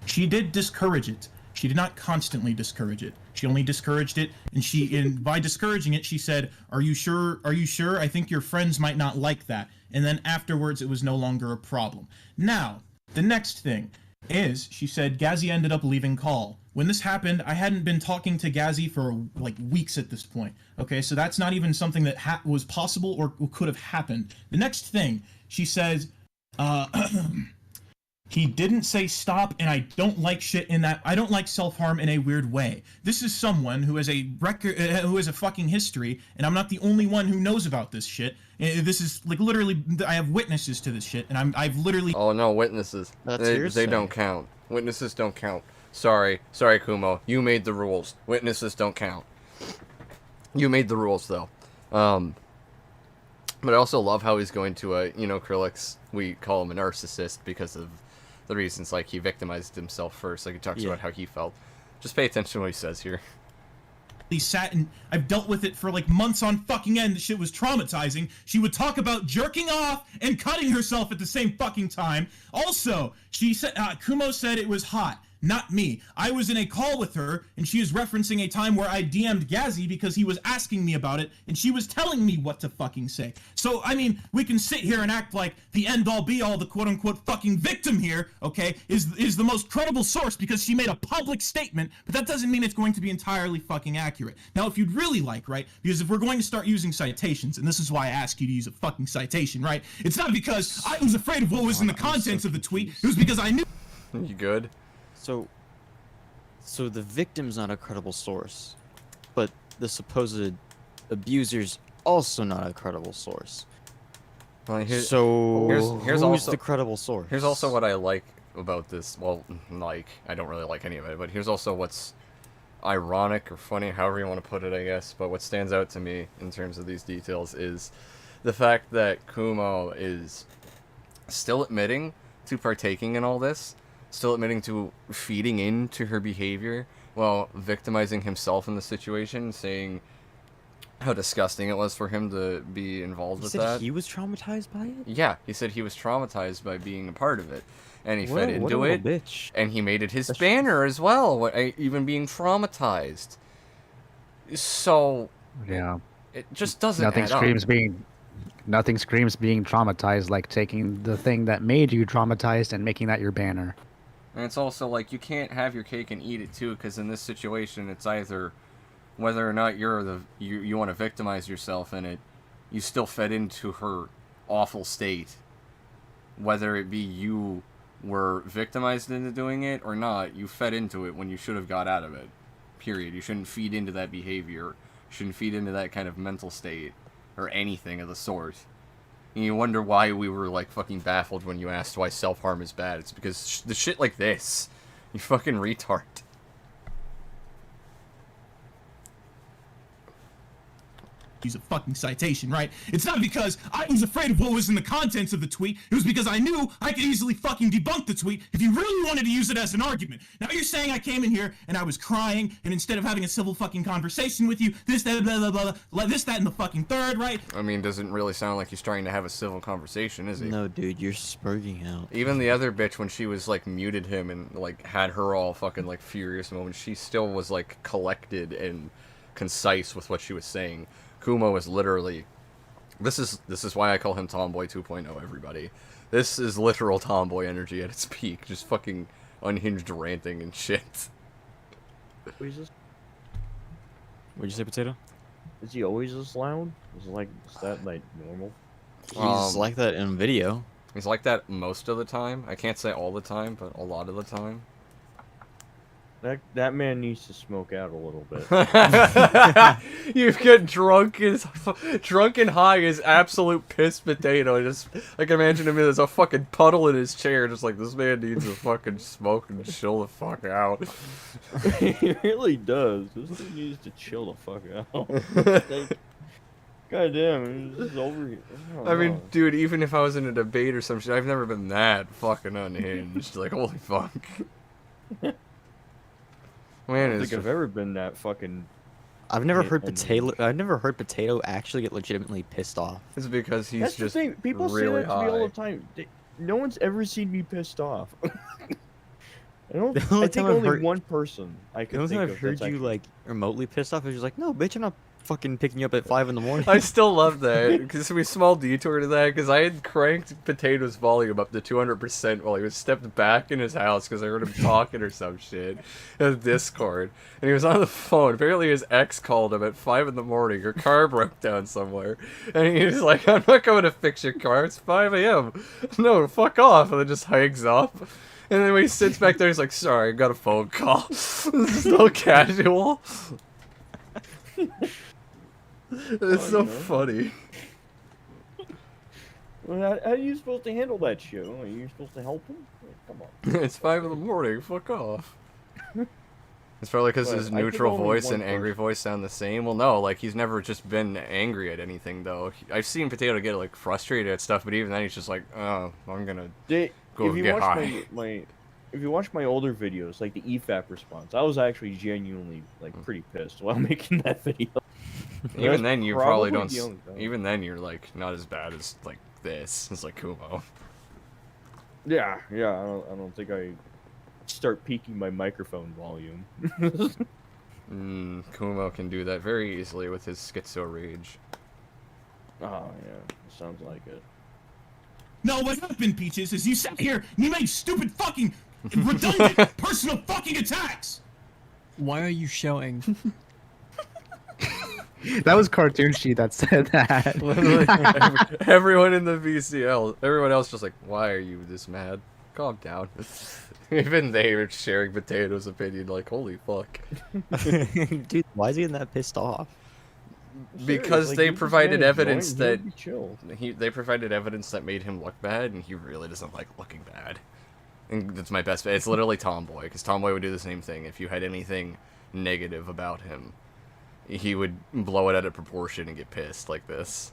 Speaker 6: She did discourage it. She did not constantly discourage it. She only discouraged it, and by discouraging it, she said, "Are you sure? Are you sure? I think your friends might not like that." And then afterwards, it was no longer a problem. Now, the next thing is, she said, Gazzy ended up leaving call. When this happened, I hadn't been talking to Gazzy for like weeks at this point. Okay, so that's not even something that was possible or could have happened. The next thing, she says, he didn't say stop, and I don't like shit in that. I don't like self-harm in a weird way. This is someone who has a record, who has a fucking history, and I'm not the only one who knows about this shit. This is like literally, I have witnesses to this shit, and I've literally.
Speaker 1: Oh no, witnesses. They don't count. Witnesses don't count. Sorry, Kumo. You made the rules. Witnesses don't count. You made the rules though. But I also love how he's going to Krillix. We call him a narcissist because of the reasons, like he victimized himself first. Like he talks about how he felt. Just pay attention to what he says here.
Speaker 6: He sat and I've dealt with it for like months on fucking end. The shit was traumatizing. She would talk about jerking off and cutting herself at the same fucking time. Also, she said Kumo said it was hot. Not me. I was in a call with her, and she is referencing a time where I DM'd Gazzy because he was asking me about it, and she was telling me what to fucking say. So, I mean, we can sit here and act like the end-all be-all, the quote-unquote fucking victim here, okay, is the most credible source because she made a public statement, but that doesn't mean it's going to be entirely fucking accurate. Now, if you'd really like, right, because if we're going to start using citations, and this is why I ask you to use a fucking citation, right, it's not because I was afraid of what was in the contents of the tweet, it was because I knew...
Speaker 1: You good?
Speaker 2: So the victim's not a credible source, but the supposed abuser's also not a credible source.
Speaker 1: Well, here's
Speaker 2: who's
Speaker 1: also
Speaker 2: the credible source?
Speaker 1: Here's also what I like about this. Well, I don't really like any of it, but here's also what's ironic or funny, however you want to put it, I guess. But what stands out to me in terms of these details is the fact that Kumo is still admitting to partaking in all this. Still admitting to feeding into her behavior while victimizing himself in the situation, saying how disgusting it was for him to be involved with that.
Speaker 2: He was traumatized by it?
Speaker 1: Yeah, he said he was traumatized by being a part of it. And he fed into it, and he made it his banner as well, even being traumatized. So,
Speaker 7: yeah,
Speaker 1: it just doesn't
Speaker 7: Nothing
Speaker 1: add
Speaker 7: screams
Speaker 1: up.
Speaker 7: being traumatized like taking the thing that made you traumatized and making that your banner.
Speaker 1: And it's also like, you can't have your cake and eat it too, because in this situation, it's either whether or not you want to victimize yourself in it, you still fed into her awful state. Whether it be you were victimized into doing it or not, you fed into it when you should have got out of it. Period. You shouldn't feed into that behavior. You shouldn't feed into that kind of mental state or anything of the sort. And you wonder why we were, like, fucking baffled when you asked why self-harm is bad. It's because the shit like this. You fucking retard.
Speaker 6: use a fucking citation, right? It's not because I was afraid of what was in the contents of the tweet. It was because I knew I could easily fucking debunk the tweet if you really wanted to use it as an argument. Now you're saying I came in here and I was crying, and instead of having a civil fucking conversation with you, this, that, blah, blah, blah, blah, this, that, and the fucking third, right?
Speaker 1: I mean, doesn't really sound like he's trying to have a civil conversation, is he?
Speaker 2: No, dude, you're spurging out.
Speaker 1: Even the other bitch, when she was, like, muted him and, like, had her all fucking, like, furious moments, she still was, like, collected and concise with what she was saying. Kumo is literally... This is why I call him Tomboy 2.0, everybody. This is literal Tomboy energy at its peak. Just fucking unhinged ranting and shit.
Speaker 14: What is this?
Speaker 2: What'd you say, Potato?
Speaker 14: Is he always this loud? Is that like normal?
Speaker 2: He's like that in video.
Speaker 1: He's like that most of the time. I can't say all the time, but a lot of the time.
Speaker 14: That man needs to smoke out a little bit.
Speaker 1: You get drunk and high as absolute piss potato. Just like imagine him as a fucking puddle in his chair, just like this man needs to fucking smoke and chill the fuck out.
Speaker 14: He really does. This dude needs to chill the fuck out. Like, God damn, this is over here.
Speaker 1: I mean, dude, even if I was in a debate or some shit, I've never been that fucking unhinged. Like, holy fuck. Man,
Speaker 14: I don't think I've ever been that fucking.
Speaker 2: I've never heard Potato actually get legitimately pissed off.
Speaker 1: It's because he's
Speaker 14: That's
Speaker 1: just
Speaker 14: the thing. People
Speaker 1: really
Speaker 14: say that to me all the time. No one's ever seen me pissed off. I think only one person I can think of.
Speaker 2: I've heard you like remotely pissed off is just like, no, bitch, I'm not fucking picking you up at 5 in the morning.
Speaker 1: I still love that because we small detour to that because I had cranked Potato's volume up to 200% while he was stepped back in his house because I heard him talking or some shit in Discord, and he was on the phone. Apparently his ex called him at 5 in the morning. Her car broke down somewhere, and he was like, "I'm not going to fix your car. It's 5 a.m. No, fuck off," and then just hangs up. And then when he sits back there, he's like, "Sorry, I got a phone call." This is so casual. It's so funny.
Speaker 14: Well, how are you supposed to handle that shit? Are you supposed to help him? Come on.
Speaker 1: It's 5 in the morning. Fuck off. It's probably because his neutral voice and angry voice sound the same. Well, no, like he's never just been angry at anything though. I've seen Potato get like frustrated at stuff, but even then he's just like, "Oh, I'm gonna go get high."
Speaker 14: If you watch my older videos, like the EFAP response, I was actually genuinely like pretty pissed while making that video.
Speaker 1: Even then, you probably don't. Even then, you're like not as bad as like this. It's like Kumo.
Speaker 14: Yeah. I don't think I start peaking my microphone volume.
Speaker 1: Kumo can do that very easily with his schizo rage.
Speaker 14: Oh yeah, sounds like it.
Speaker 6: No, what happened, Peaches, is you sat here and you made stupid fucking redundant personal fucking attacks.
Speaker 15: Why are you shouting?
Speaker 3: That was Cartoon Sheet that said that.
Speaker 1: Literally, everyone in the VCL, everyone else just like, "Why are you this mad? Calm down." Even they were sharing Potato's opinion, like, "Holy fuck."
Speaker 2: Dude, why is he getting that pissed off?
Speaker 1: Because
Speaker 14: like,
Speaker 1: they provided evidence that
Speaker 14: chill.
Speaker 1: they provided evidence that made him look bad, and he really doesn't like looking bad. And that's my best bet. It's literally Tomboy, because Tomboy would do the same thing if you had anything negative about him. He would blow it out of proportion and get pissed like this.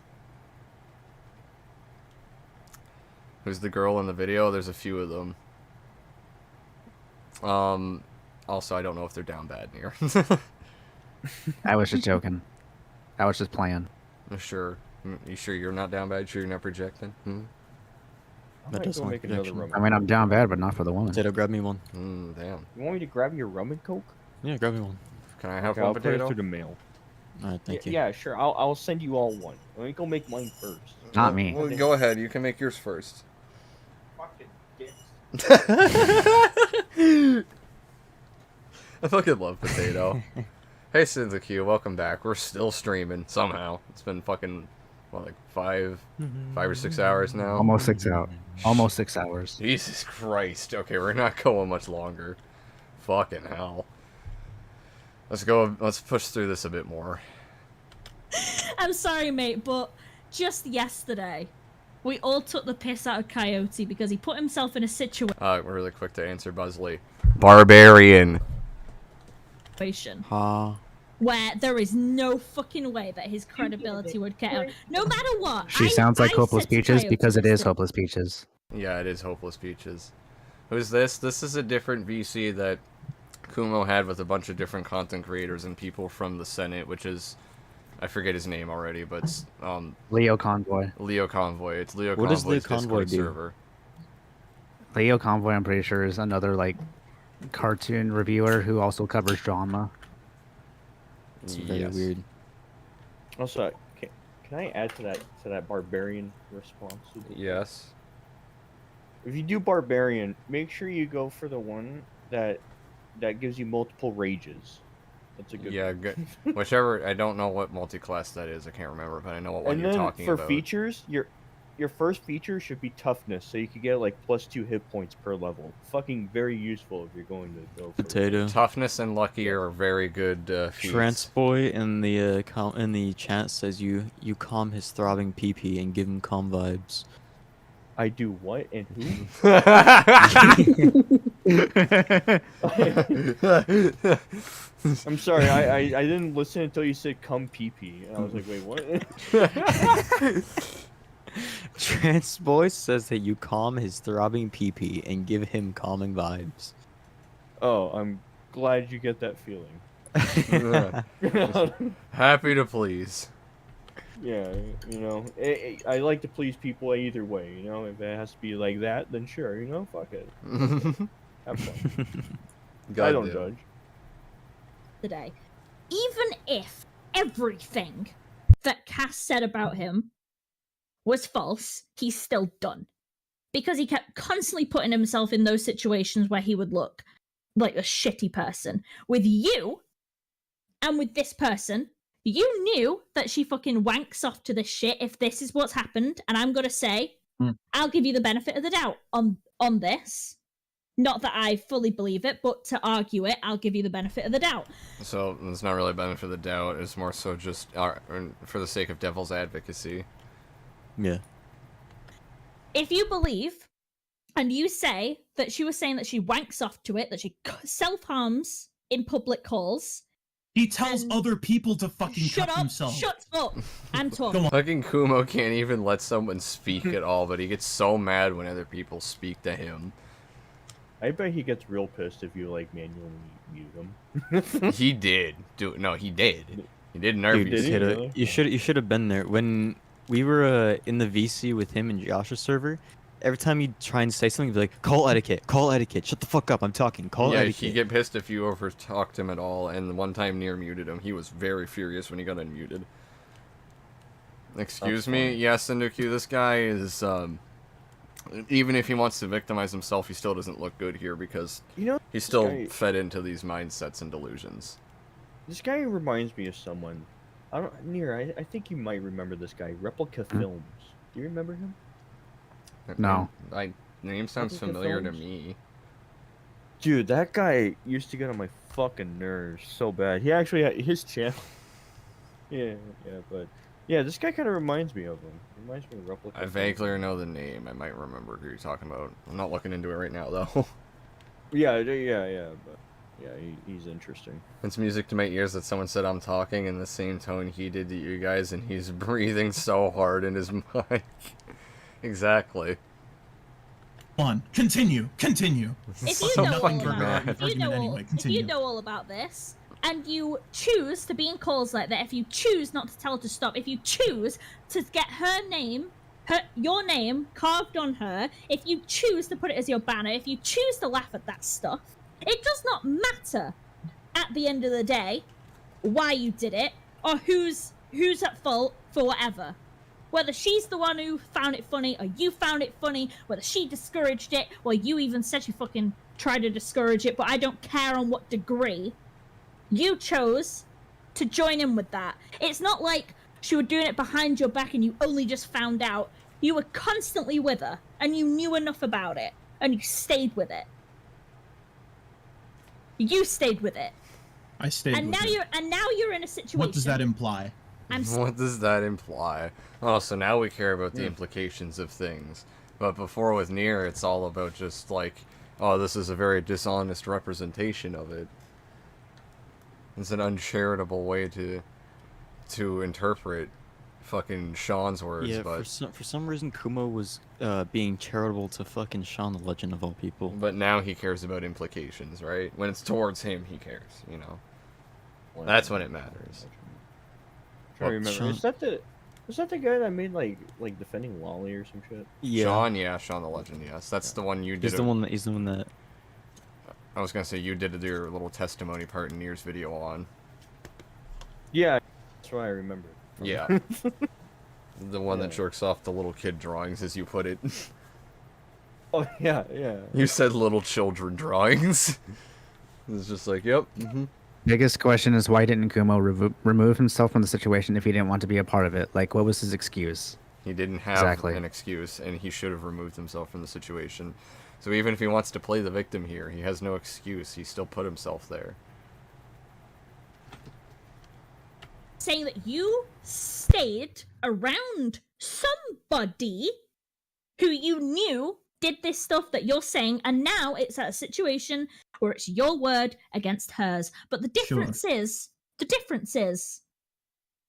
Speaker 1: Who's the girl in the video? There's a few of them. Also, I don't know if they're down bad near.
Speaker 3: I was just joking. I was just playing.
Speaker 1: Sure. You sure you're not down bad? Sure you're not projecting?
Speaker 2: That does sound like projection.
Speaker 3: I mean, I'm down bad, but not for the woman.
Speaker 2: Potato, grab me one.
Speaker 1: Damn.
Speaker 14: You want me to grab your rum and coke?
Speaker 2: Yeah, grab me one.
Speaker 1: Can I have
Speaker 14: Okay,
Speaker 1: one,
Speaker 14: I'll put
Speaker 1: Potato?
Speaker 14: it through the mail.
Speaker 2: Alright, thank you.
Speaker 14: Yeah, sure. I'll send you all one. Let me go make mine first.
Speaker 3: Not me.
Speaker 1: Well, go ahead. You can make yours first.
Speaker 14: Fucking dicks.
Speaker 1: I fucking love Potato. Hey, Synthaq, welcome back. We're still streaming somehow. It's been fucking what, like 5 or 6 hours now.
Speaker 3: Almost 6 hours. Almost 6 hours.
Speaker 1: Jesus Christ. Okay, we're not going much longer. Fucking hell. Let's go. Let's push through this a bit more.
Speaker 13: I'm sorry, mate, but just yesterday, we all took the piss out of Coyote because he put himself in a situation.
Speaker 1: Really quick to answer Buzzley. Barbarian.
Speaker 2: Ha.
Speaker 13: where there is no fucking way that his credibility would get out. No matter what.
Speaker 3: She sounds like Hopeless
Speaker 13: said to
Speaker 3: Peaches
Speaker 13: Coyote
Speaker 3: because it is
Speaker 13: yesterday-
Speaker 3: Hopeless Peaches.
Speaker 1: Yeah, it is Hopeless Peaches. Who's this? This is a different VC that Kumo had with a bunch of different content creators and people from the Senate, which is... I forget his name already, but it's,
Speaker 3: Leo Convoy.
Speaker 1: Leo Convoy. It's Leo
Speaker 2: What does
Speaker 1: Convoy's
Speaker 2: Leo Convoy
Speaker 1: Discord
Speaker 2: do?
Speaker 1: server.
Speaker 3: Leo Convoy, I'm pretty sure, is another like cartoon reviewer who also covers drama.
Speaker 2: It's very
Speaker 1: Yes.
Speaker 2: weird.
Speaker 14: Also, can I add to that barbarian response?
Speaker 1: Yes.
Speaker 14: If you do barbarian, make sure you go for the one that gives you multiple rages. That's a good
Speaker 1: Yeah,
Speaker 14: one.
Speaker 1: good. Whichever, I don't know what multi-class that is. I can't remember, but I know what one
Speaker 14: And
Speaker 1: you're
Speaker 14: then
Speaker 1: talking
Speaker 14: for
Speaker 1: about.
Speaker 14: features, your first feature should be toughness, so you could get like +2 hit points per level. Fucking very useful if you're going to go for
Speaker 2: Potato.
Speaker 1: Toughness and lucky are very good feats.
Speaker 2: Transboy in the chat says you calm his throbbing PP and give him calm vibes.
Speaker 14: I do what and who? I'm sorry, I didn't listen until you said come PP. I was like, wait, what?
Speaker 2: Transboy says that you calm his throbbing PP and give him calming vibes.
Speaker 14: Oh, I'm glad you get that feeling.
Speaker 1: Happy to please.
Speaker 14: Yeah, you know, I like to please people either way, you know, if it has to be like that, then sure, you know, fuck it. Have fun. I don't judge.
Speaker 13: Today. Even if everything that Cass said about him was false, he's still done. Because he kept constantly putting himself in those situations where he would look like a shitty person. With you, and with this person, you knew that she fucking wanks off to this shit if this is what's happened, and I'm gonna say, I'll give you the benefit of the doubt on this. Not that I fully believe it, but to argue it, I'll give you the benefit of the doubt.
Speaker 1: So, it's not really benefit of the doubt, it's more so just for the sake of devil's advocacy.
Speaker 2: Yeah.
Speaker 13: If you believe, and you say that she was saying that she wanks off to it, that she self-harms in public calls...
Speaker 6: He tells other people to fucking cut
Speaker 13: up,
Speaker 6: themselves.
Speaker 13: Shut up! I'm talking.
Speaker 1: Fucking Kumo can't even let someone speak at all, but he gets so mad when other people speak to him.
Speaker 14: I bet he gets real pissed if you, like, manually mute him.
Speaker 1: He did. No, he did. He did in our
Speaker 2: Dude,
Speaker 1: VC.
Speaker 2: you should have been there when we were in the VC with him and Josh's server. Every time you try and say something, he'd be like, call etiquette, shut the fuck up, I'm talking, call
Speaker 1: Yeah,
Speaker 2: etiquette.
Speaker 1: he'd get pissed if you over-talked him at all, and one time near muted him. He was very furious when he got unmuted. Excuse
Speaker 14: That's
Speaker 1: me?
Speaker 14: funny.
Speaker 1: Yes, Sendoku, this guy is, even if he wants to victimize himself, he still doesn't look good here because he's still
Speaker 14: guy-
Speaker 1: fed into these mindsets and delusions.
Speaker 14: This guy reminds me of someone. I think you might remember this guy. Replica Films. Do you remember him?
Speaker 3: No.
Speaker 1: Name sounds
Speaker 14: Replica
Speaker 1: familiar to
Speaker 14: Films?
Speaker 1: me.
Speaker 14: Dude, that guy used to get on my fucking nerves so bad. He actually had his channel. But this guy kind of reminds me of him. Reminds me of Replica.
Speaker 1: I vaguely know the name. I might remember who you're talking about. I'm not looking into it right now, though.
Speaker 14: Yeah, but yeah, he's interesting.
Speaker 1: It's music to my ears that someone said I'm talking in the same tone he did to you guys, and he's breathing so hard in his mic. Exactly.
Speaker 6: On. Continue.
Speaker 13: If you
Speaker 1: So
Speaker 13: know all
Speaker 1: fucking
Speaker 13: about
Speaker 1: mad.
Speaker 13: if you know all about this, and you choose to be in calls like that, if you choose not to tell her to stop, if you choose to get your name carved on her, if you choose to put it as your banner, if you choose to laugh at that stuff, it does not matter at the end of the day why you did it or who's at fault for whatever. Whether she's the one who found it funny or you found it funny, whether she discouraged it or you even said she fucking tried to discourage it, but I don't care on what degree, you chose to join in with that. It's not like she was doing it behind your back and you only just found out. You were constantly with her and you knew enough about it and you stayed with it. You stayed with it.
Speaker 6: I stayed
Speaker 13: And
Speaker 6: with
Speaker 13: now
Speaker 6: it.
Speaker 13: you're in a situation.
Speaker 6: What does that imply?
Speaker 1: What does that imply? Oh, so now we care about the implications of things. But before with Nier, it's all about just like, oh, this is a very dishonest representation of it. It's an uncharitable way to interpret fucking Sean's words,
Speaker 2: Yeah,
Speaker 1: but
Speaker 2: for some reason Kumo was being charitable to fucking Sean the Legend of all people.
Speaker 1: but now he cares about implications, right? When it's towards him, he cares, you know. That's when it matters.
Speaker 14: I remember. Is that the guy that made like defending Lolly or some shit?
Speaker 2: Yeah.
Speaker 1: Sean the Legend, yes. That's the one you did.
Speaker 2: He's the one that
Speaker 1: I was gonna say you did your little testimony part in Nier's video on.
Speaker 14: Yeah, that's why I remember.
Speaker 1: Yeah. The one that jerks off the little kid drawings, as you put it.
Speaker 14: Oh, yeah, yeah.
Speaker 1: You said little children drawings. It's just like, yep.
Speaker 7: Biggest question is why didn't Kumo remove himself from the situation if he didn't want to be a part of it? Like, what was his excuse?
Speaker 1: He didn't have an excuse, and he should have removed himself from the situation. So even if he wants to play the victim here, he has no excuse. He still put himself there.
Speaker 13: Saying that you stayed around somebody who you knew did this stuff that you're saying, and now it's at a situation where it's your word against hers. But the difference is,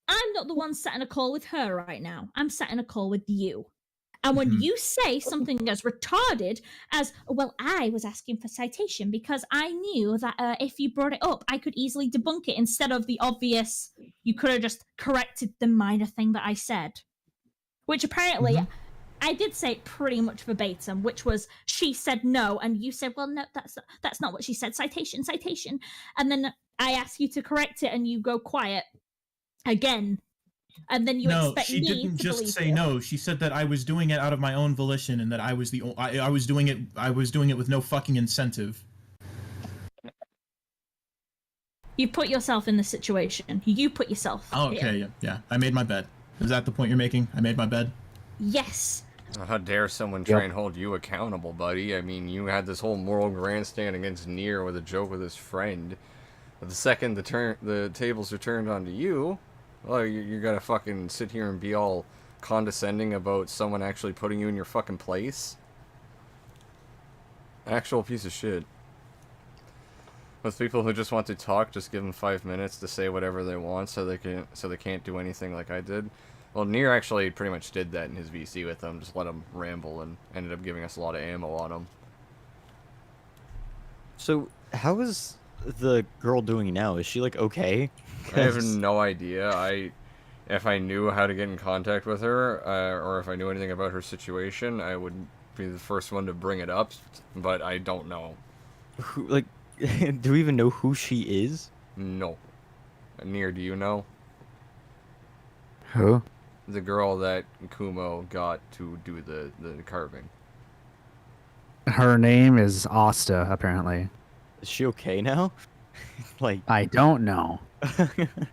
Speaker 13: I'm not the one sat in a call with her right now. I'm sat in a call with you. And when you say something as retarded as, well, I was asking for citation because I knew that if you brought it up, I could easily debunk it instead of the obvious, you could have just corrected the minor thing that I said. Which apparently, I did say pretty much verbatim, which was, she said no, and you said, well, no, that's not what she said, citation. And then I asked you to correct it, and you go quiet again. And then you expect me to
Speaker 6: she didn't just say
Speaker 13: you.
Speaker 6: no. She said that I was doing it out of my own volition, and that I was I was doing it with no fucking incentive.
Speaker 13: You put yourself in the situation. You put yourself.
Speaker 6: Oh, okay, yeah. I made my bed. Is that the point you're making? I made my bed.
Speaker 13: Yes.
Speaker 1: How dare someone try and hold you accountable, buddy? I mean, you had this whole moral grandstand against Nier with a joke with his friend. But the second the tables are turned onto you, well, you're gonna fucking sit here and be all condescending about someone actually putting you in your fucking place? Actual piece of shit. With people who just want to talk, just give them 5 minutes to say whatever they want so they can't do anything like I did. Well, Nier actually pretty much did that in his VC with them, just let him ramble and ended up giving us a lot of ammo on him.
Speaker 2: So, how is the girl doing now? Is she, like, okay?
Speaker 1: I have no idea. If I knew how to get in contact with her, or if I knew anything about her situation, I would be the first one to bring it up, but I don't know.
Speaker 2: Like, do we even know who she is?
Speaker 1: No. Nier, do you know?
Speaker 7: Who?
Speaker 1: The girl that Kumo got to do the carving.
Speaker 7: Her name is Asta, apparently.
Speaker 2: Is she okay now? Like,
Speaker 7: I don't know.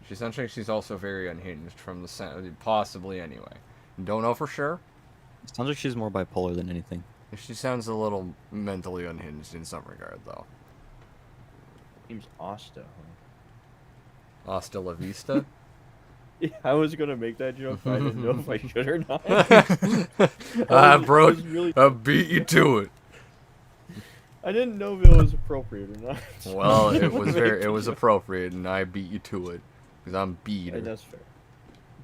Speaker 1: She sounds like she's also very unhinged from the sound, possibly anyway. Don't know for sure.
Speaker 2: Sounds like she's more bipolar than anything.
Speaker 1: She sounds a little mentally unhinged in some regard, though.
Speaker 14: Name's Asta.
Speaker 1: Hasta la vista?
Speaker 14: Yeah, I was gonna make that joke, but I didn't know if I should or not.
Speaker 1: Bro, I beat you to it.
Speaker 14: I didn't know if it was appropriate or not.
Speaker 1: Well, it was appropriate, and I beat you to it because I'm beat.
Speaker 14: That's fair.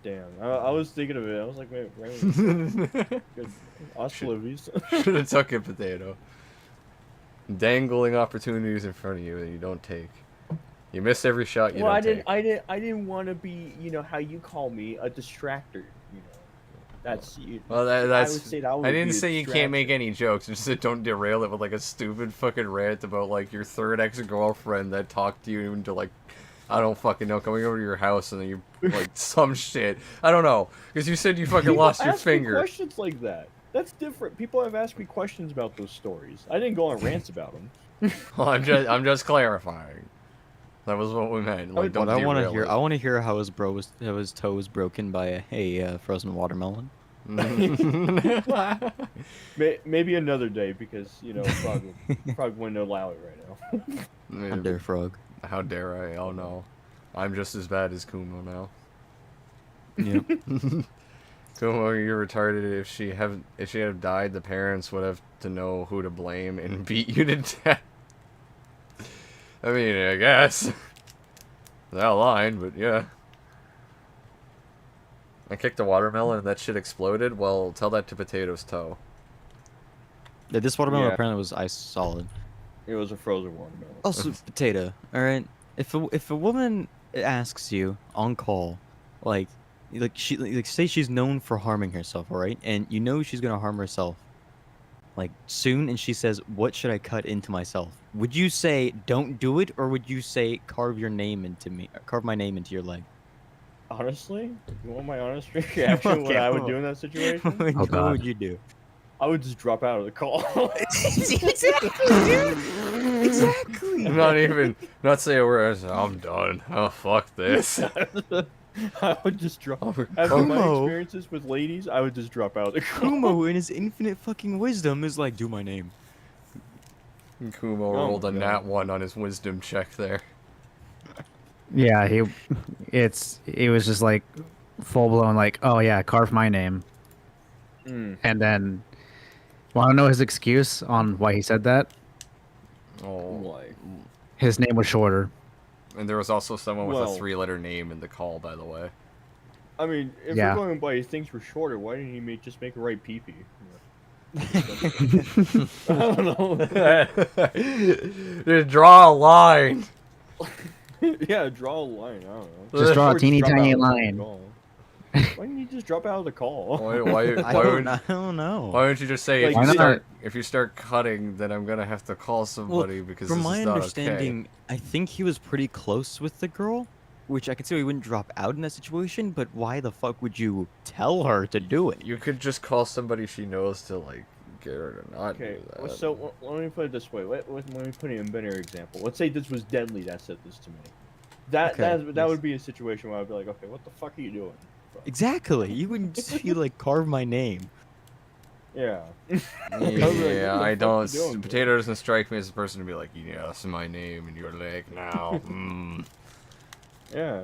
Speaker 14: Damn, I was thinking of it. I was like, wait, right? Good. Hasta la vista.
Speaker 1: Should have took it, potato. Dangling opportunities in front of you that you don't take. You missed every shot you don't take.
Speaker 14: I didn't want to be, how you call me, a distractor. That's you.
Speaker 1: Well, that's.
Speaker 14: I would say that would
Speaker 1: I didn't
Speaker 14: be a
Speaker 1: say you
Speaker 14: distraction.
Speaker 1: can't make any jokes. Just said don't derail it with like a stupid fucking rant about like your third ex-girlfriend that talked to you into like, I don't fucking know, coming over to your house and then you like some shit. I don't know because you said you fucking
Speaker 14: People
Speaker 1: lost your
Speaker 14: ask me
Speaker 1: finger.
Speaker 14: questions like that. That's different. People have asked me questions about those stories. I didn't go on rants about them.
Speaker 1: Well, I'm just clarifying. That was what we meant. Like, don't
Speaker 2: I want to
Speaker 1: derail
Speaker 2: hear.
Speaker 1: it.
Speaker 2: I want to hear how his toe was broken by a frozen watermelon.
Speaker 14: Maybe another day because Frog wouldn't allow it right now.
Speaker 2: How dare Frog?
Speaker 1: How dare I? Oh no, I'm just as bad as Kumo now.
Speaker 2: Yep.
Speaker 1: Kumo, you're retarded. If she had died, the parents would have to know who to blame and beat you to death. I mean, I guess. That line, but yeah. I kicked a watermelon and that shit exploded. Well, tell that to Potato's Toe.
Speaker 2: Yeah, this watermelon
Speaker 14: Yeah.
Speaker 2: apparently was ice solid.
Speaker 14: It was a frozen watermelon.
Speaker 2: Also, Potato. All right, if a woman asks you on call, like say she's known for harming herself, all right, and you know she's gonna harm herself, like soon, and she says, "What should I cut into myself?" Would you say, "Don't do it," or would you say, "Carve your name into me, carve my name into your leg"?
Speaker 14: Honestly, you want my honest reaction? What I would do in that situation?
Speaker 2: What would you do?
Speaker 14: I would just drop out of the call.
Speaker 5: Exactly, dude. Exactly.
Speaker 1: I'm not saying a word. I'm done. Oh, fuck this.
Speaker 14: I would just drop. After my experiences with ladies, I would just drop out of the call.
Speaker 2: Kumo, in his infinite fucking wisdom, is like, "Do my name."
Speaker 1: Kumo rolled a nat 1 on his wisdom check there.
Speaker 7: Yeah, it was just like full blown like, oh yeah, carve my name. And then want to know his excuse on why he said that?
Speaker 1: Oh.
Speaker 7: His name was shorter.
Speaker 1: And there was also someone with a
Speaker 14: Well-
Speaker 1: 3-letter name in the call, by the way.
Speaker 14: I mean, if
Speaker 7: Yeah.
Speaker 14: we're going by his things were shorter, why didn't he just make it right pee-pee? I don't know.
Speaker 1: Just draw a line.
Speaker 14: Yeah, draw a line. I don't know.
Speaker 7: Just draw a
Speaker 14: Or
Speaker 7: teeny
Speaker 14: drop
Speaker 7: tiny
Speaker 14: out of the
Speaker 7: line.
Speaker 14: call. Why didn't you just drop out of the call?
Speaker 1: Why
Speaker 2: I don't know.
Speaker 1: Why don't you just say
Speaker 14: Like,
Speaker 1: if you start cutting, then I'm gonna have to call somebody because
Speaker 2: from
Speaker 1: this
Speaker 2: my
Speaker 1: is not
Speaker 2: understanding, I think he was pretty close with the girl, which I can see he wouldn't drop out in that situation. But why the fuck would you tell her to do it?
Speaker 1: You could just call somebody she knows to like get her to not
Speaker 14: Okay,
Speaker 1: do that.
Speaker 14: so let me put it this way. Let me put it in a better example. Let's say this was Deadly that said this to me. That would be a situation where I'd be like, okay, what the fuck are you doing?
Speaker 2: Exactly. You wouldn't just be like, "Carve my name."
Speaker 14: Yeah.
Speaker 1: Yeah, I don't.
Speaker 14: doing, bro?
Speaker 1: Potato doesn't strike me as a person to be like, yeah, that's my name, and you're like, now.
Speaker 14: Yeah.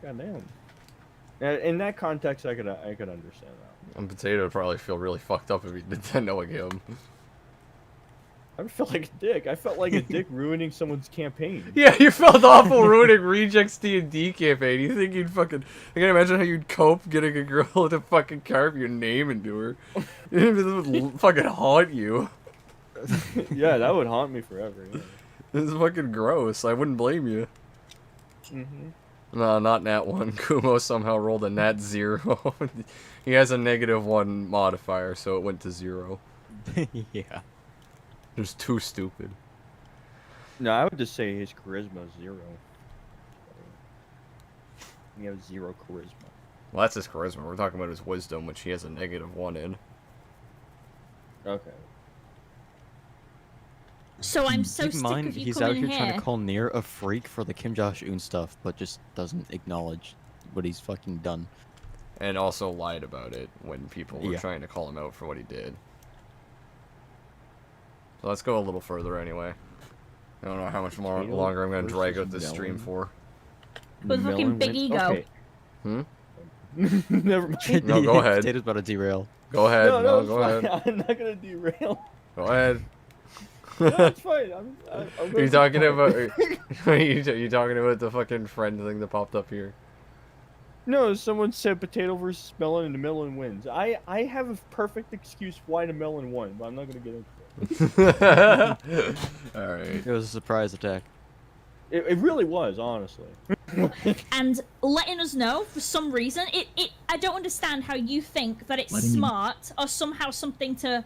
Speaker 14: Goddamn. In that context, I could understand that.
Speaker 1: And Potato would probably feel really fucked up if he did that knowing him.
Speaker 14: I felt like a dick. I felt like a dick ruining someone's campaign.
Speaker 1: Yeah, you felt awful ruining Reject's D&D campaign. You think you'd fucking... I can imagine how you'd cope getting a girl to fucking carve your name into her. It would fucking haunt you.
Speaker 14: Yeah, that would haunt me forever. Yeah.
Speaker 1: This is fucking gross. I wouldn't blame you. No, not nat 1. Kumo somehow rolled a nat 0. He has a -1 modifier, so it went to 0.
Speaker 2: Yeah.
Speaker 1: Just too stupid.
Speaker 14: No, I would just say his charisma is 0. He has 0 charisma.
Speaker 1: Well, that's his charisma. We're talking about his wisdom, which he has a -1 in.
Speaker 14: Okay.
Speaker 13: So I'm so
Speaker 2: Keep in
Speaker 13: sick
Speaker 2: mind,
Speaker 13: of you
Speaker 2: he's out
Speaker 13: coming
Speaker 2: here
Speaker 13: in
Speaker 2: trying
Speaker 13: here.
Speaker 2: to call Nier a freak for the Kim Josh-un stuff, but just doesn't acknowledge what he's fucking done.
Speaker 1: And also lied about it when people were
Speaker 2: Yeah.
Speaker 1: trying to call him out for what he did. So let's go a little further anyway. I don't know how much more longer I'm going to drag out this stream for.
Speaker 13: With fucking big ego.
Speaker 14: Okay. Never mind.
Speaker 1: No, go ahead.
Speaker 2: Potato's about to derail.
Speaker 1: Go ahead.
Speaker 14: No,
Speaker 1: go
Speaker 14: it's
Speaker 1: ahead.
Speaker 14: fine. I'm not gonna derail.
Speaker 1: Go ahead.
Speaker 14: No, it's fine. I'm
Speaker 1: Are you talking about? Are you talking about the fucking friend thing that popped up here?
Speaker 14: No, someone said potato versus melon and the melon wins. I have a perfect excuse why the melon won, but I'm not gonna get into it.
Speaker 1: Alright.
Speaker 2: It was a surprise attack.
Speaker 14: It really was, honestly.
Speaker 13: And letting us know for some reason, I don't understand how you think that it's
Speaker 6: Letting you-
Speaker 13: smart or somehow something to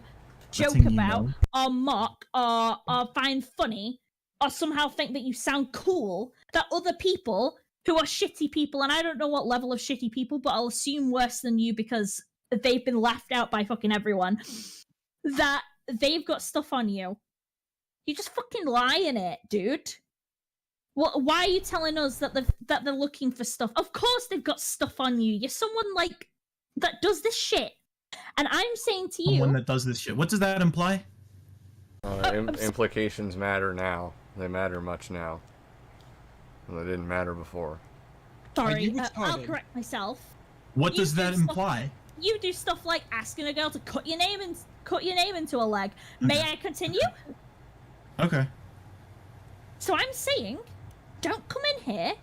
Speaker 13: joke
Speaker 6: Letting you
Speaker 13: about
Speaker 6: know.
Speaker 13: or mock or find funny or somehow think that you sound cool that other people who are shitty people, and I don't know what level of shitty people, but I'll assume worse than you because they've been laughed out by fucking everyone, that they've got stuff on you. You just fucking lie in it, dude. Why are you telling us that they're looking for stuff? Of course they've got stuff on you. You're someone like that does this shit, and I'm saying to you,
Speaker 6: Someone that does this shit. What does that imply?
Speaker 1: Implications matter now. They matter much now. They didn't matter before.
Speaker 13: sorry, I'll correct myself.
Speaker 6: What
Speaker 13: You
Speaker 6: does that
Speaker 13: do stuff-
Speaker 6: imply?
Speaker 13: You do stuff like asking a girl to cut your name into a leg. May I continue?
Speaker 6: Okay.
Speaker 13: So I'm saying, don't come in here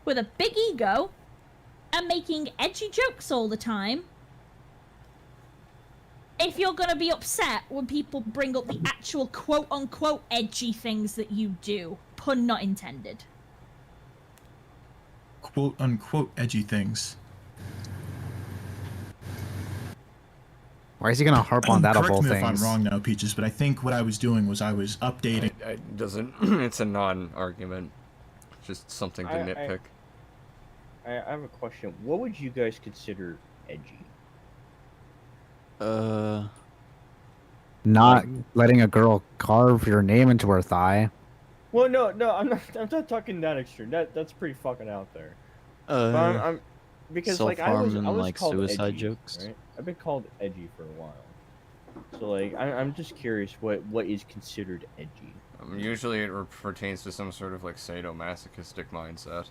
Speaker 13: with a big ego and making edgy jokes all the time if you're gonna be upset when people bring up the actual quote-unquote edgy things that you do. Pun not intended.
Speaker 6: Quote-unquote edgy things.
Speaker 3: Why is he gonna harp on that of all
Speaker 6: Correct me if I'm
Speaker 3: things?
Speaker 6: wrong now, Peaches, but I think what I was doing was I was updating.
Speaker 1: It doesn't. It's a non-argument. Just something to nitpick.
Speaker 14: I have a question. What would you guys consider edgy?
Speaker 7: Not letting a girl carve your name into her thigh.
Speaker 14: Well, no, I'm not talking that extreme. That's pretty fucking out there. But I'm because like I was
Speaker 2: like
Speaker 14: called
Speaker 2: suicide
Speaker 14: edgy,
Speaker 2: jokes.
Speaker 14: right? I've been called edgy for a while. So like I'm just curious what is considered edgy.
Speaker 1: Usually it pertains to some sort of like sadomasochistic mindset.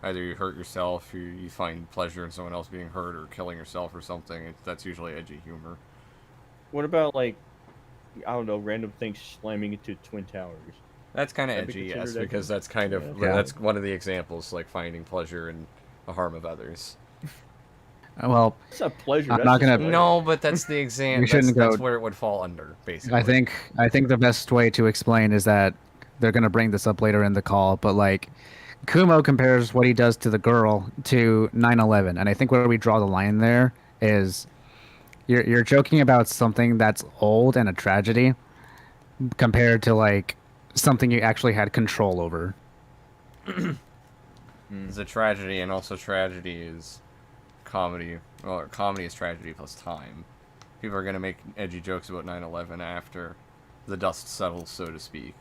Speaker 1: Either you hurt yourself, you find pleasure in someone else being hurt, or killing yourself or something. That's usually edgy humor.
Speaker 14: What about like, I don't know, random things slamming into Twin Towers?
Speaker 1: That's kind of
Speaker 14: That'd be
Speaker 1: edgy, yes,
Speaker 14: considered
Speaker 1: because
Speaker 14: edgy?
Speaker 1: that's kind of that's one of the examples, like finding pleasure in the harm of others.
Speaker 7: Well,
Speaker 14: it's not pleasure.
Speaker 7: I'm not gonna.
Speaker 1: No, but that's the example.
Speaker 7: We shouldn't go.
Speaker 1: That's where it would fall under, basically.
Speaker 7: I think the best way to explain is that they're gonna bring this up later in the call, but like, Kumo compares what he does to the girl to 9/11, and I think where we draw the line there is, you're joking about something that's old and a tragedy, compared to like something you actually had control over.
Speaker 1: It's a tragedy, and also tragedy is comedy. Well, comedy is tragedy plus time. People are going to make edgy jokes about 9/11 after the dust settles, so to speak.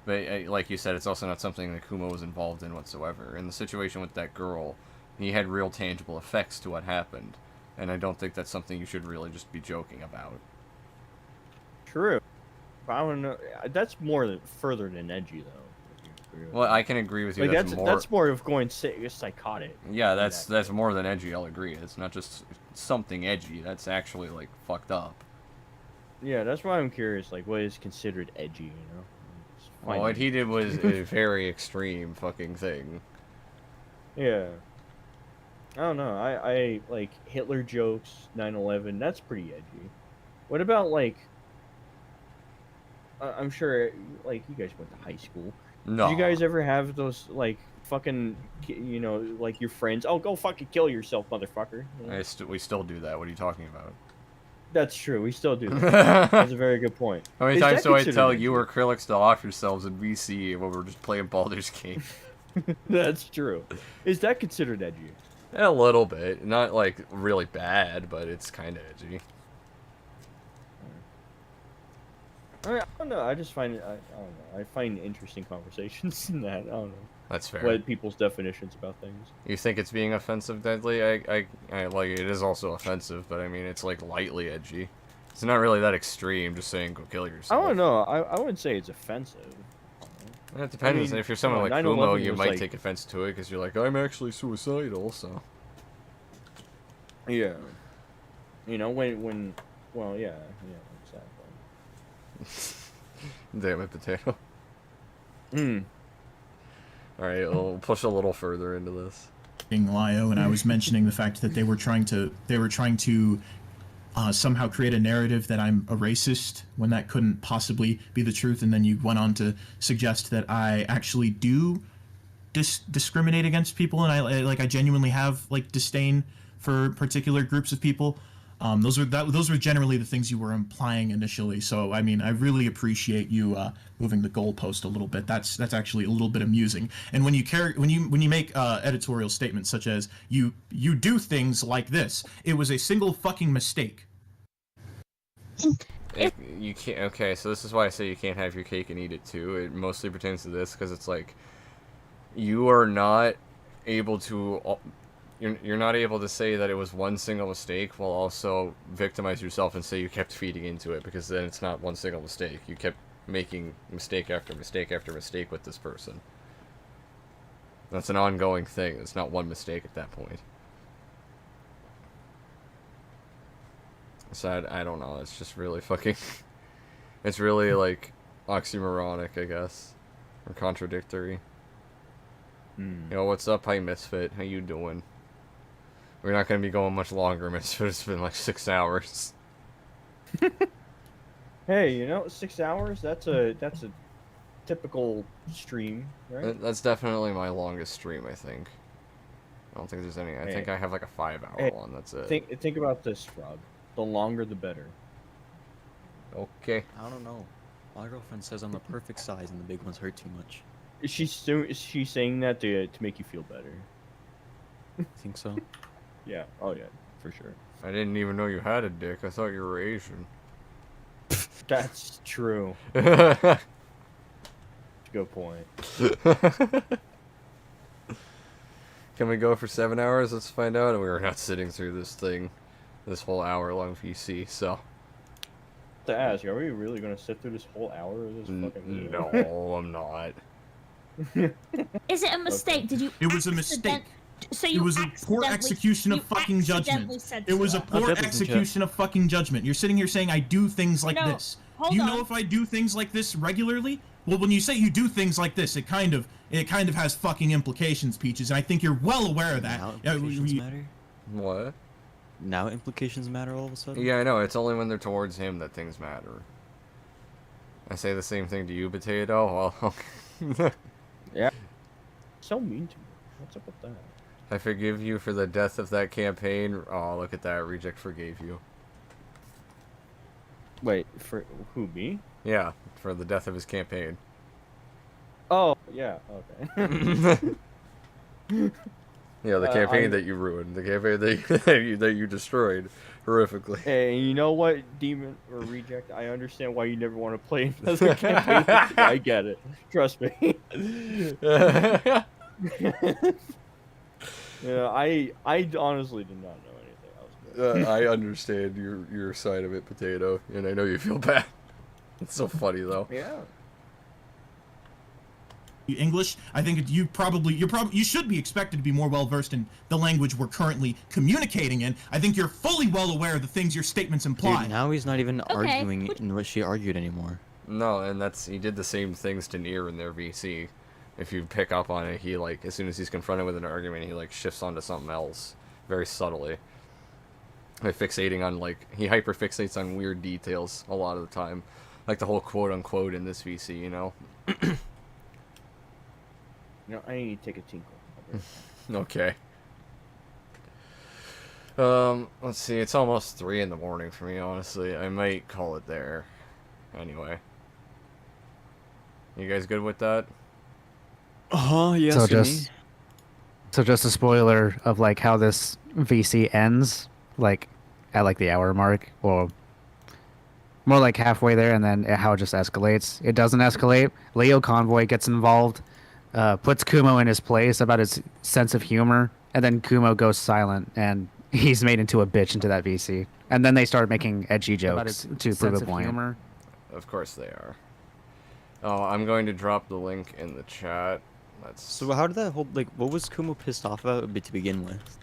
Speaker 1: But like you said, it's also not something that Kumo was involved in whatsoever. In the situation with that girl, he had real tangible effects to what happened. And I don't think that's something you should really just be joking about.
Speaker 14: True. But I don't know. That's further than edgy, though.
Speaker 1: Well, I can agree with you.
Speaker 14: Like, that's more of going psychotic.
Speaker 1: Yeah, that's more than edgy. I'll agree. It's not just something edgy. That's actually like fucked up.
Speaker 14: Yeah, that's why I'm curious. Like, what is considered edgy? You know.
Speaker 1: Well, what he did was a very extreme fucking thing.
Speaker 14: Yeah. I don't know. I like Hitler jokes, 9/11. That's pretty edgy. What about like? I'm sure like you guys went to high school.
Speaker 1: No.
Speaker 14: Did you guys ever have those like fucking, you know, like your friends? Oh, go fucking kill yourself, motherfucker. You know?
Speaker 1: We still do that. What are you talking about?
Speaker 14: That's true. We still do that. That's a very good point.
Speaker 1: How many times do I tell you or Krillix to off yourselves in VC when we're just playing Baldur's Gate?
Speaker 14: That's true. Is that considered edgy?
Speaker 1: A little bit. Not like really bad, but it's kind of edgy.
Speaker 14: I don't know. I just find it. I don't know. I find interesting conversations in that. I don't know.
Speaker 1: That's fair.
Speaker 14: What people's definitions about things.
Speaker 1: You think it's being offensive, deadly? I like it is also offensive, but I mean it's like lightly edgy. It's not really that extreme. Just saying, go kill yourself.
Speaker 14: I don't know. I wouldn't say it's offensive.
Speaker 1: It depends.
Speaker 14: I mean,
Speaker 1: if you're someone like
Speaker 14: 9/11
Speaker 1: Kumo, you
Speaker 14: was
Speaker 1: might
Speaker 14: like-
Speaker 1: take offense to it because you're like, I'm actually suicidal. So.
Speaker 14: Yeah. You know when, well, yeah, exactly.
Speaker 1: Damn it, potato.
Speaker 14: Hmm.
Speaker 1: Alright, we'll push a little further into this.
Speaker 6: Lio, and I was mentioning the fact that they were trying to somehow create a narrative that I'm a racist when that couldn't possibly be the truth, and then you went on to suggest that I actually do discriminate against people, and I genuinely have like disdain for particular groups of people. Those were generally the things you were implying initially. So I mean, I really appreciate you moving the goalpost a little bit. That's actually a little bit amusing. And when you make editorial statements such as you do things like this, it was a single fucking mistake.
Speaker 1: You can't. Okay, so this is why I say you can't have your cake and eat it too. It mostly pertains to this because it's like you are not able to. You're not able to say that it was one single mistake while also victimize yourself and say you kept feeding into it, because then it's not one single mistake. You kept making mistake after mistake after mistake with this person. That's an ongoing thing. It's not one mistake at that point. So I don't know. It's just really fucking... It's really like oxymoronic, I guess. Or contradictory. Yo, what's up? Hi, Misfit. How you doing? We're not gonna be going much longer, Misfit. It's been like 6 hours.
Speaker 14: Hey, you know, 6 hours? That's a typical stream, right?
Speaker 1: That's definitely my longest stream, I think. I don't think there's any. I think I have like a 5-hour one. That's it.
Speaker 14: Think about this, Rob. The longer, the better.
Speaker 1: Okay.
Speaker 2: I don't know. My girlfriend says I'm the perfect size and the big ones hurt too much.
Speaker 14: Is she saying that to make you feel better?
Speaker 2: Think so?
Speaker 14: Yeah. Oh yeah, for sure.
Speaker 1: I didn't even know you had a dick. I thought you were Asian.
Speaker 14: That's true. Good point.
Speaker 1: Can we go for 7 hours? Let's find out. We were not sitting through this thing, this whole hour-long VC. So.
Speaker 14: To ask, are we really gonna sit through this whole hour of this fucking?
Speaker 1: No, I'm not.
Speaker 12: Is it a mistake? Did you?
Speaker 6: It was a mistake.
Speaker 12: So
Speaker 6: It
Speaker 12: you
Speaker 6: was a poor execution of fucking judgment. It was a poor execution of fucking judgment. You're sitting here saying I do things like this.
Speaker 12: hold
Speaker 6: Do you
Speaker 12: on.
Speaker 6: know if I do things like this regularly? Well, when you say you do things like this, it kind of has fucking implications, Peaches, and I think you're well aware of that.
Speaker 2: Now implications matter?
Speaker 1: What?
Speaker 2: Now implications matter all of a sudden?
Speaker 1: Yeah, I know. It's only when they're towards him that things matter. I say the same thing to you, Potato. Well,
Speaker 14: yeah. So mean to me. What's up with that?
Speaker 1: I forgive you for the death of that campaign. Oh, look at that. Reject forgave you.
Speaker 14: Wait, for who, me?
Speaker 1: Yeah, for the death of his campaign.
Speaker 14: Oh, yeah, okay.
Speaker 1: Yeah, the campaign that you ruined. The campaign that you destroyed horrifically.
Speaker 14: Hey, you know what, Demon or Reject? I understand why you never want to play another campaign. I get it. Trust me. Yeah, I honestly did not know anything else.
Speaker 1: I understand your side of it, Potato, and I know you feel bad. It's so funny though.
Speaker 14: Yeah.
Speaker 6: English, I think you should be expected to be more well versed in the language we're currently communicating in. I think you're fully well aware of the things your statements imply.
Speaker 2: Dude, now he's not even arguing in what she argued anymore.
Speaker 1: No, and he did the same things to Nier in their VC. If you pick up on it, he like as soon as he's confronted with an argument, he like shifts onto something else very subtly. By fixating on he hyper fixates on weird details a lot of the time, like the whole quote unquote in this VC, you know.
Speaker 14: No, I need to take a tinkle.
Speaker 1: Okay. Let's see. It's almost 3 in the morning for me, honestly. I might call it there. Anyway. You guys good with that?
Speaker 2: Yes.
Speaker 7: So just a spoiler of how this VC ends, at the hour mark, or more like halfway there, and then how it just escalates. It doesn't escalate. Leo Convoy gets involved. Puts Kumo in his place about his sense of humor, and then Kumo goes silent, and he's made into a bitch into that VC. And then they start making edgy jokes to prove a point. Humor.
Speaker 1: Of course they are. Oh, I'm going to drop the link in the chat.
Speaker 2: So how did that whole what was Kumo pissed off about to begin with?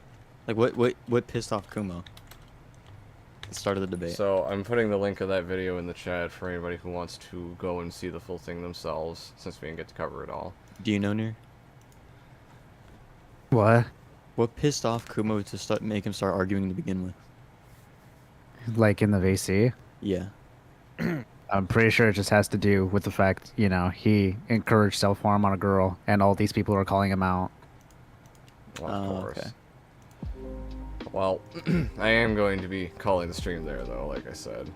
Speaker 2: What pissed off Kumo? The start of the debate.
Speaker 1: So I'm putting the link of that video in the chat for anybody who wants to go and see the full thing themselves, since we didn't get to cover it all.
Speaker 2: Do you know, Nier?
Speaker 7: What?
Speaker 2: What pissed off Kumo to make him start arguing to begin with?
Speaker 7: Like in the VC?
Speaker 2: Yeah.
Speaker 7: I'm pretty sure it just has to do with the fact, he encouraged self-harm on a girl, and all these people are calling him out.
Speaker 1: Well, of course. Okay. Well, I am going to be calling the stream there, though, like I said.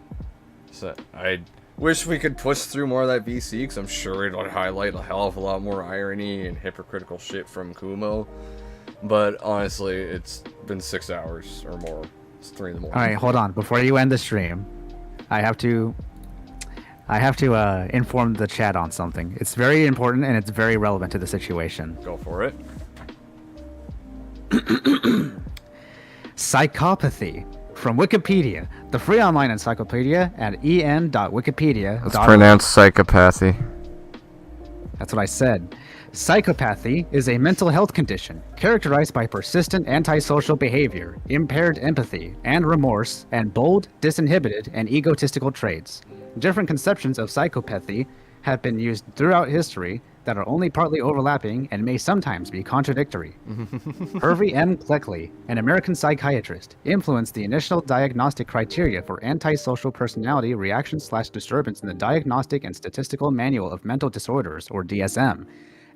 Speaker 1: So I wish we could push through more of that VC, because I'm sure it would highlight a hell of a lot more irony and hypocritical shit from Kumo. But honestly, it's been 6 hours or more. It's 3 in the morning.
Speaker 7: All right, hold on. Before you end the stream, I have to inform the chat on something. It's very important and it's very relevant to the situation.
Speaker 1: Go for it.
Speaker 7: Psychopathy from Wikipedia, the free online encyclopedia at en.wikipedia.
Speaker 1: It's pronounced psychopathy.
Speaker 7: That's what I said. Psychopathy is a mental health condition characterized by persistent antisocial behavior, impaired empathy and remorse, and bold, disinhibited, and egotistical traits. Different conceptions of psychopathy have been used throughout history,
Speaker 3: that are only partly overlapping and may sometimes be contradictory. Hervey M. Cleckley, an American psychiatrist, influenced the initial diagnostic criteria for antisocial personality reaction/disturbance in the Diagnostic and Statistical Manual of Mental Disorders, or DSM,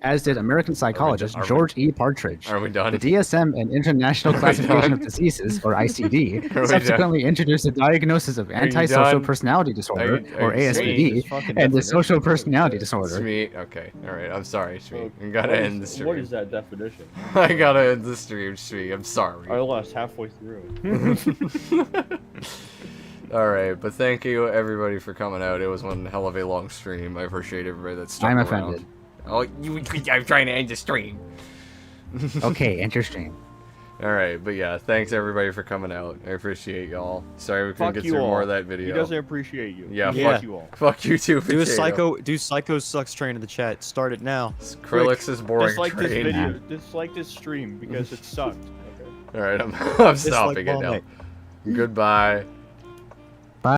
Speaker 3: as did American psychologist George E. Partridge.
Speaker 1: Are we done?
Speaker 3: The DSM and International
Speaker 1: Are we
Speaker 3: Classification
Speaker 1: done?
Speaker 3: of Diseases, or ICD,
Speaker 1: Are we
Speaker 3: subsequently introduced the diagnosis of
Speaker 1: you
Speaker 3: antisocial
Speaker 1: done?
Speaker 3: personality disorder,
Speaker 1: Are
Speaker 3: or
Speaker 1: you-
Speaker 3: ASPD, and the social personality disorder.
Speaker 1: Sweet. Okay. All right. I'm sorry, Sweet. I gotta end the stream.
Speaker 14: What is that definition?
Speaker 1: I gotta end the stream, Sweet. I'm sorry.
Speaker 14: I lost halfway through.
Speaker 1: All right, but thank you everybody for coming out. It was one hell of a long stream. I appreciate everybody that stuck
Speaker 3: I'm
Speaker 1: around.
Speaker 3: offended.
Speaker 1: Oh, I'm trying to end the stream.
Speaker 3: Okay, enter stream.
Speaker 1: All right, but yeah, thanks everybody for coming out. I appreciate y'all. Sorry we couldn't
Speaker 14: Fuck
Speaker 1: get
Speaker 14: you
Speaker 1: through
Speaker 14: all.
Speaker 1: more of that video.
Speaker 14: He doesn't appreciate you.
Speaker 1: Yeah,
Speaker 14: Fuck
Speaker 1: fuck
Speaker 14: you all.
Speaker 1: Fuck you too,
Speaker 2: Do a
Speaker 1: Potato.
Speaker 2: psycho sucks train in the chat. Start it now.
Speaker 1: Krillix is boring.
Speaker 14: Dislike this
Speaker 1: train.
Speaker 14: video. Dislike this stream because it sucked. Okay.
Speaker 1: All right, I'm
Speaker 2: Dislike
Speaker 1: stopping it now.
Speaker 2: Vomit.
Speaker 1: Goodbye.